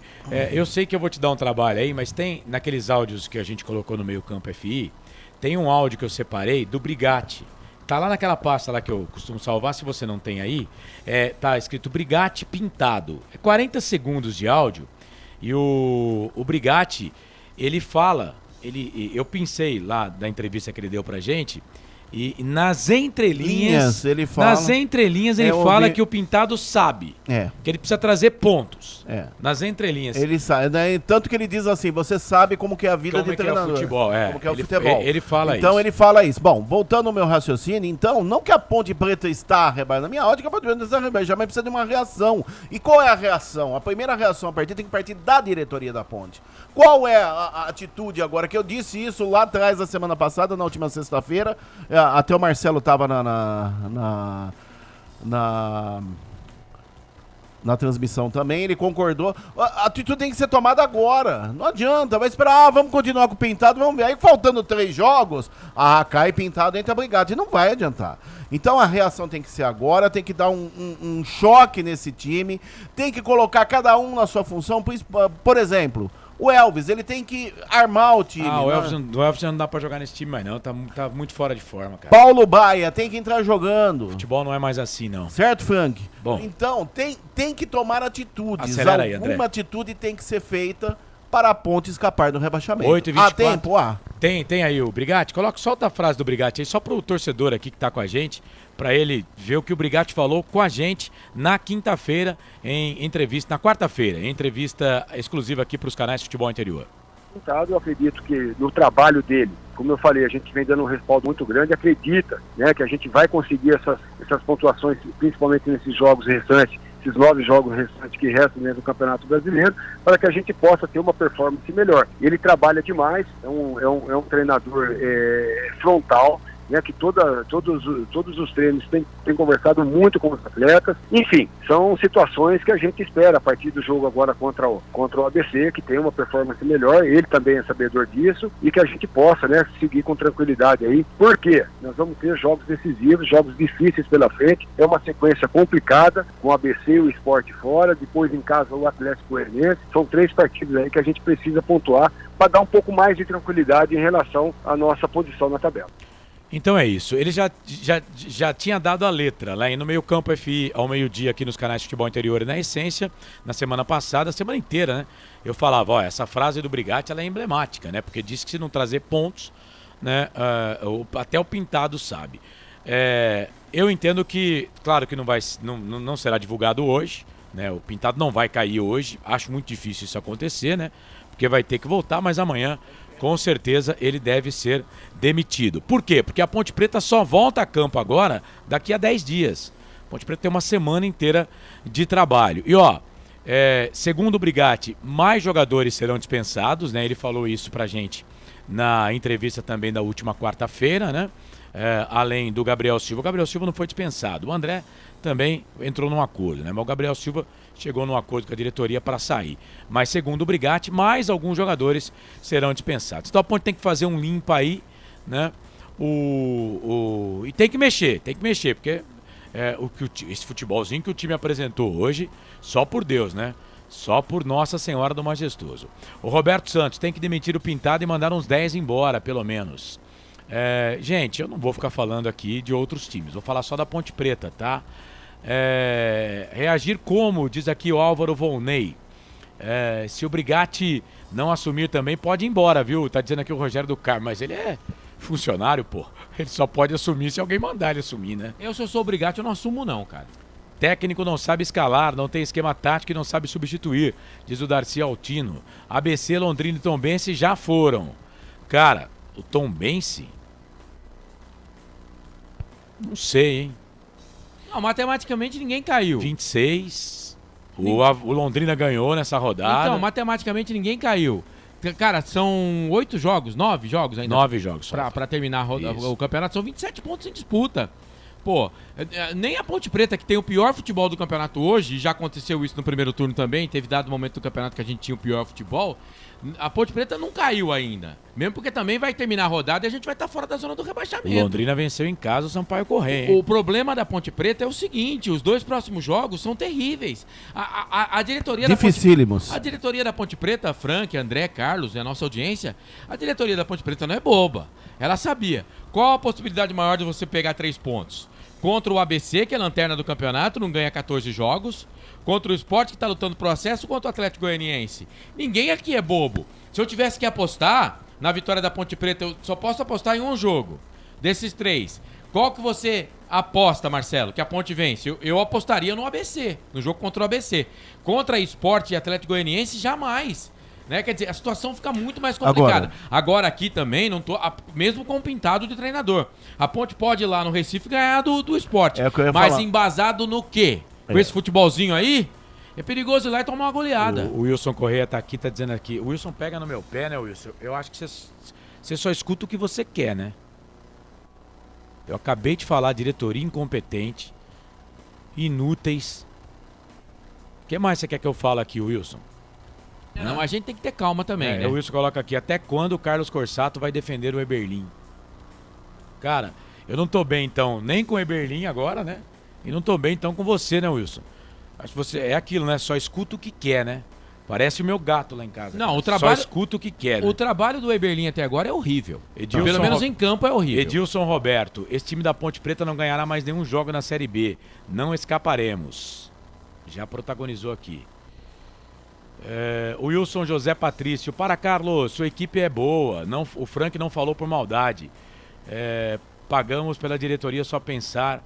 eu sei que eu vou te dar um trabalho aí, mas tem naqueles áudios que a gente colocou no Meio Campo FI, tem um áudio que eu separei do Brigatti. Tá lá naquela pasta lá que eu costumo salvar, se você não tem aí, tá escrito Brigatti Pintado. É 40 segundos de áudio e o Brigatti, ele fala, eu pensei lá da entrevista que ele deu pra gente, e nas entrelinhas ele fala que o Pintado sabe que ele precisa trazer pontos. Nas entrelinhas. Ele sabe, né? Tanto que ele diz assim, você sabe como que é a vida de treinador. É o futebol, como que é o futebol. Ele fala então ele fala isso. Bom, voltando ao meu raciocínio, então, não que a Ponte Preta está rebaixada. Na minha ótica, a Ponte Preta está rebaixada, mas precisa de uma reação. E qual é a reação? A primeira reação a partir tem que partir da diretoria da Ponte. Qual é a atitude agora? Que eu disse isso lá atrás da semana passada, na última sexta-feira. Até o Marcelo estava na transmissão também, ele concordou. A atitude tem que ser tomada agora. Não adianta, vai esperar, vamos continuar com o Pintado, vamos ver. Aí faltando 3 jogos, cai Pintado, entra Brigatti. Não vai adiantar. Então a reação tem que ser agora, tem que dar um choque nesse time, tem que colocar cada um na sua função. Por exemplo, o Elvis, ele tem que armar o time. O Elvis já não dá pra jogar nesse time mais não, tá muito fora de forma, cara. Paulo Baia tem que entrar jogando. Futebol não é mais assim, não. Certo, Frank? Bom. Então, tem que tomar atitudes. Acelera aí, André. Alguma atitude tem que ser feita para a Ponte escapar do rebaixamento. 8h24. Tempo? Tem aí o Brigatti. Solta a frase do Brigatti aí, só pro torcedor aqui que tá com a gente, para ele ver o que o Brigatti falou com a gente na quinta-feira, em entrevista, na quarta-feira, em entrevista exclusiva aqui para os canais de Futebol Interior. Eu acredito que no trabalho dele, como eu falei, a gente vem dando um respaldo muito grande, acredita, né, que a gente vai conseguir essas pontuações, principalmente nesses jogos restantes, esses 9 jogos restantes que restam dentro do Campeonato Brasileiro, para que a gente possa ter uma performance melhor. Ele trabalha demais, é um treinador frontal, né, que todos os treinos têm conversado muito com os atletas. Enfim, são situações que a gente espera a partir do jogo agora contra o ABC, que tem uma performance melhor, ele também é sabedor disso, e que a gente possa, né, seguir com tranquilidade aí. Por quê? Nós vamos ter jogos decisivos, jogos difíceis pela frente, é uma sequência complicada, com o ABC e o Sport fora, depois em casa o Atlético Goianiense. São 3 partidos aí que a gente precisa pontuar para dar um pouco mais de tranquilidade em relação à nossa posição na tabela. Então é isso, ele já tinha dado a letra lá no Meio Campo FI ao meio-dia aqui nos canais de Futebol Interior e na Essência, na semana passada, a semana inteira, né? Eu falava, essa frase do Brigatti ela é emblemática, né? Porque disse que se não trazer pontos, né, até o Pintado sabe. Eu entendo que, claro que não será divulgado hoje, né? O Pintado não vai cair hoje, acho muito difícil isso acontecer, né? Porque vai ter que voltar, mas amanhã, com certeza, ele deve ser demitido. Por quê? Porque a Ponte Preta só volta a campo agora daqui a 10 dias. A Ponte Preta tem uma semana inteira de trabalho. E ó, segundo o Brigatti, mais jogadores serão dispensados, né? Ele falou isso pra gente na entrevista também da última quarta-feira, né? Além do Gabriel Silva. O Gabriel Silva não foi dispensado. O André também entrou num acordo, né? Mas o Gabriel Silva chegou num acordo com a diretoria para sair. Mas segundo o Brigatti, mais alguns jogadores serão dispensados. Então a Ponte tem que fazer um limpa aí, né? E tem que mexer, porque esse futebolzinho que o time apresentou hoje, só por Deus, né? Só por Nossa Senhora do Majestoso. O Roberto Santos tem que demitir o Pintado e mandar uns 10 embora, pelo menos. Gente, eu não vou ficar falando aqui de outros times, vou falar só da Ponte Preta, tá? Reagir como, diz aqui o Álvaro Volney. Se o Brigatti não assumir também, pode ir embora, viu? Tá dizendo aqui o Rogério do Carmo, mas ele é funcionário, pô. Ele só pode assumir se alguém mandar ele assumir, né? Se eu sou o Brigatti, eu não assumo não, cara. Técnico não sabe escalar, não tem esquema tático e não sabe substituir, diz o Darcy Altino. ABC, Londrina e Tombense já foram. Cara, o Tombense... Não sei, hein? Não, matematicamente ninguém caiu. 26. O Londrina ganhou nessa rodada. Então, matematicamente ninguém caiu. Cara, são 8 jogos, 9 jogos ainda. 9 jogos. Pra terminar o campeonato, são 27 pontos em disputa. Pô, nem a Ponte Preta, que tem o pior futebol do campeonato hoje, já aconteceu isso no primeiro turno também, teve dado momento do campeonato que a gente tinha o pior futebol, a Ponte Preta não caiu ainda. Mesmo porque também vai terminar a rodada e a gente vai estar fora da zona do rebaixamento. O Londrina venceu em casa o Sampaio Corrêa. O problema da Ponte Preta é o seguinte, os 2 próximos jogos são terríveis. A diretoria Dificílimos. A diretoria da Ponte Preta, Frank, André, Carlos e a nossa audiência, a diretoria da Ponte Preta não é boba. Ela sabia. Qual a possibilidade maior de você pegar 3 pontos? Contra o ABC, que é a lanterna do campeonato, não ganha 14 jogos. Contra o Sport, que está lutando pro acesso. Contra o Atlético Goianiense. Ninguém aqui é bobo. Se eu tivesse que apostar na vitória da Ponte Preta, eu só posso apostar em um jogo. Desses 3. Qual que você aposta, Marcelo, que a Ponte vence? Eu apostaria no ABC, no jogo contra o ABC. Contra Sport e Atlético Goianiense, jamais. Né? Quer dizer, a situação fica muito mais complicada. Agora aqui também, não tô, mesmo com o Pintado de treinador. A Ponte pode ir lá no Recife ganhar do Sport. Mas embasado no quê? Com esse futebolzinho aí, é perigoso ir lá e tomar uma goleada. O Wilson Correia tá aqui, tá dizendo aqui. O Wilson pega no meu pé, né, Wilson? Eu acho que você só escuta o que você quer, né? Eu acabei de falar, diretoria incompetente, inúteis. O que mais você quer que eu fale aqui, Wilson? Não, a gente tem que ter calma também, né? O Wilson coloca aqui, até quando o Carlos Corsato vai defender o Eberlin? Cara, eu não tô bem então, nem com o Eberlin agora, né? E não tô bem então com você, né, Wilson? Acho que você é aquilo, né? Só escuta o que quer, né? Parece o meu gato lá em casa. Não, o trabalho... Só escuta o que quer, né? O trabalho do Eberlin até agora é horrível. Pelo menos em campo é horrível. Edilson Roberto, esse time da Ponte Preta não ganhará mais nenhum jogo na Série B. Não escaparemos. Já protagonizou aqui. O Wilson José Patrício. Para Carlos, sua equipe é boa. Não, o Frank não falou por maldade. Pagamos pela diretoria só pensar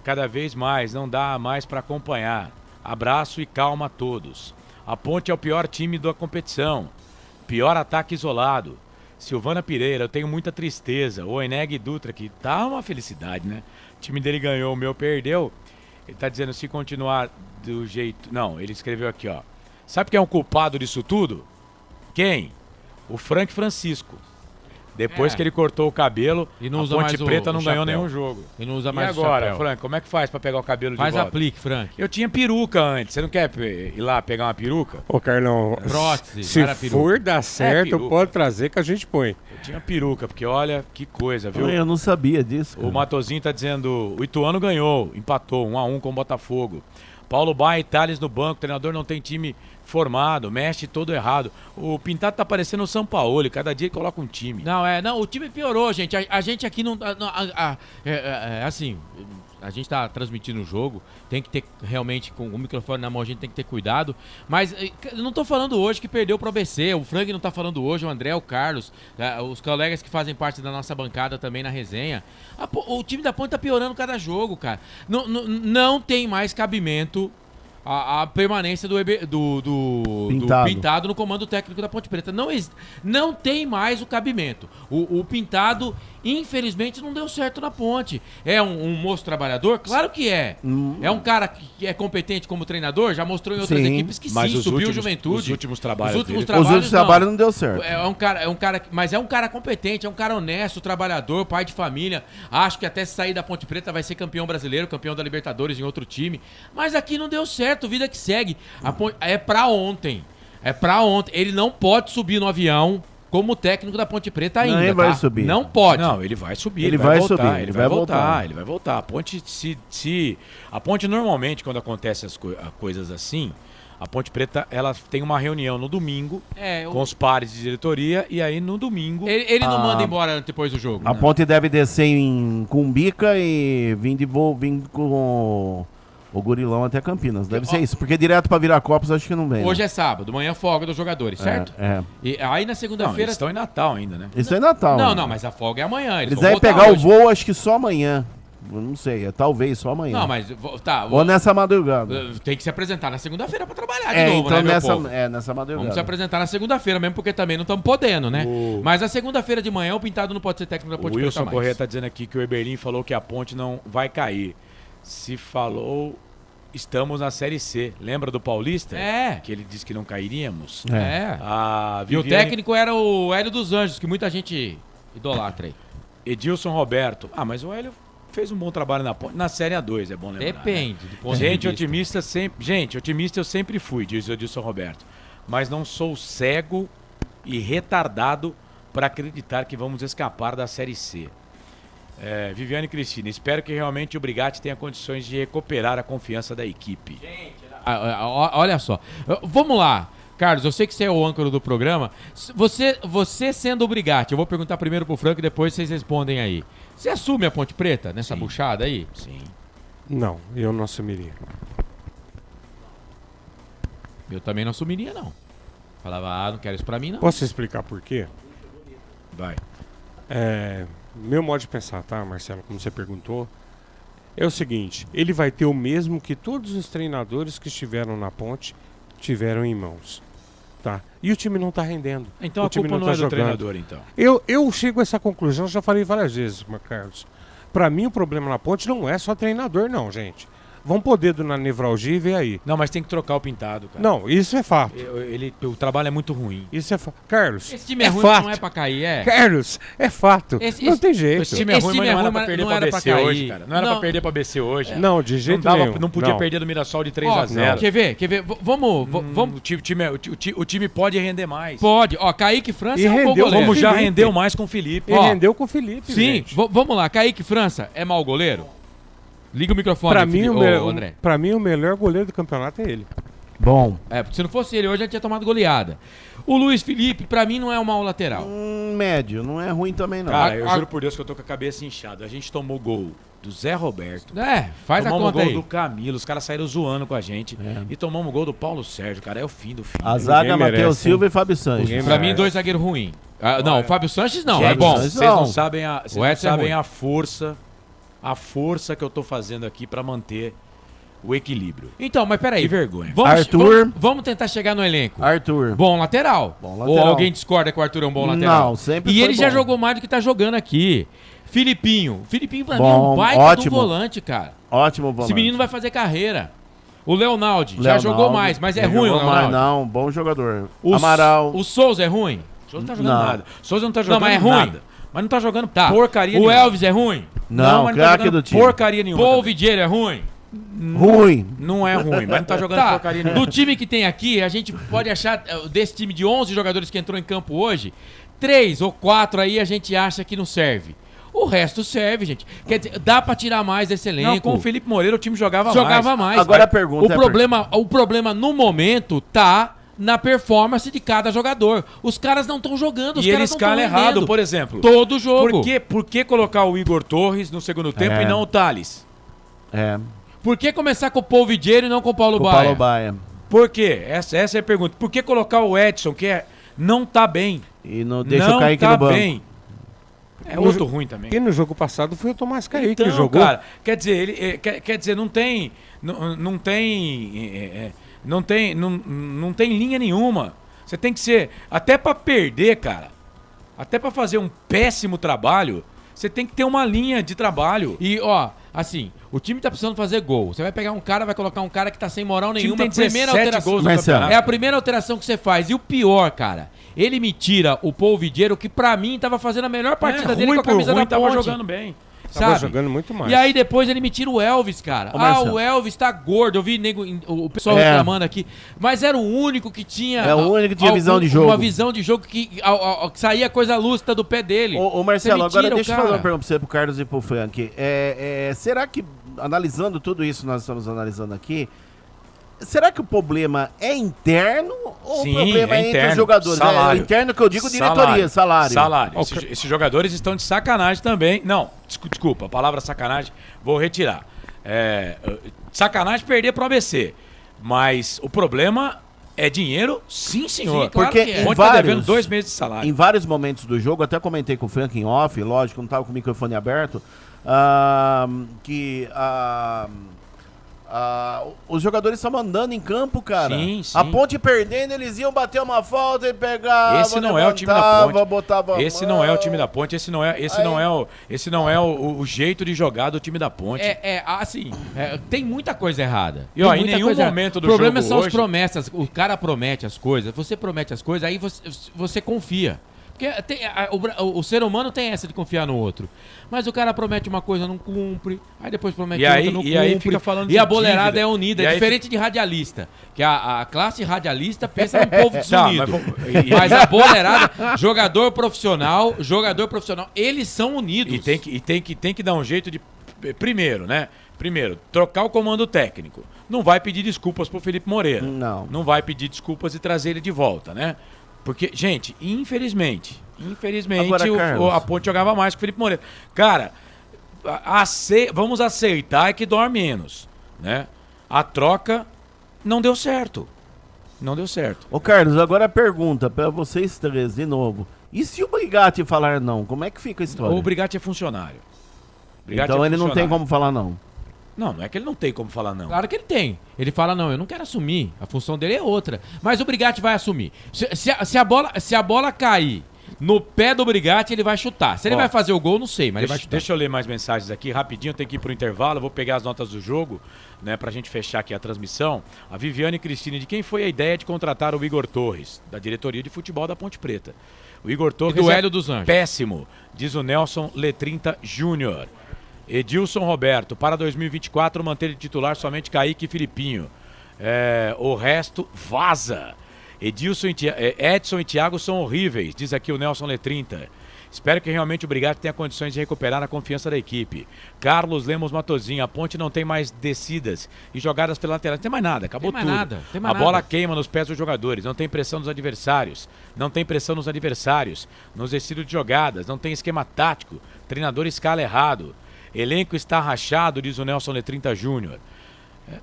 cada vez mais. Não dá mais para acompanhar. Abraço e calma a todos. A Ponte é o pior time da competição. Pior ataque isolado. Silvana Pereira, eu tenho muita tristeza. O Eneg Dutra, que tá uma felicidade, né? O time dele ganhou, o meu perdeu. Ele tá dizendo, se continuar do jeito... Não, ele escreveu aqui, ó. Sabe quem é o culpado disso tudo? Quem? O Frank Francisco. Depois que ele cortou o cabelo, e não a usa Ponte mais Preta o não ganhou chapéu. nenhum jogo. E não usa E mais o agora, chapéu. Frank, como é que faz pra pegar o cabelo Faz de volta? aplique, Frank. Eu tinha peruca antes. Você não quer ir lá pegar uma peruca? Ô, Carlão, prótese, se era peruca. for dar certo, peruca. pode trazer que a gente põe. Eu tinha peruca, porque olha que coisa, viu? Eu não sabia disso. O Matozinho tá dizendo, o Ituano ganhou, empatou 1-1 com o Botafogo. Paulo Baia e Thales no banco, o treinador não tem time formado, mexe todo errado. O Pintado tá parecendo o Sampaoli, cada dia ele coloca um time. Não, o time piorou, gente. A gente aqui não... assim, a gente tá transmitindo o jogo, tem que ter realmente, com o microfone na mão, a gente tem que ter cuidado. Mas eu não tô falando hoje que perdeu pro ABC, o Frank não tá falando hoje, o André, o Carlos, os colegas que fazem parte da nossa bancada também na resenha. O time da Ponte tá piorando cada jogo, cara. Não tem mais cabimento a permanência do Pintado no comando técnico da Ponte Preta. Não tem mais o cabimento. O Pintado, infelizmente, não deu certo na Ponte. É um moço trabalhador? Claro que é. É um cara que é competente como treinador, já mostrou em outras equipes que mas sim, subiu o Juventude. Os últimos trabalhos não deu certo. Mas é um cara competente, é um cara honesto, trabalhador, pai de família. Acho que até se sair da Ponte Preta vai ser campeão brasileiro, campeão da Libertadores em outro time. Mas aqui não deu certo. Vida que segue. É pra ontem. Ele não pode subir no avião como técnico da Ponte Preta ainda. Não, ele vai subir. Não pode. Não, ele vai subir. Ele vai voltar, subir. Ele vai voltar. Ele vai voltar. A Ponte, a Ponte normalmente, quando acontece as coisas assim, a Ponte Preta, ela tem uma reunião no domingo com os pares de diretoria e aí no domingo... Ele não manda embora depois do jogo. A Ponte deve descer em Cumbica e vir com o Gurilão até Campinas. Deve ser isso, porque direto pra Viracopos acho que não vem. Hoje é sábado, manhã folga dos jogadores, certo? E aí na segunda-feira... Eles estão em Natal ainda, né? Isso é Natal. Não, mas a folga é amanhã. Eles devem pegar o voo acho que só amanhã. Não sei, talvez só amanhã. Não, mas tá. Ou nessa madrugada. Tem que se apresentar na segunda-feira pra trabalhar de novo, então né, nessa madrugada. Vamos se apresentar na segunda-feira mesmo, porque também não estamos podendo, né? Mas a segunda-feira de manhã o Pintado não pode ser técnico da Ponte Preta mais. O Wilson Corrêa tá dizendo aqui que o Eberlin falou que a Ponte não vai cair. Se falou... Estamos na Série C. Lembra do Paulista? Que ele disse que não cairíamos. E o técnico era o Hélio dos Anjos, que muita gente idolatra aí. Edilson Roberto. Mas o Hélio fez um bom trabalho na Série A2, é bom lembrar. Depende do ponto de vista. Otimista eu sempre fui, diz o Edilson Roberto. Mas não sou cego e retardado para acreditar que vamos escapar da Série C. Viviane Cristina, espero que realmente o Brigatti tenha condições de recuperar a confiança da equipe. Olha só, vamos lá, Carlos, eu sei que você é o âncora do programa. Você sendo o Brigatti, eu vou perguntar primeiro pro Franco e depois vocês respondem aí. Você assume a Ponte Preta nessa buchada aí? Sim. Não, eu não assumiria. Eu também não assumiria, não. Falava, não quero isso pra mim, não. Posso explicar por quê? Vai. Meu modo de pensar, tá, Marcelo, como você perguntou, é o seguinte, ele vai ter o mesmo que todos os treinadores que estiveram na Ponte tiveram em mãos, tá? E o time não tá rendendo. Então a culpa não é do treinador, então. Eu chego a essa conclusão, já falei várias vezes, Carlos. Pra mim o problema na Ponte não é só treinador, não, gente. Vamos pôr o dedo na nevralgia e ver aí. Não, mas tem que trocar o Pintado, cara. Não, isso é fato. O trabalho é muito ruim. Isso é fato. Carlos, esse time é ruim, fato. Não é pra cair, Carlos, é fato. Não tem jeito. Esse time é ruim, mas não era pra perder pra BC hoje, cara. Não era pra perder pra BC hoje. Não, de jeito nenhum. Não podia perder do Mirassol de 3-0. Quer ver? Vamos. O time pode render mais. Pode. Kaique França é um bom goleiro. Como já rendeu mais com o Felipe. E rendeu com o Felipe, sim, vamos lá. Kaique França é mau goleiro? Liga o microfone, André. Pra mim, o melhor goleiro do campeonato é ele. Bom. Porque se não fosse ele, hoje já tinha tomado goleada. O Luiz Felipe, pra mim, não é um mau lateral. Médio, não é ruim também, não. Cara, eu juro por Deus que eu tô com a cabeça inchada. A gente tomou gol do Zé Roberto. Faz a conta aí. Tomamos gol do Camilo, os caras saíram zoando com a gente. E tomamos gol do Paulo Sérgio, cara. É o fim do fim. A zaga, Matheus Silva e Fábio Sanches. Pra mim, 2 zagueiros ruins. Não, o Fábio Sanches não, é bom. Vocês não sabem a força... A força que eu tô fazendo aqui pra manter o equilíbrio. Então, mas peraí. Que vergonha. Vamos tentar chegar no elenco. Arthur. Bom lateral. Ou alguém discorda que o Arthur é um bom lateral? Não, sempre E foi ele bom. já jogou mais do que tá jogando aqui. Filipinho pra mim é um baita do volante, cara. Ótimo volante. Esse menino vai fazer carreira. O Leonaldi já jogou mais, mas é ruim o Leonaldi. Não, bom jogador. Amaral. O Souza é ruim? O Souza não tá jogando nada. O Souza não tá jogando mas é nada. ruim. Mas não tá jogando porcaria nenhuma. O nenhuma. Elvis é ruim? Não, mas craque do time. Porcaria nenhuma. Paul Vidieiro é ruim? Ruim. Não é ruim, mas não tá jogando porcaria nenhuma. Do time que tem aqui, a gente pode achar, desse time de 11 jogadores que entrou em campo hoje, 3 ou 4 aí a gente acha que não serve. O resto serve, gente. Quer dizer, dá pra tirar mais desse elenco. Não, com o Felipe Moreira o time jogava mais. Agora a pergunta o problema no momento tá na performance de cada jogador. Os caras não estão jogando, os e caras ele escala errado, por exemplo. Todo jogo. Por que colocar o Igor Torres no segundo tempo e não o Thales? Por que começar com o Paul Vidieiro e não com o Paulo Baia? Por quê? Essa é a pergunta. Por que colocar o Edson, que não tá bem? E não deixa o Kaique no banco. É outro ruim também. E no jogo passado foi o Tomás Caí então, que jogou. Cara, quer dizer, quer dizer, não tem linha nenhuma. Você tem que ser, até pra perder, cara, até pra fazer um péssimo trabalho, você tem que ter uma linha de trabalho. E, ó, assim, o time tá precisando fazer gol. Você vai pegar um cara, vai colocar um cara que tá sem moral nenhuma. Tem 17 gols no campeonato. É a primeira alteração que você faz. E o pior, cara, ele me tira o Paul Vidiero, que pra mim tava fazendo a melhor partida dele com a camisa da Ponte. Tava jogando bem. Tava jogando muito mais. E aí depois ele me tira o Elvis, cara. O Elvis tá gordo. Eu vi o pessoal reclamando aqui. Mas era o único que tinha... É o único que tinha visão de jogo. Uma visão de jogo que saía coisa lúcida do pé dele. Ô Marcelo, agora deixa eu fazer uma pergunta pra você, pro Carlos e pro Frank. Será que, analisando tudo isso que nós estamos analisando aqui, será que o problema é interno ou o problema é entre os jogadores? Salário. Interno que eu digo diretoria, salário. Esses jogadores estão de sacanagem também. Não, desculpa, a palavra sacanagem vou retirar. Sacanagem perder pro ABC. Mas o problema é dinheiro, sim, senhor. Sim, claro. Porque Ponte tá devendo 2 meses de salário. Em vários momentos do jogo, até comentei com o Frank em off, lógico, não estava com o microfone aberto, que os jogadores estavam andando em campo, cara. Sim. A Ponte perdendo, eles iam bater uma falta e pegavam. Esse não é o time da Ponte. Botava esse não é o time da Ponte. Esse não é o jeito de jogar do time da Ponte. Tem muita coisa errada. E ó, em nenhum momento do jogo. O problema são hoje... as promessas. O cara promete as coisas. Você promete as coisas, aí você confia. Porque o ser humano tem essa de confiar no outro. Mas o cara promete uma coisa, não cumpre. Aí depois promete outra, não cumpre. Aí fica falando e a boleirada é unida. É diferente de radialista. Que a classe radialista pensa no povo desunido. Mas a boleirada, jogador profissional, eles são unidos. E tem que dar um jeito de... Primeiro, trocar o comando técnico. Não vai pedir desculpas pro Felipe Moreira. Não vai pedir desculpas e trazer ele de volta, né? Porque, gente, infelizmente, agora, a Ponte jogava mais que o Felipe Moreira. Cara, vamos aceitar que dói menos, né? A troca não deu certo. Ô, Carlos, agora a pergunta pra vocês três, de novo. E se o Brigatti falar não, como é que fica a história? O Brigatti é funcionário. Então ele não tem como falar não. Não é que ele não tem como falar não. Claro que ele tem. Ele fala, não, eu não quero assumir. A função dele é outra. Mas o Brigatti vai assumir. Se a bola cair no pé do Brigatti, ele vai chutar. Se ele vai fazer o gol, não sei, mas ele vai chutar. Deixa eu ler mais mensagens aqui, rapidinho, eu tenho que ir pro intervalo, eu vou pegar as notas do jogo, né, pra gente fechar aqui a transmissão. A Viviane Cristine, de quem foi a ideia de contratar o Igor Torres, da diretoria de futebol da Ponte Preta? O Igor Torres do Hélio dos Anjos. Péssimo, diz o Nelson Letrinta Júnior. Edilson Roberto, para 2024 manter de titular somente Kaique e Filipinho. O resto vaza. Edson e Thiago são horríveis, diz aqui o Nelson Letrinta. Espero que realmente o Brigatti tenha condições de recuperar a confiança da equipe. Carlos Lemos Matozinho, a Ponte não tem mais descidas e jogadas pela lateral. Não tem mais nada, acabou tudo. A bola queima nos pés dos jogadores, não tem pressão nos adversários. Nos estilos de jogadas, não tem esquema tático. Treinador escala errado. Elenco está rachado, diz o Nelson Letrinta Júnior.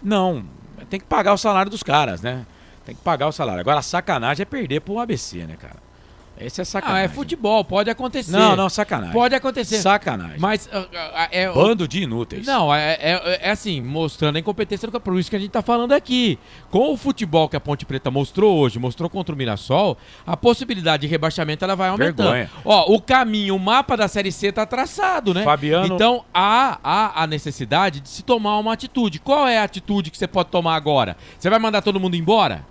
Não, tem que pagar o salário dos caras, né? Tem que pagar o salário. Agora a sacanagem é perder pro ABC, né, cara? Esse é sacanagem. É futebol, pode acontecer. Não, sacanagem. Pode acontecer. Sacanagem. Mas bando de inúteis. Não, é assim, mostrando a incompetência do campeonato. Por isso que a gente tá falando aqui. Com o futebol que a Ponte Preta mostrou hoje, mostrou contra o Mirassol, a possibilidade de rebaixamento ela vai aumentando. Vergonha. Ó, o caminho, o mapa da Série C tá traçado, né? Fabiano... Então há a necessidade de se tomar uma atitude. Qual é a atitude que você pode tomar agora? Você vai mandar todo mundo embora?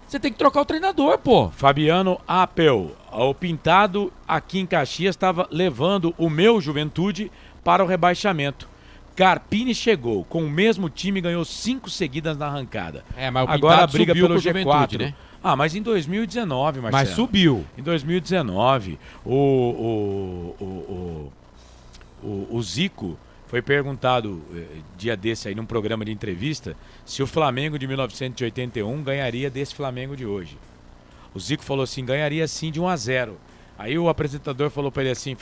Você tem que trocar o treinador, pô. Fabiano Apel, o Pintado aqui em Caxias estava levando o meu Juventude para o rebaixamento. Carpini chegou com o mesmo time e ganhou 5 seguidas na arrancada. Mas o agora briga pelo G4, né? Mas em 2019, Marcelo. Mas subiu. Em 2019, o Zico foi perguntado dia desse aí num programa de entrevista se o Flamengo de 1981 ganharia desse Flamengo de hoje. O Zico falou assim, ganharia sim de 1-0. Aí o apresentador falou para ele assim,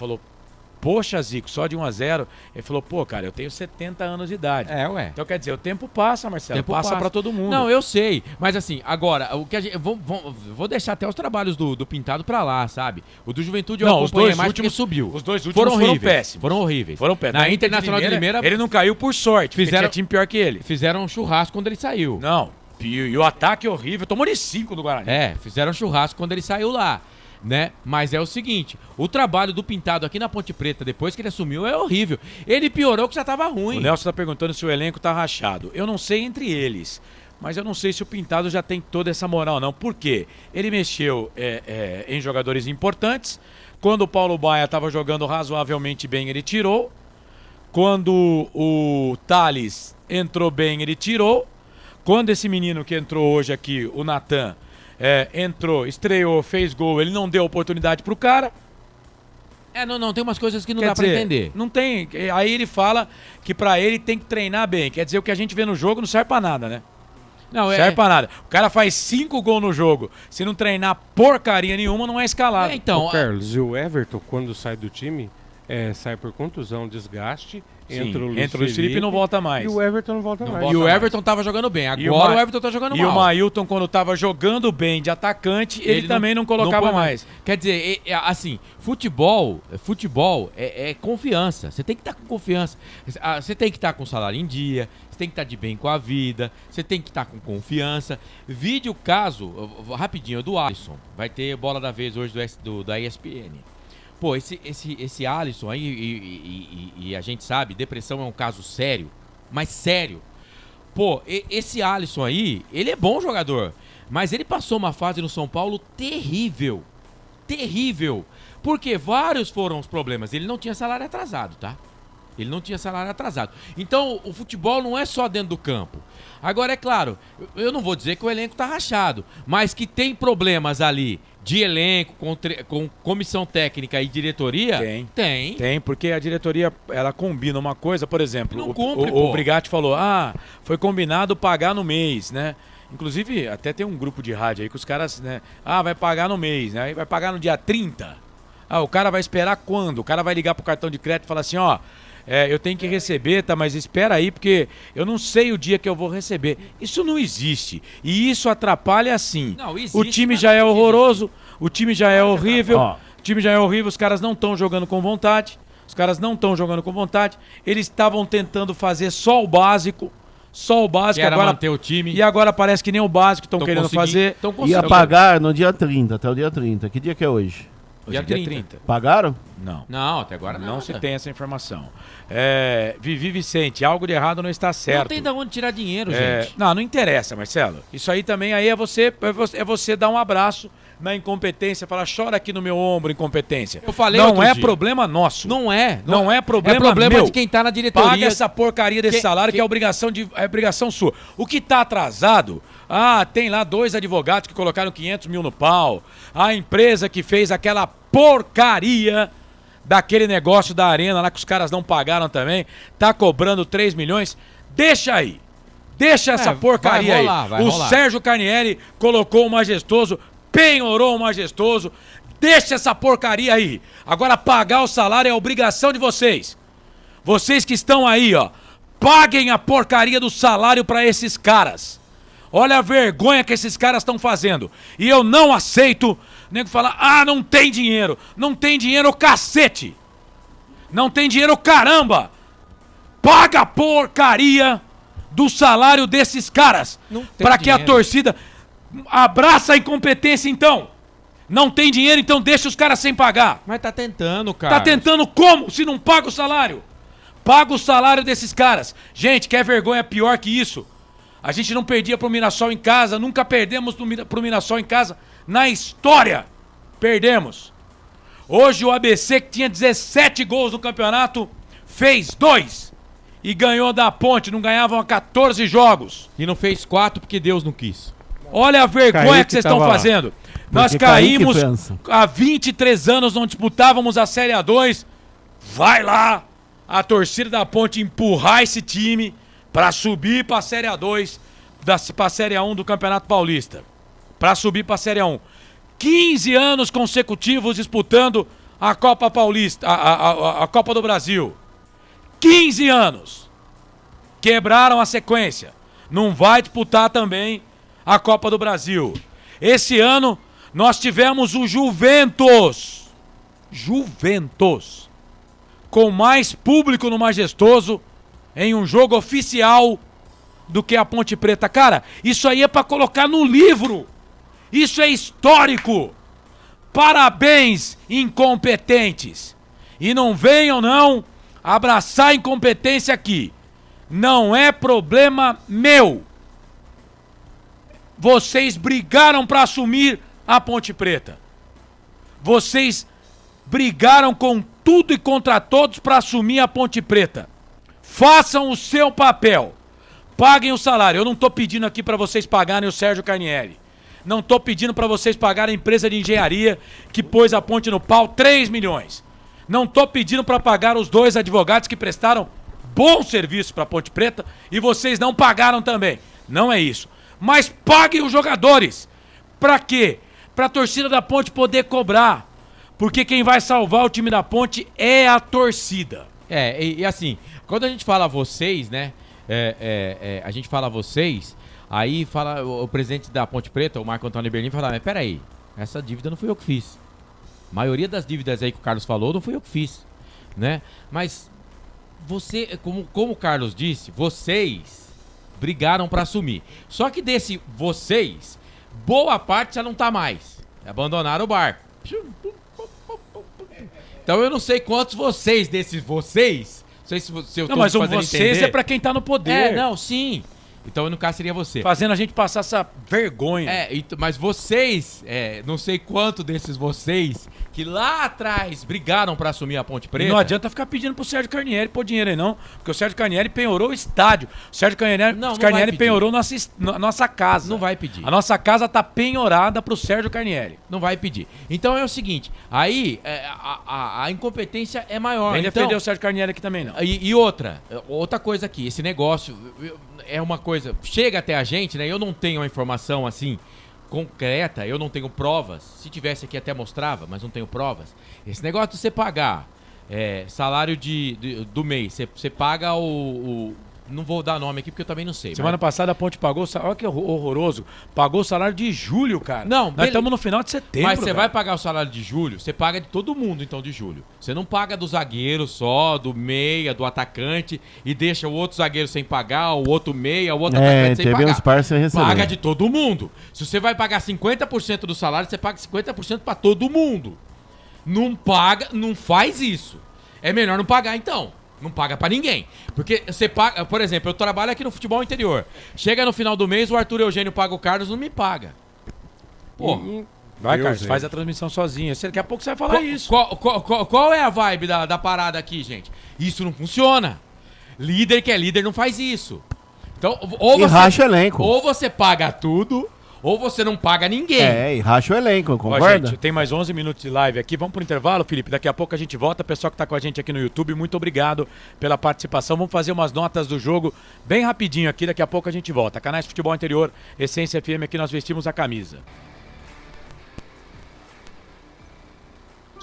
poxa, Zico, só de 1-0. Ele falou, pô, cara, eu tenho 70 anos de idade. Ué. Então quer dizer, o tempo passa, Marcelo. Passa pra todo mundo. Não, eu sei. Mas assim, agora, o que a gente. Vou deixar até os trabalhos do Pintado pra lá, sabe? O do Juventude eu acompanhei mais porque subiu. Os dois últimos foram péssimos. Foram horríveis. Foram péssimos. Na Internacional de Limeira, ele não caiu por sorte, tinha time pior que ele. Fizeram um churrasco quando ele saiu. Não, e o ataque horrível. Tomou de 5 do Guarani. Fizeram churrasco quando ele saiu lá. Né? Mas é o seguinte, o trabalho do Pintado aqui na Ponte Preta, depois que ele assumiu, é horrível. Ele piorou que já tava ruim. O Nelson tá perguntando se o elenco tá rachado. Eu não sei entre eles, mas eu não sei se o Pintado já tem toda essa moral, não. Por quê? Ele mexeu em jogadores importantes. Quando o Paulo Baia tava jogando razoavelmente bem, ele tirou. Quando o Thales entrou bem, ele tirou. Quando esse menino que entrou hoje aqui, o Natan, entrou, estreou, fez gol, ele não deu oportunidade pro cara. Não, tem umas coisas que não dá pra entender. Não tem, aí ele fala que pra ele tem que treinar bem. Quer dizer, o que a gente vê no jogo não serve pra nada, né? Não serve pra nada. O cara faz 5 gols no jogo, se não treinar porcaria nenhuma, não é escalado. Ô, Carlos, e o Everton, quando sai do time, sai por contusão, desgaste. Entra o Luiz Felipe e não volta mais. E o Everton não volta mais. E o Everton tava jogando bem. Agora o Everton tá jogando mal. E o Mailton, quando tava jogando bem de atacante, ele também não colocava mais. Quer dizer, assim, futebol é confiança. Você tem que estar com confiança. Você tem que estar com o salário em dia. Você tem que estar de bem com a vida. Você tem que estar com confiança. Vide o caso, rapidinho, do Alisson. Vai ter bola da vez hoje da ESPN. Pô, esse Alisson aí, e a gente sabe, depressão é um caso sério, mas sério. Pô, esse Alisson aí, ele é bom jogador, mas ele passou uma fase no São Paulo terrível. Terrível. Porque vários foram os problemas. Ele não tinha salário atrasado, tá? Ele não tinha salário atrasado. Então, o futebol não é só dentro do campo. Agora, é claro, eu não vou dizer que o elenco tá rachado, mas que tem problemas ali de elenco, com comissão técnica e diretoria? Tem, porque a diretoria, ela combina uma coisa, por exemplo, o Brigatti falou, foi combinado pagar no mês, né? Inclusive, até tem um grupo de rádio aí que os caras, né? Vai pagar no mês, né? Aí vai pagar no dia 30. O cara vai esperar quando? O cara vai ligar pro cartão de crédito e falar assim, eu tenho que receber, tá? Mas espera aí, porque eu não sei o dia que eu vou receber. Isso não existe. E isso atrapalha sim. Não, existe, o time já é horroroso, o time já é horrível, os caras não estão jogando com vontade. Eles estavam tentando fazer só o básico. Que era manter o time. E agora parece que nem o básico estão querendo fazer. Ia pagar no dia 30, até o dia 30. Que dia que é hoje? Hoje é dia 30. Pagaram? Não. Não, até agora não se tem essa informação. Vivi Vicente, algo de errado não está certo. Não tem de onde tirar dinheiro, gente. Não interessa, Marcelo. Isso aí também é você dar um abraço na incompetência, falar, chora aqui no meu ombro, incompetência. Eu falei não é problema nosso. Não é problema meu. De quem tá na diretoria. Paga essa porcaria desse salário que é obrigação sua. O que tá atrasado, tem lá 2 advogados que colocaram 500 mil no pau. A empresa que fez aquela porcaria daquele negócio da arena lá que os caras não pagaram também, tá cobrando 3 milhões. Deixa aí. Deixa essa porcaria aí. Vai rolar. Sérgio Carnielli colocou o Majestoso, penhorou o Majestoso. Deixa essa porcaria aí. Agora pagar o salário é obrigação de vocês. Vocês que estão aí, paguem a porcaria do salário para esses caras. Olha a vergonha que esses caras estão fazendo. E eu não aceito nego falar, não tem dinheiro. Não tem dinheiro, cacete. Não tem dinheiro, caramba. Paga a porcaria do salário desses caras. Para que a torcida abraça a incompetência, então. Não tem dinheiro, então deixa os caras sem pagar. Mas tá tentando, cara. Tá tentando como? Se não paga o salário. Paga o salário desses caras. Gente, quer vergonha pior que isso? A gente não perdia pro Mirassol em casa, nunca perdemos pro Mirassol em casa na história. Perdemos. Hoje o ABC, que tinha 17 gols no campeonato, fez 2. E ganhou da Ponte, não ganhavam há 14 jogos. E não fez 4 porque Deus não quis. Olha a vergonha que vocês estão fazendo. Nós caímos há 23 anos, não disputávamos a Série A2. Vai lá, a torcida da Ponte empurrar esse time para subir para a Série A2, para a Série A1 do Campeonato Paulista. Para subir para a Série A1. 15 anos consecutivos disputando a Copa Paulista, a Copa do Brasil. 15 anos. Quebraram a sequência. Não vai disputar também a Copa do Brasil. Esse ano nós tivemos o Juventus. Juventus. Com mais público no Majestoso em um jogo oficial do que a Ponte Preta. Cara, isso aí é pra colocar no livro. Isso é histórico. Parabéns, incompetentes. E não venham, não, abraçar a incompetência aqui. Não é problema meu. Vocês brigaram pra assumir a Ponte Preta. Vocês brigaram com tudo e contra todos pra assumir a Ponte Preta. Façam o seu papel. Paguem o salário. Eu não tô pedindo aqui pra vocês pagarem o Sérgio Carnielli. Não tô pedindo pra vocês pagarem a empresa de engenharia que pôs a ponte no pau 3 milhões. Não tô pedindo pra pagar os 2 advogados que prestaram bom serviço pra Ponte Preta e vocês não pagaram também. Não é isso. Mas paguem os jogadores. Pra quê? Pra torcida da Ponte poder cobrar. Porque quem vai salvar o time da Ponte é a torcida. E assim, quando a gente fala vocês, né? A gente fala vocês, aí fala o presidente da Ponte Preta, o Marco Antônio Berlim, fala, mas peraí, essa dívida não fui eu que fiz. A maioria das dívidas aí que o Carlos falou, não fui eu que fiz, né? Mas você, como o Carlos disse, vocês brigaram pra assumir. Só que desse vocês, boa parte já não tá mais. Abandonaram o barco. Então eu não sei quantos vocês desses vocês... Não sei se eu não, mas o vocês entender. É pra quem tá no poder. Não, sim. Então no caso seria você. Fazendo a gente passar essa vergonha. Mas vocês, não sei quanto desses vocês que lá atrás brigaram pra assumir a Ponte Preta. E não adianta ficar pedindo pro Sérgio Carnielli pôr dinheiro aí não, porque o Sérgio Carnielli penhorou o estádio. O Sérgio Carnielli penhorou nossa casa. Não vai pedir. A nossa casa tá penhorada pro Sérgio Carnielli. Não vai pedir. Então é o seguinte, aí a incompetência é maior. Nem então, defendeu o Sérgio Carnielli aqui também não. E outra coisa aqui, esse negócio é uma coisa, chega até a gente, né? Eu não tenho uma informação assim concreta, eu não tenho provas. Se tivesse aqui até mostrava, mas não tenho provas. Esse negócio de você pagar salário do mês, você paga o não vou dar nome aqui porque eu também não sei. Semana passada a Ponte pagou, olha que horroroso, pagou o salário de julho, cara. Não, nós estamos no final de setembro. Mas você vai pagar o salário de julho, você paga de todo mundo então de julho. Você não paga do zagueiro só, do meia, do atacante e deixa o outro zagueiro sem pagar, o outro meia, o outro atacante sem pagar. Teve uns parceiros recebendo. Paga de todo mundo. Se você vai pagar 50% do salário, você paga 50% pra todo mundo. Não paga, não faz isso. É melhor não pagar então. Não paga pra ninguém. Porque você paga... Por exemplo, eu trabalho aqui no futebol interior. Chega no final do mês, o Arthur Eugênio paga o Carlos, não me paga. Pô. Vai, Carlos, faz a transmissão sozinho. Daqui a pouco você vai falar isso. Qual é a vibe da parada aqui, gente? Isso não funciona. Líder que é líder não faz isso. Então, racha o elenco. Ou você paga tudo... Ou você não paga ninguém. E racha o elenco, concorda? Gente, tem mais 11 minutos de live aqui. Vamos pro intervalo, Felipe? Daqui a pouco a gente volta. Pessoal que tá com a gente aqui no YouTube, muito obrigado pela participação. Vamos fazer umas notas do jogo bem rapidinho aqui. Daqui a pouco a gente volta. Canais Futebol Interior, Essência FM, aqui nós vestimos a camisa.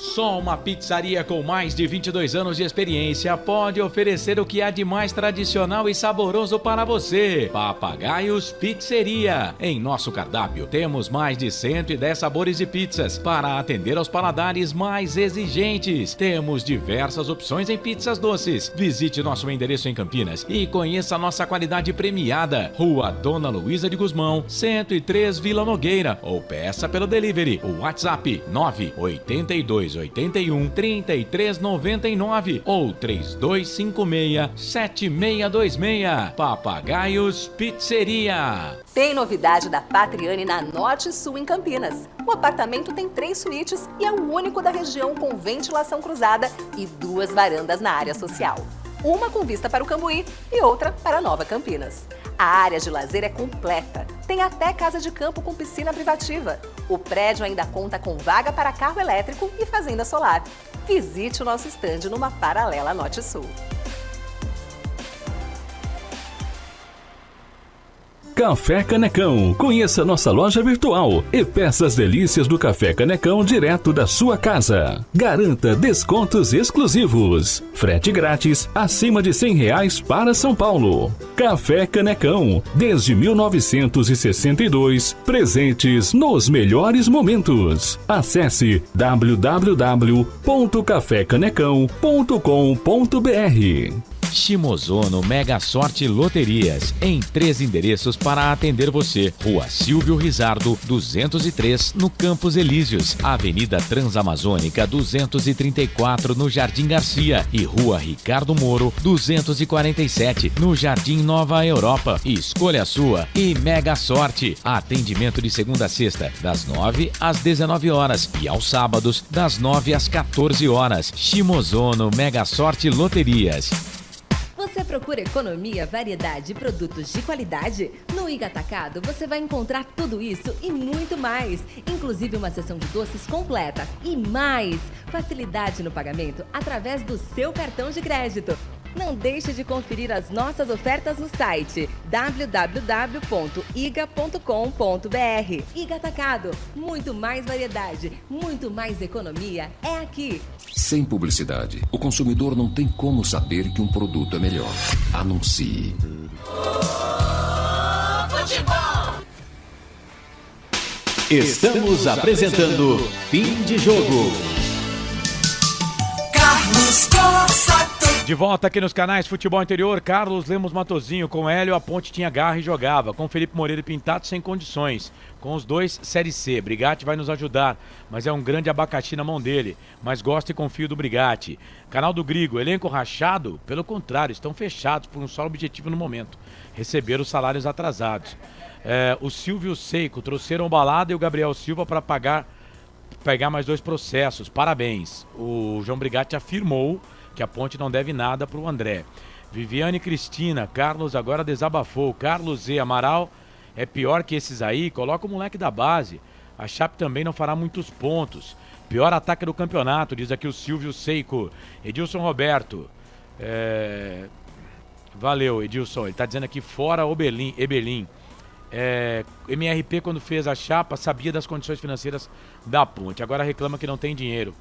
Só uma pizzaria com mais de 22 anos de experiência pode oferecer o que há de mais tradicional e saboroso para você. Papagaios Pizzeria. Em nosso cardápio temos mais de 110 sabores de pizzas para atender aos paladares mais exigentes. Temos diversas opções em pizzas doces. Visite nosso endereço em Campinas e conheça nossa qualidade premiada. Rua Dona Luísa de Guzmão, 103 Vila Nogueira, ou peça pelo delivery. O WhatsApp 98281 3399 ou 3256-7626. Papagaios Pizzeria. Tem novidade da Patriani na Norte Sul em Campinas. O apartamento tem 3 suítes e é o único da região com ventilação cruzada e 2 varandas na área social. Uma com vista para o Cambuí e outra para Nova Campinas. A área de lazer é completa. Tem até casa de campo com piscina privativa. O prédio ainda conta com vaga para carro elétrico e fazenda solar. Visite o nosso estande numa paralela Norte Sul. Café Canecão. Conheça nossa loja virtual e peça as delícias do Café Canecão direto da sua casa. Garanta descontos exclusivos. Frete grátis acima de R$100 para São Paulo. Café Canecão. Desde 1962, presentes nos melhores momentos. Acesse www.cafecanecão.com.br. Shimozono Mega Sorte Loterias, em 3 endereços para atender você. Rua Silvio Rizardo, 203, no Campos Elíseos. Avenida Transamazônica, 234, no Jardim Garcia. E Rua Ricardo Moro, 247, no Jardim Nova Europa. Escolha a sua e Mega Sorte. Atendimento de segunda a sexta, das 9 às 19 horas. E aos sábados, das 9 às 14 horas. Shimozono Mega Sorte Loterias. Você procura economia, variedade e produtos de qualidade? No Iga Atacado você vai encontrar tudo isso e muito mais, inclusive uma seção de doces completa e mais facilidade no pagamento através do seu cartão de crédito. Não deixe de conferir as nossas ofertas no site www.iga.com.br. Iga Atacado, muito mais variedade, muito mais economia é aqui. Sem publicidade, o consumidor não tem como saber que um produto é melhor. Anuncie. Estamos apresentando Fim de Jogo. Carlos Corsa. De volta aqui nos canais Futebol Interior, Carlos Lemos Matozinho. Com Hélio, a Ponte tinha garra e jogava. Com Felipe Moreira e Pintado, sem condições. Com os dois, Série C. Brigatti vai nos ajudar, mas é um grande abacaxi na mão dele. Mas gosto e confio do Brigatti. Canal do Grigo, elenco rachado? Pelo contrário, estão fechados por um só objetivo no momento: receber os salários atrasados. O Silvio Seico trouxeram o Balada e o Gabriel Silva para pegar mais 2 processos. Parabéns. O João Brigatti afirmou que a Ponte não deve nada para o André. Viviane Cristina, Carlos agora desabafou. Carlos Z. Amaral é pior que esses aí, coloca o moleque da base. A Chape também não fará muitos pontos. Pior ataque do campeonato, diz aqui o Silvio Seico. Edilson Roberto. Valeu, Edilson. Ele está dizendo aqui fora Ebelim. MRP, quando fez a chapa, sabia das condições financeiras da Ponte. Agora reclama que não tem dinheiro.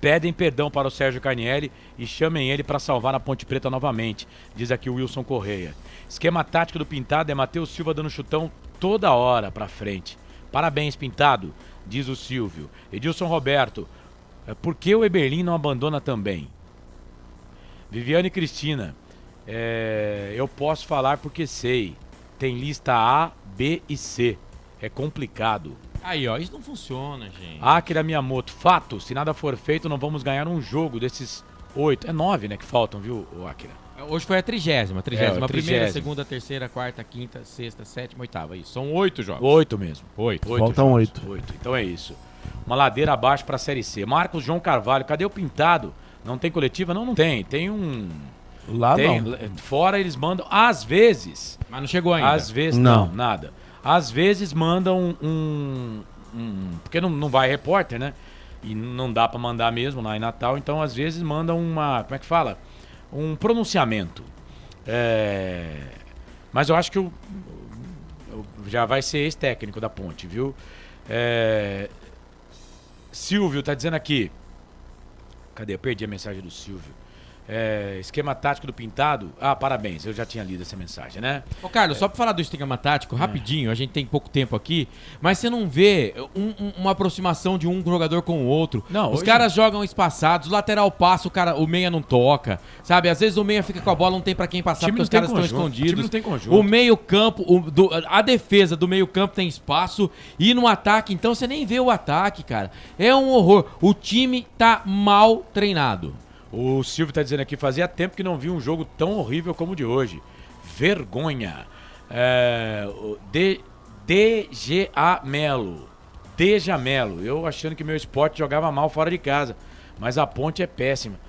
Pedem perdão para o Sérgio Carnielli e chamem ele para salvar a Ponte Preta novamente, diz aqui o Wilson Correia. Esquema tático do Pintado é Matheus Silva dando chutão toda hora para frente. Parabéns, Pintado, diz o Silvio. Edilson Roberto, por que o Eberlin não abandona também? Viviane Cristina, eu posso falar porque sei. Tem lista A, B e C. É complicado. Aí, ó, isso não funciona, gente. Akira Miyamoto, fato, se nada for feito, não vamos ganhar um jogo desses 8. É 9, né, que faltam, viu, Akira? Hoje foi a 30ª. Primeira, segunda, terceira, quarta, quinta, sexta, sétima, oitava. Isso, são 8 jogos. 8 mesmo. 8. Faltam 8. Então é isso. Uma ladeira abaixo para a Série C. Marcos João Carvalho, cadê o Pintado? Não tem coletiva? Não tem. Tem um... Lá tem, não. Fora eles mandam, às vezes... Mas não chegou ainda. Às vezes, não, nada. Às vezes mandam porque não vai repórter, né? E não dá pra mandar mesmo lá em Natal. Então, às vezes, mandam uma... Como é que fala? Um pronunciamento. Mas eu acho que já vai ser ex-técnico da Ponte, viu? Silvio tá dizendo aqui... Cadê? Eu perdi a mensagem do Silvio. Esquema tático do Pintado. Parabéns, eu já tinha lido essa mensagem, né? Ô Carlos, só pra falar do esquema tático, rapidinho, a gente tem pouco tempo aqui, mas você não vê uma aproximação de um jogador com o outro. Não, os caras jogam espaçados, o lateral passa, o meia não toca, sabe? Às vezes o meia fica com a bola, não tem pra quem passar porque os caras estão escondidos. O time não tem conjunto. O meio campo, a defesa do meio campo tem espaço e no ataque, então você nem vê o ataque, cara. É um horror. O time tá mal treinado. O Silvio tá dizendo aqui, fazia tempo que não vi um jogo tão horrível como o de hoje. Vergonha. DGA Melo. Eu achando que meu esporte jogava mal fora de casa. Mas a Ponte é péssima.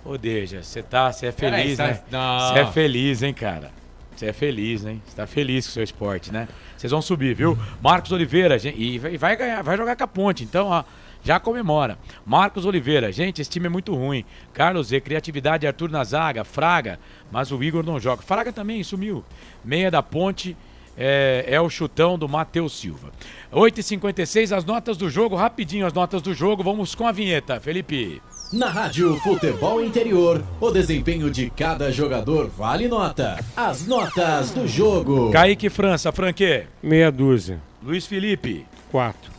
Ô, Deja, você é feliz, né? Você é feliz, hein, cara? Você é feliz, hein? Você tá feliz com o seu esporte, né? Vocês vão subir, viu? Marcos Oliveira, e vai ganhar, vai jogar com a Ponte. Então, ó, já comemora. Marcos Oliveira, gente, esse time é muito ruim. Carlos Z, criatividade, Arthur na zaga, Fraga, mas o Igor não joga. Fraga também sumiu. Meia da Ponte é o chutão do Matheus Silva. 8h56, as notas do jogo, rapidinho as notas do jogo, vamos com a vinheta, Felipe. Na Rádio Futebol Interior, o desempenho de cada jogador vale nota. As notas do jogo. Kaique França, Franquê. Meia dúzia. Luiz Felipe. 4.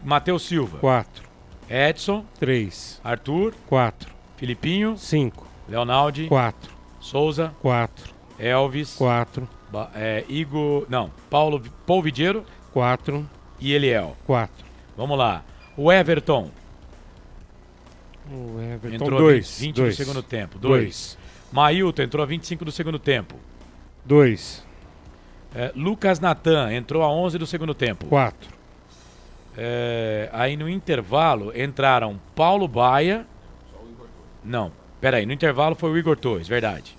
Matheus Silva. 4. Edson. 3. Arthur. 4. Filipinho. 5. Leonaldi. 4. Souza. 4. Elvis. 4. Igor. Não. Paul Vidiero. 4. E Eliel. 4. Vamos lá. O Everton. O Everton. Entrou 20 no segundo tempo. 2. Mailton entrou a 25 do segundo tempo. 2. Lucas Natan entrou a 11 do segundo tempo. 4. Aí no intervalo entraram Paulo Baia. Não, peraí, no intervalo foi o Igor Torres, verdade.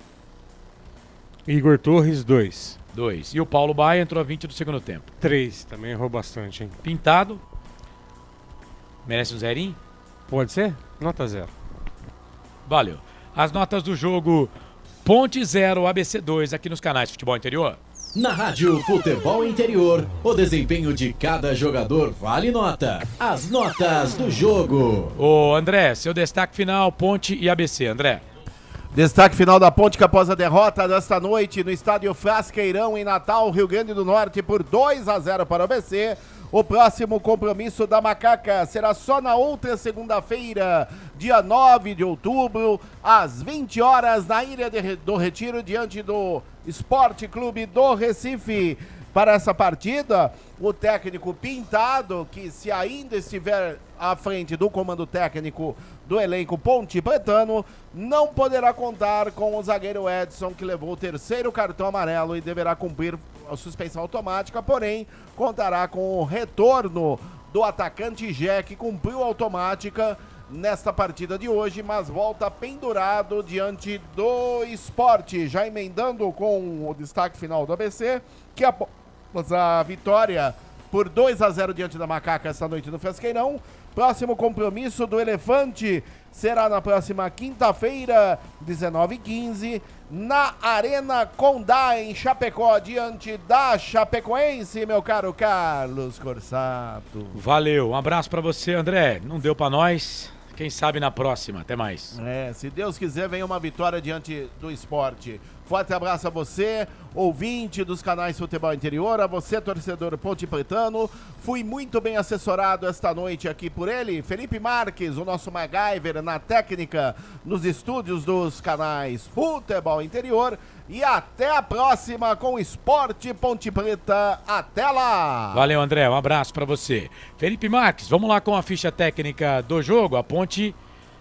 Igor Torres, 2. 2. E o Paulo Baia entrou a 20 do segundo tempo. 3, também errou bastante, hein? Pintado. Merece um zerinho? Pode ser? Nota 0. Valeu. As notas do jogo: Ponte 0, ABC 2, aqui nos canais Futebol Interior. Na Rádio Futebol Interior, o desempenho de cada jogador vale nota. As notas do jogo. Ô André, seu destaque final, Ponte e ABC, André. Destaque final da Ponte que após a derrota desta noite no estádio Frasqueirão em Natal, Rio Grande do Norte por 2-0 para o ABC. O próximo compromisso da Macaca será só na outra segunda-feira, dia 9 de outubro, às 20 horas, na Ilha do Retiro, diante do Esporte Clube do Recife. Para essa partida, o técnico Pintado, que se ainda estiver à frente do comando técnico do elenco Ponte Pretano, não poderá contar com o zagueiro Edson, que levou o terceiro cartão amarelo e deverá cumprir a suspensão automática, porém contará com o retorno do atacante Jé, que cumpriu a automática nesta partida de hoje, mas volta pendurado diante do Esporte. Já emendando com o destaque final do ABC, que após a vitória por 2-0 diante da Macaca esta noite no Frasqueirão, próximo compromisso do Elefante será na próxima quinta-feira, 19h15, na Arena Condá, em Chapecó, diante da Chapecoense, meu caro Carlos Corsato. Valeu, um abraço pra você, André. Não deu pra nós, quem sabe na próxima. Até mais. Se Deus quiser, vem uma vitória diante do Esporte. Forte abraço a você, ouvinte dos canais Futebol Interior, a você, torcedor Ponte Pretano. Fui muito bem assessorado esta noite aqui por ele, Felipe Marques, o nosso MacGyver na técnica, nos estúdios dos canais Futebol Interior. E até a próxima com o Esporte Ponte Preta. Até lá! Valeu, André, um abraço pra você. Felipe Marques, vamos lá com a ficha técnica do jogo. A Ponte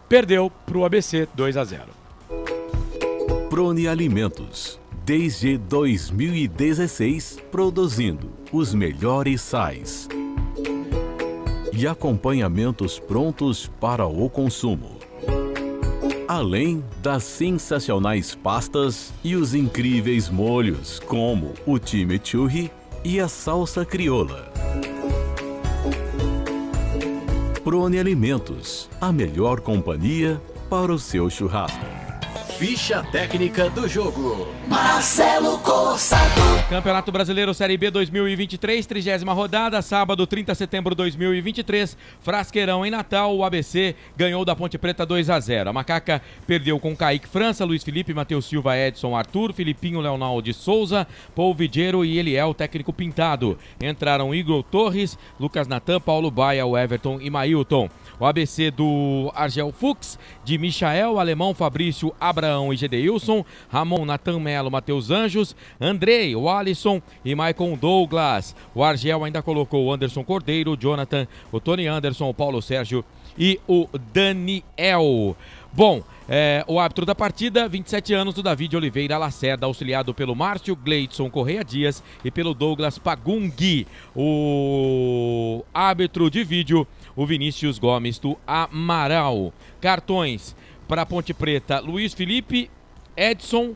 perdeu pro ABC 2-0. Prone Alimentos, desde 2016, produzindo os melhores sais e acompanhamentos prontos para o consumo. Além das sensacionais pastas e os incríveis molhos, como o chimichurri e a salsa crioula. Prone Alimentos, a melhor companhia para o seu churrasco. Ficha técnica do jogo. Marcelo Corsato. Campeonato Brasileiro Série B 2023, 30ª rodada, sábado 30 de setembro de 2023, Frasqueirão em Natal, o ABC ganhou da Ponte Preta 2-0. A Macaca perdeu com Kaique França, Luiz Felipe, Matheus Silva, Edson, Arthur, Filipinho, Leonaldi, Souza, Paul Vidiero e Eliel, técnico Pintado. Entraram Igor Torres, Lucas Natan, Paulo Baia, o Everton e Mailton. O ABC do Argel Fux, de Michael, Alemão, Fabrício, Abraão e Gedeilson, Ramon, Natan Melo, Matheus Anjos, Andrei, o Alisson e Maicon Douglas. O Argel ainda colocou o Anderson Cordeiro, o Jonathan, o Tony Anderson, o Paulo Sérgio e o Daniel. Bom, o árbitro da partida, 27 anos, do David Oliveira Lacerda, auxiliado pelo Márcio Gleidson Correia Dias e pelo Douglas Pagungi. O árbitro de vídeo, o Vinícius Gomes do Amaral. Cartões para Ponte Preta, Luiz Felipe, Edson,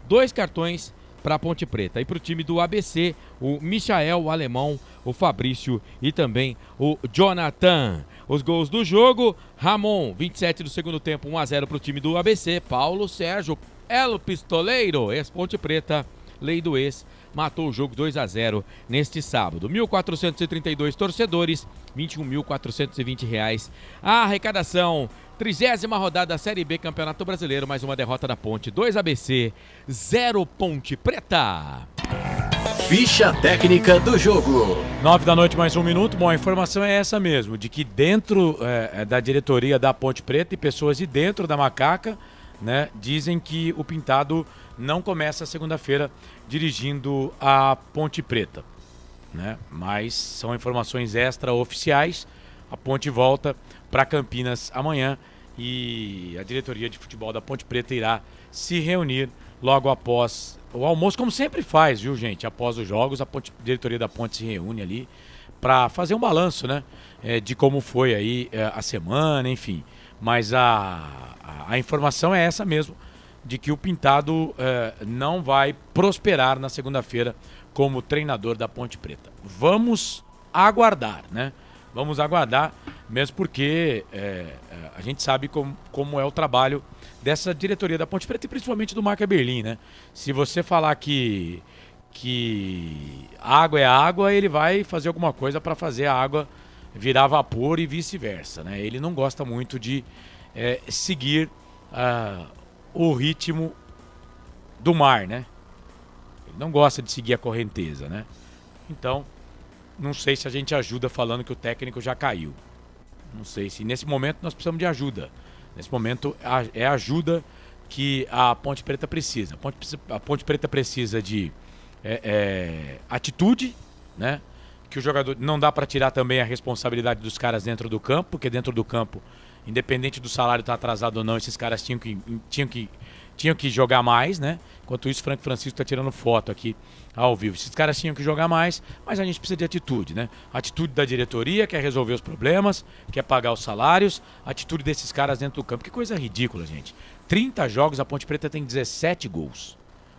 2 cartões para Ponte Preta. E para o time do ABC, o Michael, o Alemão, o Fabrício e também o Jonathan. Os gols do jogo: Ramon, 27 do segundo tempo, 1-0 para o time do ABC. Paulo Sérgio, El Pistoleiro, ex-Ponte Preta, lei do ex, matou o jogo 2-0 neste sábado. 1.432 torcedores, R$21.420. A arrecadação, 30ª rodada da Série B Campeonato Brasileiro, mais uma derrota da Ponte, 2 ABC, 0 Ponte Preta. Ficha técnica do jogo. 9 da noite, mais um minuto. Bom, a informação é essa mesmo, de que dentro da diretoria da Ponte Preta e pessoas de dentro da Macaca, né, dizem que o Pintado não começa segunda-feira dirigindo a Ponte Preta, né? Mas são informações extraoficiais. A Ponte volta para Campinas amanhã e a diretoria de futebol da Ponte Preta irá se reunir logo após o almoço, como sempre faz, viu, gente? Após os jogos, a diretoria da Ponte se reúne ali para fazer um balanço, né? De como foi aí a semana, enfim. Mas a informação é essa mesmo, de que o Pintado não vai prosperar na segunda-feira como treinador da Ponte Preta. Vamos aguardar, né? Vamos aguardar, mesmo porque a gente sabe como é o trabalho dessa diretoria da Ponte Preta e principalmente do Marco Eberlin, né? Se você falar que água é água, ele vai fazer alguma coisa para fazer a água virar vapor e vice-versa, né? Ele não gosta muito de seguir o ritmo do mar, né? Ele não gosta de seguir a correnteza, né? Então, não sei se a gente ajuda falando que o técnico já caiu. Não sei se nesse momento nós precisamos de ajuda. Nesse momento é a ajuda que a Ponte Preta precisa. A Ponte Preta precisa de atitude, né? Que o jogador não dá para tirar também a responsabilidade dos caras dentro do campo, porque dentro do campo, independente do salário estar atrasado ou não, esses caras tinham que jogar mais, né? Enquanto isso, Franco Francisco está tirando foto aqui ao vivo. Esses caras tinham que jogar mais, mas a gente precisa de atitude, né? Atitude da diretoria, quer resolver os problemas, quer pagar os salários, atitude desses caras dentro do campo. Que coisa ridícula, gente. 30 jogos, a Ponte Preta tem 17 gols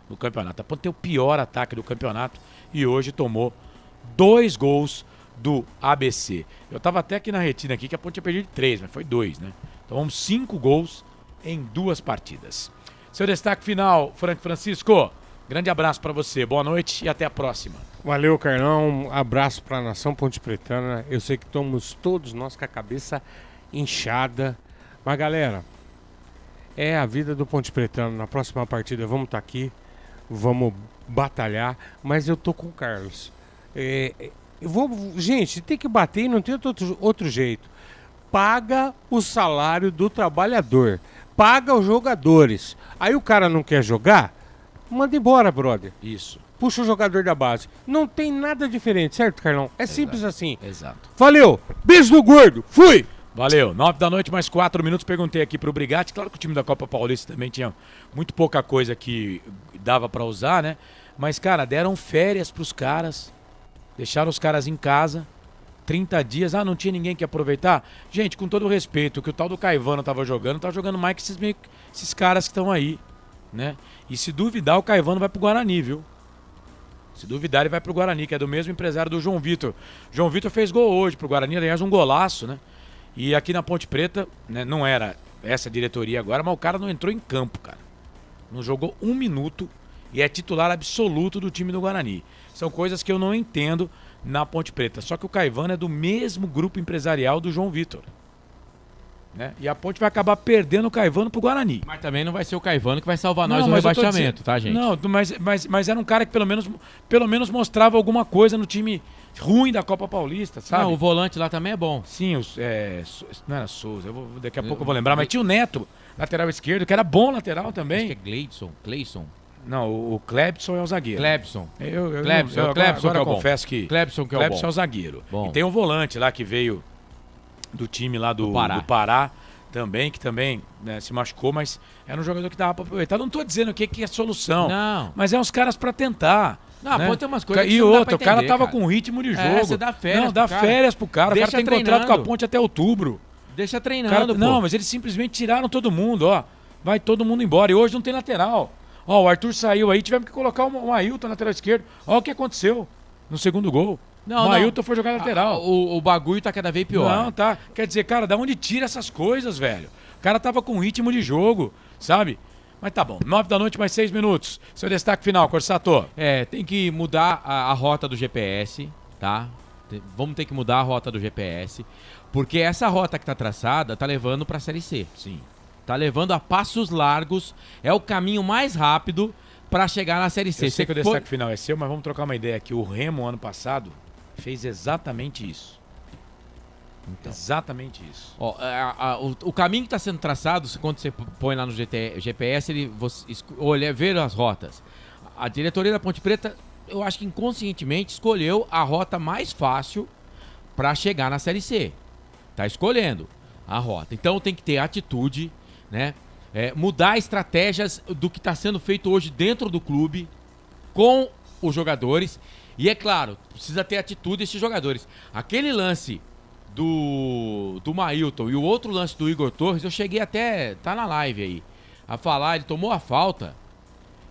no campeonato. A Ponte tem o pior ataque do campeonato e hoje tomou 2 gols do ABC. Eu tava até aqui na retina aqui que a Ponte tinha perdido 3, mas foi 2, né? Tomamos 5 gols em 2 partidas. Seu destaque final, Franco Francisco. Grande abraço para você, boa noite e até a próxima. Valeu, Carlão. Abraço para a nação Ponte Pretana. Eu sei que estamos todos nós com a cabeça inchada. Mas, galera, é a vida do Ponte Pretano. Na próxima partida vamos estar aqui, vamos batalhar. Mas eu tô com o Carlos. Gente, tem que bater e não tem outro jeito. Paga o salário do trabalhador. Paga os jogadores. Aí o cara não quer jogar, manda embora, brother. Isso. Puxa o jogador da base. Não tem nada diferente, certo, Carlão? É simples assim. Exato. Valeu. Beijo do gordo. Fui. Valeu. 9 da noite, mais 4 minutos. Perguntei aqui pro Brigatti. Claro que o time da Copa Paulista também tinha muito pouca coisa que dava pra usar, né? Mas, cara, deram férias pros caras. Deixaram os caras em casa. 30 dias, não tinha ninguém que aproveitar. Gente, com todo o respeito, o que o tal do Caivano tava jogando mais que esses caras que estão aí, né? E se duvidar, o Caivano vai pro Guarani, viu? Se duvidar, ele vai pro Guarani, que é do mesmo empresário do João Vitor. João Vitor fez gol hoje pro Guarani, aliás, um golaço, né? E aqui na Ponte Preta, né, não era essa diretoria agora, mas o cara não entrou em campo, cara. Não jogou 1 minuto e é titular absoluto do time do Guarani. São coisas que eu não entendo na Ponte Preta. Só que o Caivano é do mesmo grupo empresarial do João Vitor, né? E a Ponte vai acabar perdendo o Caivano pro Guarani. Mas também não vai ser o Caivano que vai salvar nós no rebaixamento, tá, gente? Não, mas era um cara que pelo menos mostrava alguma coisa no time ruim da Copa Paulista, sabe? Não, o volante lá também é bom. Sim, não era Souza, daqui a pouco eu vou lembrar, mas tinha o Neto, lateral esquerdo, que era bom lateral também. Acho que é Cleison. Não, o Clebson é o zagueiro. Clebson. Clebson que é o bom. Confesso que Clebson que é o bom. Clebson é o zagueiro. Bom. E tem um volante lá que veio do time lá do Pará também, que também, né, se machucou, mas era um jogador que dava pra aproveitar. Não tô dizendo o que é solução. Não. Mas é uns caras pra tentar. Não, né? pode ter umas coisas que E não dá outra, pra entender, o cara tava cara. com ritmo de jogo. Você dá férias Não, dá pro cara. férias pro cara. Deixa O cara tem contrato com a treinando. Ponte até outubro. Deixa treinando, pô. Não, mas eles simplesmente tiraram todo mundo, ó. Vai todo mundo embora. E hoje não tem lateral. Ó, o Arthur saiu aí, tivemos que colocar o Ailton na lateral esquerda. Ó o que aconteceu no segundo gol. Não, o Ailton foi jogar lateral. O bagulho tá cada vez pior. Não, tá. Quer dizer, cara, da onde tira essas coisas, velho? O cara tava com ritmo de jogo, sabe? Mas tá bom, 9 da noite, mais 6 minutos. Seu destaque final, Corsato. Tem que mudar a rota do GPS, tá? Vamos ter que mudar a rota do GPS, porque essa rota que tá traçada tá levando pra Série C. Sim. Tá levando a passos largos, é o caminho mais rápido pra chegar na Série C. Eu sei que o destaque final é seu, mas vamos trocar uma ideia aqui. O Remo, ano passado, fez exatamente isso. Então. Exatamente isso. Ó, o caminho que está sendo traçado, quando você põe lá no GPS, ver as rotas. A diretoria da Ponte Preta, eu acho que inconscientemente escolheu a rota mais fácil para chegar na Série C. Tá escolhendo a rota. Então tem que ter atitude, né? Mudar estratégias do que está sendo feito hoje dentro do clube com os jogadores. E é claro, precisa ter atitude desses jogadores. Aquele lance do Mailton e o outro lance do Igor Torres, eu cheguei até, tá na live aí, a falar, ele tomou a falta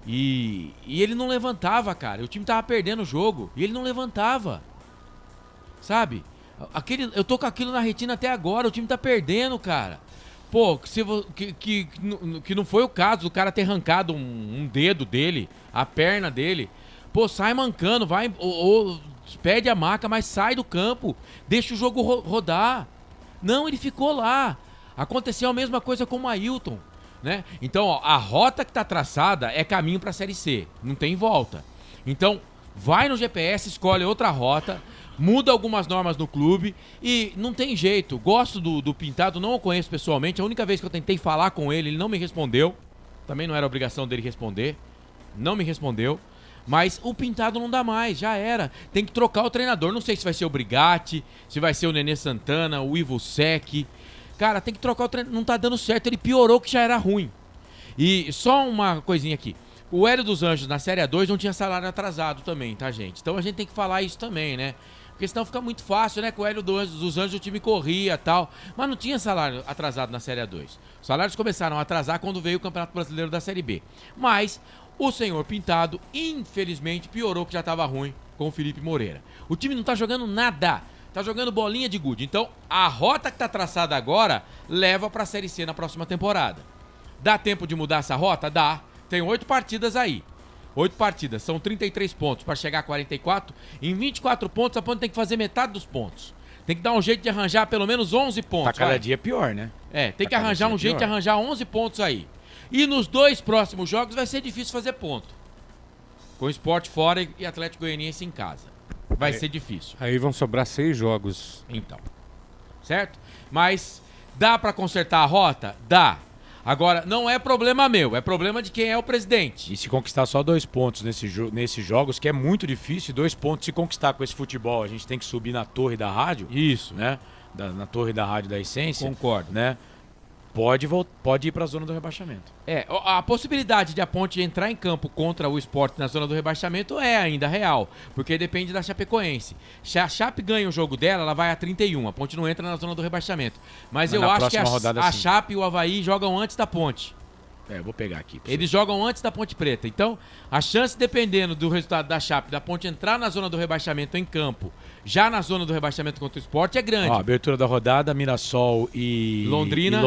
e ele não levantava, cara. O time tava perdendo o jogo e ele não levantava, sabe? Eu tô com aquilo na retina até agora, o time tá perdendo, cara. Pô, que não foi o caso do cara ter arrancado um dedo dele, a perna dele. Pô, sai mancando, vai ou pede a maca, mas sai do campo, deixa o jogo rodar. Não, ele ficou lá. Aconteceu a mesma coisa com o Ailton, né? Então, ó, a rota que tá traçada é caminho pra Série C, não tem volta. Então, vai no GPS, escolhe outra rota, muda algumas normas no clube e não tem jeito. Gosto do Pintado, não o conheço pessoalmente, a única vez que eu tentei falar com ele, ele não me respondeu. Também não era obrigação dele responder, não me respondeu. Mas o Pintado não dá mais, já era. Tem que trocar o treinador. Não sei se vai ser o Brigatti, se vai ser o Nenê Santana, o Ivo Sec. Cara, tem que trocar o treinador. Não tá dando certo, ele piorou que já era ruim. E só uma coisinha aqui. O Hélio dos Anjos na Série A2 não tinha salário atrasado também, tá, gente? Então a gente tem que falar isso também, né? Porque senão fica muito fácil, né? Com o Hélio dos Anjos o time corria e tal. Mas não tinha salário atrasado na Série A2. Os salários começaram a atrasar quando veio o Campeonato Brasileiro da Série B. Mas o senhor Pintado, infelizmente, piorou que já estava ruim com o Felipe Moreira. O time não tá jogando nada, tá jogando bolinha de gude. Então, a rota que tá traçada agora leva pra Série C na próxima temporada. Dá tempo de mudar essa rota? Dá. Tem 8 partidas aí. 8 partidas, são 33 pontos para chegar a 44. Em 24 pontos, a Ponte tem que fazer metade dos pontos. Tem que dar um jeito de arranjar pelo menos 11 pontos. Tá cada dia pior, né? Tem que arranjar um jeito de arranjar 11 pontos aí. E nos 2 próximos jogos vai ser difícil fazer ponto. Com o Sport fora e Atlético Goianiense em casa. Vai ser difícil. Aí vão sobrar 6 jogos. Então. Certo? Mas dá pra consertar a rota? Dá. Agora, não é problema meu, é problema de quem é o presidente. E se conquistar só 2 pontos nesses jogos, que é muito difícil, 2 pontos se conquistar com esse futebol, a gente tem que subir na torre da rádio. Isso. Né? Na torre da rádio da Essência. Concordo. Né? Pode ir para a zona do rebaixamento. A possibilidade de a Ponte entrar em campo contra o Sport na zona do rebaixamento é ainda real, porque depende da Chapecoense. Se a Chape ganha o jogo dela, ela vai a 31, a Ponte não entra na zona do rebaixamento. Mas eu acho que a Chape e o Avaí jogam antes da Ponte. Eu vou pegar aqui. Eles jogam antes da Ponte Preta. Então, a chance, dependendo do resultado da Chape, da Ponte entrar na zona do rebaixamento em campo, já na zona do rebaixamento contra o Sport, é grande. Abertura da rodada, Mirassol e Londrina.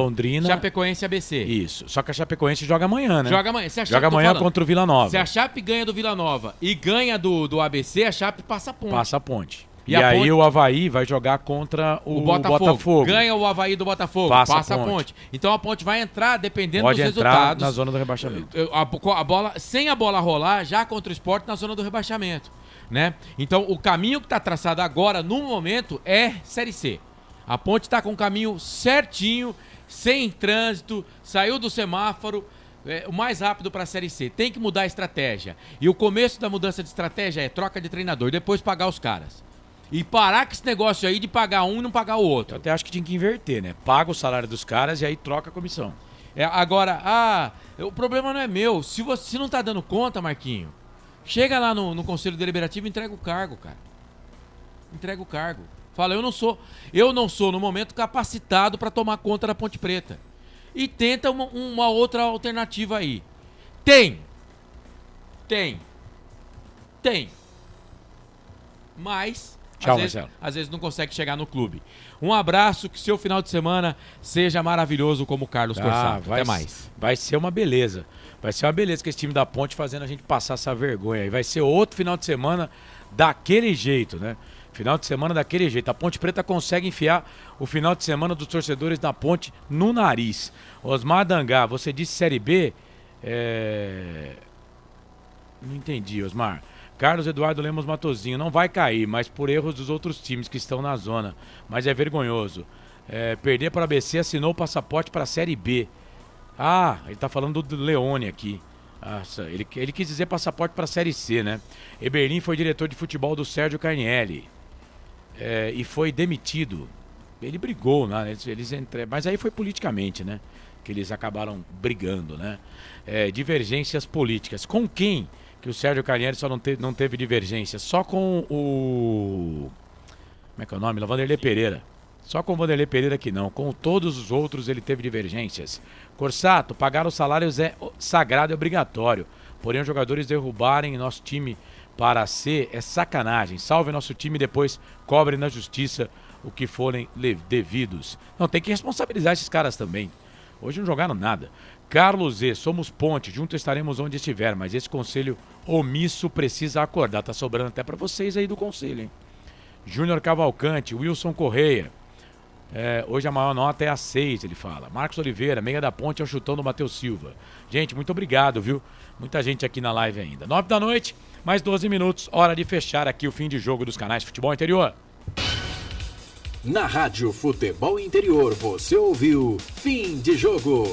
Chapecoense e ABC. Isso. Só que a Chapecoense joga amanhã, né? Joga amanhã. Joga amanhã contra o Vila Nova. Se a Chape ganha do Vila Nova e ganha do ABC, a Chape passa a Ponte. Passa a Ponte. E aí Ponte... o Avaí vai jogar contra o Botafogo. Ganha o Avaí do Botafogo, passa a Ponte. Então a Ponte vai entrar dependendo dos resultados. Na zona do rebaixamento. A bola, sem a bola rolar, já contra o Sport na zona do rebaixamento. Né? Então o caminho que está traçado agora, no momento, é Série C. A Ponte está com o caminho certinho, sem trânsito, saiu do semáforo, o mais rápido para a Série C. Tem que mudar a estratégia. E o começo da mudança de estratégia é troca de treinador, depois pagar os caras. E parar com esse negócio aí de pagar um e não pagar o outro. Eu até acho que tinha que inverter, né? Paga o salário dos caras e aí troca a comissão. Agora, o problema não é meu. Se não tá dando conta, Marquinho, chega lá no Conselho Deliberativo e entrega o cargo, cara. Entrega o cargo. Fala, eu não sou no momento capacitado para tomar conta da Ponte Preta. E tenta uma outra alternativa aí. Tem. Mas Tchau, Marcelo. Às vezes não consegue chegar no clube. Um abraço, que seu final de semana seja maravilhoso como o Carlos Corsato. Até mais. Vai ser uma beleza. Vai ser uma beleza que esse time da Ponte fazendo a gente passar essa vergonha. E vai ser outro final de semana daquele jeito, né? Final de semana daquele jeito. A Ponte Preta consegue enfiar o final de semana dos torcedores da Ponte no nariz. Osmar Dangá, você disse Série B? Não entendi, Osmar. Carlos Eduardo Lemos Matozinho, não vai cair, mas por erros dos outros times que estão na zona. Mas é vergonhoso. Perder para o ABC, assinou o passaporte para a Série B. Ah, ele tá falando do Leone aqui. Nossa, ele quis dizer passaporte para a Série C, né? Eberlin foi diretor de futebol do Sérgio Carnielli. E foi demitido. Ele brigou, né? Mas aí foi politicamente, né? Que eles acabaram brigando, né? Divergências políticas. Com quem que o Sérgio Carnielli só não teve divergência? Só com o... Como é que é o nome? Vanderlei Pereira. Só com o Vanderlei Pereira que não. Com todos os outros ele teve divergências. Corsato, pagar os salários é sagrado e obrigatório. Porém, os jogadores derrubarem nosso time para C é sacanagem. Salve nosso time e depois cobrem na justiça o que forem devidos. Não, tem que responsabilizar esses caras também. Hoje não jogaram nada. Carlos Z, somos Ponte, juntos estaremos onde estiver, mas esse conselho omisso precisa acordar. Tá sobrando até para vocês aí do conselho, hein? Júnior Cavalcante, Wilson Correia. Hoje a maior nota é a 6, ele fala. Marcos Oliveira, meia da Ponte, é o chutão do Matheus Silva. Gente, muito obrigado, viu? Muita gente aqui na live ainda. 9 da noite, mais 12 minutos, hora de fechar aqui o fim de jogo dos canais Futebol Interior. Na Rádio Futebol Interior, você ouviu Fim de Jogo.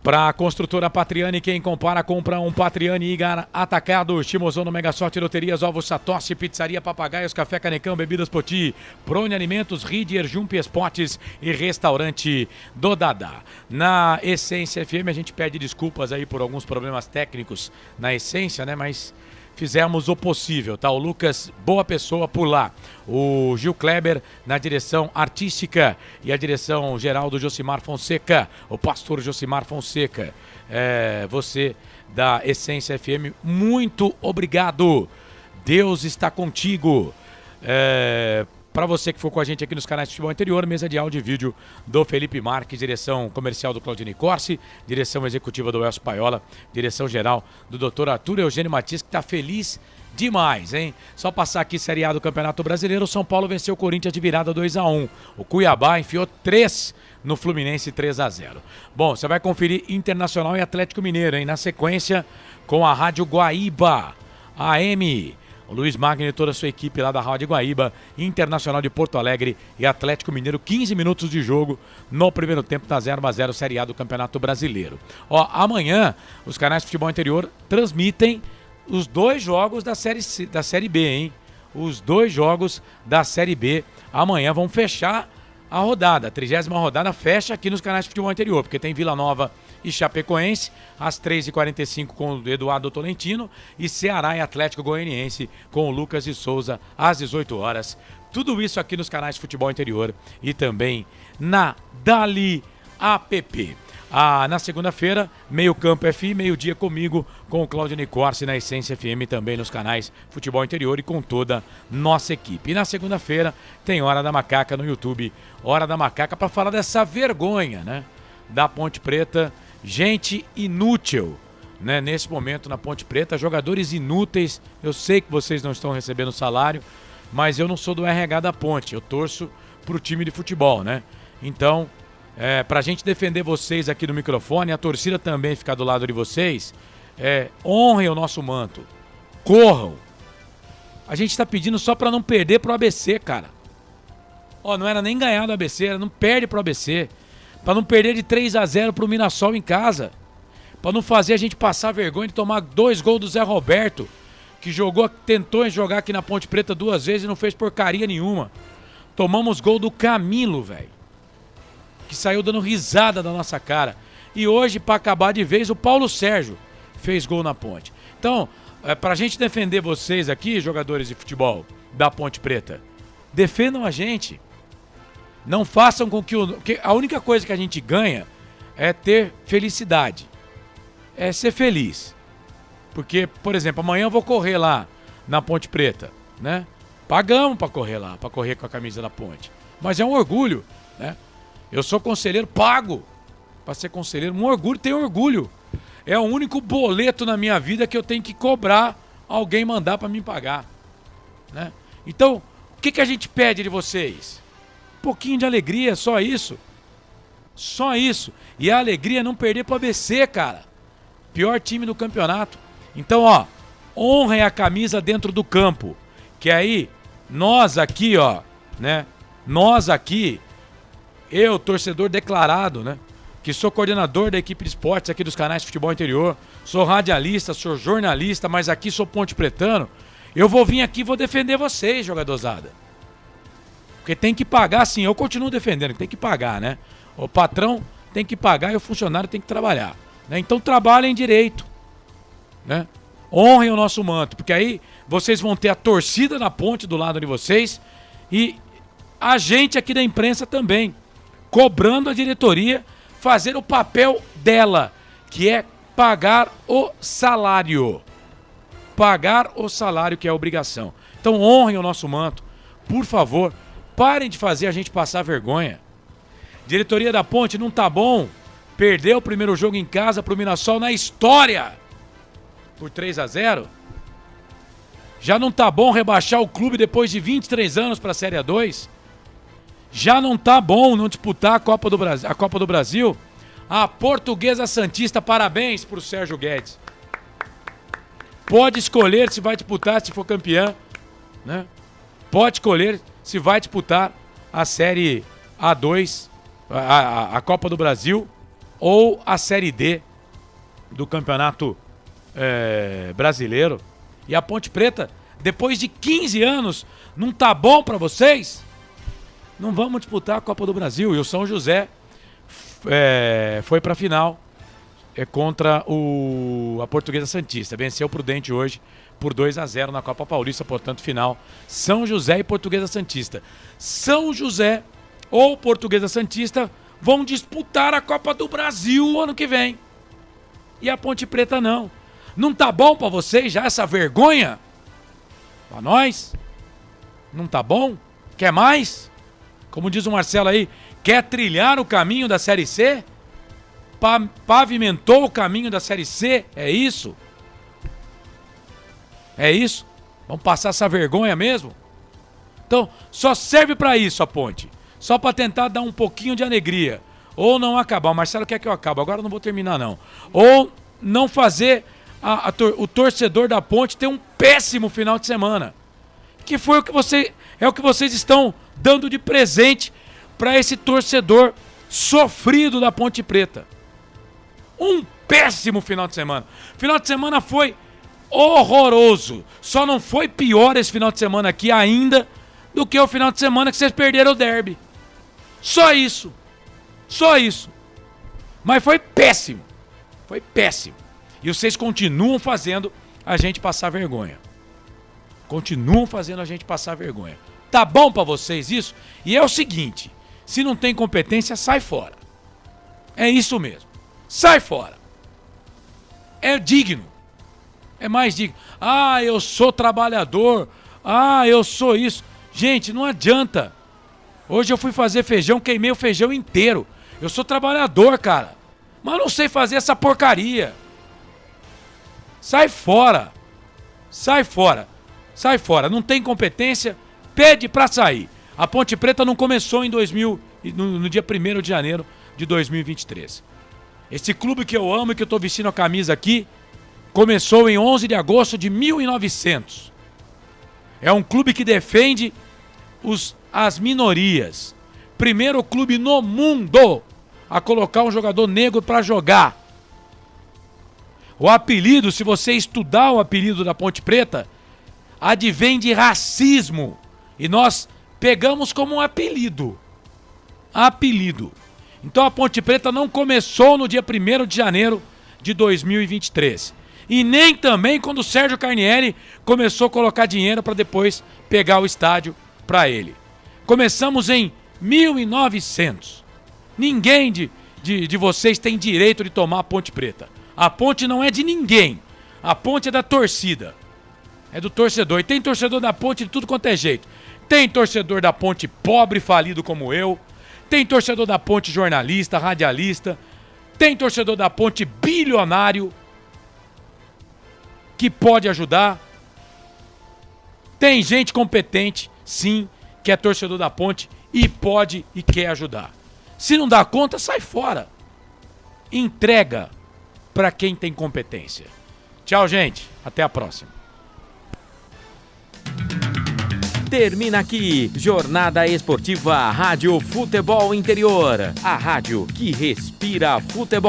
Para a construtora Patriani, quem compara, compra um Patriani Igar Atacado. Chimozono, Mega Sorte, Loterias, Ovos Satoshi, Pizzaria Papagaios, Café Canecão, Bebidas Poti, Prone Alimentos, Ridier, Jump Esportes e Restaurante do Dadá. Na Essência FM, a gente pede desculpas aí por alguns problemas técnicos na Essência, né? Mas fizemos o possível, tá? O Lucas, boa pessoa por lá. O Gil Kleber na direção artística e a direção geral do Josimar Fonseca, o pastor Josimar Fonseca. Você da Essência FM, muito obrigado. Deus está contigo. Para você que for com a gente aqui nos canais de Futebol Interior, mesa de áudio e vídeo do Felipe Marques, direção comercial do Claudinei Corsi, direção executiva do Elcio Paiola, direção geral do Dr. Arthur Eugênio Matias, que está feliz demais, hein? Só passar aqui Série A do Campeonato Brasileiro, o São Paulo venceu o Corinthians de virada 2-1. O Cuiabá enfiou 3 no Fluminense 3-0. Bom, você vai conferir Internacional e Atlético Mineiro, hein? Na sequência, com a Rádio Guaíba, AM. O Luiz Magno e toda a sua equipe lá da Rádio Guaíba, Internacional de Porto Alegre e Atlético Mineiro, 15 minutos de jogo no primeiro tempo da 0-0 Série A do Campeonato Brasileiro. Amanhã, os canais de Futebol Interior transmitem os 2 jogos da Série B, hein? Os 2 jogos da Série B. Amanhã vão fechar a rodada. A 30ª rodada fecha aqui nos canais de Futebol Interior, porque tem Vila Nova e Chapecoense, às 3h45 com o Eduardo Tolentino, e Ceará e Atlético Goianiense com o Lucas de Souza, às 18 horas. Tudo isso aqui nos canais de Futebol Interior e também na Dali App. Na segunda-feira, Meio Campo FI, meio-dia comigo, com o Claudinei Corsi na Essência FM, também nos canais Futebol Interior e com toda nossa equipe. E na segunda-feira tem Hora da Macaca no YouTube, Hora da Macaca, para falar dessa vergonha, né? Da Ponte Preta, gente inútil, né? Nesse momento na Ponte Preta, jogadores inúteis. Eu sei que vocês não estão recebendo salário, mas eu não sou do RH da Ponte, eu torço pro time de futebol, né? Então, pra gente defender vocês aqui no microfone, a torcida também ficar do lado de vocês, honrem o nosso manto, corram. A gente tá pedindo só pra não perder pro ABC, cara. Não era nem ganhar do ABC, era não perde pro ABC. Pra não perder de 3-0 pro Mirassol em casa. Pra não fazer a gente passar vergonha de tomar 2 gols do Zé Roberto, que tentou jogar aqui na Ponte Preta 2 vezes e não fez porcaria nenhuma. Tomamos gol do Camilo, velho, que saiu dando risada da nossa cara. E hoje, pra acabar de vez, o Paulo Sérgio fez gol na Ponte. Então, pra gente defender vocês aqui, jogadores de futebol da Ponte Preta, defendam a gente. Não façam com que a única coisa que a gente ganha é ter felicidade. É ser feliz. Porque, por exemplo, amanhã eu vou correr lá na Ponte Preta, né? Pagamos pra correr lá, pra correr com a camisa da Ponte. Mas é um orgulho, né? Eu sou conselheiro, pago pra ser conselheiro. Um orgulho, tenho orgulho. É o único boleto na minha vida que eu tenho que cobrar alguém mandar pra mim pagar, né? Então, o que a gente pede de vocês? Um pouquinho de alegria, só isso. Só isso. E a alegria é não perder pro ABC, cara. Pior time do campeonato. Então, ó, honrem a camisa dentro do campo. Que aí, nós aqui, ó, né? Nós aqui, eu, torcedor declarado, né? Que sou coordenador da equipe de esportes aqui dos canais de futebol interior. Sou radialista, sou jornalista, mas aqui sou ponte pretano. Eu vou vir aqui e vou defender vocês, jogadorzada. Porque tem que pagar, sim. Eu continuo defendendo, tem que pagar, né? O patrão tem que pagar e o funcionário tem que trabalhar, né? Então trabalhem direito, né? Honrem o nosso manto, porque aí vocês vão ter a torcida da Ponte do lado de vocês e a gente aqui da imprensa também, cobrando a diretoria fazer o papel dela, que é pagar o salário. Pagar o salário, que é a obrigação. Então honrem o nosso manto, por favor, parem de fazer a gente passar vergonha. Diretoria da Ponte, não tá bom. Perdeu o primeiro jogo em casa pro Mirassol na história por 3-0. Já não tá bom rebaixar o clube depois de 23 anos pra Série A2. Já não tá bom não disputar a Copa do Brasil. A Portuguesa Santista, parabéns pro Sérgio Guedes. Pode escolher se vai disputar, se for campeã, né? Pode escolher se vai disputar a Série A2, a Copa do Brasil ou a Série D do Campeonato Brasileiro. E a Ponte Preta, depois de 15 anos, não tá bom pra vocês? Não vamos disputar a Copa do Brasil. E o São José foi pra final contra a Portuguesa Santista. Venceu o Prudente hoje por 2-0 na Copa Paulista, portanto, final São José e Portuguesa Santista. São José ou Portuguesa Santista vão disputar a Copa do Brasil ano que vem. E a Ponte Preta não. Não tá bom pra vocês já essa vergonha? Pra nós? Não tá bom? Quer mais? Como diz o Marcelo aí, quer trilhar o caminho da Série C? Pavimentou o caminho da Série C? É isso? É isso? Vamos passar essa vergonha mesmo? Então, só serve pra isso a Ponte. Só pra tentar dar um pouquinho de alegria. Ou não acabar. O Marcelo quer que eu acabe. Agora eu não vou terminar, não. Ou não fazer o torcedor da Ponte ter um péssimo final de semana. Que foi o que vocês estão dando de presente pra esse torcedor sofrido da Ponte Preta. Um péssimo final de semana. Final de semana foi horroroso. Só não foi pior esse final de semana aqui ainda do que o final de semana que vocês perderam o derby. Só isso. Só isso. Mas foi péssimo. Foi péssimo. E vocês continuam fazendo a gente passar vergonha. Continuam fazendo a gente passar vergonha. Tá bom pra vocês isso? E é o seguinte, se não tem competência, sai fora. É isso mesmo. Sai fora. É digno. É mais digno. Ah, eu sou trabalhador. Ah, eu sou isso. Gente, não adianta. Hoje eu fui fazer feijão, queimei o feijão inteiro. Eu sou trabalhador, cara. Mas não sei fazer essa porcaria. Sai fora. Sai fora. Sai fora. Não tem competência, pede pra sair. A Ponte Preta não começou no dia 1º de janeiro de 2023. Esse clube que eu amo e que eu tô vestindo a camisa aqui, começou em 11 de agosto de 1900. É um clube que defende as minorias. Primeiro clube no mundo a colocar um jogador negro para jogar. O apelido, se você estudar o apelido da Ponte Preta, advém de racismo. E nós pegamos como um apelido. Apelido. Então a Ponte Preta não começou no dia 1º de janeiro de 2023. E nem também quando o Sérgio Carnieri começou a colocar dinheiro para depois pegar o estádio para ele. Começamos em 1900. Ninguém de vocês tem direito de tomar a Ponte Preta. A ponte não é de ninguém. A ponte é da torcida. É do torcedor. E tem torcedor da Ponte de tudo quanto é jeito. Tem torcedor da Ponte pobre, falido como eu. Tem torcedor da Ponte jornalista, radialista. Tem torcedor da Ponte bilionário que pode ajudar. Tem gente competente, sim, que é torcedor da Ponte e pode e quer ajudar. Se não dá conta, sai fora. Entrega para quem tem competência. Tchau, gente. Até a próxima. Termina aqui, Jornada Esportiva Rádio Futebol Interior. A rádio que respira futebol.